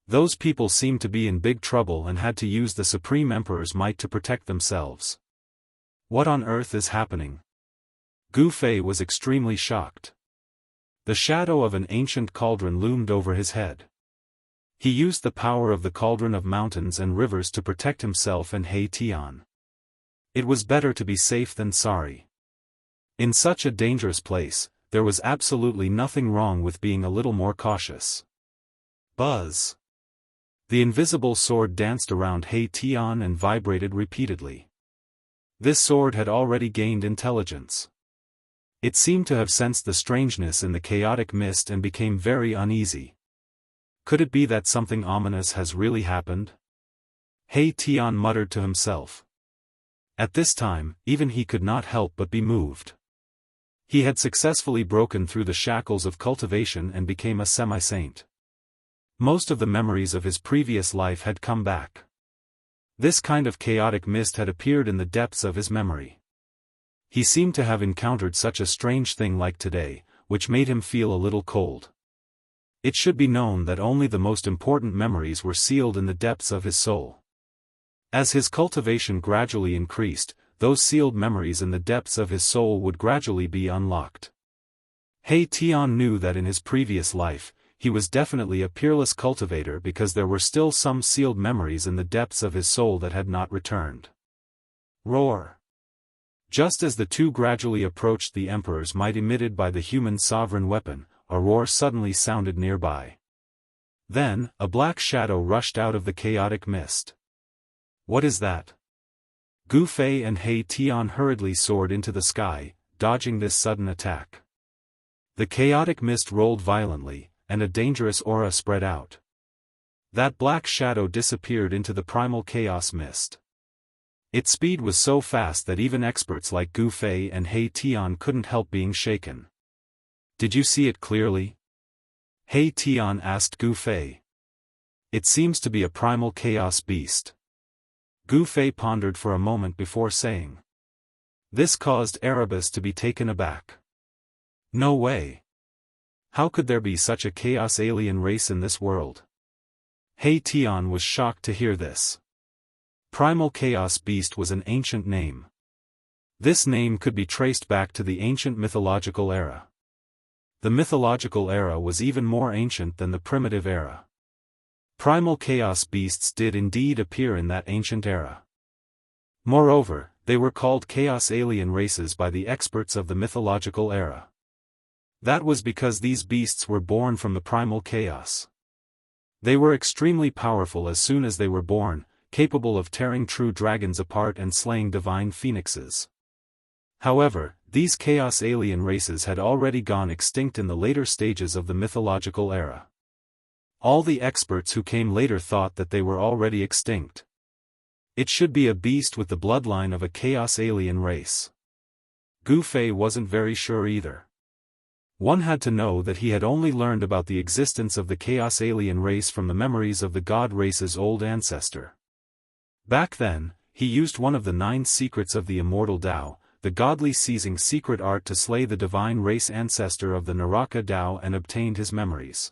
Those people seemed to be in big trouble and had to use the Supreme Emperor's might to protect themselves. What on earth is happening? Gu Fei was extremely shocked. The shadow of an ancient cauldron loomed over his head. He used the power of the cauldron of mountains and rivers to protect himself and He Tian. It was better to be safe than sorry. In such a dangerous place, there was absolutely nothing wrong with being a little more cautious. Buzz! The invisible sword danced around He Tian and vibrated repeatedly. This sword had already gained intelligence. It seemed to have sensed the strangeness in the chaotic mist and became very uneasy. Could it be that something ominous has really happened? He Tian muttered to himself. At this time, even he could not help but be moved. He had successfully broken through the shackles of cultivation and became a semi-saint. Most of the memories of his previous life had come back. This kind of chaotic mist had appeared in the depths of his memory. He seemed to have encountered such a strange thing like today, which made him feel a little cold. It should be known that only the most important memories were sealed in the depths of his soul. As his cultivation gradually increased, those sealed memories in the depths of his soul would gradually be unlocked. He Tian knew that in his previous life, he was definitely a peerless cultivator because there were still some sealed memories in the depths of his soul that had not returned. Roar! Just as the two gradually approached the emperor's might emitted by the human sovereign weapon, a roar suddenly sounded nearby. Then, a black shadow rushed out of the chaotic mist. What is that? Gu Fei and He Tian hurriedly soared into the sky, dodging this sudden attack. The chaotic mist rolled violently, and a dangerous aura spread out. That black shadow disappeared into the primal chaos mist. Its speed was so fast that even experts like Gu Fei and He Tian couldn't help being shaken. Did you see it clearly? He Tian asked Gu Fei. It seems to be a primal chaos beast. Gu Fei pondered for a moment before saying. This caused Erebus to be taken aback. No way. How could there be such a chaos alien race in this world? He Tian was shocked to hear this. Primal Chaos Beast was an ancient name. This name could be traced back to the ancient mythological era. The mythological era was even more ancient than the primitive era. Primal Chaos Beasts did indeed appear in that ancient era. Moreover, they were called Chaos Alien races by the experts of the mythological era. That was because these beasts were born from the primal chaos. They were extremely powerful as soon as they were born, capable of tearing true dragons apart and slaying divine phoenixes. However, these chaos alien races had already gone extinct in the later stages of the mythological era. All the experts who came later thought that they were already extinct. It should be a beast with the bloodline of a chaos alien race. Gu Fei wasn't very sure either. One had to know that he had only learned about the existence of the chaos alien race from the memories of the god race's old ancestor. Back then, he used one of the 9 secrets of the immortal Dao, the godly seizing secret art to slay the divine race ancestor of the Naraka Dao and obtained his memories.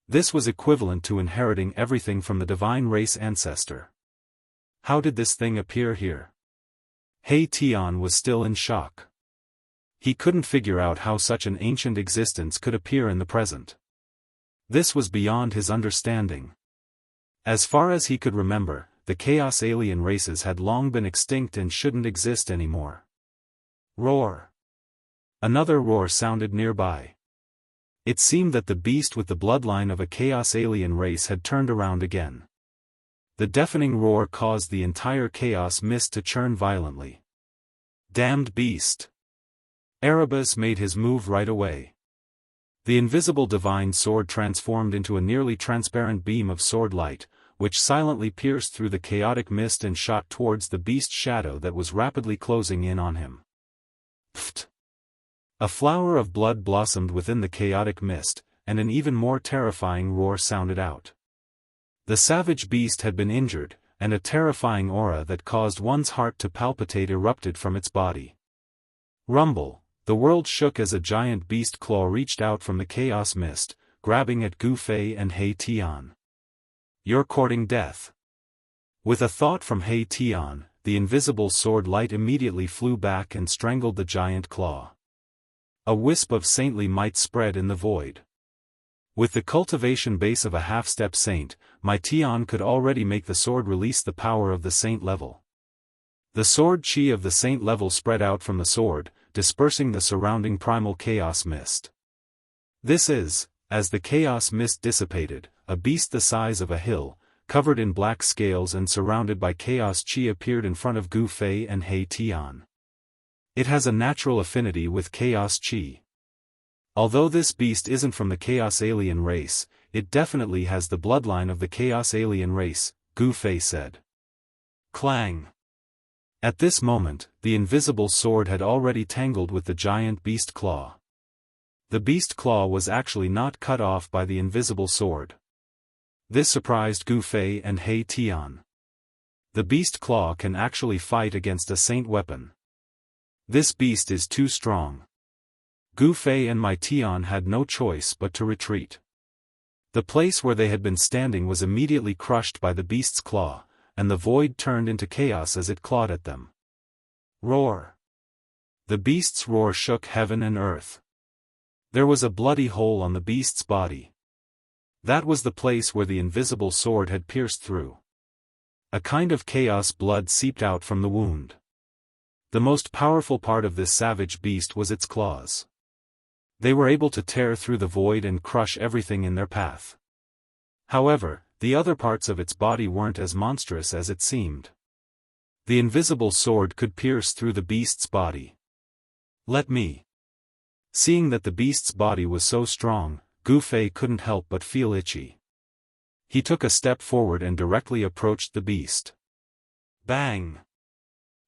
This was equivalent to inheriting everything from the divine race ancestor. How did this thing appear here? He Tian was still in shock. He couldn't figure out how such an ancient existence could appear in the present. This was beyond his understanding. As far as he could remember, the chaos alien races had long been extinct and shouldn't exist anymore. Roar! Another roar sounded nearby. It seemed that the beast with the bloodline of a chaos alien race had turned around again. The deafening roar caused the entire chaos mist to churn violently. Damned beast! Erebus made his move right away. The invisible divine sword transformed into a nearly transparent beam of sword light, which silently pierced through the chaotic mist and shot towards the beast's shadow that was rapidly closing in on him. Pfft! A flower of blood blossomed within the chaotic mist, and an even more terrifying roar sounded out. The savage beast had been injured, and a terrifying aura that caused one's heart to palpitate erupted from its body. Rumble! The world shook as a giant beast claw reached out from the chaos mist, grabbing at Gu Fei and He Tian. You're courting death. With a thought from He Tian, the invisible sword light immediately flew back and strangled the giant claw. A wisp of saintly might spread in the void. With the cultivation base of a half-step saint, my Tian could already make the sword release the power of the saint level. The sword chi of the saint level spread out from the sword, dispersing the surrounding primal chaos mist. This is, as the chaos mist dissipated, a beast the size of a hill, covered in black scales and surrounded by chaos chi appeared in front of Gu Fei and He Tian. It has a natural affinity with chaos chi. Although this beast isn't from the chaos alien race, it definitely has the bloodline of the chaos alien race, Gu Fei said. Clang! At this moment, the invisible sword had already tangled with the giant beast claw. The beast claw was actually not cut off by the invisible sword. This surprised Gu Fei and He Tian. The beast claw can actually fight against a saint weapon. This beast is too strong. Gu Fei and my Tian had no choice but to retreat. The place where they had been standing was immediately crushed by the beast's claw, and the void turned into chaos as it clawed at them. Roar! The beast's roar shook heaven and earth. There was a bloody hole on the beast's body. That was the place where the invisible sword had pierced through. A kind of chaos blood seeped out from the wound. The most powerful part of this savage beast was its claws. They were able to tear through the void and crush everything in their path. However, the other parts of its body weren't as monstrous as it seemed. The invisible sword could pierce through the beast's body. Let me. Seeing that the beast's body was so strong, Gu Fei couldn't help but feel itchy. He took a step forward and directly approached the beast. Bang!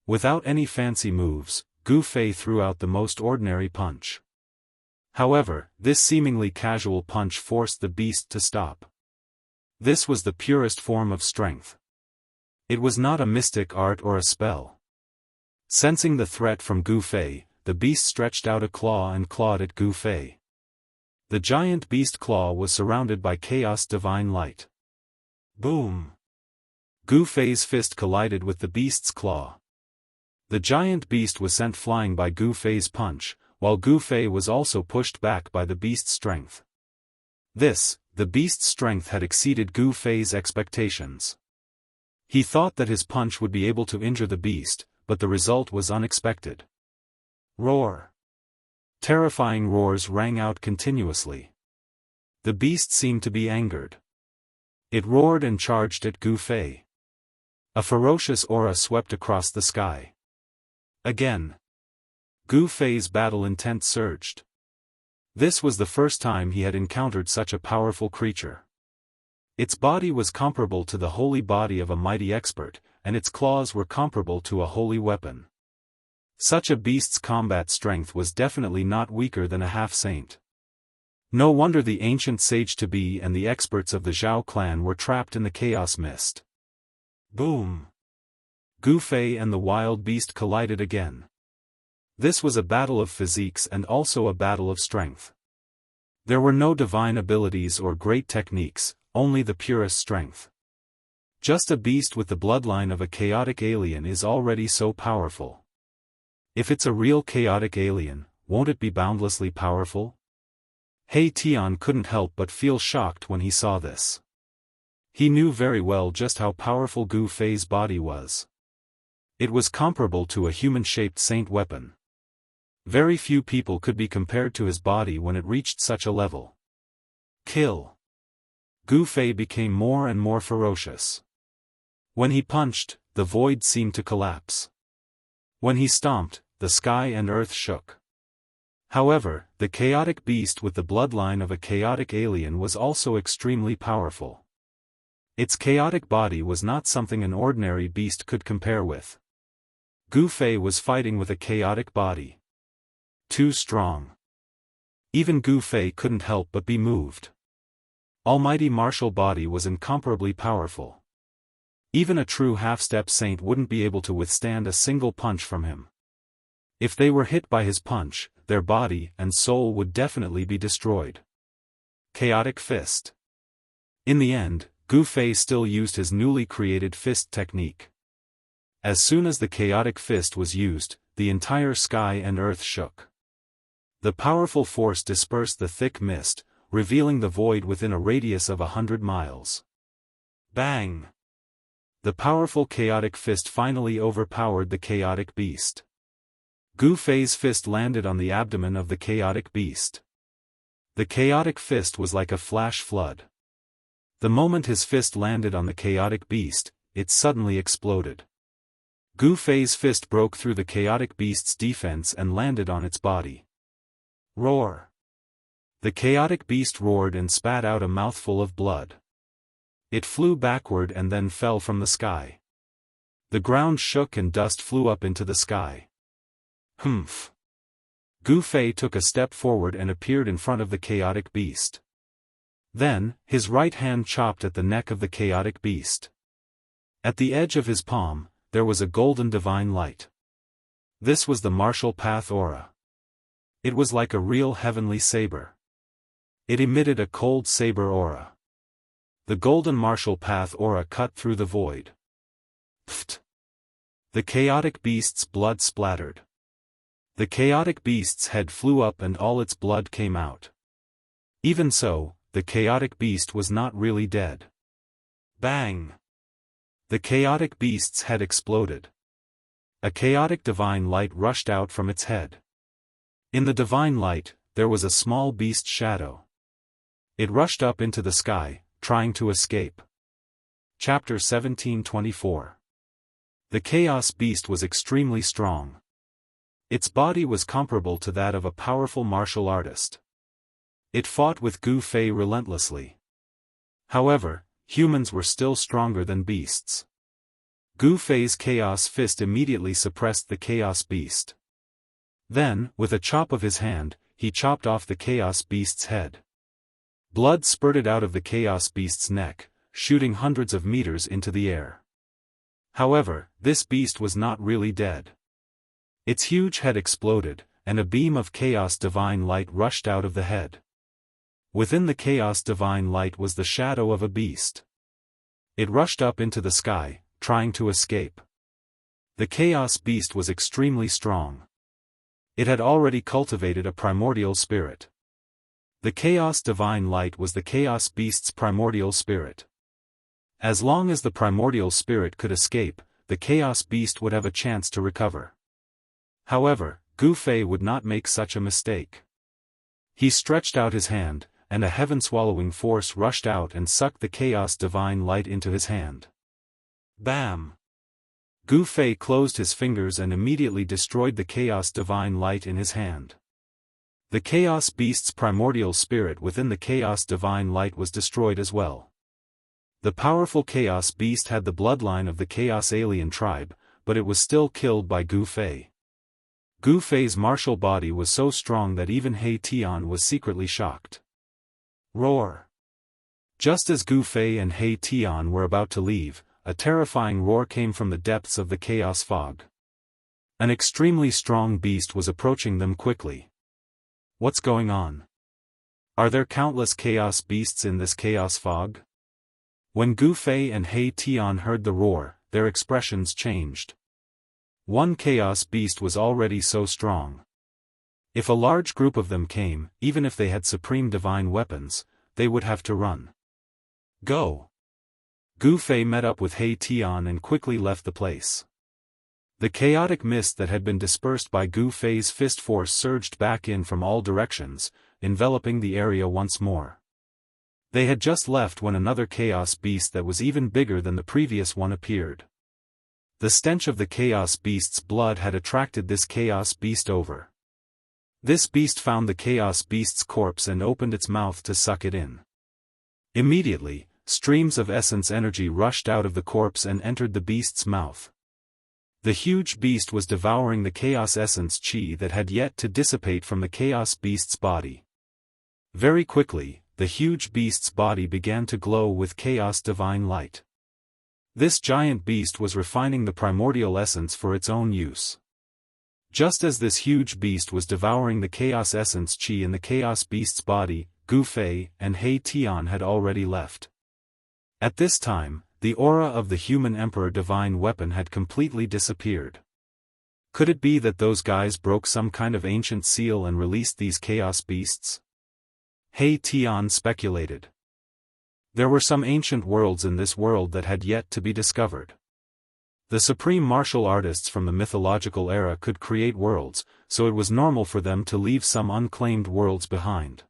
Without any fancy moves, Gu Fei threw out the most ordinary punch. However, this seemingly casual punch forced the beast to stop. This was the purest form of strength. It was not a mystic art or a spell. Sensing the threat from Gu Fei, the beast stretched out a claw and clawed at Gu Fei. The giant beast claw was surrounded by chaos divine light. Boom! Gu Fei's fist collided with the beast's claw. The giant beast was sent flying by Gu Fei's punch, while Gu Fei was also pushed back by the beast's strength. The beast's strength had exceeded Gu Fei's expectations. He thought that his punch would be able to injure the beast, but the result was unexpected. Roar! Terrifying roars rang out continuously. The beast seemed to be angered. It roared and charged at Gu Fei. A ferocious aura swept across the sky. Again. Gu Fei's battle intent surged. This was the first time he had encountered such a powerful creature. Its body was comparable to the holy body of a mighty expert, and its claws were comparable to a holy weapon. Such a beast's combat strength was definitely not weaker than a half-saint. No wonder the ancient sage-to-be and the experts of the Zhao clan were trapped in the chaos mist. Boom! Gu Fei and the wild beast collided again. This was a battle of physiques and also a battle of strength. There were no divine abilities or great techniques, only the purest strength. Just a beast with the bloodline of a chaotic alien is already so powerful. If it's a real chaotic alien, won't it be boundlessly powerful? He Tian couldn't help but feel shocked when he saw this. He knew very well just how powerful Gu Fei's body was. It was comparable to a human-shaped saint weapon. Very few people could be compared to his body when it reached such a level. Kill! Gu Fei became more and more ferocious. When he punched, the void seemed to collapse. When he stomped, the sky and earth shook. However, the chaotic beast with the bloodline of a chaotic alien was also extremely powerful. Its chaotic body was not something an ordinary beast could compare with. Gu Fei was fighting with a chaotic body. Too strong. Even Gu Fei couldn't help but be moved. Almighty martial body was incomparably powerful. Even a true half-step saint wouldn't be able to withstand a single punch from him. If they were hit by his punch, their body and soul would definitely be destroyed. Chaotic fist. In the end, Gu Fei still used his newly created fist technique. As soon as the chaotic fist was used, the entire sky and earth shook. The powerful force dispersed the thick mist, revealing the void within a radius of 100 miles. Bang! The powerful chaotic fist finally overpowered the chaotic beast. Gu Fei's fist landed on the abdomen of the chaotic beast. The chaotic fist was like a flash flood. The moment his fist landed on the chaotic beast, it suddenly exploded. Gu Fei's fist broke through the chaotic beast's defense and landed on its body. Roar! The chaotic beast roared and spat out a mouthful of blood. It flew backward and then fell from the sky. The ground shook and dust flew up into the sky. Humph! Gu Fei took a step forward and appeared in front of the chaotic beast. Then, his right hand chopped at the neck of the chaotic beast. At the edge of his palm, there was a golden divine light. This was the martial path aura. It was like a real heavenly saber. It emitted a cold saber aura. The golden martial path aura cut through the void. Pfft! The chaotic beast's blood splattered. The chaotic beast's head flew up and all its blood came out. Even so, the chaotic beast was not really dead. Bang! The chaotic beast's head exploded. A chaotic divine light rushed out from its head. In the divine light, there was a small beast shadow. It rushed up into the sky, trying to escape. Chapter 1724. The Chaos Beast was extremely strong. Its body was comparable to that of a powerful martial artist. It fought with Gu Fei relentlessly. However, humans were still stronger than beasts. Gu Fei's Chaos Fist immediately suppressed the Chaos Beast. Then, with a chop of his hand, he chopped off the Chaos Beast's head. Blood spurted out of the Chaos Beast's neck, shooting hundreds of meters into the air. However, this beast was not really dead. Its huge head exploded, and a beam of Chaos Divine Light rushed out of the head. Within the Chaos Divine Light was the shadow of a beast. It rushed up into the sky, trying to escape. The Chaos Beast was extremely strong. It had already cultivated a primordial spirit. The Chaos Divine Light was the Chaos Beast's primordial spirit. As long as the primordial spirit could escape, the Chaos Beast would have a chance to recover. However, Gu Fei would not make such a mistake. He stretched out his hand, and a heaven-swallowing force rushed out and sucked the Chaos Divine Light into his hand. Bam! Gu Fei closed his fingers and immediately destroyed the Chaos Divine Light in his hand. The Chaos Beast's primordial spirit within the Chaos Divine Light was destroyed as well. The powerful Chaos Beast had the bloodline of the Chaos Alien tribe, but it was still killed by Gu Fei. Gu Fei's martial body was so strong that even He Tian was secretly shocked. Roar! Just as Gu Fei and He Tian were about to leave, a terrifying roar came from the depths of the chaos fog. An extremely strong beast was approaching them quickly. What's going on? Are there countless chaos beasts in this chaos fog? When Gu Fei and He Tian heard the roar, their expressions changed. One chaos beast was already so strong. If a large group of them came, even if they had supreme divine weapons, they would have to run. Go! Gu Fei met up with He Tian and quickly left the place. The chaotic mist that had been dispersed by Gu Fei's fist force surged back in from all directions, enveloping the area once more. They had just left when another chaos beast that was even bigger than the previous one appeared. The stench of the chaos beast's blood had attracted this chaos beast over. This beast found the chaos beast's corpse and opened its mouth to suck it in. Immediately, streams of essence energy rushed out of the corpse and entered the beast's mouth. The huge beast was devouring the chaos essence chi that had yet to dissipate from the chaos beast's body. Very quickly, the huge beast's body began to glow with chaos divine light. This giant beast was refining the primordial essence for its own use. Just as this huge beast was devouring the chaos essence chi in the chaos beast's body, Gu Fei and He Tian had already left. At this time, the aura of the human emperor divine weapon had completely disappeared. Could it be that those guys broke some kind of ancient seal and released these chaos beasts? He Tian speculated. There were some ancient worlds in this world that had yet to be discovered. The supreme martial artists from the mythological era could create worlds, so it was normal for them to leave some unclaimed worlds behind.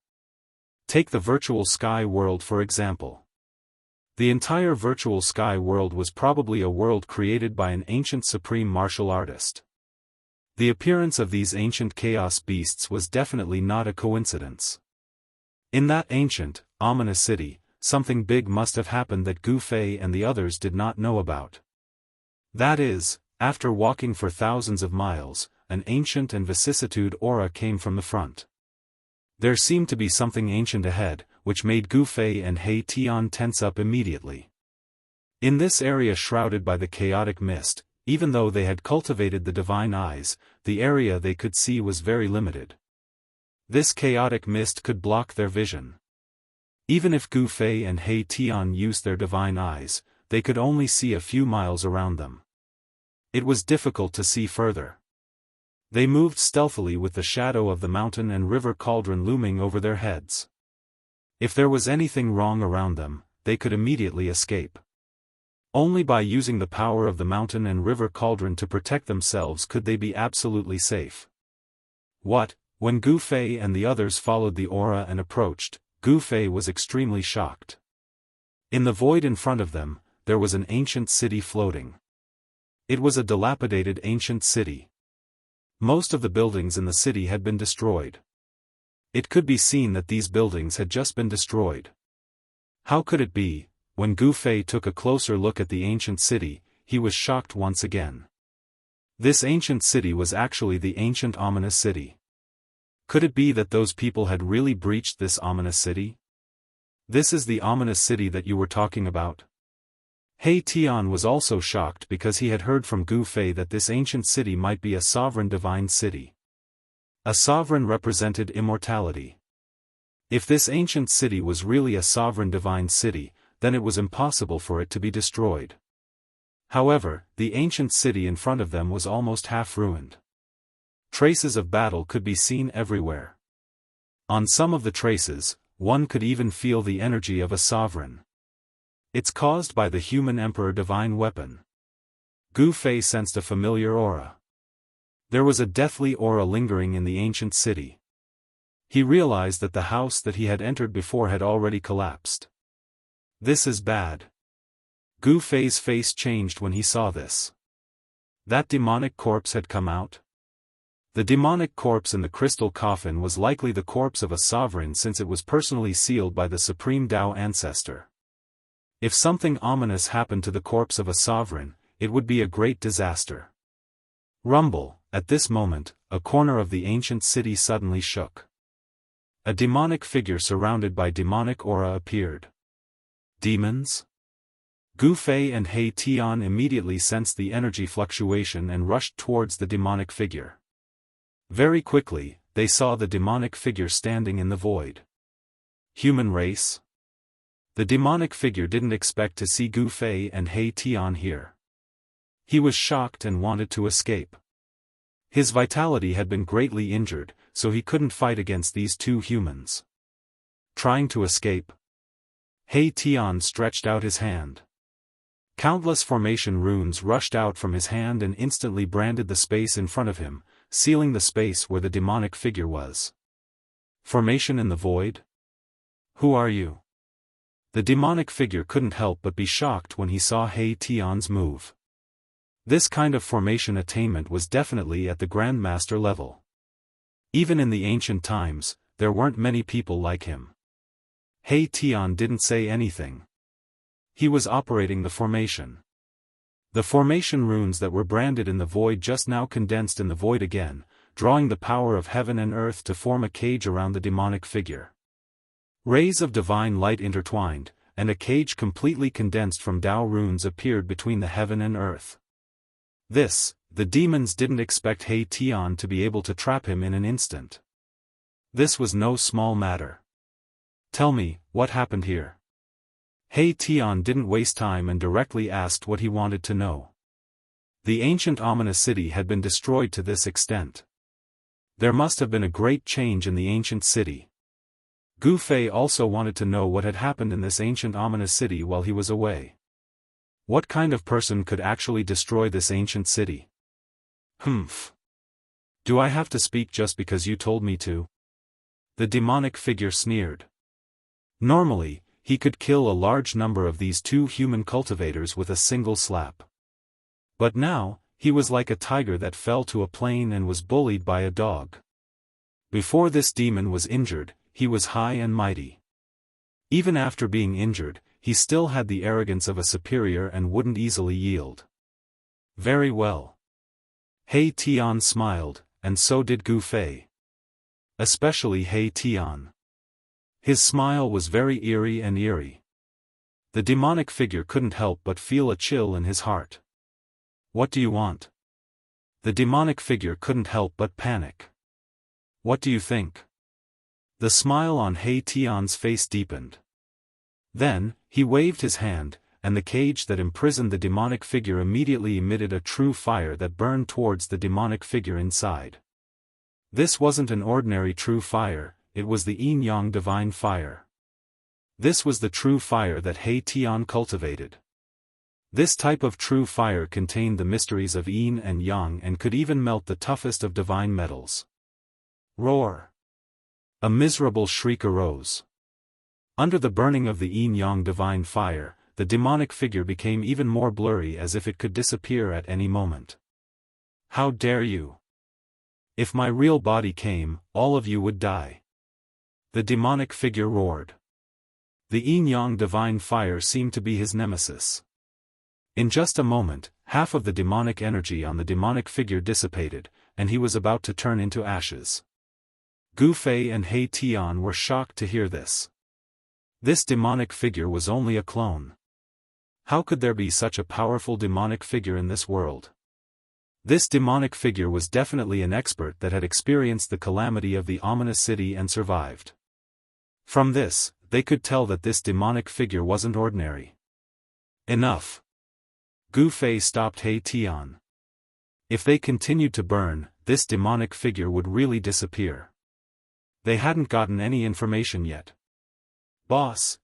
Take the virtual sky world for example. The entire virtual sky world was probably a world created by an ancient supreme martial artist. The appearance of these ancient chaos beasts was definitely not a coincidence. In that ancient, ominous city, something big must have happened that Gu Fei and the others did not know about. That is, after walking for thousands of miles, an ancient and vicissitude aura came from the front. There seemed to be something ancient ahead, which made Gu Fei and He Tian tense up immediately. In this area shrouded by the chaotic mist, even though they had cultivated the divine eyes, the area they could see was very limited. This chaotic mist could block their vision. Even if Gu Fei and He Tian used their divine eyes, they could only see a few miles around them. It was difficult to see further. They moved stealthily with the shadow of the mountain and river cauldron looming over their heads. If there was anything wrong around them, they could immediately escape. Only by using the power of the mountain and river cauldron to protect themselves could they be absolutely safe. When Gu Fei and the others followed the aura and approached, Gu Fei was extremely shocked. In the void in front of them, there was an ancient city floating. It was a dilapidated ancient city. Most of the buildings in the city had been destroyed. It could be seen that these buildings had just been destroyed. How could it be? When Gu Fei took a closer look at the ancient city, he was shocked once again. This ancient city was actually the ancient ominous city. Could it be that those people had really breached this ominous city? This is the ominous city that you were talking about? He Tian was also shocked because he had heard from Gu Fei that this ancient city might be a sovereign divine city. A sovereign represented immortality. If this ancient city was really a sovereign divine city, then it was impossible for it to be destroyed. However, the ancient city in front of them was almost half ruined. Traces of battle could be seen everywhere. On some of the traces, one could even feel the energy of a sovereign. It's caused by the human emperor divine weapon. Gu Fei sensed a familiar aura. There was a deathly aura lingering in the ancient city. He realized that the house that he had entered before had already collapsed. This is bad. Gu Fei's face changed when he saw this. That demonic corpse had come out. The demonic corpse in the crystal coffin was likely the corpse of a sovereign since it was personally sealed by the supreme Dao ancestor. If something ominous happened to the corpse of a sovereign, it would be a great disaster. Rumble, at this moment, a corner of the ancient city suddenly shook. A demonic figure surrounded by demonic aura appeared. Demons? Gu Fei and He Tian immediately sensed the energy fluctuation and rushed towards the demonic figure. Very quickly, they saw the demonic figure standing in the void. Human race? The demonic figure didn't expect to see Gu Fei and He Tian here. He was shocked and wanted to escape. His vitality had been greatly injured, so he couldn't fight against these two humans. Trying to escape? He Tian stretched out his hand. Countless formation runes rushed out from his hand and instantly branded the space in front of him, sealing the space where the demonic figure was. Formation in the void? Who are you? The demonic figure couldn't help but be shocked when he saw He Tian's move. This kind of formation attainment was definitely at the Grandmaster level. Even in the ancient times, there weren't many people like him. He Tian didn't say anything. He was operating the formation. The formation runes that were branded in the void just now condensed in the void again, drawing the power of heaven and earth to form a cage around the demonic figure. Rays of divine light intertwined, and a cage completely condensed from Dao runes appeared between the heaven and earth. The demons didn't expect He Tian to be able to trap him in an instant. This was no small matter. Tell me, what happened here? He Tian didn't waste time and directly asked what he wanted to know. The ancient ominous city had been destroyed to this extent. There must have been a great change in the ancient city. Gu Fei also wanted to know what had happened in this ancient ominous city while he was away. What kind of person could actually destroy this ancient city? Humph. Do I have to speak just because you told me to? The demonic figure sneered. Normally, he could kill a large number of these two human cultivators with a single slap. But now, he was like a tiger that fell to a plain and was bullied by a dog. Before this demon was injured, he was high and mighty. Even after being injured, he still had the arrogance of a superior and wouldn't easily yield. Very well. He Tian smiled, and so did Gu Fei. Especially He Tian. His smile was very eerie. The demonic figure couldn't help but feel a chill in his heart. What do you want? The demonic figure couldn't help but panic. What do you think? The smile on He Tian's face deepened. Then, he waved his hand, and the cage that imprisoned the demonic figure immediately emitted a true fire that burned towards the demonic figure inside. This wasn't an ordinary true fire, it was the yin-yang divine fire. This was the true fire that He Tian cultivated. This type of true fire contained the mysteries of yin and yang and could even melt the toughest of divine metals. Roar! A miserable shriek arose. Under the burning of the yin-yang divine fire, the demonic figure became even more blurry as if it could disappear at any moment. How dare you! If my real body came, all of you would die. The demonic figure roared. The yin-yang divine fire seemed to be his nemesis. In just a moment, half of the demonic energy on the demonic figure dissipated, and he was about to turn into ashes. Gu Fei and He Tian were shocked to hear this. This demonic figure was only a clone. How could there be such a powerful demonic figure in this world? This demonic figure was definitely an expert that had experienced the calamity of the ominous city and survived. From this, they could tell that this demonic figure wasn't ordinary. Enough. Gu Fei stopped He Tian. If they continued to burn, this demonic figure would really disappear. They hadn't gotten any information yet. Boss,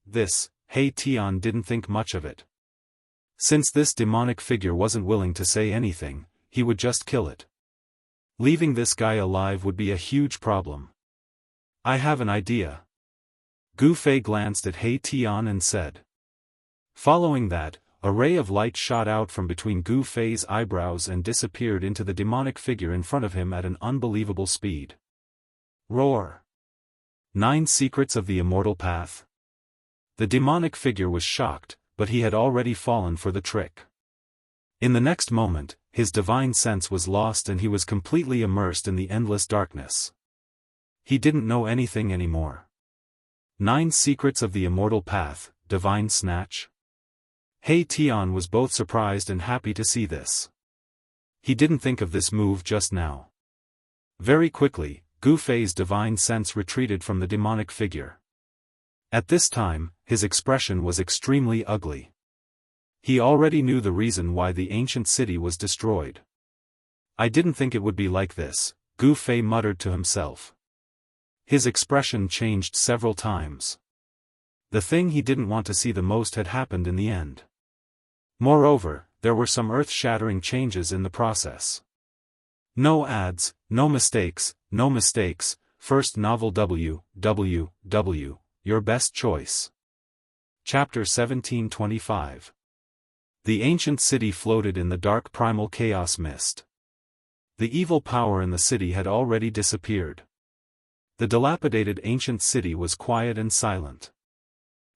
He Tian didn't think much of it. Since this demonic figure wasn't willing to say anything, he would just kill it. Leaving this guy alive would be a huge problem. I have an idea. Gu Fei glanced at He Tian and said. Following that, a ray of light shot out from between Gu Fei's eyebrows and disappeared into the demonic figure in front of him at an unbelievable speed. Roar! 9 Secrets of the Immortal Path. The demonic figure was shocked, but he had already fallen for the trick. In the next moment, his divine sense was lost and he was completely immersed in the endless darkness. He didn't know anything anymore. 9 Secrets of the Immortal Path, Divine Snatch. He Tian was both surprised and happy to see this. He didn't think of this move just now. Very quickly, Gu Fei's divine sense retreated from the demonic figure. At this time, his expression was extremely ugly. He already knew the reason why the ancient city was destroyed. I didn't think it would be like this, Gu Fei muttered to himself. His expression changed several times. The thing he didn't want to see the most had happened in the end. Moreover, there were some earth-shattering changes in the process. No ads, no mistakes, first novel www, your best choice. Chapter 1725. The ancient city floated in the dark primal chaos mist. The evil power in the city had already disappeared. The dilapidated ancient city was quiet and silent.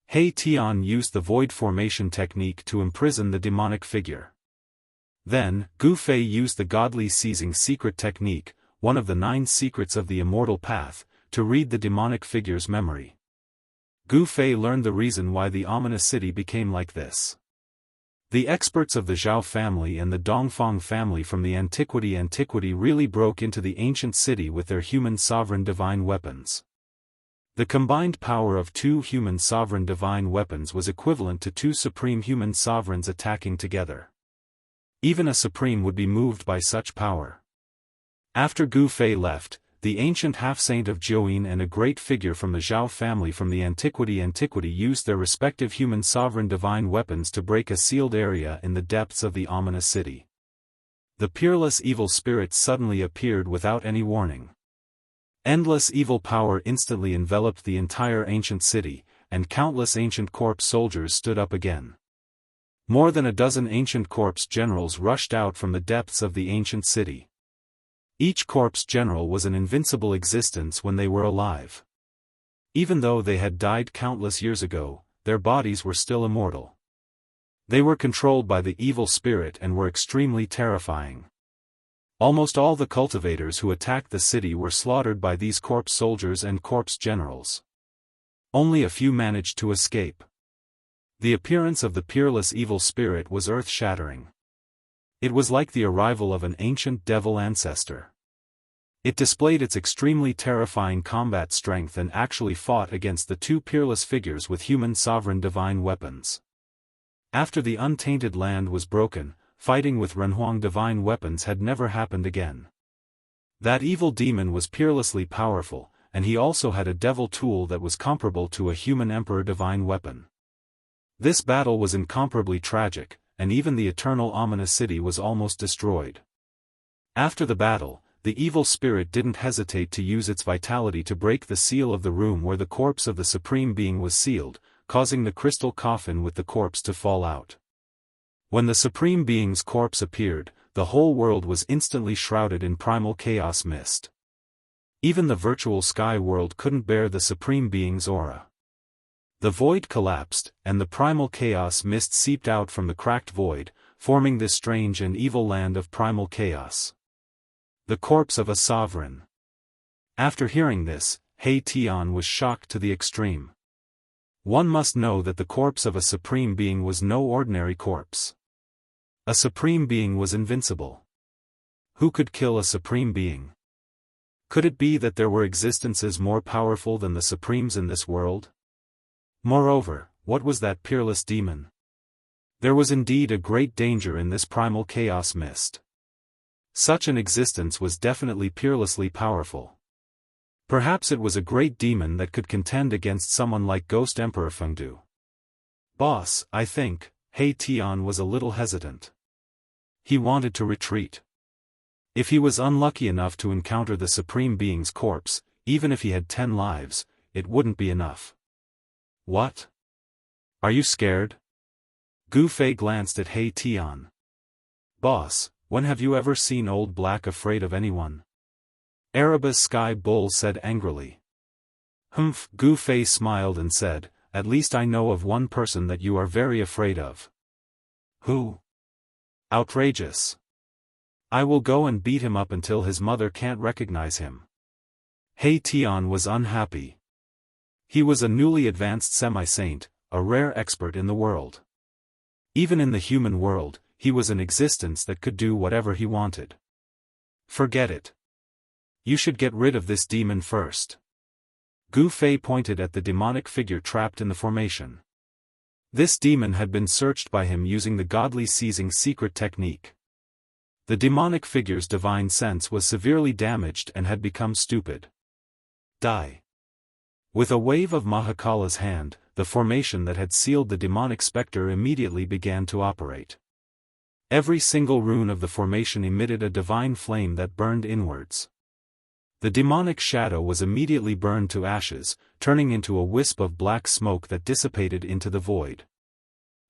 He Tian used the void formation technique to imprison the demonic figure. Then, Gu Fei used the godly seizing secret technique, one of the 9 secrets of the immortal path, to read the demonic figure's memory. Gu Fei learned the reason why the ominous city became like this. The experts of the Zhao family and the Dongfang family from the antiquity really broke into the ancient city with their human sovereign divine weapons. The combined power of two human sovereign divine weapons was equivalent to two supreme human sovereigns attacking together. Even a supreme would be moved by such power. After Gu Fei left, the ancient half-saint of Jianghu and a great figure from the Zhao family from the antiquity used their respective human sovereign divine weapons to break a sealed area in the depths of the ominous city. The peerless evil spirit suddenly appeared without any warning. Endless evil power instantly enveloped the entire ancient city, and countless ancient corpse soldiers stood up again. More than a dozen ancient corpse generals rushed out from the depths of the ancient city. Each corpse general was an invincible existence when they were alive. Even though they had died countless years ago, their bodies were still immortal. They were controlled by the evil spirit and were extremely terrifying. Almost all the cultivators who attacked the city were slaughtered by these corpse soldiers and corpse generals. Only a few managed to escape. The appearance of the peerless evil spirit was earth-shattering. It was like the arrival of an ancient devil ancestor. It displayed its extremely terrifying combat strength and actually fought against the two peerless figures with human sovereign divine weapons. After the untainted land was broken, fighting with Renhuang divine weapons had never happened again. That evil demon was peerlessly powerful, and he also had a devil tool that was comparable to a human emperor divine weapon. This battle was incomparably tragic, and even the eternal ominous city was almost destroyed. After the battle, the evil spirit didn't hesitate to use its vitality to break the seal of the room where the corpse of the supreme being was sealed, causing the crystal coffin with the corpse to fall out. When the supreme being's corpse appeared, the whole world was instantly shrouded in primal chaos mist. Even the virtual sky world couldn't bear the supreme being's aura. The void collapsed, and the primal chaos mist seeped out from the cracked void, forming this strange and evil land of primal chaos. The corpse of a sovereign. After hearing this, He Tian was shocked to the extreme. One must know that the corpse of a supreme being was no ordinary corpse. A supreme being was invincible. Who could kill a supreme being? Could it be that there were existences more powerful than the supremes in this world? Moreover, what was that peerless demon? There was indeed a great danger in this primal chaos mist. Such an existence was definitely peerlessly powerful. Perhaps it was a great demon that could contend against someone like Ghost Emperor Fengdu. Boss, I think, He Tian was a little hesitant. He wanted to retreat. If he was unlucky enough to encounter the Supreme Being's corpse, even if he had 10 lives, it wouldn't be enough. What? Are you scared? Gu Fei glanced at He Tian. Boss, when have you ever seen Old Black afraid of anyone? Erebus Sky Bull said angrily. Humph, Gu Fei smiled and said, at least I know of one person that you are very afraid of. Who? Outrageous. I will go and beat him up until his mother can't recognize him. He Tian was unhappy. He was a newly advanced semi-saint, a rare expert in the world. Even in the human world, he was an existence that could do whatever he wanted. Forget it. You should get rid of this demon first. Gu Fei pointed at the demonic figure trapped in the formation. This demon had been searched by him using the godly seizing secret technique. The demonic figure's divine sense was severely damaged and had become stupid. Die. With a wave of Mahakala's hand, the formation that had sealed the demonic spectre immediately began to operate. Every single rune of the formation emitted a divine flame that burned inwards. The demonic shadow was immediately burned to ashes, turning into a wisp of black smoke that dissipated into the void.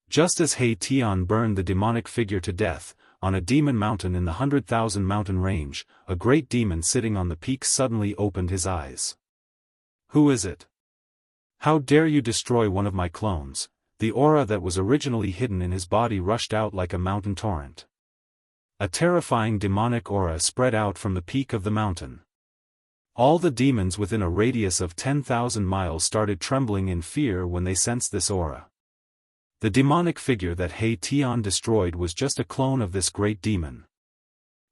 Just as He Tian burned the demonic figure to death, on a demon mountain in the 100,000 mountain range, a great demon sitting on the peak suddenly opened his eyes. Who is it? How dare you destroy one of my clones? The aura that was originally hidden in his body rushed out like a mountain torrent. A terrifying demonic aura spread out from the peak of the mountain. All the demons within a radius of 10,000 miles started trembling in fear when they sensed this aura. The demonic figure that He Tian destroyed was just a clone of this great demon.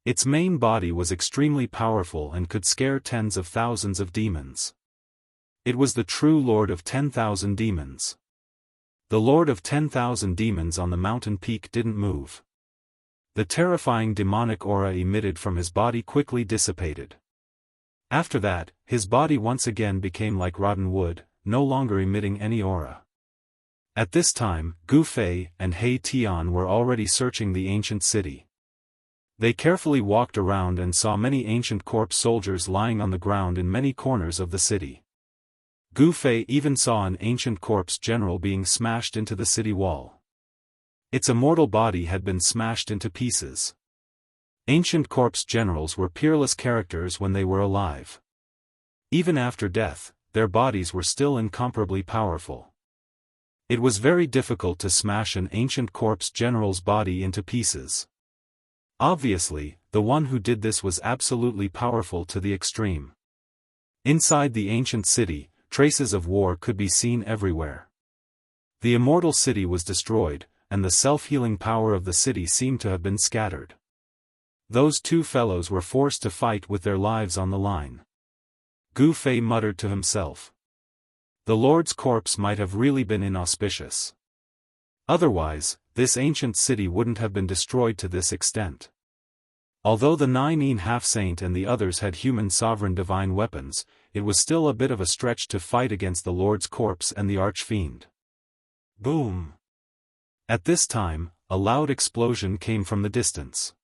Its main body was extremely powerful and could scare tens of thousands of demons. It was the true Lord of 10,000 demons. The Lord of 10,000 demons on the mountain peak didn't move. The terrifying demonic aura emitted from his body quickly dissipated. After that, his body once again became like rotten wood, no longer emitting any aura. At this time, Gu Fei and He Tian were already searching the ancient city. They carefully walked around and saw many ancient corpse soldiers lying on the ground in many corners of the city. Gu Fei even saw an ancient corpse general being smashed into the city wall. Its immortal body had been smashed into pieces. Ancient corpse generals were peerless characters when they were alive. Even after death, their bodies were still incomparably powerful. It was very difficult to smash an ancient corpse general's body into pieces. Obviously, the one who did this was absolutely powerful to the extreme. Inside the ancient city, traces of war could be seen everywhere. The immortal city was destroyed, and the self-healing power of the city seemed to have been scattered. Those two fellows were forced to fight with their lives on the line. Gu Fei muttered to himself. The Lord's corpse might have really been inauspicious. Otherwise, this ancient city wouldn't have been destroyed to this extent. Although the 9 half-saint and the others had human sovereign divine weapons, it was still a bit of a stretch to fight against the Lord's corpse and the archfiend. Boom! At this time, a loud explosion came from the distance.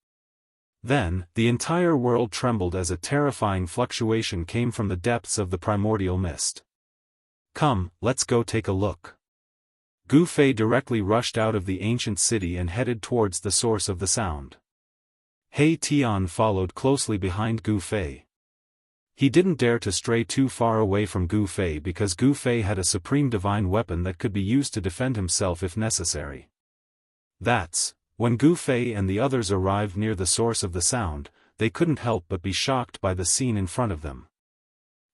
Then, the entire world trembled as a terrifying fluctuation came from the depths of the primordial mist. Come, let's go take a look. Gu Fei directly rushed out of the ancient city and headed towards the source of the sound. He Tian followed closely behind Gu Fei. He didn't dare to stray too far away from Gu Fei because Gu Fei had a supreme divine weapon that could be used to defend himself if necessary. When Gu Fei and the others arrived near the source of the sound, they couldn't help but be shocked by the scene in front of them.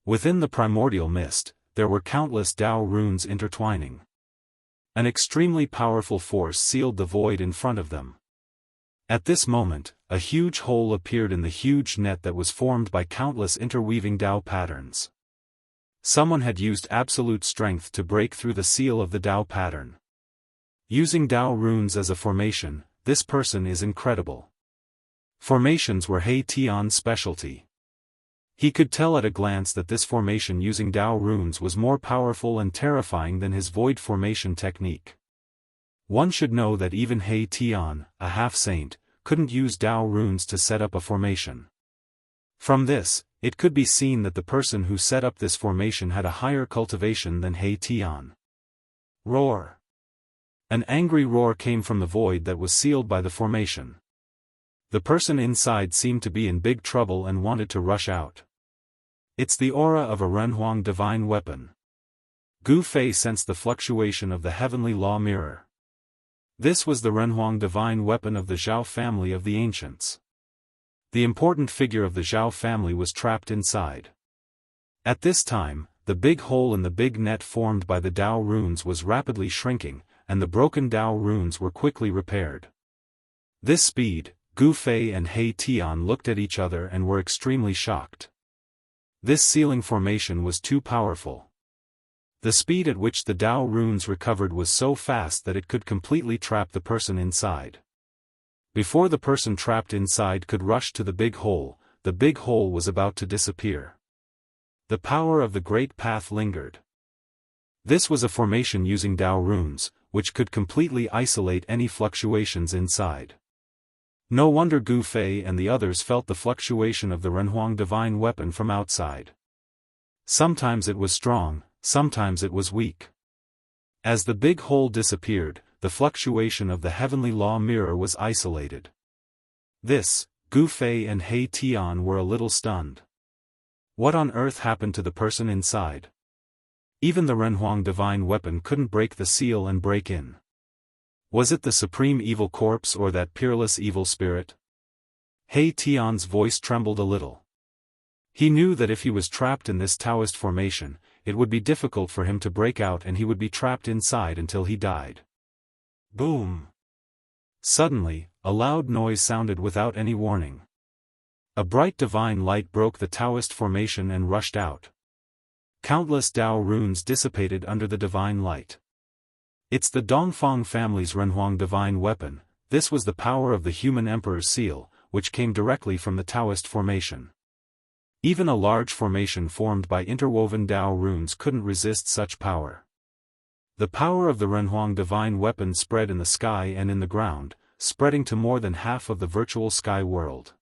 Within the primordial mist, there were countless Dao runes intertwining. An extremely powerful force sealed the void in front of them. At this moment, a huge hole appeared in the huge net that was formed by countless interweaving Dao patterns. Someone had used absolute strength to break through the seal of the Dao pattern. Using Dao runes as a formation, this person is incredible. Formations were He Tian's specialty. He could tell at a glance that this formation using Dao runes was more powerful and terrifying than his void formation technique. One should know that even He Tian, a half-saint, couldn't use Dao runes to set up a formation. From this, it could be seen that the person who set up this formation had a higher cultivation than He Tian. Roar! An angry roar came from the void that was sealed by the formation. The person inside seemed to be in big trouble and wanted to rush out. It's the aura of a Renhuang divine weapon. Gu Fei sensed the fluctuation of the heavenly law mirror. This was the Renhuang divine weapon of the Zhao family of the ancients. The important figure of the Zhao family was trapped inside. At this time, the big hole in the big net formed by the Dao runes was rapidly shrinking, and the broken Dao runes were quickly repaired. This speed, Gu Fei and He Tian looked at each other and were extremely shocked. This sealing formation was too powerful. The speed at which the Dao runes recovered was so fast that it could completely trap the person inside. Before the person trapped inside could rush to the big hole was about to disappear. The power of the Great Path lingered. This was a formation using Dao runes, which could completely isolate any fluctuations inside. No wonder Gu Fei and the others felt the fluctuation of the Renhuang divine weapon from outside. Sometimes it was strong, sometimes it was weak. As the big hole disappeared, the fluctuation of the heavenly law mirror was isolated. Gu Fei and He Tian were a little stunned. What on earth happened to the person inside? Even the Renhuang divine weapon couldn't break the seal and break in. Was it the supreme evil corpse or that peerless evil spirit? He Tian's voice trembled a little. He knew that if he was trapped in this Taoist formation, it would be difficult for him to break out and he would be trapped inside until he died. Boom! Suddenly, a loud noise sounded without any warning. A bright divine light broke the Taoist formation and rushed out. Countless Dao runes dissipated under the divine light. It's the Dongfang family's Renhuang divine weapon. This was the power of the human emperor's seal, which came directly from the Taoist formation. Even a large formation formed by interwoven Dao runes couldn't resist such power. The power of the Renhuang divine weapon spread in the sky and in the ground, spreading to more than half of the virtual sky world.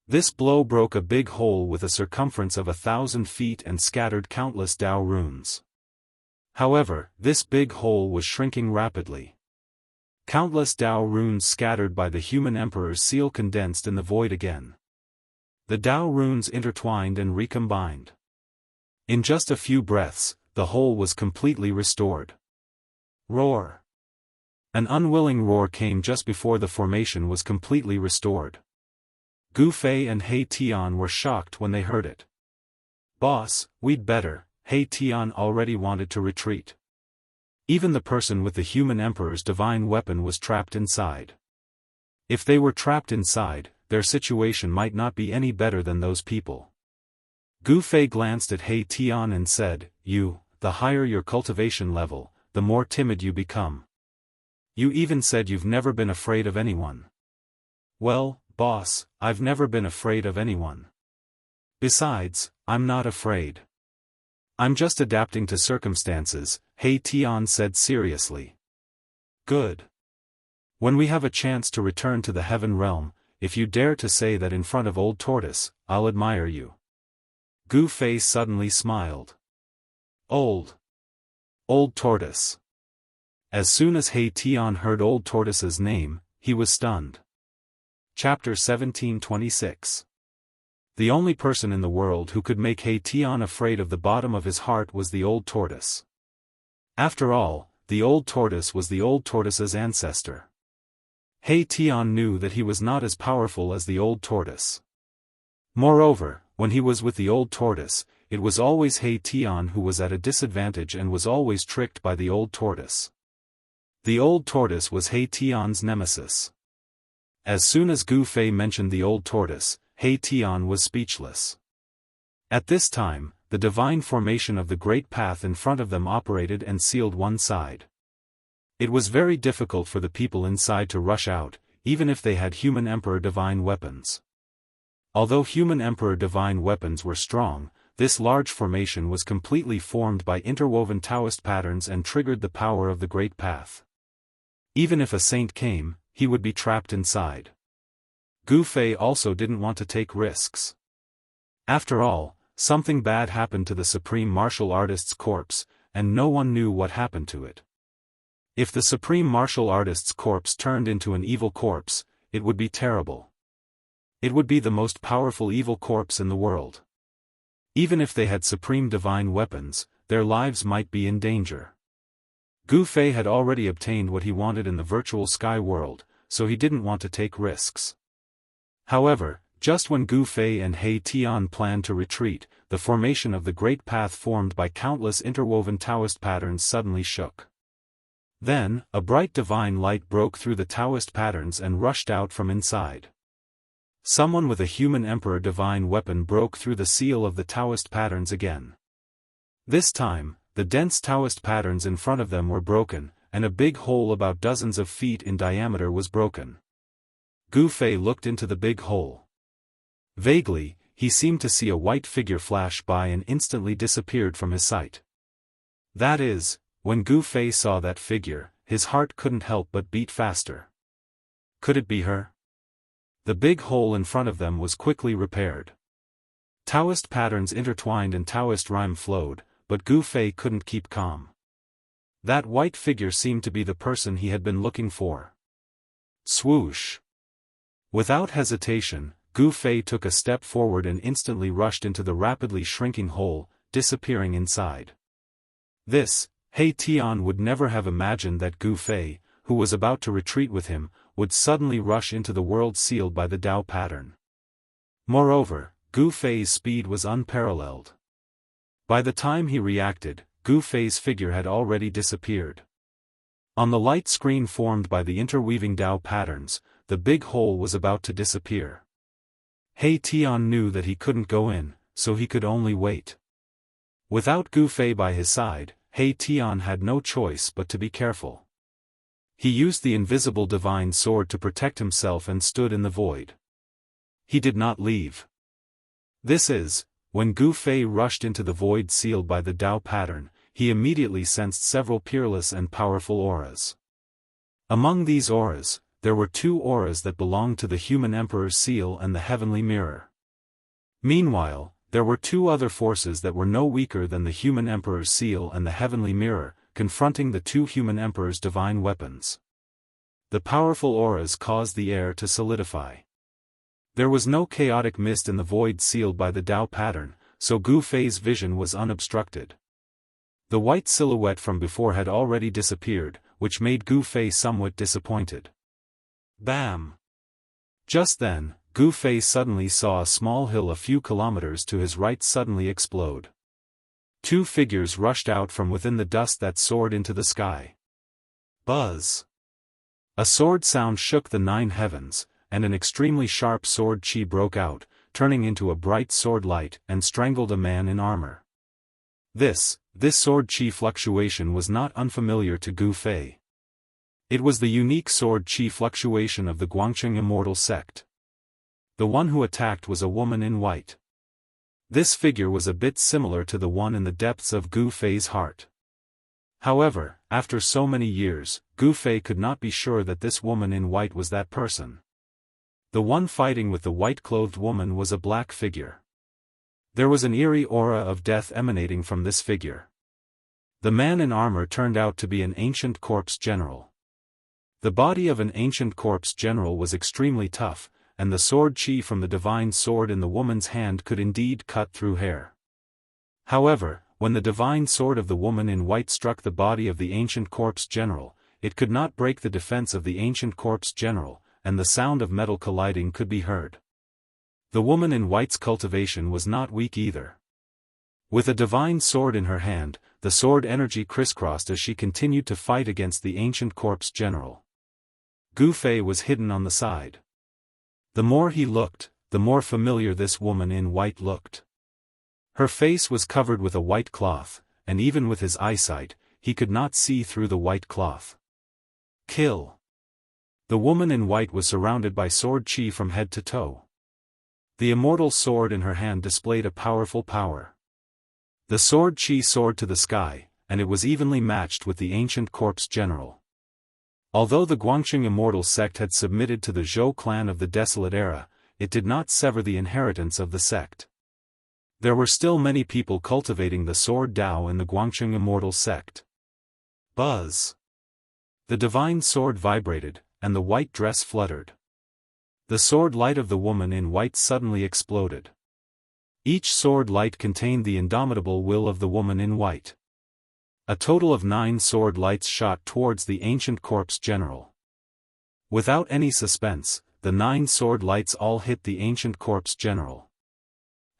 This blow broke a big hole with a circumference of 1,000 feet and scattered countless Dao runes. However, this big hole was shrinking rapidly. Countless Dao runes scattered by the human emperor's seal condensed in the void again. The Dao runes intertwined and recombined. In just a few breaths, the hole was completely restored. Roar! An unwilling roar came just before the formation was completely restored. Gu Fei and He Tian were shocked when they heard it. "Boss, we'd better." He Tian already wanted to retreat. Even the person with the human emperor's divine weapon was trapped inside. If they were trapped inside, their situation might not be any better than those people. Gu Fei glanced at He Tian and said, The higher your cultivation level, the more timid you become. You even said you've never been afraid of anyone." "Well, boss, I've never been afraid of anyone. Besides, I'm not afraid. I'm just adapting to circumstances," He Tian said seriously. "Good. When we have a chance to return to the heaven realm, if you dare to say that in front of Old Tortoise, I'll admire you." Gu Fei suddenly smiled. Old Tortoise. As soon as He Tian heard Old Tortoise's name, he was stunned. Chapter 1726. The only person in the world who could make He Tian afraid of the bottom of his heart was the Old Tortoise. After all, the Old Tortoise was the Old Tortoise's ancestor. He Tian knew that he was not as powerful as the Old Tortoise. Moreover, when he was with the Old Tortoise, it was always He Tian who was at a disadvantage and was always tricked by the Old Tortoise. The Old Tortoise was He Tian's nemesis. As soon as Gu Fei mentioned the Old Tortoise, He Tian was speechless. At this time, the divine formation of the Great Path in front of them operated and sealed one side. It was very difficult for the people inside to rush out, even if they had human emperor divine weapons. Although human emperor divine weapons were strong, this large formation was completely formed by interwoven Taoist patterns and triggered the power of the Great Path. Even if a saint came, he would be trapped inside. Gu Fei also didn't want to take risks. After all, something bad happened to the supreme martial artist's corpse, and no one knew what happened to it. If the supreme martial artist's corpse turned into an evil corpse, it would be terrible. It would be the most powerful evil corpse in the world. Even if they had supreme divine weapons, their lives might be in danger. Gu Fei had already obtained what he wanted in the virtual sky world, so he didn't want to take risks. However, just when Gu Fei and He Tian planned to retreat, the formation of the Great Path formed by countless interwoven Taoist patterns suddenly shook. Then, a bright divine light broke through the Taoist patterns and rushed out from inside. Someone with a human emperor divine weapon broke through the seal of the Taoist patterns again. This time, the dense Taoist patterns in front of them were broken, and a big hole about dozens of feet in diameter was broken. Gu Fei looked into the big hole. Vaguely, he seemed to see a white figure flash by and instantly disappeared from his sight. That is, when Gu Fei saw that figure, his heart couldn't help but beat faster. Could it be her? The big hole in front of them was quickly repaired. Taoist patterns intertwined and Taoist rhyme flowed, but Gu Fei couldn't keep calm. That white figure seemed to be the person he had been looking for. Swoosh! Without hesitation, Gu Fei took a step forward and instantly rushed into the rapidly shrinking hole, disappearing inside. This, He Tian would never have imagined that Gu Fei, who was about to retreat with him, would suddenly rush into the world sealed by the Dao pattern. Moreover, Gu Fei's speed was unparalleled. By the time he reacted, Gu Fei's figure had already disappeared. On the light screen formed by the interweaving Dao patterns, the big hole was about to disappear. He Tian knew that he couldn't go in, so he could only wait. Without Gu Fei by his side, He Tian had no choice but to be careful. He used the invisible divine sword to protect himself and stood in the void. He did not leave. This is, when Gu Fei rushed into the void sealed by the Dao pattern, he immediately sensed several peerless and powerful auras. Among these auras, there were 2 auras that belonged to the human emperor's seal and the heavenly mirror. Meanwhile, there were 2 other forces that were no weaker than the human emperor's seal and the heavenly mirror, confronting the 2 human emperors' divine weapons. The powerful auras caused the air to solidify. There was no chaotic mist in the void sealed by the Dao pattern, so Gu Fei's vision was unobstructed. The white silhouette from before had already disappeared, which made Gu Fei somewhat disappointed. Bam! Just then, Gu Fei suddenly saw a small hill a few kilometers to his right suddenly explode. 2 figures rushed out from within the dust that soared into the sky. Buzz! A sword sound shook the 9 heavens, and an extremely sharp sword chi broke out, turning into a bright sword light and strangled a man in armor. This sword chi fluctuation was not unfamiliar to Gu Fei. It was the unique sword chi fluctuation of the Guangcheng Immortal sect. The one who attacked was a woman in white. This figure was a bit similar to the one in the depths of Gu Fei's heart. However, after so many years, Gu Fei could not be sure that this woman in white was that person. The one fighting with the white-clothed woman was a black figure. There was an eerie aura of death emanating from this figure. The man in armor turned out to be an ancient corpse general. The body of an ancient corpse general was extremely tough, and the sword chi from the divine sword in the woman's hand could indeed cut through hair. However, when the divine sword of the woman in white struck the body of the ancient corpse general, it could not break the defense of the ancient corpse general, and the sound of metal colliding could be heard. The woman in white's cultivation was not weak either. With a divine sword in her hand, the sword energy crisscrossed as she continued to fight against the ancient corpse general. Gu Fei was hidden on the side. The more he looked, the more familiar this woman in white looked. Her face was covered with a white cloth, and even with his eyesight, he could not see through the white cloth. Kill! The woman in white was surrounded by sword chi from head to toe. The immortal sword in her hand displayed a powerful power. The sword chi soared to the sky, and it was evenly matched with the ancient corpse general. Although the Guangcheng Immortal sect had submitted to the Zhou clan of the Desolate Era, it did not sever the inheritance of the sect. There were still many people cultivating the sword Dao in the Guangcheng Immortal sect. Buzz! The divine sword vibrated, and the white dress fluttered. The sword light of the woman in white suddenly exploded. Each sword light contained the indomitable will of the woman in white. A total of 9 sword lights shot towards the ancient corpse general. Without any suspense, the 9 sword lights all hit the ancient corpse general.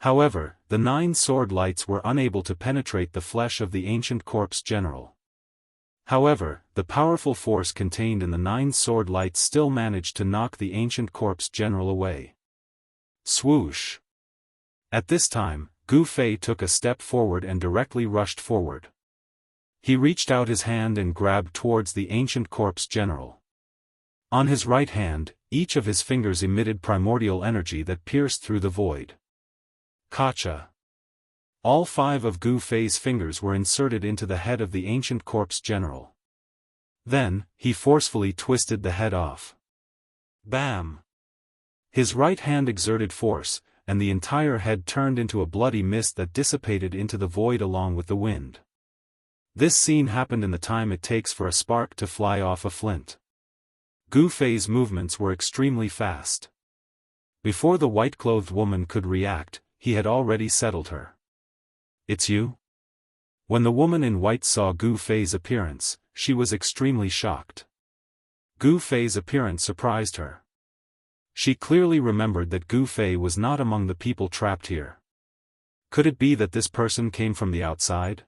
However, the 9 sword lights were unable to penetrate the flesh of the ancient corpse general. However, the powerful force contained in the 9 sword lights still managed to knock the ancient corpse general away. Swoosh! At this time, Gu Fei took a step forward and directly rushed forward. He reached out his hand and grabbed towards the ancient corpse general. On his right hand, each of his fingers emitted primordial energy that pierced through the void. Kacha! All 5 of Gu Fei's fingers were inserted into the head of the ancient corpse general. Then, he forcefully twisted the head off. Bam! His right hand exerted force, and the entire head turned into a bloody mist that dissipated into the void along with the wind. This scene happened in the time it takes for a spark to fly off a flint. Gu Fei's movements were extremely fast. Before the white-clothed woman could react, he had already settled her. "It's you?" When the woman in white saw Gu Fei's appearance, she was extremely shocked. Gu Fei's appearance surprised her. She clearly remembered that Gu Fei was not among the people trapped here. Could it be that this person came from the outside?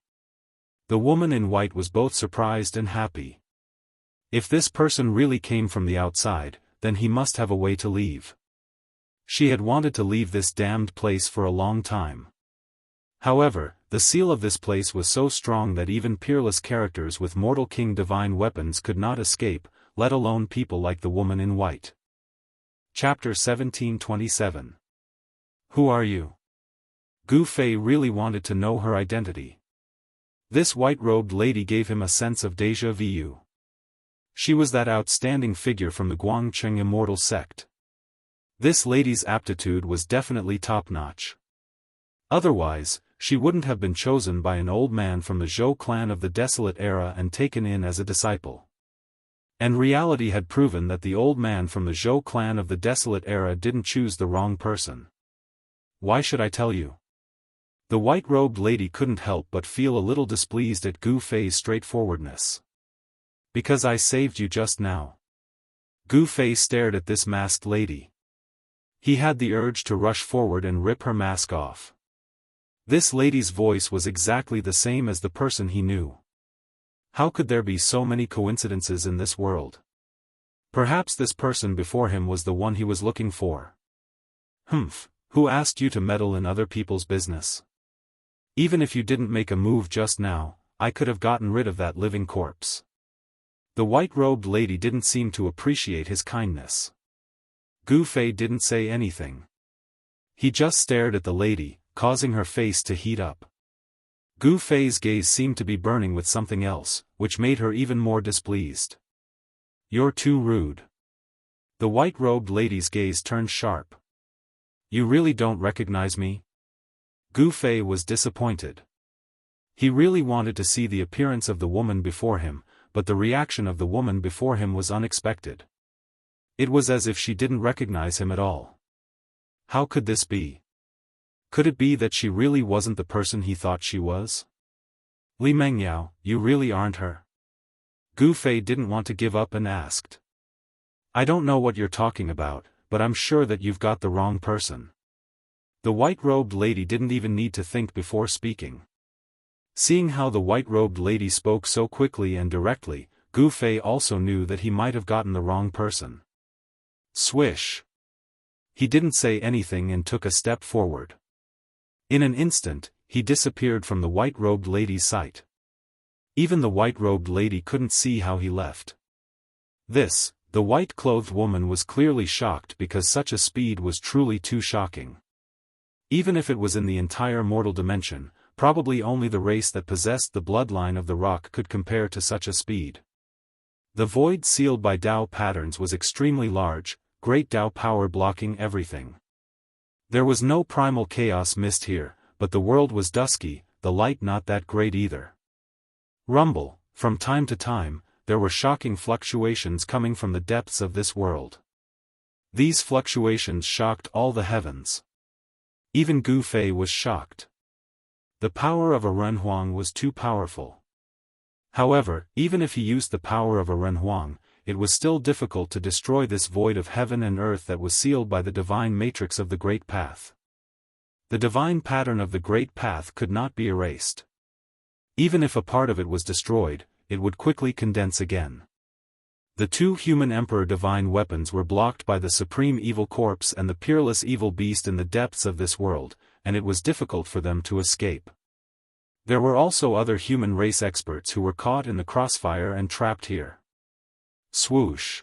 The woman in white was both surprised and happy. If this person really came from the outside, then he must have a way to leave. She had wanted to leave this damned place for a long time. However, The seal of this place was so strong that even peerless characters with Mortal King divine weapons could not escape, let alone people like the woman in white. Chapter 1727. Who are you? Gu Fei really wanted to know her identity. This white-robed lady gave him a sense of déjà vu. She was that outstanding figure from the Guangcheng Immortal sect. This lady's aptitude was definitely top-notch. Otherwise, she wouldn't have been chosen by an old man from the Zhou clan of the Desolate era and taken in as a disciple. And reality had proven that the old man from the Zhou clan of the Desolate era didn't choose the wrong person. Why should I tell you? The white-robed lady couldn't help but feel a little displeased at Gu Fei's straightforwardness. Because I saved you just now. Gu Fei stared at this masked lady. He had the urge to rush forward and rip her mask off. This lady's voice was exactly the same as the person he knew. How could there be so many coincidences in this world? Perhaps this person before him was the one he was looking for. Humph, who asked you to meddle in other people's business? Even if you didn't make a move just now, I could have gotten rid of that living corpse. The white-robed lady didn't seem to appreciate his kindness. Gu Fei didn't say anything. He just stared at the lady, causing her face to heat up. Gu Fei's gaze seemed to be burning with something else, which made her even more displeased. You're too rude. The white-robed lady's gaze turned sharp. You really don't recognize me? Gu Fei was disappointed. He really wanted to see the appearance of the woman before him, but the reaction of the woman before him was unexpected. It was as if she didn't recognize him at all. How could this be? Could it be that she really wasn't the person he thought she was? Li Mengyao, you really aren't her? Gu Fei didn't want to give up and asked. I don't know what you're talking about, but I'm sure that you've got the wrong person. The white-robed lady didn't even need to think before speaking. Seeing how the white-robed lady spoke so quickly and directly, Gu Fei also knew that he might have gotten the wrong person. Swish! He didn't say anything and took a step forward. In an instant, he disappeared from the white-robed lady's sight. Even the white-robed lady couldn't see how he left. The white-clothed woman was clearly shocked because such a speed was truly too shocking. Even if it was in the entire mortal dimension, probably only the race that possessed the bloodline of the rock could compare to such a speed. The void sealed by Dao patterns was extremely large, great Dao power blocking everything. There was no primal chaos mist here, but the world was dusky, the light not that great either. Rumble, from time to time, there were shocking fluctuations coming from the depths of this world. These fluctuations shocked all the heavens. Even Gu Fei was shocked. The power of a Renhuang was too powerful. However, even if he used the power of a Renhuang, it was still difficult to destroy this void of heaven and earth that was sealed by the divine matrix of the Great Path. The divine pattern of the Great Path could not be erased. Even if a part of it was destroyed, it would quickly condense again. The two human emperor divine weapons were blocked by the supreme evil corpse and the peerless evil beast in the depths of this world, and it was difficult for them to escape. There were also other human race experts who were caught in the crossfire and trapped here. Swoosh!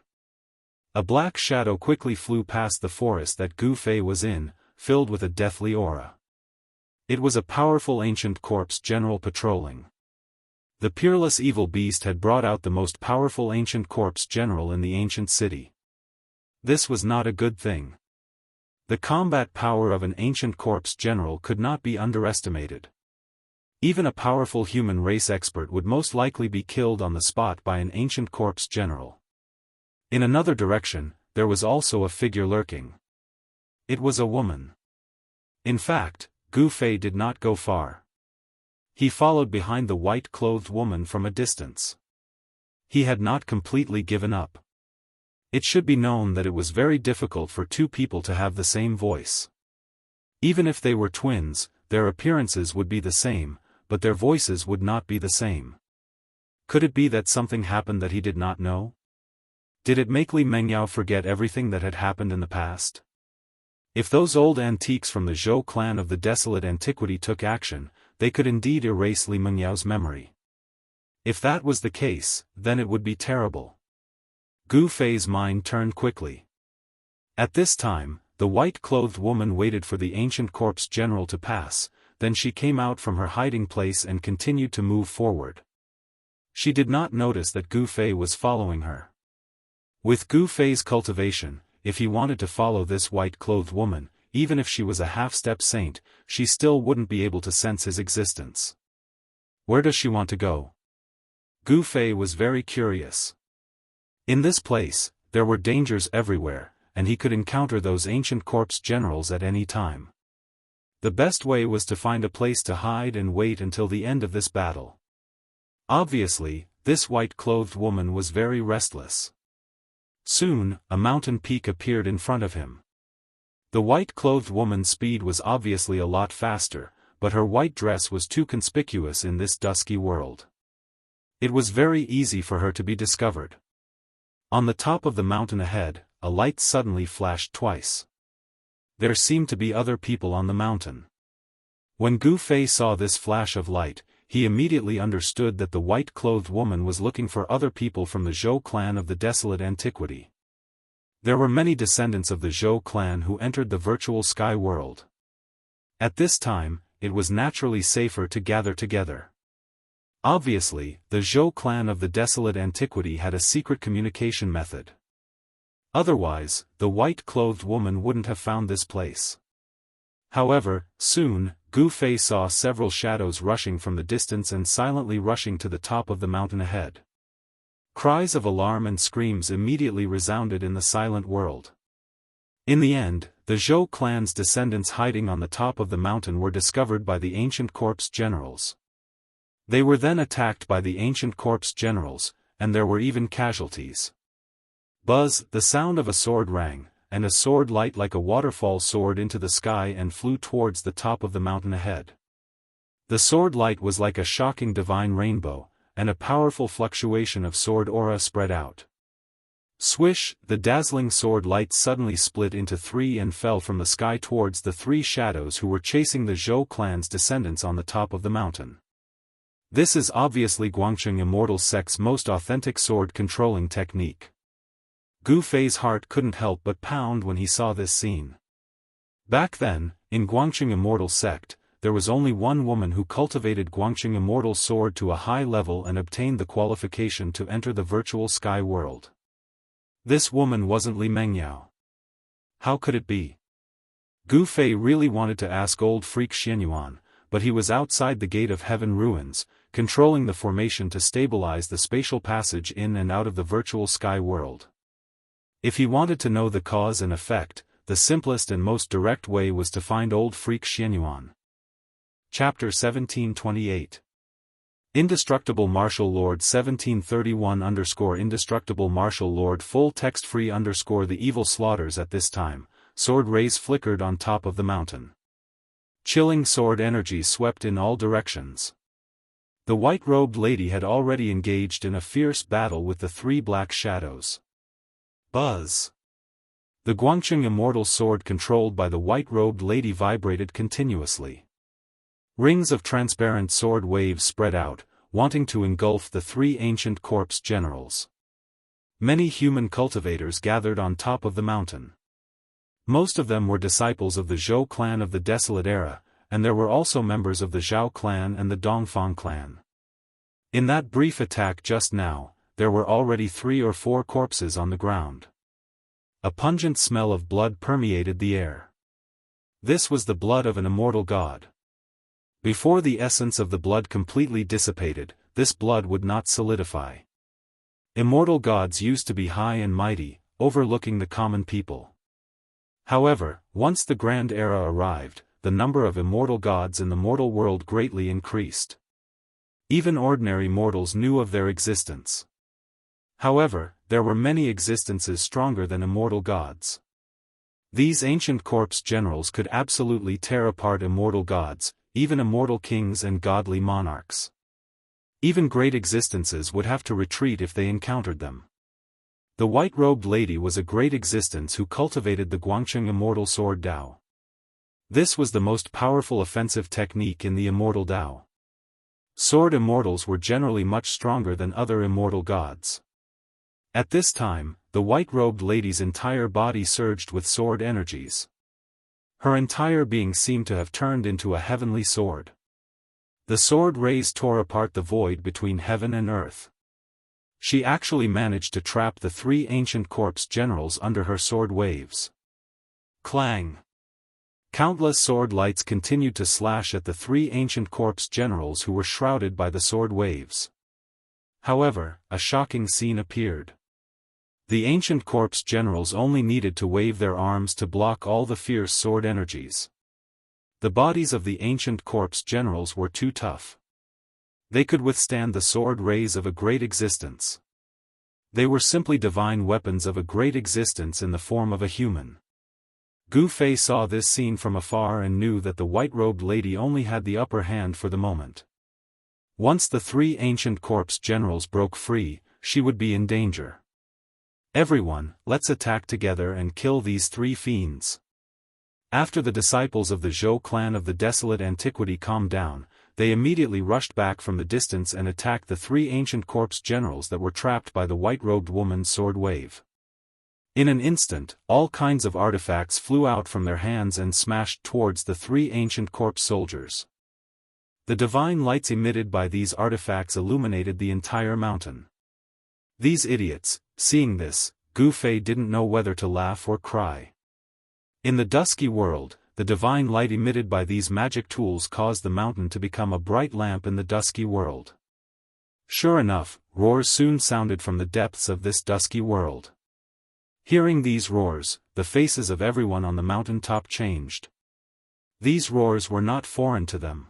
A black shadow quickly flew past the forest that Gu Fei was in, filled with a deathly aura. It was a powerful ancient corpse general patrolling. The peerless evil beast had brought out the most powerful ancient corpse general in the ancient city. This was not a good thing. The combat power of an ancient corpse general could not be underestimated. Even a powerful human race expert would most likely be killed on the spot by an ancient corpse general. In another direction, there was also a figure lurking. It was a woman. In fact, Gu Fei did not go far. He followed behind the white-clothed woman from a distance. He had not completely given up. It should be known that it was very difficult for two people to have the same voice. Even if they were twins, their appearances would be the same, but their voices would not be the same. Could it be that something happened that he did not know? Did it make Li Mengyao forget everything that had happened in the past? If those old antiques from the Zhou clan of the Desolate Antiquity took action, they could indeed erase Li Mengyao's memory. If that was the case, then it would be terrible. Gu Fei's mind turned quickly. At this time, the white-clothed woman waited for the ancient corpse general to pass, then she came out from her hiding place and continued to move forward. She did not notice that Gu Fei was following her. With Gu Fei's cultivation, if he wanted to follow this white-clothed woman, even if she was a half-step saint, she still wouldn't be able to sense his existence. Where does she want to go? Gu Fei was very curious. In this place, there were dangers everywhere, and he could encounter those ancient corpse generals at any time. The best way was to find a place to hide and wait until the end of this battle. Obviously, this white-clothed woman was very restless. Soon, a mountain peak appeared in front of him. The white-clothed woman's speed was obviously a lot faster, but her white dress was too conspicuous in this dusky world. It was very easy for her to be discovered. On the top of the mountain ahead, a light suddenly flashed twice. There seemed to be other people on the mountain. When Gu Fei saw this flash of light, he immediately understood that the white-clothed woman was looking for other people from the Zhou clan of the desolate antiquity. There were many descendants of the Zhou clan who entered the virtual sky world. At this time, it was naturally safer to gather together. Obviously, the Zhou clan of the desolate antiquity had a secret communication method. Otherwise, the white-clothed woman wouldn't have found this place. However, soon, Gu Fei saw several shadows rushing from the distance and silently rushing to the top of the mountain ahead. Cries of alarm and screams immediately resounded in the silent world. In the end, the Zhou clan's descendants hiding on the top of the mountain were discovered by the ancient corpse generals. They were then attacked by the ancient corpse generals, and there were even casualties. Buzz, the sound of a sword rang, and a sword light like a waterfall soared into the sky and flew towards the top of the mountain ahead. The sword light was like a shocking divine rainbow, and a powerful fluctuation of sword aura spread out. Swish, the dazzling sword light suddenly split into three and fell from the sky towards the three shadows who were chasing the Zhou clan's descendants on the top of the mountain. This is obviously Guangqing Immortal sect's most authentic sword-controlling technique. Gu Fei's heart couldn't help but pound when he saw this scene. Back then, in Guangqing Immortal sect, there was only one woman who cultivated Guangqing Immortal sword to a high level and obtained the qualification to enter the virtual sky world. This woman wasn't Li Mengyao. How could it be? Gu Fei really wanted to ask old freak Xianyuan, but he was outside the Gate of Heaven ruins, controlling the formation to stabilize the spatial passage in and out of the virtual sky world. If he wanted to know the cause and effect, the simplest and most direct way was to find old freak Xianyuan. Chapter 1728. Indestructible Martial Lord 1731_Indestructible Martial Lord full text free_ The evil slaughters at this time, sword rays flickered on top of the mountain. Chilling sword energy swept in all directions. The white-robed lady had already engaged in a fierce battle with the three black shadows. Buzz. The Guangqing Immortal sword controlled by the white-robed lady vibrated continuously. Rings of transparent sword waves spread out, wanting to engulf the three ancient corpse generals. Many human cultivators gathered on top of the mountain. Most of them were disciples of the Zhou clan of the Desolate Era, and there were also members of the Zhao clan and the Dongfang clan. In that brief attack just now, there were already 3 or 4 corpses on the ground. A pungent smell of blood permeated the air. This was the blood of an immortal god. Before the essence of the blood completely dissipated, this blood would not solidify. Immortal gods used to be high and mighty, overlooking the common people. However, once the Grand Era arrived, the number of immortal gods in the mortal world greatly increased. Even ordinary mortals knew of their existence. However, there were many existences stronger than immortal gods. These ancient corpse generals could absolutely tear apart immortal gods, even immortal kings and godly monarchs. Even great existences would have to retreat if they encountered them. The white-robed lady was a great existence who cultivated the Guangqing Immortal Sword Dao. This was the most powerful offensive technique in the immortal Dao. Sword immortals were generally much stronger than other immortal gods. At this time, the white-robed lady's entire body surged with sword energies. Her entire being seemed to have turned into a heavenly sword. The sword rays tore apart the void between heaven and earth. She actually managed to trap the three ancient corpse generals under her sword waves. Clang! Countless sword lights continued to slash at the three ancient corpse generals who were shrouded by the sword waves. However, a shocking scene appeared. The ancient corpse generals only needed to wave their arms to block all the fierce sword energies. The bodies of the ancient corpse generals were too tough. They could withstand the sword rays of a great existence. They were simply divine weapons of a great existence in the form of a human. Gu Fei saw this scene from afar and knew that the white-robed lady only had the upper hand for the moment. Once the three ancient corpse generals broke free, she would be in danger. Everyone, let's attack together and kill these three fiends. After the disciples of the Zhou clan of the desolate antiquity calmed down, they immediately rushed back from the distance and attacked the three ancient corpse generals that were trapped by the white-robed woman's sword wave. In an instant, all kinds of artifacts flew out from their hands and smashed towards the three ancient corpse soldiers. The divine lights emitted by these artifacts illuminated the entire mountain. These idiots, seeing this, Gu Fei didn't know whether to laugh or cry. In the dusky world, the divine light emitted by these magic tools caused the mountain to become a bright lamp in the dusky world. Sure enough, roars soon sounded from the depths of this dusky world. Hearing these roars, the faces of everyone on the mountain top changed. These roars were not foreign to them.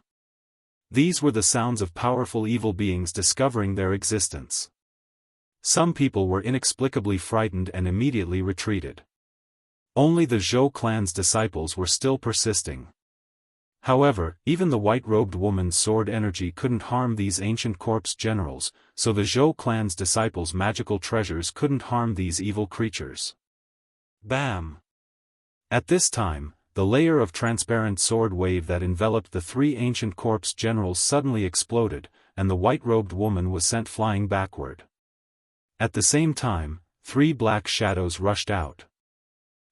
These were the sounds of powerful evil beings discovering their existence. Some people were inexplicably frightened and immediately retreated. Only the Zhou clan's disciples were still persisting. However, even the white-robed woman's sword energy couldn't harm these ancient corpse generals, so the Zhou clan's disciples' magical treasures couldn't harm these evil creatures. Bam! At this time, the layer of transparent sword wave that enveloped the three ancient corpse generals suddenly exploded, and the white-robed woman was sent flying backward. At the same time, three black shadows rushed out.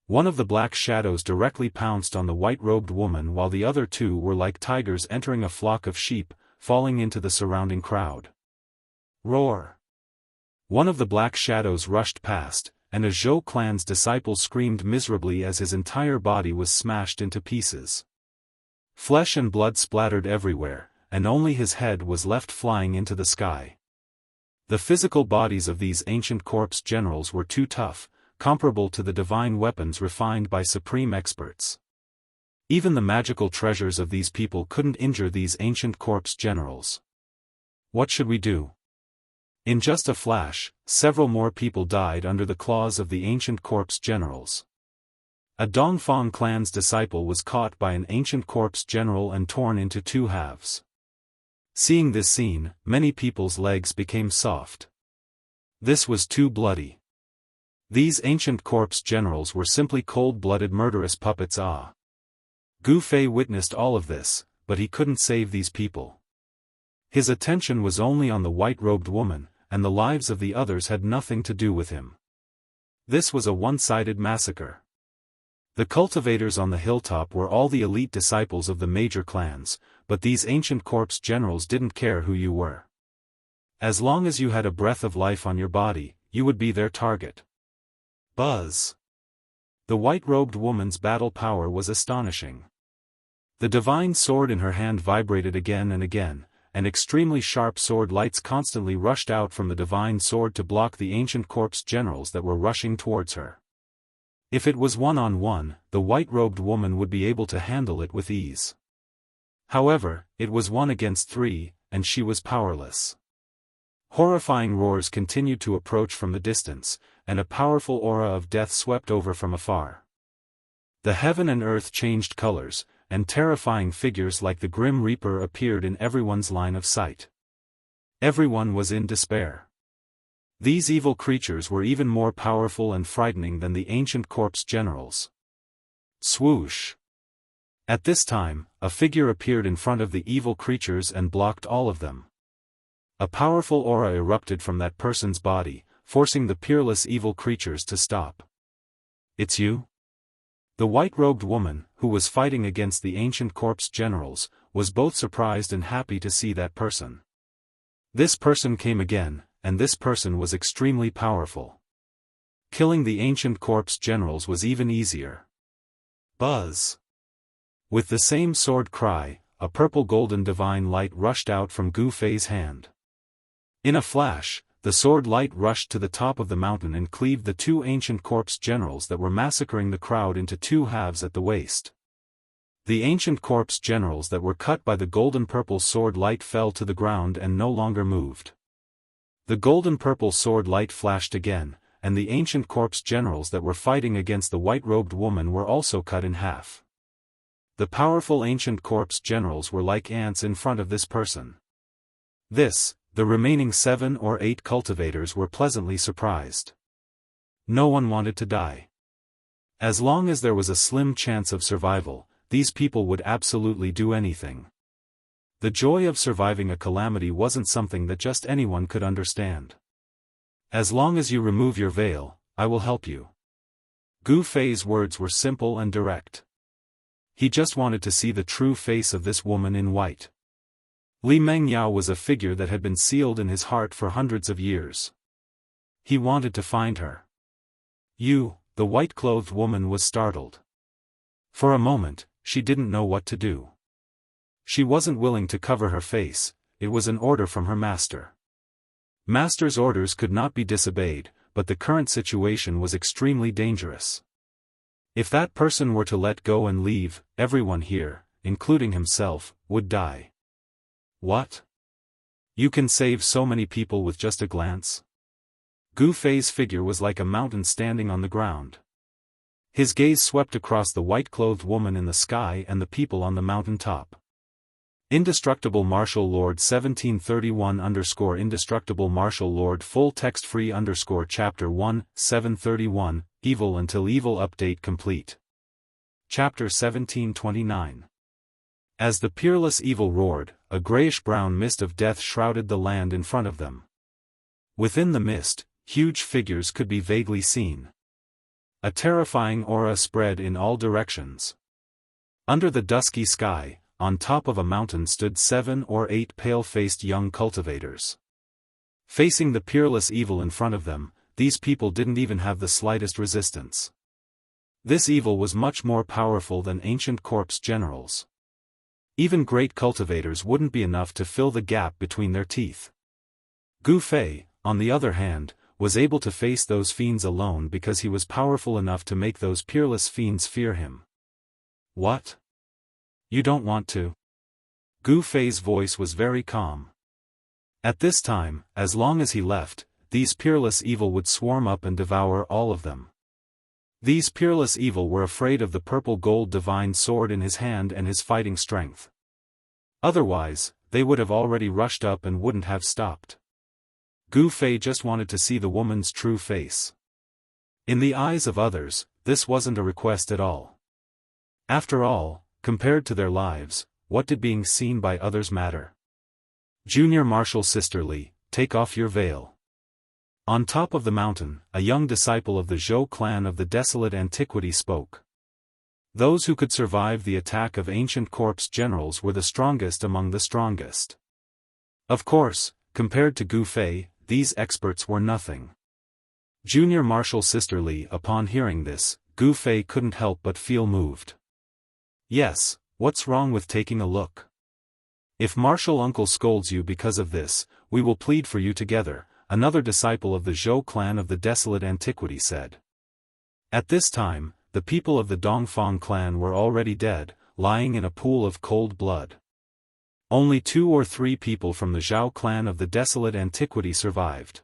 One of the black shadows directly pounced on the white-robed woman while the other two were like tigers entering a flock of sheep, falling into the surrounding crowd. Roar! One of the black shadows rushed past, and a Zhou clan's disciple screamed miserably as his entire body was smashed into pieces. Flesh and blood splattered everywhere, and only his head was left flying into the sky. The physical bodies of these ancient corpse generals were too tough, comparable to the divine weapons refined by supreme experts. Even the magical treasures of these people couldn't injure these ancient corpse generals. What should we do? In just a flash, several more people died under the claws of the ancient corpse generals. A Dongfang clan's disciple was caught by an ancient corpse general and torn into two halves. Seeing this scene, many people's legs became soft. This was too bloody. These ancient corpse generals were simply cold-blooded murderous puppets. Gu Fei witnessed all of this, but he couldn't save these people. His attention was only on the white-robed woman, and the lives of the others had nothing to do with him. This was a one-sided massacre. The cultivators on the hilltop were all the elite disciples of the major clans, but these ancient corpse generals didn't care who you were. As long as you had a breath of life on your body, you would be their target. Buzz! The white-robed woman's battle power was astonishing. The divine sword in her hand vibrated again and again, and extremely sharp sword lights constantly rushed out from the divine sword to block the ancient corpse generals that were rushing towards her. If it was one-on-one, the white-robed woman would be able to handle it with ease. However, it was 1 against 3, and she was powerless. Horrifying roars continued to approach from the distance, and a powerful aura of death swept over from afar. The heaven and earth changed colors, and terrifying figures like the Grim Reaper appeared in everyone's line of sight. Everyone was in despair. These evil creatures were even more powerful and frightening than the ancient corpse generals. Swoosh! At this time, a figure appeared in front of the evil creatures and blocked all of them. A powerful aura erupted from that person's body, forcing the peerless evil creatures to stop. "It's you?" The white-robed woman, who was fighting against the ancient corpse generals, was both surprised and happy to see that person. This person came again, and this person was extremely powerful. Killing the ancient corpse generals was even easier. Buzz! With the same sword cry, a purple-golden divine light rushed out from Gu Fei's hand. In a flash, the sword light rushed to the top of the mountain and cleaved the two ancient corpse generals that were massacring the crowd into two halves at the waist. The ancient corpse generals that were cut by the golden-purple sword light fell to the ground and no longer moved. The golden-purple sword light flashed again, and the ancient corpse generals that were fighting against the white-robed woman were also cut in half. The powerful ancient corpse generals were like ants in front of this person. The remaining 7 or 8 cultivators were pleasantly surprised. No one wanted to die. As long as there was a slim chance of survival, these people would absolutely do anything. The joy of surviving a calamity wasn't something that just anyone could understand. "As long as you remove your veil, I will help you." Gu Fei's words were simple and direct. He just wanted to see the true face of this woman in white. Li Mengyao was a figure that had been sealed in his heart for hundreds of years. He wanted to find her. "You," the white-clothed woman was startled. For a moment, she didn't know what to do. She wasn't willing to cover her face, it was an order from her master. Master's orders could not be disobeyed, but the current situation was extremely dangerous. If that person were to let go and leave, everyone here, including himself, would die. "What? You can save so many people with just a glance?" Gu Fei's figure was like a mountain standing on the ground. His gaze swept across the white-clothed woman in the sky and the people on the mountain top. Indestructible Martial Lord 1731 _ Indestructible Martial Lord full text free _ Chapter 1, 731, Evil Until Evil Update complete. Chapter 1729. As the peerless evil roared, a grayish-brown mist of death shrouded the land in front of them. Within the mist, huge figures could be vaguely seen. A terrifying aura spread in all directions. Under the dusky sky, on top of a mountain stood 7 or 8 pale-faced young cultivators. Facing the peerless evil in front of them, these people didn't even have the slightest resistance. This evil was much more powerful than ancient corpse generals. Even great cultivators wouldn't be enough to fill the gap between their teeth. Gu Fei, on the other hand, was able to face those fiends alone because he was powerful enough to make those peerless fiends fear him. "What? You don't want to?" Gu Fei's voice was very calm. At this time, as long as he left, these peerless evil would swarm up and devour all of them. These peerless evil were afraid of the purple gold divine sword in his hand and his fighting strength. Otherwise, they would have already rushed up and wouldn't have stopped. Gu Fei just wanted to see the woman's true face. In the eyes of others, this wasn't a request at all. After all, compared to their lives, what did being seen by others matter? "Junior Martial Sister Li, take off your veil." On top of the mountain, a young disciple of the Zhou clan of the desolate antiquity spoke. Those who could survive the attack of ancient corpse generals were the strongest among the strongest. Of course, compared to Gu Fei, these experts were nothing. Junior Martial Sister Li. Upon hearing this, Gu Fei couldn't help but feel moved. "Yes, what's wrong with taking a look? If Martial Uncle scolds you because of this, we will plead for you together," another disciple of the Zhou clan of the desolate antiquity said. At this time, the people of the Dongfang clan were already dead, lying in a pool of cold blood. Only 2 or 3 people from the Zhao clan of the desolate antiquity survived.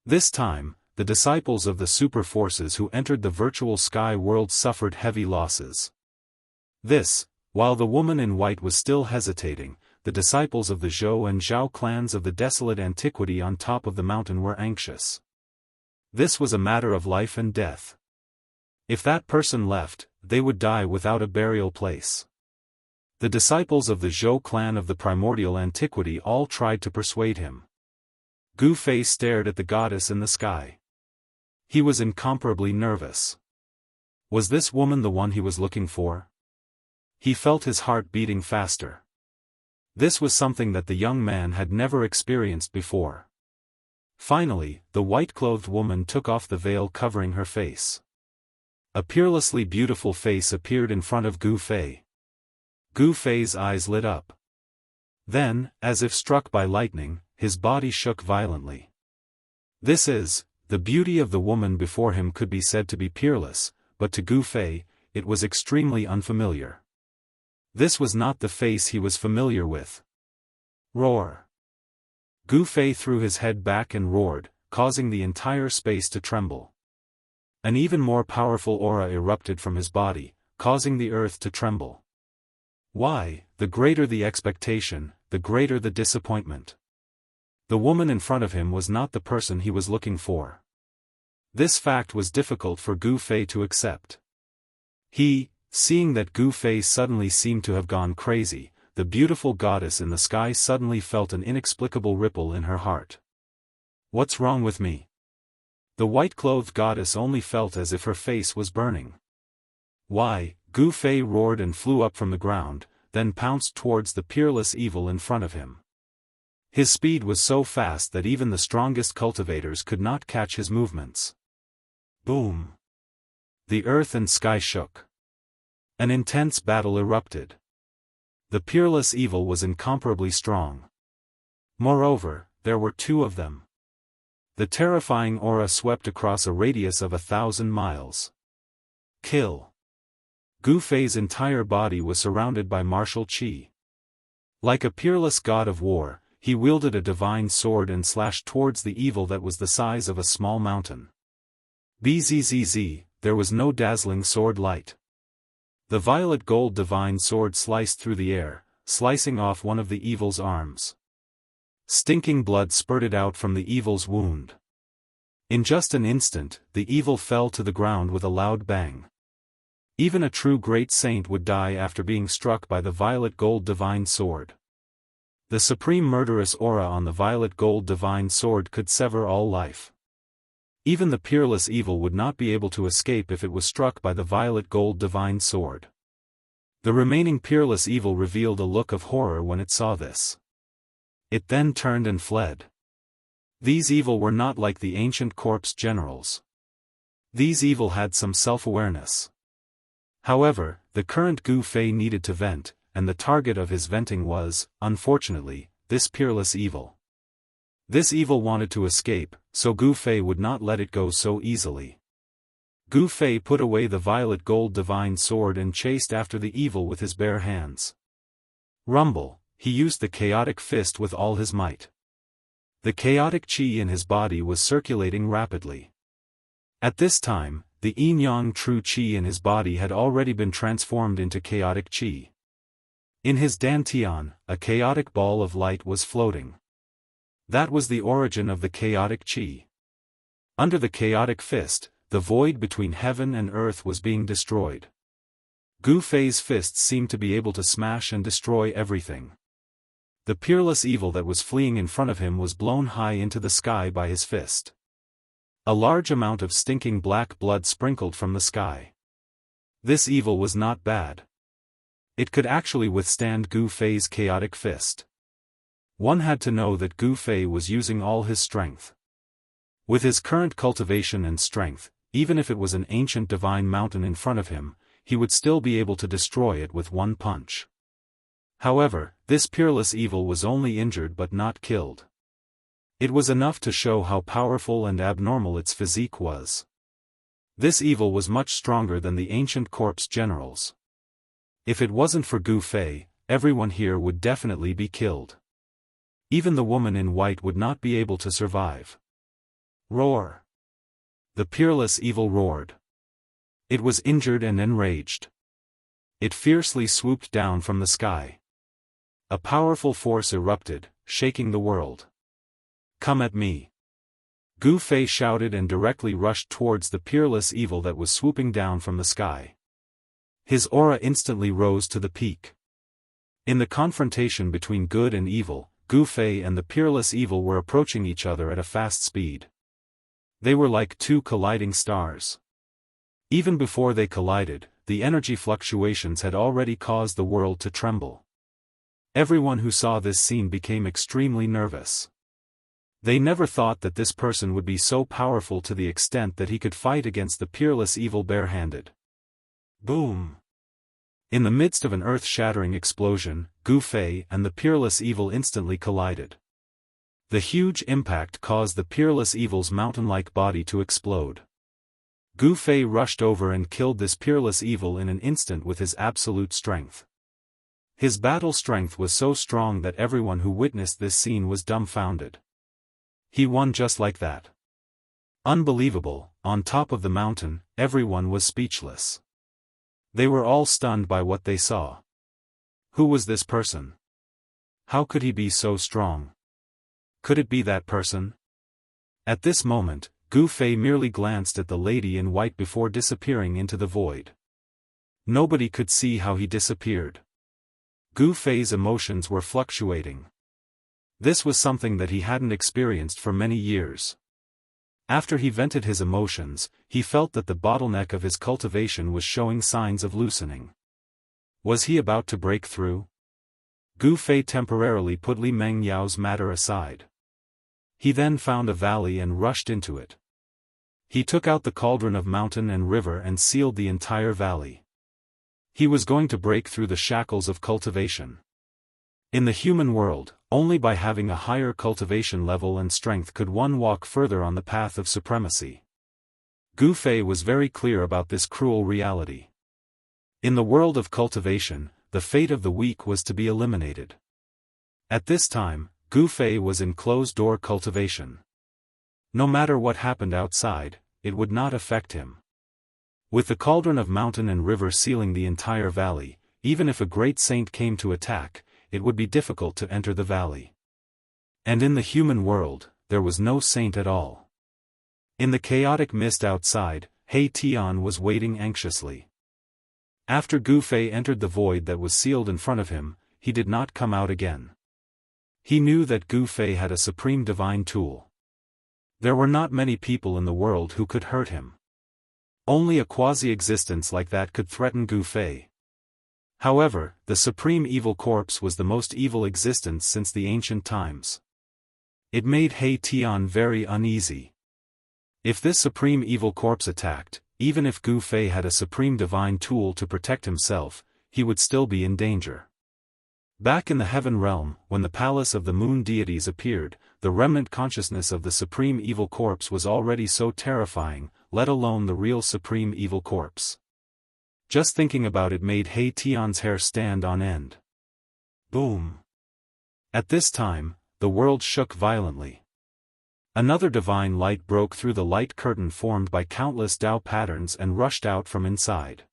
This time, the disciples of the super forces who entered the virtual sky world suffered heavy losses. While the woman in white was still hesitating, the disciples of the Zhou and Zhao clans of the desolate antiquity on top of the mountain were anxious. This was a matter of life and death. If that person left, they would die without a burial place. The disciples of the Zhou clan of the primordial antiquity all tried to persuade him. Gu Fei stared at the goddess in the sky. He was incomparably nervous. Was this woman the one he was looking for? He felt his heart beating faster. This was something that the young man had never experienced before. Finally, the white-clothed woman took off the veil covering her face. A peerlessly beautiful face appeared in front of Gu Fei. Gu Fei's eyes lit up. Then, as if struck by lightning, his body shook violently. The beauty of the woman before him could be said to be peerless, but to Gu Fei, it was extremely unfamiliar. This was not the face he was familiar with. Roar! Gu Fei threw his head back and roared, causing the entire space to tremble. An even more powerful aura erupted from his body, causing the earth to tremble. Why, the greater the expectation, the greater the disappointment. The woman in front of him was not the person he was looking for. This fact was difficult for Gu Fei to accept. Seeing that Gu Fei suddenly seemed to have gone crazy, the beautiful goddess in the sky suddenly felt an inexplicable ripple in her heart. What's wrong with me? The white-clothed goddess only felt as if her face was burning. Why? Gu Fei roared and flew up from the ground, then pounced towards the peerless evil in front of him. His speed was so fast that even the strongest cultivators could not catch his movements. Boom! The earth and sky shook. An intense battle erupted. The peerless evil was incomparably strong. Moreover, there were two of them. The terrifying aura swept across a radius of 1,000 miles. Kill! Gu Fei's entire body was surrounded by martial qi. Like a peerless god of war, he wielded a divine sword and slashed towards the evil that was the size of a small mountain. Bzzz, there was no dazzling sword light. The violet gold divine sword sliced through the air, slicing off one of the evil's arms. Stinking blood spurted out from the evil's wound. In just an instant, the evil fell to the ground with a loud bang. Even a true great saint would die after being struck by the violet gold divine sword. The supreme murderous aura on the violet gold divine sword could sever all life. Even the peerless evil would not be able to escape if it was struck by the violet gold divine sword. The remaining peerless evil revealed a look of horror when it saw this. It then turned and fled. These evil were not like the ancient corpse generals. These evil had some self-awareness. However, the current Gu Fei needed to vent, and the target of his venting was, unfortunately, this peerless evil. This evil wanted to escape, so Gu Fei would not let it go so easily. Gu Fei put away the violet gold divine sword and chased after the evil with his bare hands. Rumble, he used the chaotic fist with all his might. The chaotic qi in his body was circulating rapidly. At this time, the yin-yang true qi in his body had already been transformed into chaotic qi. In his dantian, a chaotic ball of light was floating. That was the origin of the chaotic qi. Under the chaotic fist, the void between heaven and earth was being destroyed. Gu Fei's fists seemed to be able to smash and destroy everything. The peerless evil that was fleeing in front of him was blown high into the sky by his fist. A large amount of stinking black blood sprinkled from the sky. This evil was not bad. It could actually withstand Gu Fei's chaotic fist. One had to know that Gu Fei was using all his strength. With his current cultivation and strength, even if it was an ancient divine mountain in front of him, he would still be able to destroy it with one punch. However, this peerless evil was only injured but not killed. It was enough to show how powerful and abnormal its physique was. This evil was much stronger than the ancient corpse generals. If it wasn't for Gu Fei, everyone here would definitely be killed. Even the woman in white would not be able to survive. Roar! The peerless evil roared. It was injured and enraged. It fiercely swooped down from the sky. A powerful force erupted, shaking the world. Come at me! Gu Fei shouted and directly rushed towards the peerless evil that was swooping down from the sky. His aura instantly rose to the peak. In the confrontation between good and evil, Gu Fei and the peerless evil were approaching each other at a fast speed. They were like two colliding stars. Even before they collided, the energy fluctuations had already caused the world to tremble. Everyone who saw this scene became extremely nervous. They never thought that this person would be so powerful to the extent that he could fight against the peerless evil barehanded. Boom! In the midst of an earth-shattering explosion, Gu Fei and the peerless evil instantly collided. The huge impact caused the peerless evil's mountain-like body to explode. Gu Fei rushed over and killed this peerless evil in an instant with his absolute strength. His battle strength was so strong that everyone who witnessed this scene was dumbfounded. He won just like that. Unbelievable. On top of the mountain, everyone was speechless. They were all stunned by what they saw. Who was this person? How could he be so strong? Could it be that person? At this moment, Gu Fei merely glanced at the lady in white before disappearing into the void. Nobody could see how he disappeared. Gu Fei's emotions were fluctuating. This was something that he hadn't experienced for many years. After he vented his emotions, he felt that the bottleneck of his cultivation was showing signs of loosening. Was he about to break through? Gu Fei temporarily put Li Mengyao's matter aside. He then found a valley and rushed into it. He took out the cauldron of mountain and river and sealed the entire valley. He was going to break through the shackles of cultivation. In the human world, only by having a higher cultivation level and strength could one walk further on the path of supremacy. Gu Fei was very clear about this cruel reality. In the world of cultivation, the fate of the weak was to be eliminated. At this time, Gu Fei was in closed-door cultivation. No matter what happened outside, it would not affect him. With the cauldron of mountain and river sealing the entire valley, even if a great saint came to attack, it would be difficult to enter the valley. And in the human world, there was no saint at all. In the chaotic mist outside, He Tian was waiting anxiously. After Gu Fei entered the void that was sealed in front of him, he did not come out again. He knew that Gu Fei had a supreme divine tool. There were not many people in the world who could hurt him. Only a quasi-existence like that could threaten Gu Fei. However, the supreme evil corpse was the most evil existence since the ancient times. It made He Tian very uneasy. If this supreme evil corpse attacked, even if Gu Fei had a supreme divine tool to protect himself, he would still be in danger. Back in the heaven realm, when the palace of the moon deities appeared, the remnant consciousness of the supreme evil corpse was already so terrifying, let alone the real supreme evil corpse. Just thinking about it made He Tian's hair stand on end. Boom! At this time, the world shook violently. Another divine light broke through the light curtain formed by countless Dao patterns and rushed out from inside.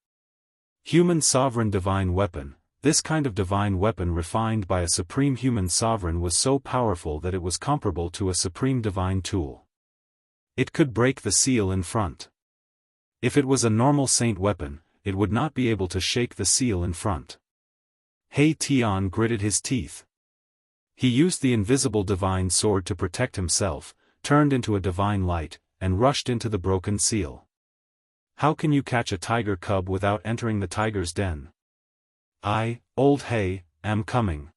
Human sovereign divine weapon. This kind of divine weapon refined by a supreme human sovereign was so powerful that it was comparable to a supreme divine tool. It could break the seal in front. If it was a normal saint weapon, it would not be able to shake the seal in front. He Tian gritted his teeth. He used the invisible divine sword to protect himself, turned into a divine light, and rushed into the broken seal. How can you catch a tiger cub without entering the tiger's den? I, old He, am coming.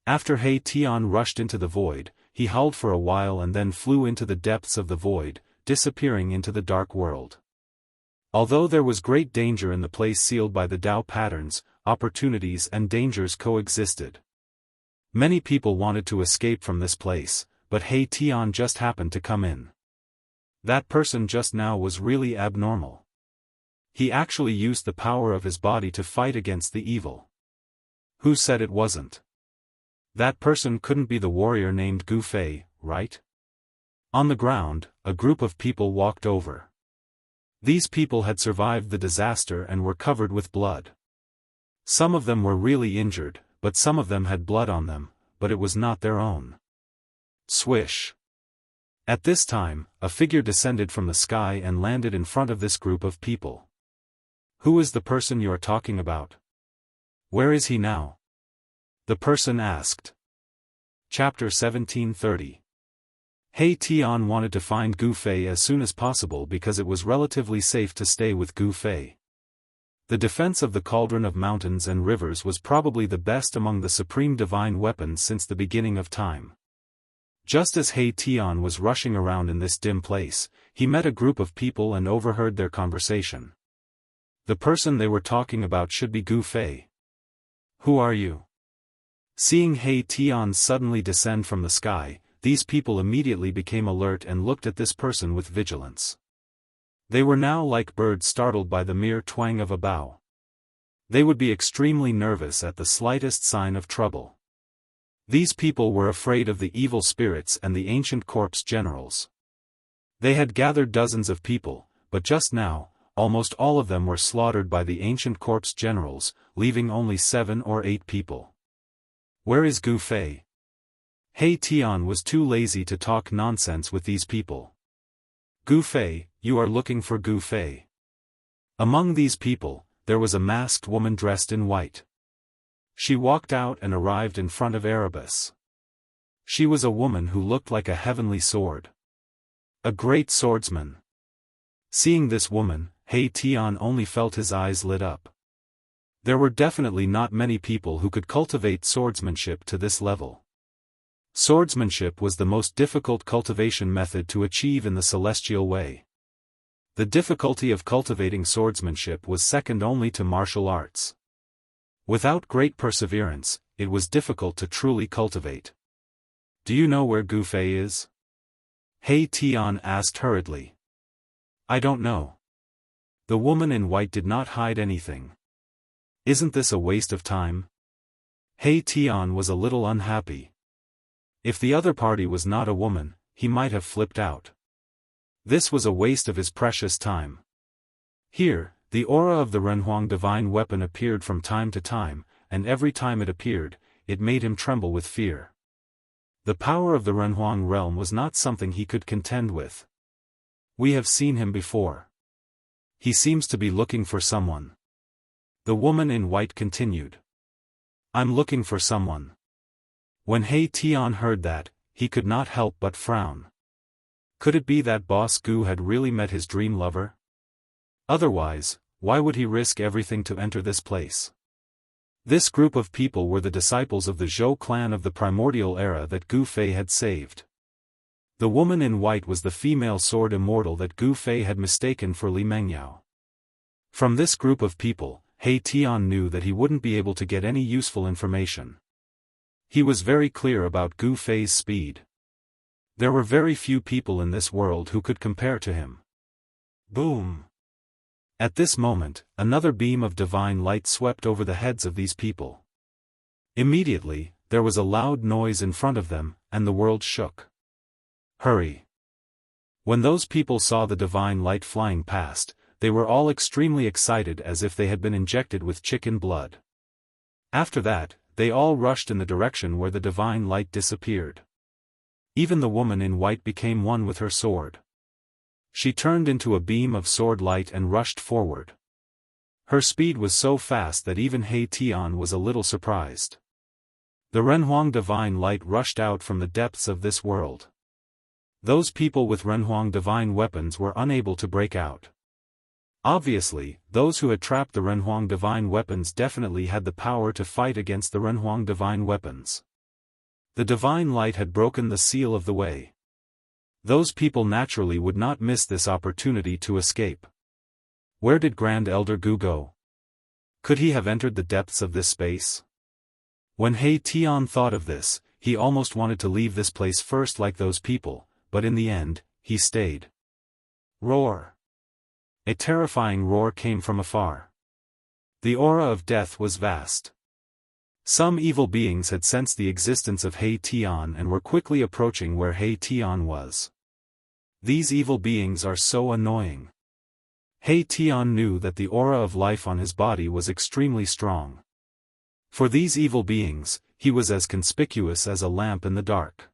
After He Tian rushed into the void, he howled for a while and then flew into the depths of the void, disappearing into the dark world. Although there was great danger in the place sealed by the Dao patterns, opportunities and dangers coexisted. Many people wanted to escape from this place, but He Tian just happened to come in. That person just now was really abnormal. He actually used the power of his body to fight against the evil. Who said it wasn't? That person couldn't be the warrior named Gu Fei, right? On the ground, a group of people walked over. These people had survived the disaster and were covered with blood. Some of them were really injured, but some of them had blood on them, but it was not their own. Swish! At this time, a figure descended from the sky and landed in front of this group of people. Who is the person you are talking about? Where is he now? the person asked. Chapter 1730. He Tian wanted to find Gu Fei as soon as possible because it was relatively safe to stay with Gu Fei. The defense of the cauldron of mountains and rivers was probably the best among the supreme divine weapons since the beginning of time. Just as He Tian was rushing around in this dim place, he met a group of people and overheard their conversation. The person they were talking about should be Gu Fei. Who are you? Seeing He Tian suddenly descend from the sky, these people immediately became alert and looked at this person with vigilance. They were now like birds startled by the mere twang of a bow. They would be extremely nervous at the slightest sign of trouble. These people were afraid of the evil spirits and the ancient corpse generals. They had gathered dozens of people, but just now, almost all of them were slaughtered by the ancient corpse generals, leaving only 7 or 8 people. Where is Gu Fei? He Tian was too lazy to talk nonsense with these people. Gu Fei, you are looking for Gu Fei. Among these people, there was a masked woman dressed in white. She walked out and arrived in front of Erebus. She was a woman who looked like a heavenly sword. A great swordsman. Seeing this woman, He Tian only felt his eyes lit up. There were definitely not many people who could cultivate swordsmanship to this level. Swordsmanship was the most difficult cultivation method to achieve in the celestial way. The difficulty of cultivating swordsmanship was second only to martial arts. Without great perseverance, it was difficult to truly cultivate. Do you know where Gu Fei is? He Tian asked hurriedly. I don't know. The woman in white did not hide anything. Isn't this a waste of time? He Tian was a little unhappy. If the other party was not a woman, he might have flipped out. This was a waste of his precious time. Here, the aura of the Renhuang divine weapon appeared from time to time, and every time it appeared, it made him tremble with fear. The power of the Renhuang realm was not something he could contend with. We have seen him before. He seems to be looking for someone. The woman in white continued. I'm looking for someone. When He Tian heard that, he could not help but frown. Could it be that Boss Gu had really met his dream lover? Otherwise, why would he risk everything to enter this place? This group of people were the disciples of the Zhou clan of the primordial era that Gu Fei had saved. The woman in white was the female sword immortal that Gu Fei had mistaken for Li Mengyao. From this group of people, He Tian knew that he wouldn't be able to get any useful information. He was very clear about Gu Fei's speed. There were very few people in this world who could compare to him. Boom! At this moment, another beam of divine light swept over the heads of these people. Immediately, there was a loud noise in front of them, and the world shook. Hurry! When those people saw the divine light flying past, they were all extremely excited as if they had been injected with chicken blood. After that, they all rushed in the direction where the divine light disappeared. Even the woman in white became one with her sword. She turned into a beam of sword light and rushed forward. Her speed was so fast that even He Tian was a little surprised. The Renhuang divine light rushed out from the depths of this world. Those people with Renhuang divine weapons were unable to break out. Obviously, those who had trapped the Renhuang divine weapons definitely had the power to fight against the Renhuang divine weapons. The divine light had broken the seal of the way. Those people naturally would not miss this opportunity to escape. Where did Grand Elder Gu go? Could he have entered the depths of this space? When He Tian thought of this, he almost wanted to leave this place first like those people, but in the end, he stayed. Roar! A terrifying roar came from afar. The aura of death was vast. Some evil beings had sensed the existence of He Tian and were quickly approaching where He Tian was. These evil beings are so annoying. He Tian knew that the aura of life on his body was extremely strong. For these evil beings, he was as conspicuous as a lamp in the dark.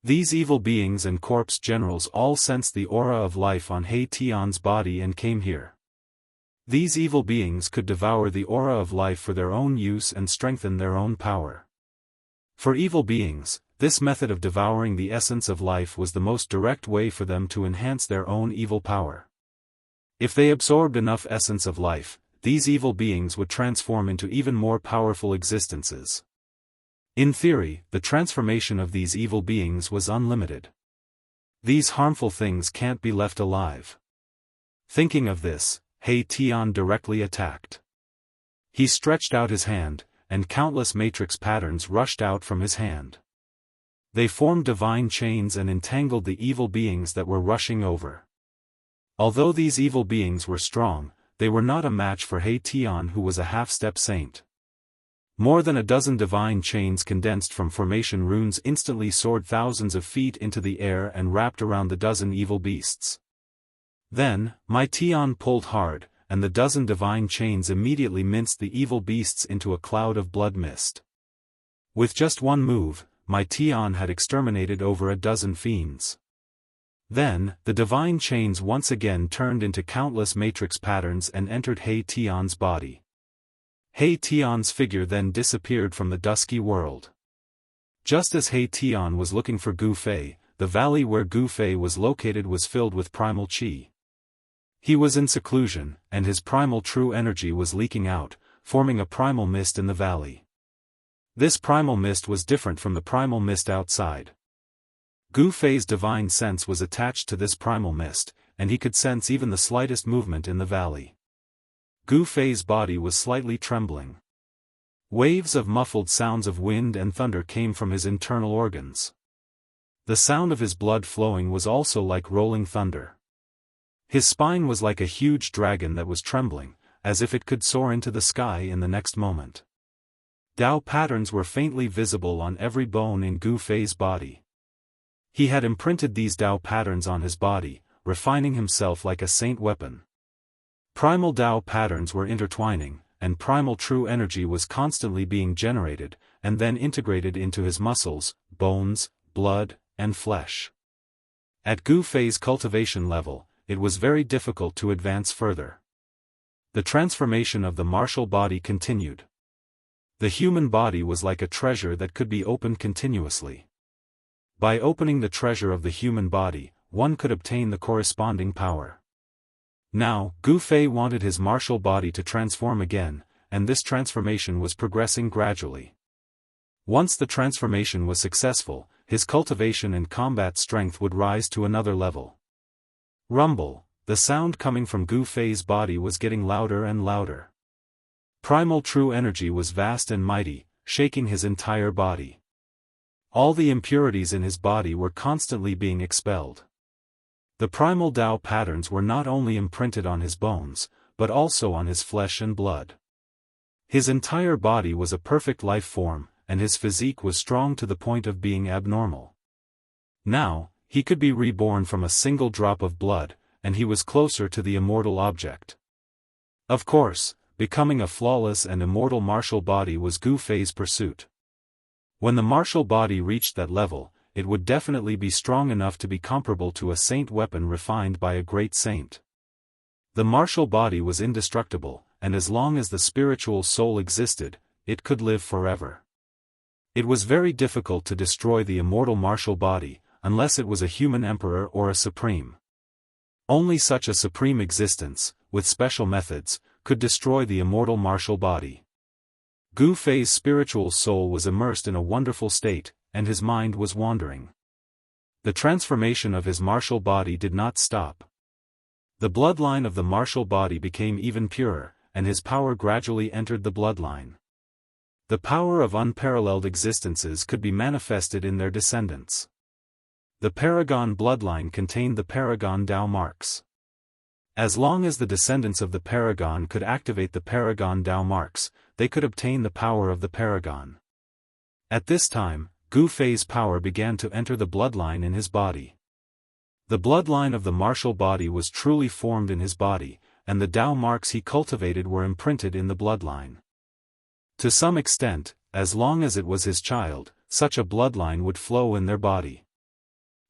These evil beings and corpse generals all sensed the aura of life on He Tian's body and came here. These evil beings could devour the aura of life for their own use and strengthen their own power. For evil beings, this method of devouring the essence of life was the most direct way for them to enhance their own evil power. If they absorbed enough essence of life, these evil beings would transform into even more powerful existences. In theory, the transformation of these evil beings was unlimited. These harmful things can't be left alive. Thinking of this, He Tian directly attacked. He stretched out his hand, and countless matrix patterns rushed out from his hand. They formed divine chains and entangled the evil beings that were rushing over. Although these evil beings were strong, they were not a match for He Tian, who was a half-step saint. More than a dozen divine chains condensed from formation runes instantly soared thousands of feet into the air and wrapped around the dozen evil beasts. Then, Mai Tian pulled hard, and the dozen divine chains immediately minced the evil beasts into a cloud of blood mist. With just one move, Mai Tian had exterminated over a dozen fiends. Then, the divine chains once again turned into countless matrix patterns and entered He Tian's body. He Tian's figure then disappeared from the dusky world. Just as He Tian was looking for Gu Fei, the valley where Gu Fei was located was filled with primal qi. He was in seclusion, and his primal true energy was leaking out, forming a primal mist in the valley. This primal mist was different from the primal mist outside. Gu Fei's divine sense was attached to this primal mist, and he could sense even the slightest movement in the valley. Gu Fei's body was slightly trembling. Waves of muffled sounds of wind and thunder came from his internal organs. The sound of his blood flowing was also like rolling thunder. His spine was like a huge dragon that was trembling, as if it could soar into the sky in the next moment. Dao patterns were faintly visible on every bone in Gu Fei's body. He had imprinted these Dao patterns on his body, refining himself like a saint weapon. Primal Dao patterns were intertwining, and primal true energy was constantly being generated, and then integrated into his muscles, bones, blood, and flesh. At Gu Fei's cultivation level, it was very difficult to advance further. The transformation of the martial body continued. The human body was like a treasure that could be opened continuously. By opening the treasure of the human body, one could obtain the corresponding power. Now, Gu Fei wanted his martial body to transform again, and this transformation was progressing gradually. Once the transformation was successful, his cultivation and combat strength would rise to another level. Rumble, the sound coming from Gu Fei's body was getting louder and louder. Primal true energy was vast and mighty, shaking his entire body. All the impurities in his body were constantly being expelled. The primal Dao patterns were not only imprinted on his bones, but also on his flesh and blood. His entire body was a perfect life form, and his physique was strong to the point of being abnormal. Now, he could be reborn from a single drop of blood, and he was closer to the immortal object. Of course, becoming a flawless and immortal martial body was Gu Fei's pursuit. When the martial body reached that level, it would definitely be strong enough to be comparable to a saint weapon refined by a great saint. The martial body was indestructible, and as long as the spiritual soul existed, it could live forever. It was very difficult to destroy the immortal martial body, unless it was a human emperor or a supreme. Only such a supreme existence, with special methods, could destroy the immortal martial body. Gu Fei's spiritual soul was immersed in a wonderful state, and his mind was wandering. The transformation of his martial body did not stop. The bloodline of the martial body became even purer, and his power gradually entered the bloodline. The power of unparalleled existences could be manifested in their descendants. The Paragon bloodline contained the Paragon Dao marks. As long as the descendants of the Paragon could activate the Paragon Dao marks, they could obtain the power of the Paragon. At this time, Gu Fei's power began to enter the bloodline in his body. The bloodline of the martial body was truly formed in his body, and the Dao marks he cultivated were imprinted in the bloodline. To some extent, as long as it was his child, such a bloodline would flow in their body.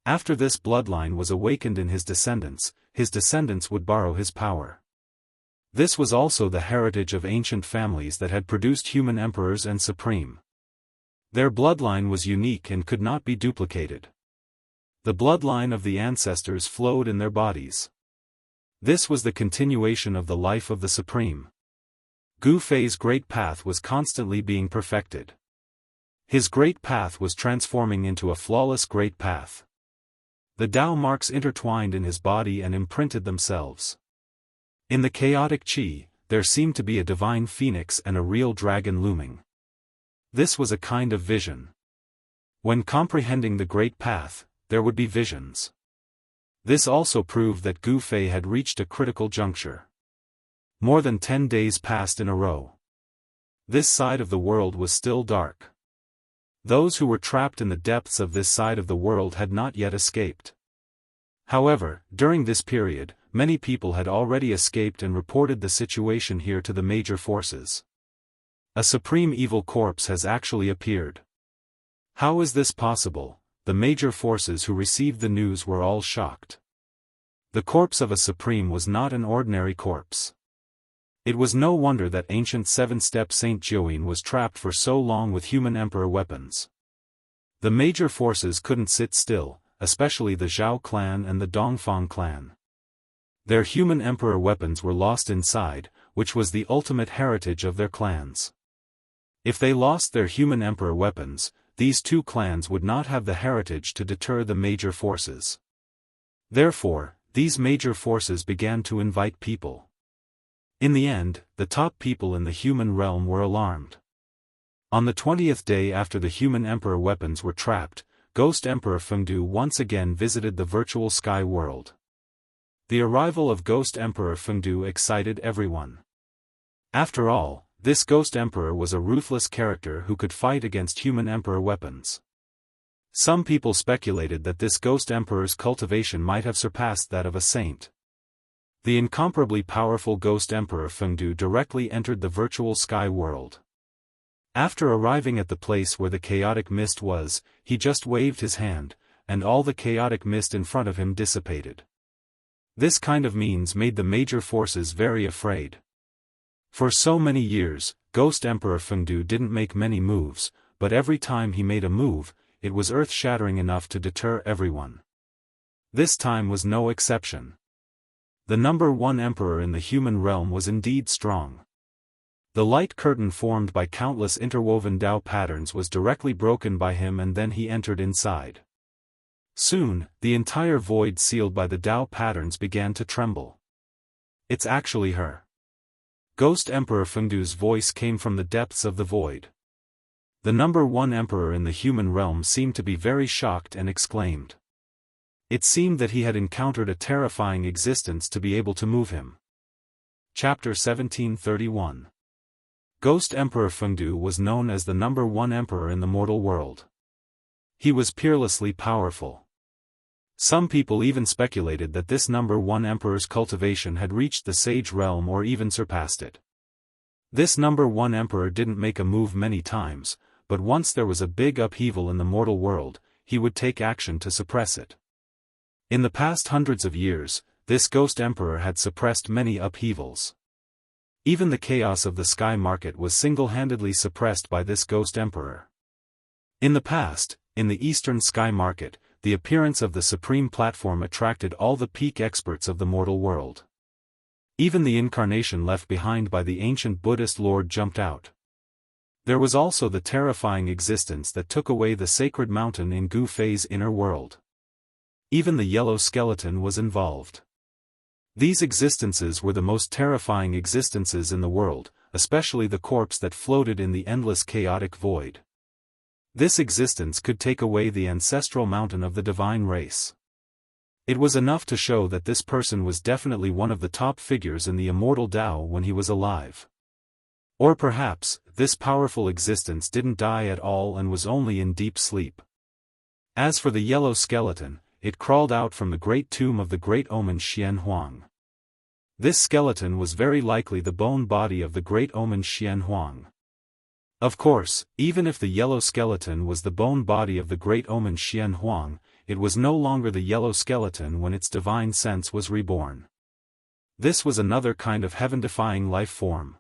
After this bloodline was awakened in his descendants would borrow his power. This was also the heritage of ancient families that had produced human emperors and supreme. Their bloodline was unique and could not be duplicated. The bloodline of the ancestors flowed in their bodies. This was the continuation of the life of the supreme. Gu Fei's great path was constantly being perfected. His great path was transforming into a flawless great path. The Tao marks intertwined in his body and imprinted themselves. In the chaotic qi, there seemed to be a divine phoenix and a real dragon looming. This was a kind of vision. When comprehending the great path, there would be visions. This also proved that Gu Fei had reached a critical juncture. More than 10 days passed in a row. This side of the world was still dark. Those who were trapped in the depths of this side of the world had not yet escaped. However, during this period, many people had already escaped and reported the situation here to the major forces. A supreme evil corpse has actually appeared. How is this possible? The major forces who received the news were all shocked. The corpse of a supreme was not an ordinary corpse. It was no wonder that ancient seven-step Saint Jiuyin was trapped for so long with human emperor weapons. The major forces couldn't sit still, especially the Zhao clan and the Dongfang clan. Their human emperor weapons were lost inside, which was the ultimate heritage of their clans. If they lost their human emperor weapons, these two clans would not have the heritage to deter the major forces. Therefore, these major forces began to invite people. In the end, the top people in the human realm were alarmed. On the 20th day after the human emperor weapons were trapped, Ghost Emperor Fengdu once again visited the virtual sky world. The arrival of Ghost Emperor Fengdu excited everyone. After all, this Ghost Emperor was a ruthless character who could fight against human emperor weapons. Some people speculated that this Ghost Emperor's cultivation might have surpassed that of a saint. The incomparably powerful Ghost Emperor Fengdu directly entered the virtual sky world. After arriving at the place where the chaotic mist was, he just waved his hand, and all the chaotic mist in front of him dissipated. This kind of means made the major forces very afraid. For so many years, Ghost Emperor Fengdu didn't make many moves, but every time he made a move, it was earth-shattering enough to deter everyone. This time was no exception. The number one emperor in the human realm was indeed strong. The light curtain formed by countless interwoven Tao patterns was directly broken by him, and then he entered inside. Soon, the entire void sealed by the Tao patterns began to tremble. It's actually her. Ghost Emperor Fengdu's voice came from the depths of the void. The number one emperor in the human realm seemed to be very shocked and exclaimed. It seemed that he had encountered a terrifying existence to be able to move him. Chapter 1731. Ghost Emperor Fengdu was known as the number one emperor in the mortal world. He was peerlessly powerful. Some people even speculated that this number one emperor's cultivation had reached the sage realm or even surpassed it. This number one emperor didn't make a move many times, but once there was a big upheaval in the mortal world, he would take action to suppress it. In the past hundreds of years, this Ghost Emperor had suppressed many upheavals. Even the chaos of the sky market was single-handedly suppressed by this Ghost Emperor. In the past, in the eastern sky market, the appearance of the supreme platform attracted all the peak experts of the mortal world. Even the incarnation left behind by the ancient Buddhist Lord jumped out. There was also the terrifying existence that took away the sacred mountain in Gu Fei's inner world. Even the yellow skeleton was involved. These existences were the most terrifying existences in the world, especially the corpse that floated in the endless chaotic void. This existence could take away the ancestral mountain of the divine race. It was enough to show that this person was definitely one of the top figures in the immortal Tao when he was alive. Or perhaps, this powerful existence didn't die at all and was only in deep sleep. As for the yellow skeleton, it crawled out from the great tomb of the great omen Xian Huang. This skeleton was very likely the bone body of the great omen Xian Huang. Of course, even if the yellow skeleton was the bone body of the great omen Xian Huang, it was no longer the yellow skeleton when its divine sense was reborn. This was another kind of heaven-defying life form.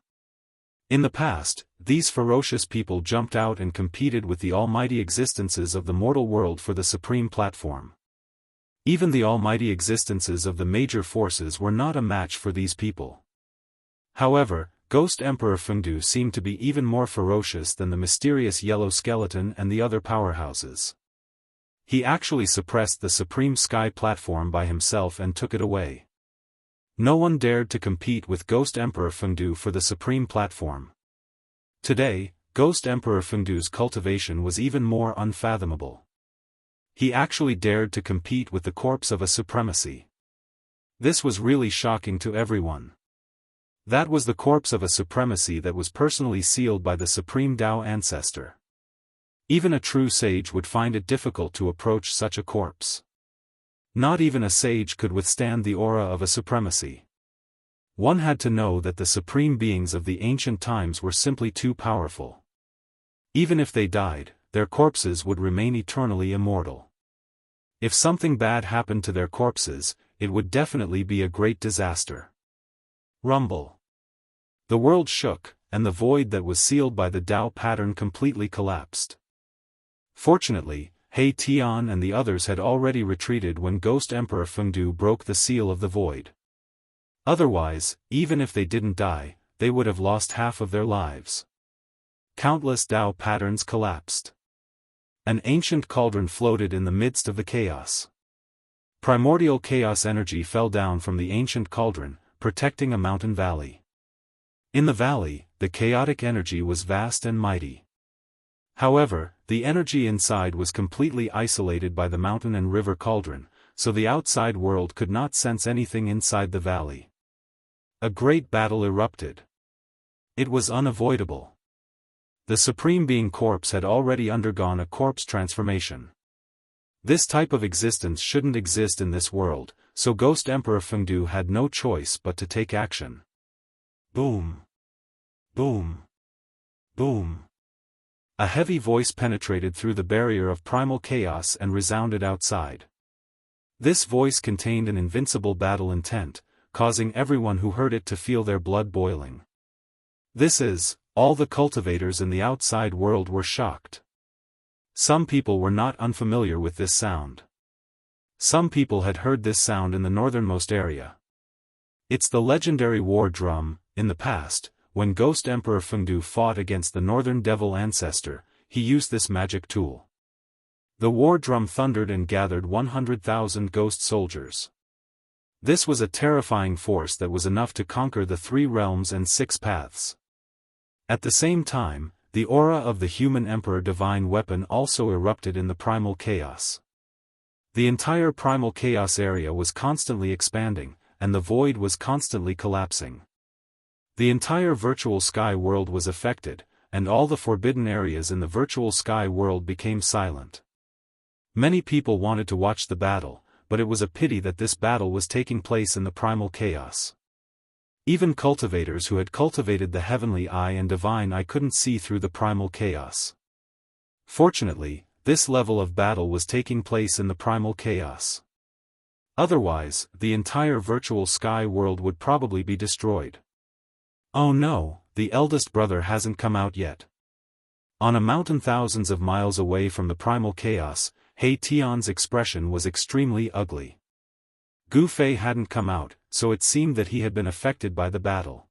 In the past, these ferocious people jumped out and competed with the almighty existences of the mortal world for the supreme platform. Even the almighty existences of the major forces were not a match for these people. However, Ghost Emperor Fengdu seemed to be even more ferocious than the mysterious yellow skeleton and the other powerhouses. He actually suppressed the supreme sky platform by himself and took it away. No one dared to compete with Ghost Emperor Fengdu for the supreme platform. Today, Ghost Emperor Fengdu's cultivation was even more unfathomable. He actually dared to compete with the corpse of a supremacy. This was really shocking to everyone. That was the corpse of a supremacy that was personally sealed by the supreme Dao ancestor. Even a true sage would find it difficult to approach such a corpse. Not even a sage could withstand the aura of a supremacy. One had to know that the supreme beings of the ancient times were simply too powerful. Even if they died, their corpses would remain eternally immortal. If something bad happened to their corpses, it would definitely be a great disaster. Rumble. The world shook, and the void that was sealed by the Dao pattern completely collapsed. Fortunately, He Tian and the others had already retreated when Ghost Emperor Fengdu broke the seal of the void. Otherwise, even if they didn't die, they would have lost half of their lives. Countless Dao patterns collapsed. An ancient cauldron floated in the midst of the chaos. Primordial chaos energy fell down from the ancient cauldron, protecting a mountain valley. In the valley, the chaotic energy was vast and mighty. However, the energy inside was completely isolated by the mountain and river cauldron, so the outside world could not sense anything inside the valley. A great battle erupted. It was unavoidable. The Supreme Being corpse had already undergone a corpse transformation. This type of existence shouldn't exist in this world, so Ghost Emperor Fengdu had no choice but to take action. Boom. Boom. Boom. A heavy voice penetrated through the barrier of primal chaos and resounded outside. This voice contained an invincible battle intent, causing everyone who heard it to feel their blood boiling. This is, all the cultivators in the outside world were shocked. Some people were not unfamiliar with this sound. Some people had heard this sound in the northernmost area. It's the legendary war drum. In the past, when Ghost Emperor Fengdu fought against the Northern Devil ancestor, he used this magic tool. The war drum thundered and gathered 100,000 ghost soldiers. This was a terrifying force that was enough to conquer the 3 realms and 6 paths. At the same time, the aura of the human emperor divine weapon also erupted in the primal chaos. The entire primal chaos area was constantly expanding, and the void was constantly collapsing. The entire virtual sky world was affected, and all the forbidden areas in the virtual sky world became silent. Many people wanted to watch the battle, but it was a pity that this battle was taking place in the primal chaos. Even cultivators who had cultivated the heavenly eye and divine eye couldn't see through the primal chaos. Fortunately, this level of battle was taking place in the primal chaos. Otherwise, the entire virtual sky world would probably be destroyed. Oh no, the eldest brother hasn't come out yet. On a mountain thousands of miles away from the primal chaos, He Tian's expression was extremely ugly. Gu Fei hadn't come out, so it seemed that he had been affected by the battle.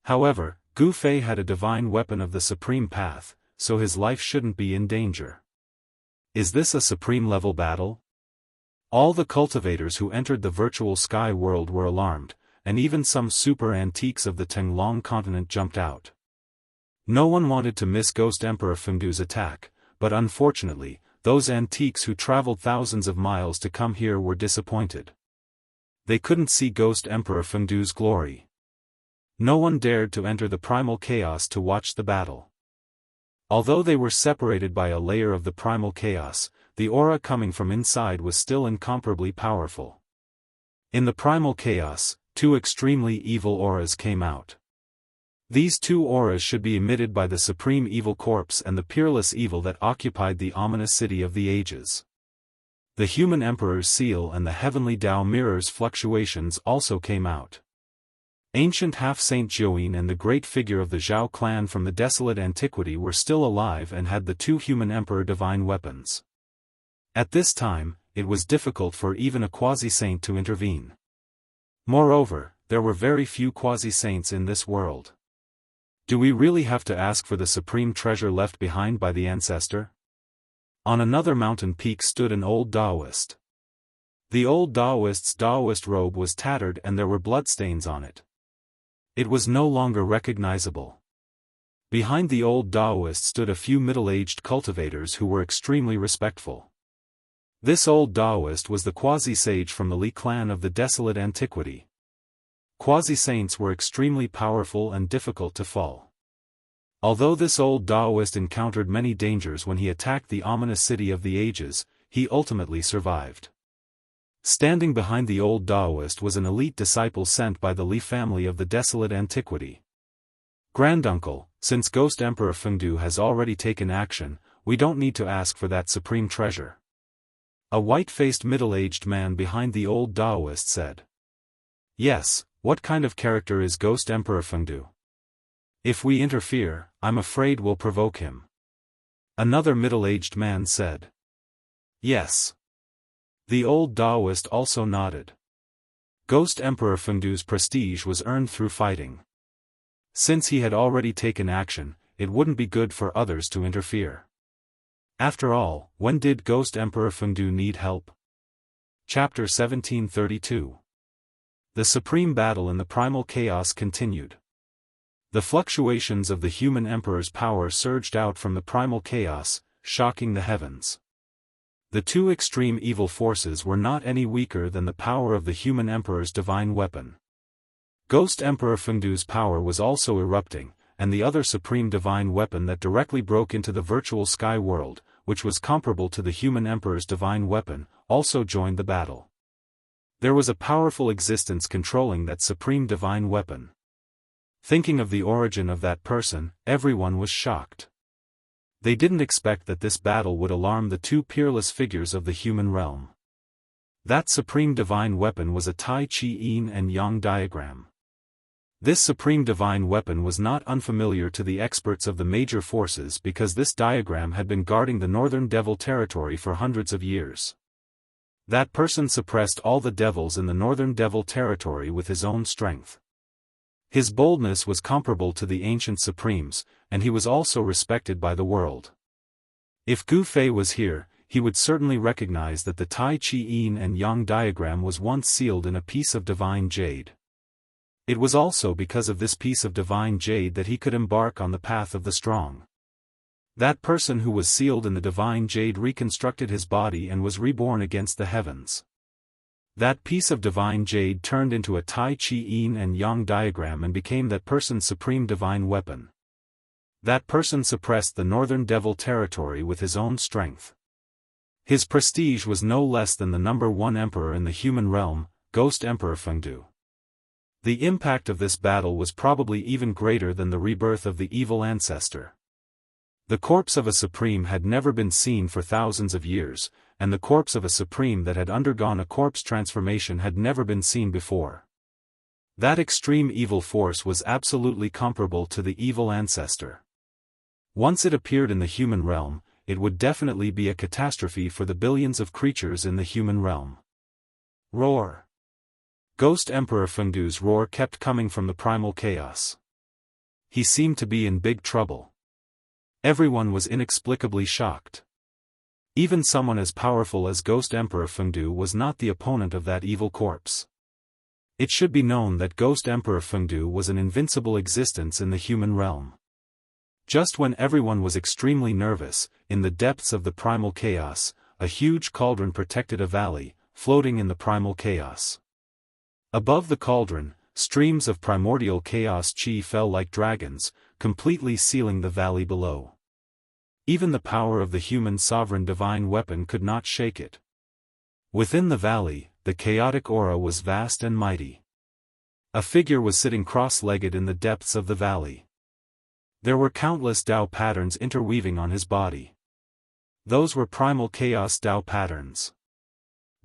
However, Gu Fei had a divine weapon of the supreme path, so his life shouldn't be in danger. Is this a supreme level battle? All the cultivators who entered the virtual sky world were alarmed, and even some super antiques of the Tenglong continent jumped out. No one wanted to miss Ghost Emperor Fengdu's attack, but unfortunately, those antiques who traveled thousands of miles to come here were disappointed. They couldn't see Ghost Emperor Fengdu's glory. No one dared to enter the primal chaos to watch the battle. Although they were separated by a layer of the primal chaos, the aura coming from inside was still incomparably powerful. In the primal chaos, 2 extremely evil auras came out. These 2 auras should be emitted by the supreme evil corpse and the peerless evil that occupied the ominous city of the ages. The human emperor's seal and the heavenly Dao mirror's fluctuations also came out. Ancient half-saint Jiuyin and the great figure of the Zhao clan from the desolate antiquity were still alive and had the two human emperor divine weapons. At this time, it was difficult for even a quasi-saint to intervene. Moreover, there were very few quasi-saints in this world. Do we really have to ask for the supreme treasure left behind by the ancestor? On another mountain peak stood an old Daoist. The old Daoist's Daoist robe was tattered and there were bloodstains on it. It was no longer recognizable. Behind the old Daoist stood a few middle-aged cultivators who were extremely respectful. This old Daoist was the quasi-sage from the Li clan of the desolate antiquity. Quasi-saints were extremely powerful and difficult to fall. Although this old Daoist encountered many dangers when he attacked the ominous city of the ages, he ultimately survived. Standing behind the old Daoist was an elite disciple sent by the Li family of the desolate antiquity. Granduncle, since Ghost Emperor Fengdu has already taken action, we don't need to ask for that supreme treasure. A white-faced middle-aged man behind the old Daoist said. Yes, what kind of character is Ghost Emperor Fengdu? If we interfere, I'm afraid we'll provoke him. Another middle-aged man said. Yes. The old Daoist also nodded. Ghost Emperor Fengdu's prestige was earned through fighting. Since he had already taken action, it wouldn't be good for others to interfere. After all, when did Ghost Emperor Fengdu need help? Chapter 1732. The supreme battle in the primal chaos continued. The fluctuations of the human emperor's power surged out from the primal chaos, shocking the heavens. The two extreme evil forces were not any weaker than the power of the human emperor's divine weapon. Ghost Emperor Fengdu's power was also erupting, and the other supreme divine weapon that directly broke into the virtual sky world, which was comparable to the human emperor's divine weapon, also joined the battle. There was a powerful existence controlling that supreme divine weapon. Thinking of the origin of that person, everyone was shocked. They didn't expect that this battle would alarm the two peerless figures of the human realm. That supreme divine weapon was a Tai Chi Yin and Yang diagram. This supreme divine weapon was not unfamiliar to the experts of the major forces because this diagram had been guarding the northern devil territory for hundreds of years. That person suppressed all the devils in the northern devil territory with his own strength. His boldness was comparable to the ancient supremes, and he was also respected by the world. If Gu Fei was here, he would certainly recognize that the Tai Chi Yin and Yang diagram was once sealed in a piece of divine jade. It was also because of this piece of divine jade that he could embark on the path of the strong. That person who was sealed in the divine jade reconstructed his body and was reborn against the heavens. That piece of divine jade turned into a Tai Chi Yin and Yang diagram and became that person's supreme divine weapon. That person suppressed the northern devil territory with his own strength. His prestige was no less than the number one emperor in the human realm, Ghost Emperor Fengdu. The impact of this battle was probably even greater than the rebirth of the evil ancestor. The corpse of a supreme had never been seen for thousands of years, and the corpse of a supreme that had undergone a corpse transformation had never been seen before. That extreme evil force was absolutely comparable to the evil ancestor. Once it appeared in the human realm, it would definitely be a catastrophe for the billions of creatures in the human realm. Roar! Ghost Emperor Fengdu's roar kept coming from the primal chaos. He seemed to be in big trouble. Everyone was inexplicably shocked. Even someone as powerful as Ghost Emperor Fengdu was not the opponent of that evil corpse. It should be known that Ghost Emperor Fengdu was an invincible existence in the human realm. Just when everyone was extremely nervous, in the depths of the primal chaos, a huge cauldron protected a valley, floating in the primal chaos. Above the cauldron, streams of primordial chaos chi fell like dragons, completely sealing the valley below. Even the power of the human sovereign divine weapon could not shake it. Within the valley, the chaotic aura was vast and mighty. A figure was sitting cross-legged in the depths of the valley. There were countless Dao patterns interweaving on his body. Those were primal chaos Dao patterns.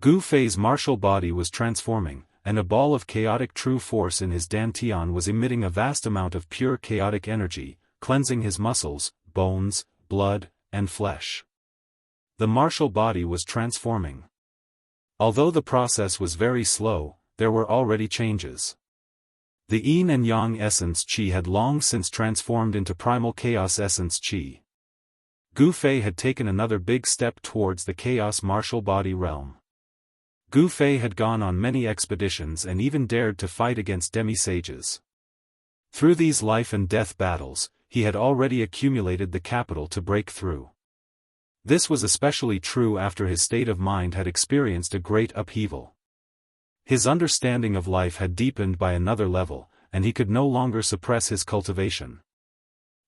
Gu Fei's martial body was transforming, and a ball of chaotic true force in his dantian was emitting a vast amount of pure chaotic energy, cleansing his muscles, bones, blood, and flesh. The martial body was transforming. Although the process was very slow, there were already changes. The yin and yang essence qi had long since transformed into primal chaos essence qi. Gu Fei had taken another big step towards the chaos martial body realm. Gu Fei had gone on many expeditions and even dared to fight against demi-sages. Through these life and death battles, he had already accumulated the capital to break through. This was especially true after his state of mind had experienced a great upheaval. His understanding of life had deepened by another level, and he could no longer suppress his cultivation.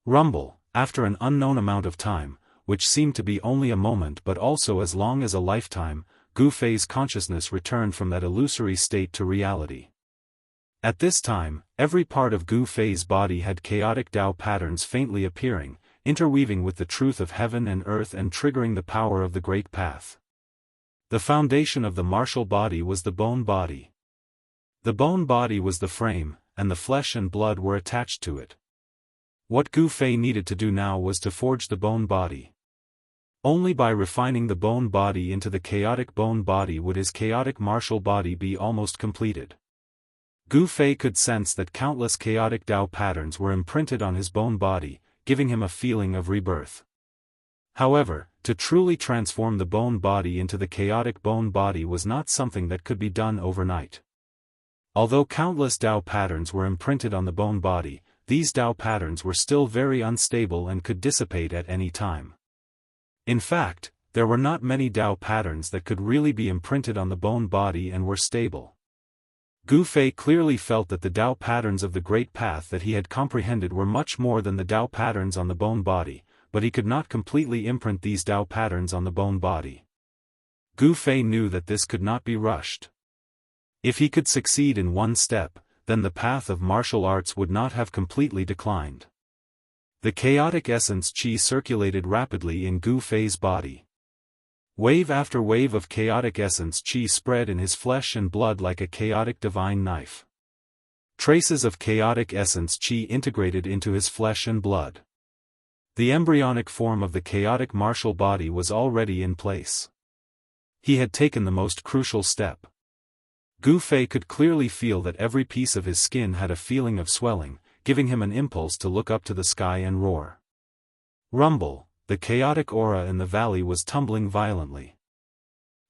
Rumble, after an unknown amount of time, which seemed to be only a moment but also as long as a lifetime, Gu Fei's consciousness returned from that illusory state to reality. At this time, every part of Gu Fei's body had chaotic Tao patterns faintly appearing, interweaving with the truth of heaven and earth and triggering the power of the Great Path. The foundation of the martial body was the bone body. The bone body was the frame, and the flesh and blood were attached to it. What Gu Fei needed to do now was to forge the bone body. Only by refining the bone body into the chaotic bone body would his chaotic martial body be almost completed. Gu Fei could sense that countless chaotic Tao patterns were imprinted on his bone body, giving him a feeling of rebirth. However, to truly transform the bone body into the chaotic bone body was not something that could be done overnight. Although countless Tao patterns were imprinted on the bone body, these Tao patterns were still very unstable and could dissipate at any time. In fact, there were not many Tao patterns that could really be imprinted on the bone body and were stable. Gu Fei clearly felt that the Tao patterns of the Great Path that he had comprehended were much more than the Tao patterns on the bone body, but he could not completely imprint these Tao patterns on the bone body. Gu Fei knew that this could not be rushed. If he could succeed in one step, then the path of martial arts would not have completely declined. The chaotic essence qi circulated rapidly in Gu Fei's body. Wave after wave of chaotic essence qi spread in his flesh and blood like a chaotic divine knife. Traces of chaotic essence qi integrated into his flesh and blood. The embryonic form of the chaotic martial body was already in place. He had taken the most crucial step. Gu Fei could clearly feel that every piece of his skin had a feeling of swelling, giving him an impulse to look up to the sky and roar. Rumble, the chaotic aura in the valley was tumbling violently.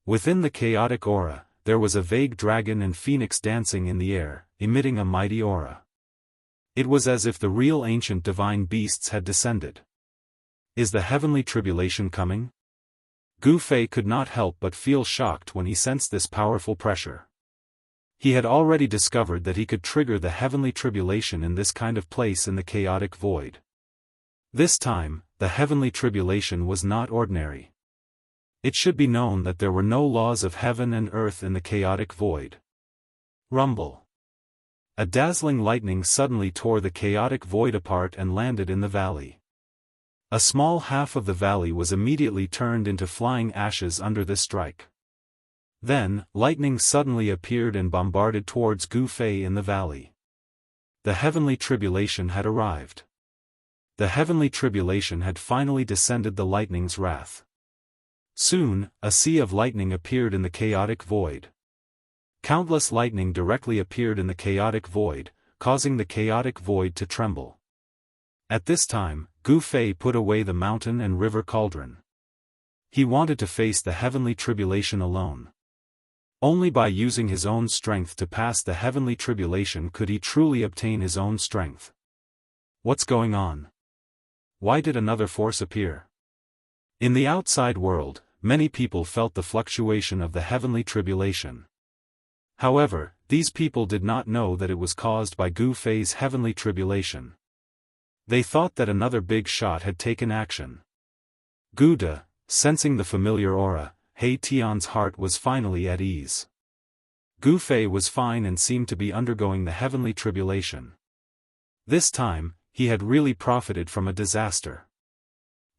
Within the chaotic aura, there was a vague dragon and phoenix dancing in the air, emitting a mighty aura. It was as if the real ancient divine beasts had descended. Is the heavenly tribulation coming? Gu Fei could not help but feel shocked when he sensed this powerful pressure. He had already discovered that he could trigger the heavenly tribulation in this kind of place in the chaotic void. This time, the heavenly tribulation was not ordinary. It should be known that there were no laws of heaven and earth in the chaotic void. Rumble. A dazzling lightning suddenly tore the chaotic void apart and landed in the valley. A small half of the valley was immediately turned into flying ashes under this strike. Then, lightning suddenly appeared and bombarded towards Gu Fei in the valley. The heavenly tribulation had arrived. The heavenly tribulation had finally descended the lightning's wrath. Soon, a sea of lightning appeared in the chaotic void. Countless lightning directly appeared in the chaotic void, causing the chaotic void to tremble. At this time, Gu Fei put away the mountain and river cauldron. He wanted to face the heavenly tribulation alone. Only by using his own strength to pass the heavenly tribulation could he truly obtain his own strength. What's going on? Why did another force appear? In the outside world, many people felt the fluctuation of the heavenly tribulation. However, these people did not know that it was caused by Gu Fei's heavenly tribulation. They thought that another big shot had taken action. Gu De, sensing the familiar aura, He Tian's heart was finally at ease. Gu Fei was fine and seemed to be undergoing the heavenly tribulation. This time, he had really profited from a disaster.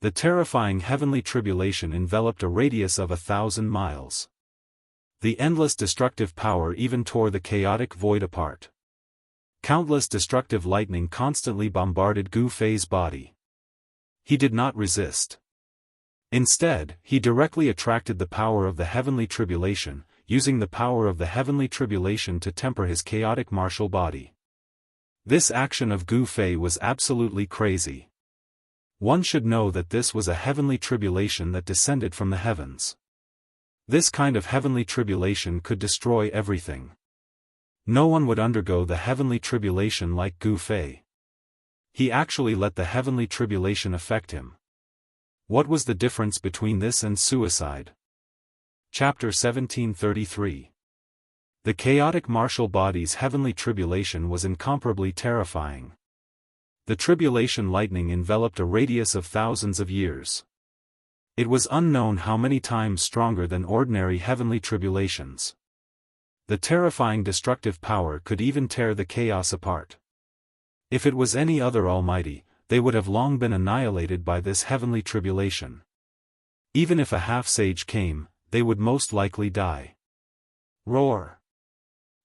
The terrifying heavenly tribulation enveloped a radius of 1,000 miles. The endless destructive power even tore the chaotic void apart. Countless destructive lightning constantly bombarded Gu Fei's body. He did not resist. Instead, he directly attracted the power of the heavenly tribulation, using the power of the heavenly tribulation to temper his chaotic martial body. This action of Gu Fei was absolutely crazy. One should know that this was a heavenly tribulation that descended from the heavens. This kind of heavenly tribulation could destroy everything. No one would undergo the heavenly tribulation like Gu Fei. He actually let the heavenly tribulation affect him. What was the difference between this and suicide? Chapter 1733. The chaotic martial body's heavenly tribulation was incomparably terrifying. The tribulation lightning enveloped a radius of thousands of years. It was unknown how many times stronger than ordinary heavenly tribulations. The terrifying destructive power could even tear the chaos apart. If it was any other almighty, they would have long been annihilated by this heavenly tribulation. Even if a half-sage came, they would most likely die. Roar!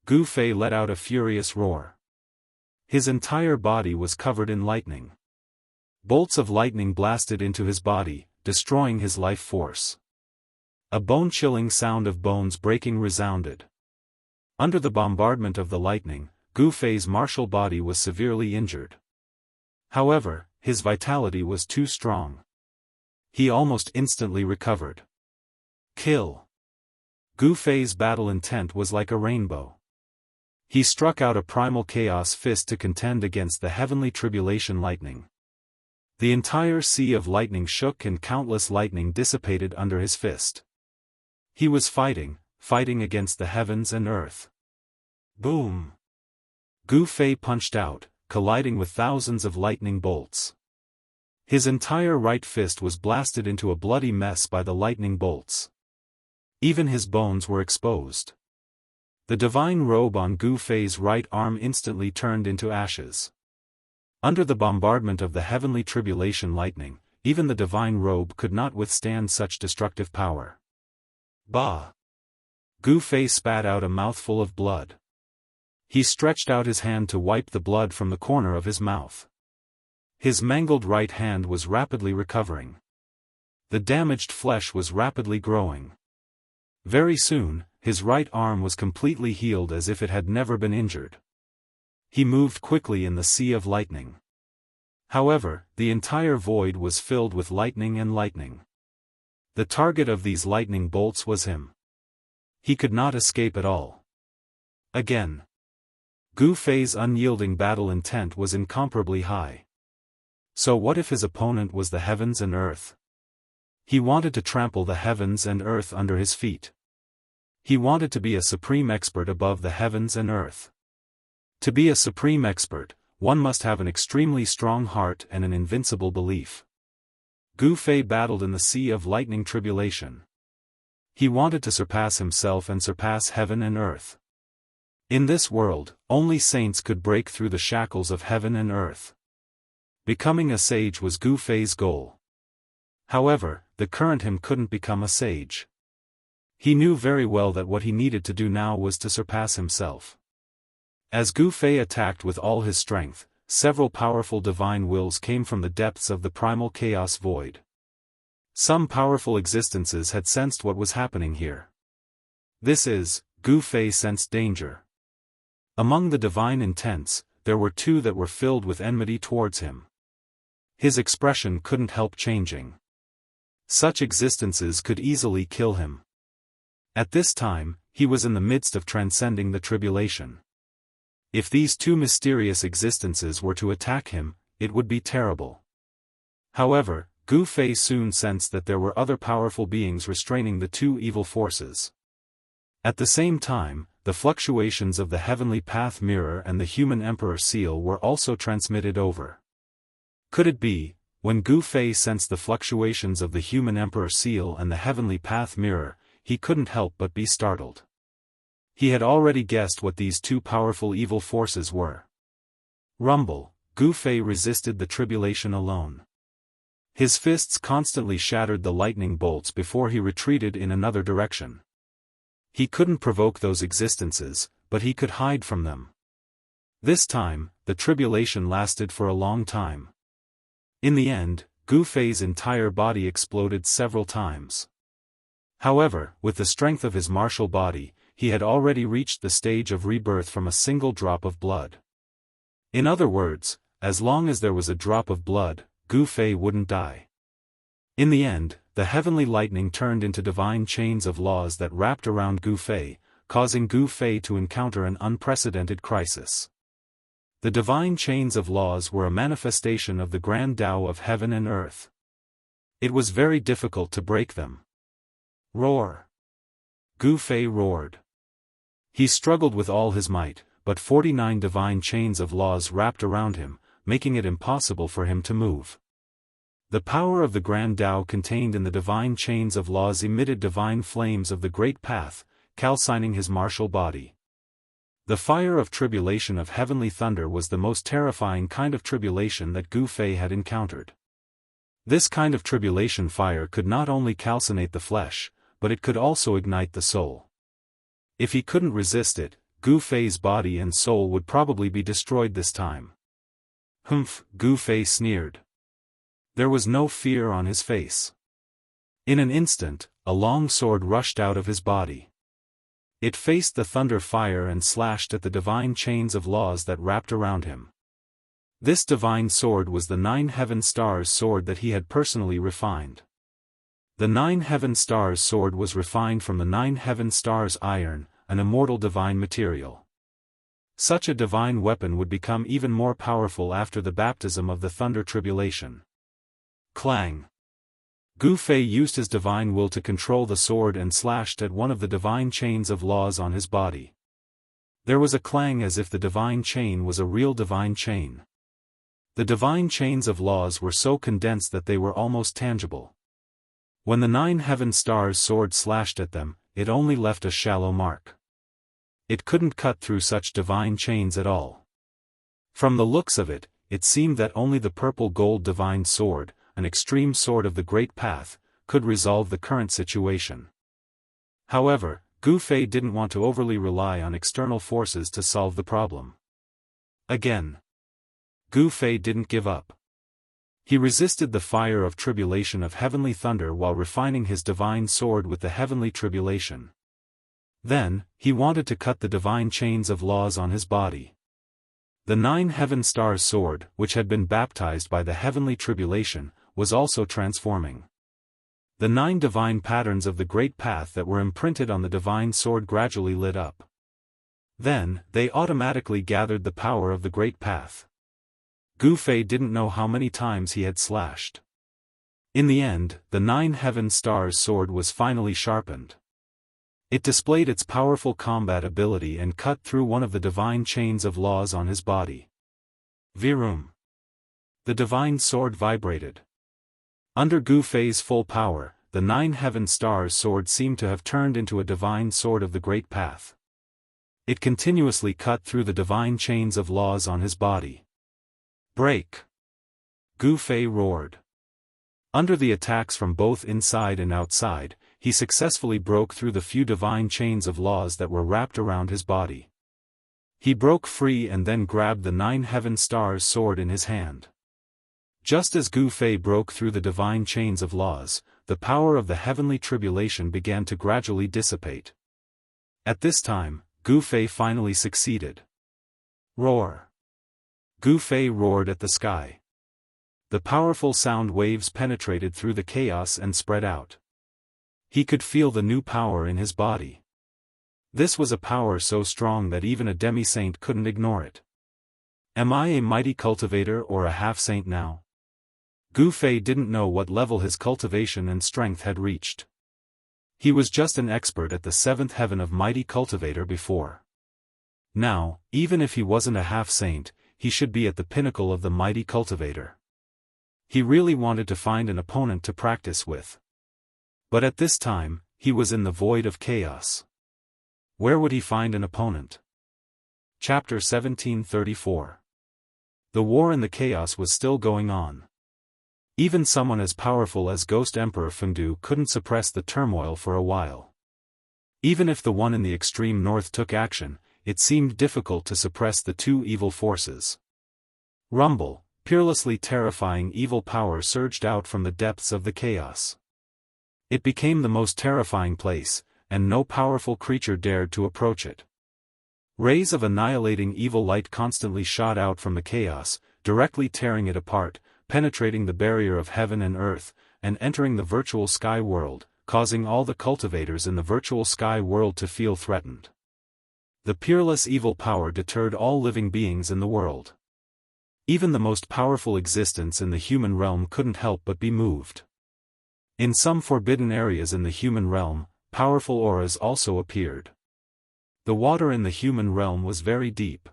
Gu Fei let out a furious roar. His entire body was covered in lightning. Bolts of lightning blasted into his body, destroying his life force. A bone-chilling sound of bones breaking resounded. Under the bombardment of the lightning, Gu Fei's martial body was severely injured. However, his vitality was too strong. He almost instantly recovered. Kill! Gu Fei's battle intent was like a rainbow. He struck out a primal chaos fist to contend against the heavenly tribulation lightning. The entire sea of lightning shook and countless lightning dissipated under his fist. He was fighting against the heavens and earth. Boom! Gu Fei punched out, colliding with thousands of lightning bolts. His entire right fist was blasted into a bloody mess by the lightning bolts. Even his bones were exposed. The divine robe on Gu Fei's right arm instantly turned into ashes. Under the bombardment of the heavenly tribulation lightning, even the divine robe could not withstand such destructive power. Bah! Gu Fei spat out a mouthful of blood. He stretched out his hand to wipe the blood from the corner of his mouth. His mangled right hand was rapidly recovering. The damaged flesh was rapidly growing. Very soon, his right arm was completely healed as if it had never been injured. He moved quickly in the sea of lightning. However, the entire void was filled with lightning and lightning. The target of these lightning bolts was him. He could not escape at all. Again. Gu Fei's unyielding battle intent was incomparably high. So what if his opponent was the heavens and earth? He wanted to trample the heavens and earth under his feet. He wanted to be a supreme expert above the heavens and earth. To be a supreme expert, one must have an extremely strong heart and an invincible belief. Gu Fei battled in the sea of lightning tribulation. He wanted to surpass himself and surpass heaven and earth. In this world, only saints could break through the shackles of heaven and earth. Becoming a sage was Gu Fei's goal. However, the current him couldn't become a sage. He knew very well that what he needed to do now was to surpass himself. As Gu Fei attacked with all his strength, several powerful divine wills came from the depths of the primal chaos void. Some powerful existences had sensed what was happening here. Gu Fei sensed danger. Among the divine intents, there were two that were filled with enmity towards him. His expression couldn't help changing. Such existences could easily kill him. At this time, he was in the midst of transcending the tribulation. If these two mysterious existences were to attack him, it would be terrible. However, Gu Fei soon sensed that there were other powerful beings restraining the two evil forces. At the same time, the fluctuations of the heavenly path mirror and the human emperor seal were also transmitted over. Could it be, when Gu Fei sensed the fluctuations of the human emperor seal and the heavenly path mirror, he couldn't help but be startled. He had already guessed what these two powerful evil forces were. Rumble, Gu Fei resisted the tribulation alone. His fists constantly shattered the lightning bolts before he retreated in another direction. He couldn't provoke those existences, but he could hide from them. This time, the tribulation lasted for a long time. In the end, Gu Fei's entire body exploded several times. However, with the strength of his martial body, he had already reached the stage of rebirth from a single drop of blood. In other words, as long as there was a drop of blood, Gu Fei wouldn't die. In the end, the heavenly lightning turned into divine chains of laws that wrapped around Gu Fei, causing Gu Fei to encounter an unprecedented crisis. The divine chains of laws were a manifestation of the grand Tao of heaven and earth. It was very difficult to break them. Roar! Gu Fei roared. He struggled with all his might, but 49 divine chains of laws wrapped around him, making it impossible for him to move. The power of the grand Tao contained in the divine chains of laws emitted divine flames of the great path, calcining his martial body. The fire of tribulation of heavenly thunder was the most terrifying kind of tribulation that Gu Fei had encountered. This kind of tribulation fire could not only calcinate the flesh, but it could also ignite the soul. If he couldn't resist it, Gu Fei's body and soul would probably be destroyed this time. Humph, Gu Fei sneered. There was no fear on his face. In an instant, a long sword rushed out of his body. It faced the thunder fire and slashed at the divine chains of laws that wrapped around him. This divine sword was the 9 Heaven Stars sword that he had personally refined. The 9 Heaven Stars sword was refined from the 9 Heaven Stars iron, an immortal divine material. Such a divine weapon would become even more powerful after the baptism of the thunder tribulation. Clang! Gu Fei used his divine will to control the sword and slashed at one of the divine chains of laws on his body. There was a clang as if the divine chain was a real divine chain. The divine chains of laws were so condensed that they were almost tangible. When the 9 Heaven Stars sword slashed at them, it only left a shallow mark. It couldn't cut through such divine chains at all. From the looks of it, it seemed that only the purple gold divine sword, an extreme sword of the great path, could resolve the current situation. However, Gu Fei didn't want to overly rely on external forces to solve the problem. Again, Gu Fei didn't give up. He resisted the fire of tribulation of heavenly thunder while refining his divine sword with the heavenly tribulation. Then, he wanted to cut the divine chains of laws on his body. The 9 Heaven Stars sword, which had been baptized by the heavenly tribulation, was also transforming. The 9 divine patterns of the great path that were imprinted on the divine sword gradually lit up. Then, they automatically gathered the power of the great path. Gu Fei didn't know how many times he had slashed. In the end, the 9 Heaven Stars sword was finally sharpened. It displayed its powerful combat ability and cut through one of the divine chains of laws on his body. Virum! The divine sword vibrated. Under Gu Fei's full power, the 9 Heaven Stars sword seemed to have turned into a divine sword of the great path. It continuously cut through the divine chains of laws on his body. Break! Gu Fei roared. Under the attacks from both inside and outside, he successfully broke through the few divine chains of laws that were wrapped around his body. He broke free and then grabbed the 9 Heaven Stars sword in his hand. Just as Gu Fei broke through the divine chains of laws, the power of the heavenly tribulation began to gradually dissipate. At this time, Gu Fei finally succeeded. Roar! Gu Fei roared at the sky. The powerful sound waves penetrated through the chaos and spread out. He could feel the new power in his body. This was a power so strong that even a demi-saint couldn't ignore it. Am I a mighty cultivator or a half-saint now? Gu Fei didn't know what level his cultivation and strength had reached. He was just an expert at the 7th heaven of mighty cultivator before. Now, even if he wasn't a half-saint, he should be at the pinnacle of the mighty cultivator. He really wanted to find an opponent to practice with. But at this time, he was in the void of chaos. Where would he find an opponent? Chapter 1734. The war and the chaos was still going on. Even someone as powerful as Ghost Emperor Fengdu couldn't suppress the turmoil for a while. Even if the one in the extreme north took action, it seemed difficult to suppress the two evil forces. Rumble, peerlessly terrifying evil power surged out from the depths of the chaos. It became the most terrifying place, and no powerful creature dared to approach it. Rays of annihilating evil light constantly shot out from the chaos, directly tearing it apart, penetrating the barrier of heaven and earth, and entering the virtual sky world, causing all the cultivators in the virtual sky world to feel threatened. The peerless evil power deterred all living beings in the world. Even the most powerful existence in the human realm couldn't help but be moved. In some forbidden areas in the human realm, powerful auras also appeared. The water in the human realm was very deep.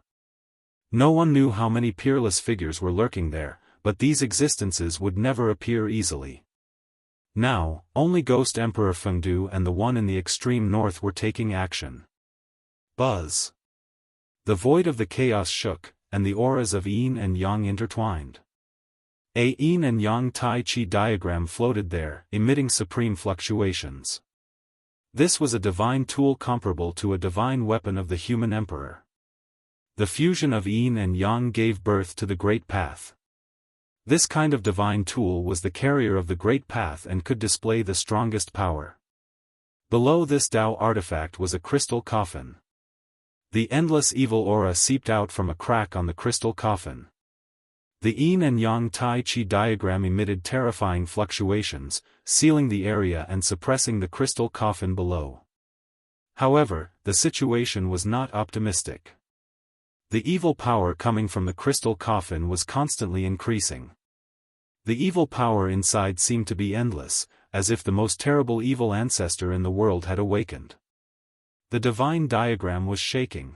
No one knew how many peerless figures were lurking there, but these existences would never appear easily. Now, only Ghost Emperor Fengdu and the one in the extreme north were taking action. Buzz. The void of the chaos shook, and the auras of yin and yang intertwined. A yin and yang Tai Chi diagram floated there, emitting supreme fluctuations. This was a divine tool comparable to a divine weapon of the human emperor. The fusion of yin and yang gave birth to the Great Path. This kind of divine tool was the carrier of the Great Path and could display the strongest power. Below this Tao artifact was a crystal coffin. The endless evil aura seeped out from a crack on the crystal coffin. The yin and yang Tai Chi diagram emitted terrifying fluctuations, sealing the area and suppressing the crystal coffin below. However, the situation was not optimistic. The evil power coming from the crystal coffin was constantly increasing. The evil power inside seemed to be endless, as if the most terrible evil ancestor in the world had awakened. The divine diagram was shaking.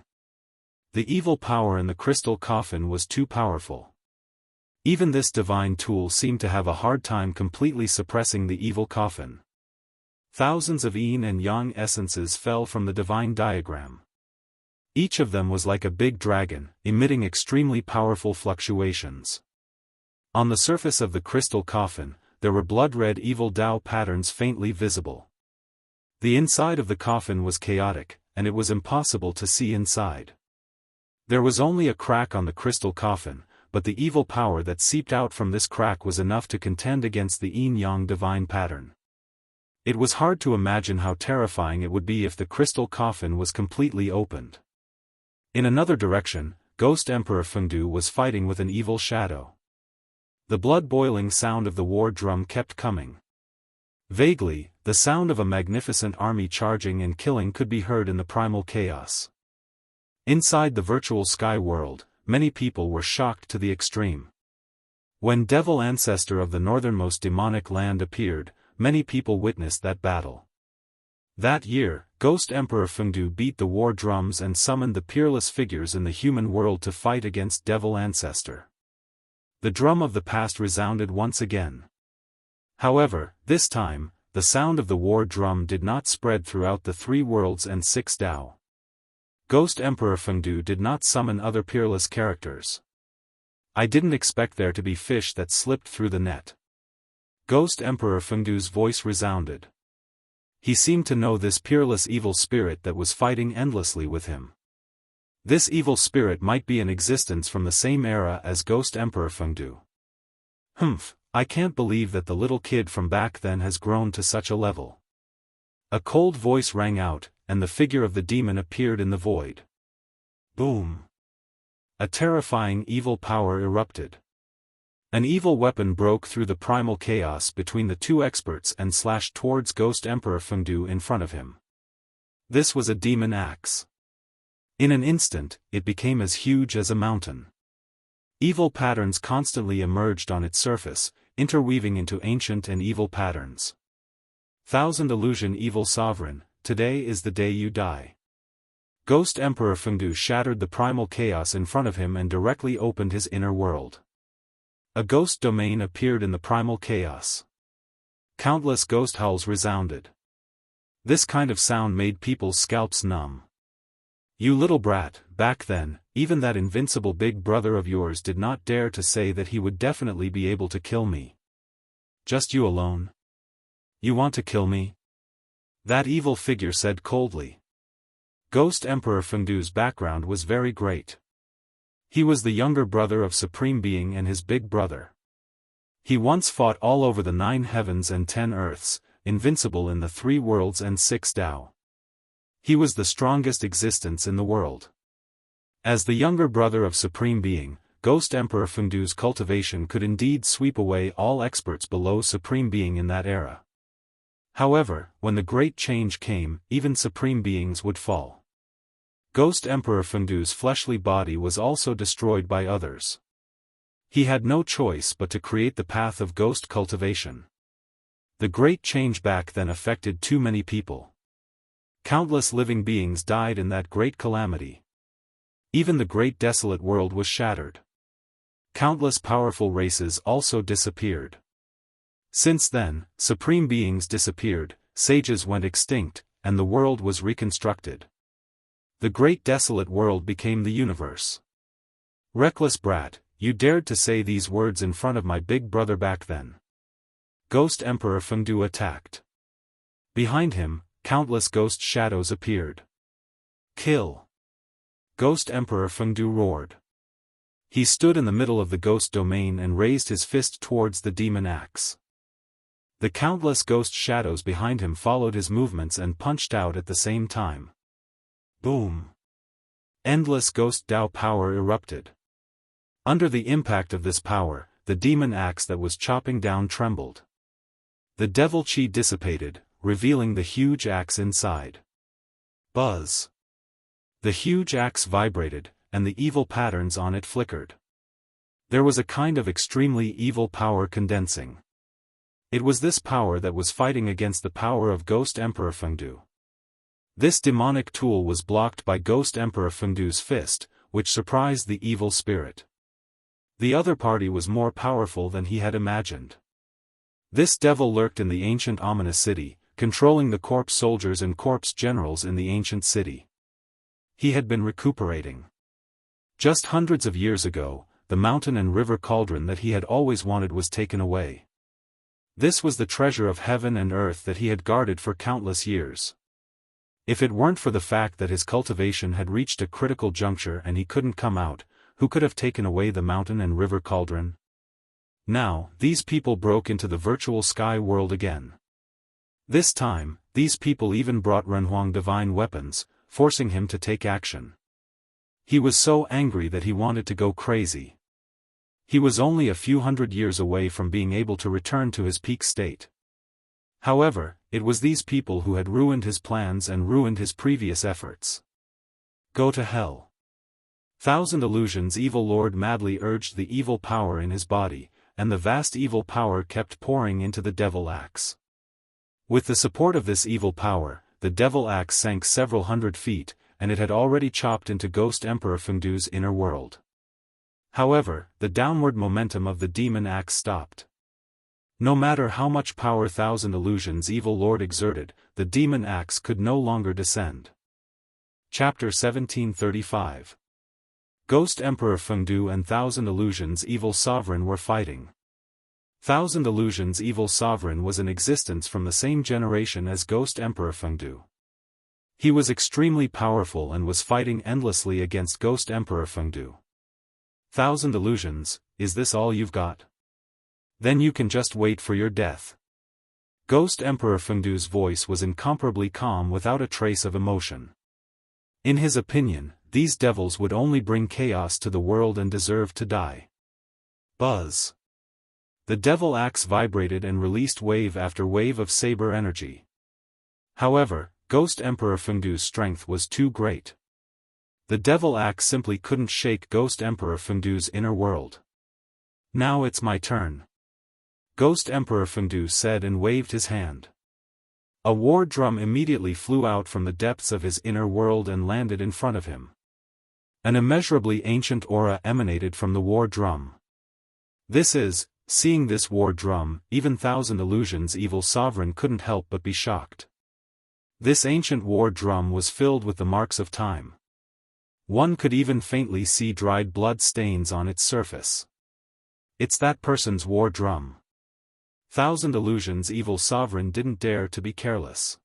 The evil power in the crystal coffin was too powerful. Even this divine tool seemed to have a hard time completely suppressing the evil coffin. Thousands of yin and yang essences fell from the divine diagram. Each of them was like a big dragon, emitting extremely powerful fluctuations. On the surface of the crystal coffin, there were blood-red evil Tao patterns faintly visible. The inside of the coffin was chaotic, and it was impossible to see inside. There was only a crack on the crystal coffin, but the evil power that seeped out from this crack was enough to contend against the yin-yang divine pattern. It was hard to imagine how terrifying it would be if the crystal coffin was completely opened. In another direction, Ghost Emperor Fengdu was fighting with an evil shadow. The blood-boiling sound of the war drum kept coming. Vaguely, the sound of a magnificent army charging and killing could be heard in the primal chaos. Inside the virtual sky world, many people were shocked to the extreme. When Devil Ancestor of the northernmost demonic land appeared, many people witnessed that battle. That year, Ghost Emperor Fengdu beat the war drums and summoned the peerless figures in the human world to fight against Devil Ancestor. The drum of the past resounded once again. However, this time, the sound of the war drum did not spread throughout the three worlds and six Tao. Ghost Emperor Fengdu did not summon other peerless characters. I didn't expect there to be fish that slipped through the net. Ghost Emperor Fengdu's voice resounded. He seemed to know this peerless evil spirit that was fighting endlessly with him. This evil spirit might be in existence from the same era as Ghost Emperor Fengdu. I can't believe that the little kid from back then has grown to such a level. A cold voice rang out, and the figure of the demon appeared in the void. Boom! A terrifying evil power erupted. An evil weapon broke through the primal chaos between the two experts and slashed towards Ghost Emperor Fengdu in front of him. This was a demon axe. In an instant, it became as huge as a mountain. Evil patterns constantly emerged on its surface, interweaving into ancient and evil patterns. Thousand Illusion Evil Sovereign, today is the day you die. Ghost Emperor Fengdu shattered the primal chaos in front of him and directly opened his inner world. A ghost domain appeared in the primal chaos. Countless ghost howls resounded. This kind of sound made people's scalps numb. You little brat, back then, even that invincible big brother of yours did not dare to say that he would definitely be able to kill me. Just you alone? You want to kill me? That evil figure said coldly. Ghost Emperor Fengdu's background was very great. He was the younger brother of Supreme Being and his big brother. He once fought all over the 9 heavens and 10 earths, invincible in the 3 worlds and 6 Dao. He was the strongest existence in the world. As the younger brother of Supreme Being, Ghost Emperor Fengdu's cultivation could indeed sweep away all experts below Supreme Being in that era. However, when the Great Change came, even Supreme Beings would fall. Ghost Emperor Fengdu's fleshly body was also destroyed by others. He had no choice but to create the path of ghost cultivation. The Great Change back then affected too many people. Countless living beings died in that great calamity. Even the great desolate world was shattered. Countless powerful races also disappeared. Since then, supreme beings disappeared, sages went extinct, and the world was reconstructed. The great desolate world became the universe. Reckless brat, you dared to say these words in front of my big brother back then. Ghost Emperor Fengdu attacked. Behind him, countless ghost shadows appeared. Kill! Ghost Emperor Fengdu roared. He stood in the middle of the ghost domain and raised his fist towards the demon axe. The countless ghost shadows behind him followed his movements and punched out at the same time. Boom! Endless ghost Dao power erupted. Under the impact of this power, the demon axe that was chopping down trembled. The devil chi dissipated, revealing the huge axe inside. Buzz! The huge axe vibrated, and the evil patterns on it flickered. There was a kind of extremely evil power condensing. It was this power that was fighting against the power of Ghost Emperor Fengdu. This demonic tool was blocked by Ghost Emperor Fengdu's fist, which surprised the evil spirit. The other party was more powerful than he had imagined. This devil lurked in the ancient ominous city, controlling the corpse soldiers and corpse generals in the ancient city. He had been recuperating. Just hundreds of years ago, the mountain and river cauldron that he had always wanted was taken away. This was the treasure of heaven and earth that he had guarded for countless years. If it weren't for the fact that his cultivation had reached a critical juncture and he couldn't come out, who could have taken away the mountain and river cauldron? Now, these people broke into the virtual sky world again. This time, these people even brought Renhuang divine weapons, forcing him to take action. He was so angry that he wanted to go crazy. He was only a few hundred years away from being able to return to his peak state. However, it was these people who had ruined his plans and ruined his previous efforts. Go to hell. Thousand Illusions Evil Lord madly urged the evil power in his body, and the vast evil power kept pouring into the devil axe. With the support of this evil power, the devil axe sank several hundred feet, and it had already chopped into Ghost Emperor Fengdu's inner world. However, the downward momentum of the demon axe stopped. No matter how much power Thousand Illusions Evil Lord exerted, the demon axe could no longer descend. Chapter 1735. Ghost Emperor Fengdu and Thousand Illusions Evil Sovereign were fighting. Thousand Illusions Evil Sovereign was in existence from the same generation as Ghost Emperor Fengdu. He was extremely powerful and was fighting endlessly against Ghost Emperor Fengdu. Thousand Illusions, is this all you've got? Then you can just wait for your death. Ghost Emperor Fengdu's voice was incomparably calm without a trace of emotion. In his opinion, these devils would only bring chaos to the world and deserve to die. Buzz. The devil axe vibrated and released wave after wave of saber energy. However, Ghost Emperor Fengdu's strength was too great. The devil axe simply couldn't shake Ghost Emperor Fengdu's inner world. Now it's my turn. Ghost Emperor Fengdu said and waved his hand. A war drum immediately flew out from the depths of his inner world and landed in front of him. An immeasurably ancient aura emanated from the war drum. Seeing this war drum, even Thousand Illusions Evil Sovereign couldn't help but be shocked. This ancient war drum was filled with the marks of time. One could even faintly see dried blood stains on its surface. It's that person's war drum. Thousand Illusions Evil Sovereign didn't dare to be careless.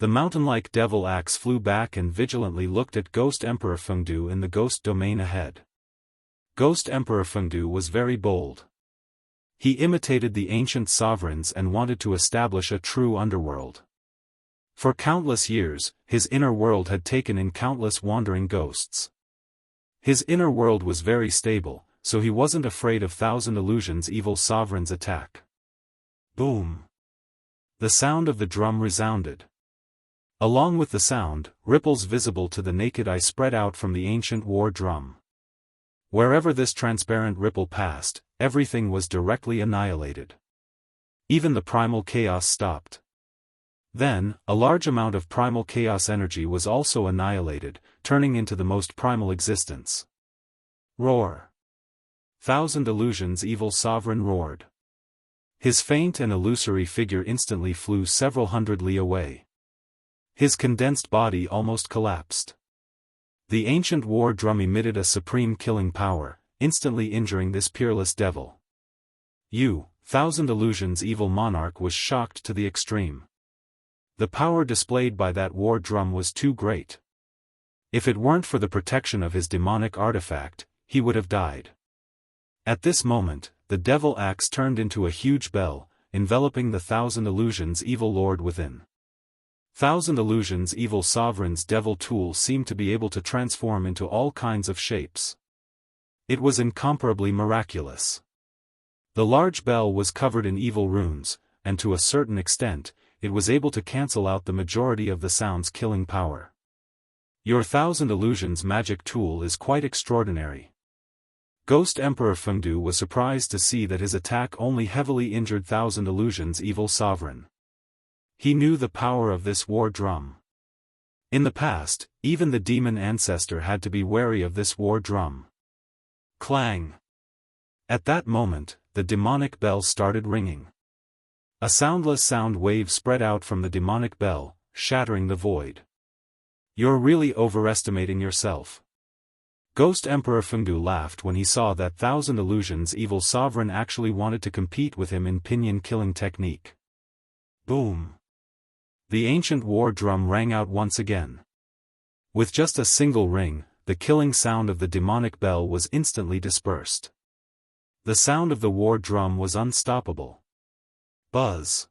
The mountain-like devil axe flew back and vigilantly looked at Ghost Emperor Fengdu in the ghost domain ahead. Ghost Emperor Fengdu was very bold. He imitated the ancient sovereigns and wanted to establish a true underworld. For countless years, his inner world had taken in countless wandering ghosts. His inner world was very stable, so he wasn't afraid of Thousand Illusions' evil sovereign's attack. Boom! The sound of the drum resounded. Along with the sound, ripples visible to the naked eye spread out from the ancient war drum. Wherever this transparent ripple passed, everything was directly annihilated. Even the primal chaos stopped. Then, a large amount of primal chaos energy was also annihilated, turning into the most primal existence. Roar! Thousand Illusions' evil sovereign roared. His faint and illusory figure instantly flew several hundred li away. His condensed body almost collapsed. The ancient war drum emitted a supreme killing power, instantly injuring this peerless devil. Thousand Illusions' evil monarch was shocked to the extreme. The power displayed by that war drum was too great. If it weren't for the protection of his demonic artifact, he would have died. At this moment, the devil axe turned into a huge bell, enveloping the Thousand Illusions' evil lord within. Thousand Illusions' evil sovereign's devil tool seemed to be able to transform into all kinds of shapes. It was incomparably miraculous. The large bell was covered in evil runes, and to a certain extent, it was able to cancel out the majority of the sound's killing power. Your Thousand Illusions magic tool is quite extraordinary. Ghost Emperor Fengdu was surprised to see that his attack only heavily injured Thousand Illusions' evil sovereign. He knew the power of this war drum. In the past, even the demon ancestor had to be wary of this war drum. Clang! At that moment, the demonic bell started ringing. A soundless sound wave spread out from the demonic bell, shattering the void. You're really overestimating yourself. Ghost Emperor Fengdu laughed when he saw that Thousand Illusions' evil sovereign actually wanted to compete with him in pinyin killing technique. Boom! The ancient war drum rang out once again. With just a single ring, the killing sound of the demonic bell was instantly dispersed. The sound of the war drum was unstoppable. Buzz!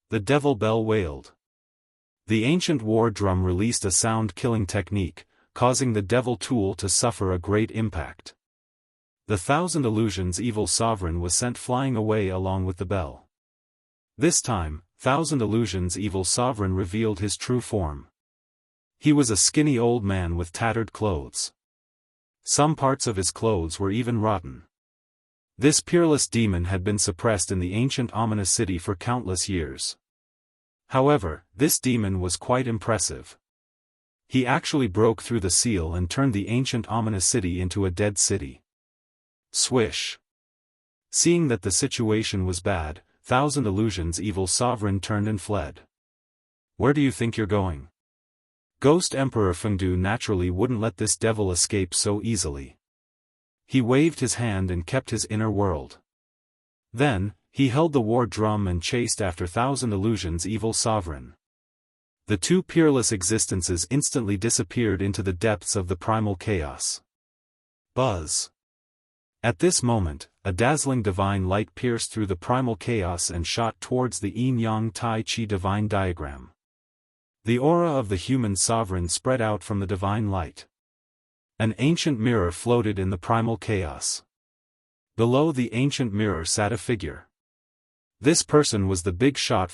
The devil bell wailed. The ancient war drum released a sound-killing technique, causing the devil tool to suffer a great impact. The Thousand Illusions' evil sovereign was sent flying away along with the bell. This time, Thousand Illusions' evil sovereign revealed his true form. He was a skinny old man with tattered clothes. Some parts of his clothes were even rotten. This peerless demon had been suppressed in the ancient ominous city for countless years. However, this demon was quite impressive. He actually broke through the seal and turned the ancient ominous city into a dead city. Swish! Seeing that the situation was bad, Thousand Illusions' evil sovereign turned and fled. Where do you think you're going? Ghost Emperor Fengdu naturally wouldn't let this devil escape so easily. He waved his hand and kept his inner world. Then, he held the war drum and chased after Thousand Illusions' evil sovereign. The two peerless existences instantly disappeared into the depths of the primal chaos. Buzz! At this moment, a dazzling divine light pierced through the primal chaos and shot towards the yin-yang tai chi divine diagram. The aura of the human sovereign spread out from the divine light. An ancient mirror floated in the primal chaos. Below the ancient mirror sat a figure. This person was the big shot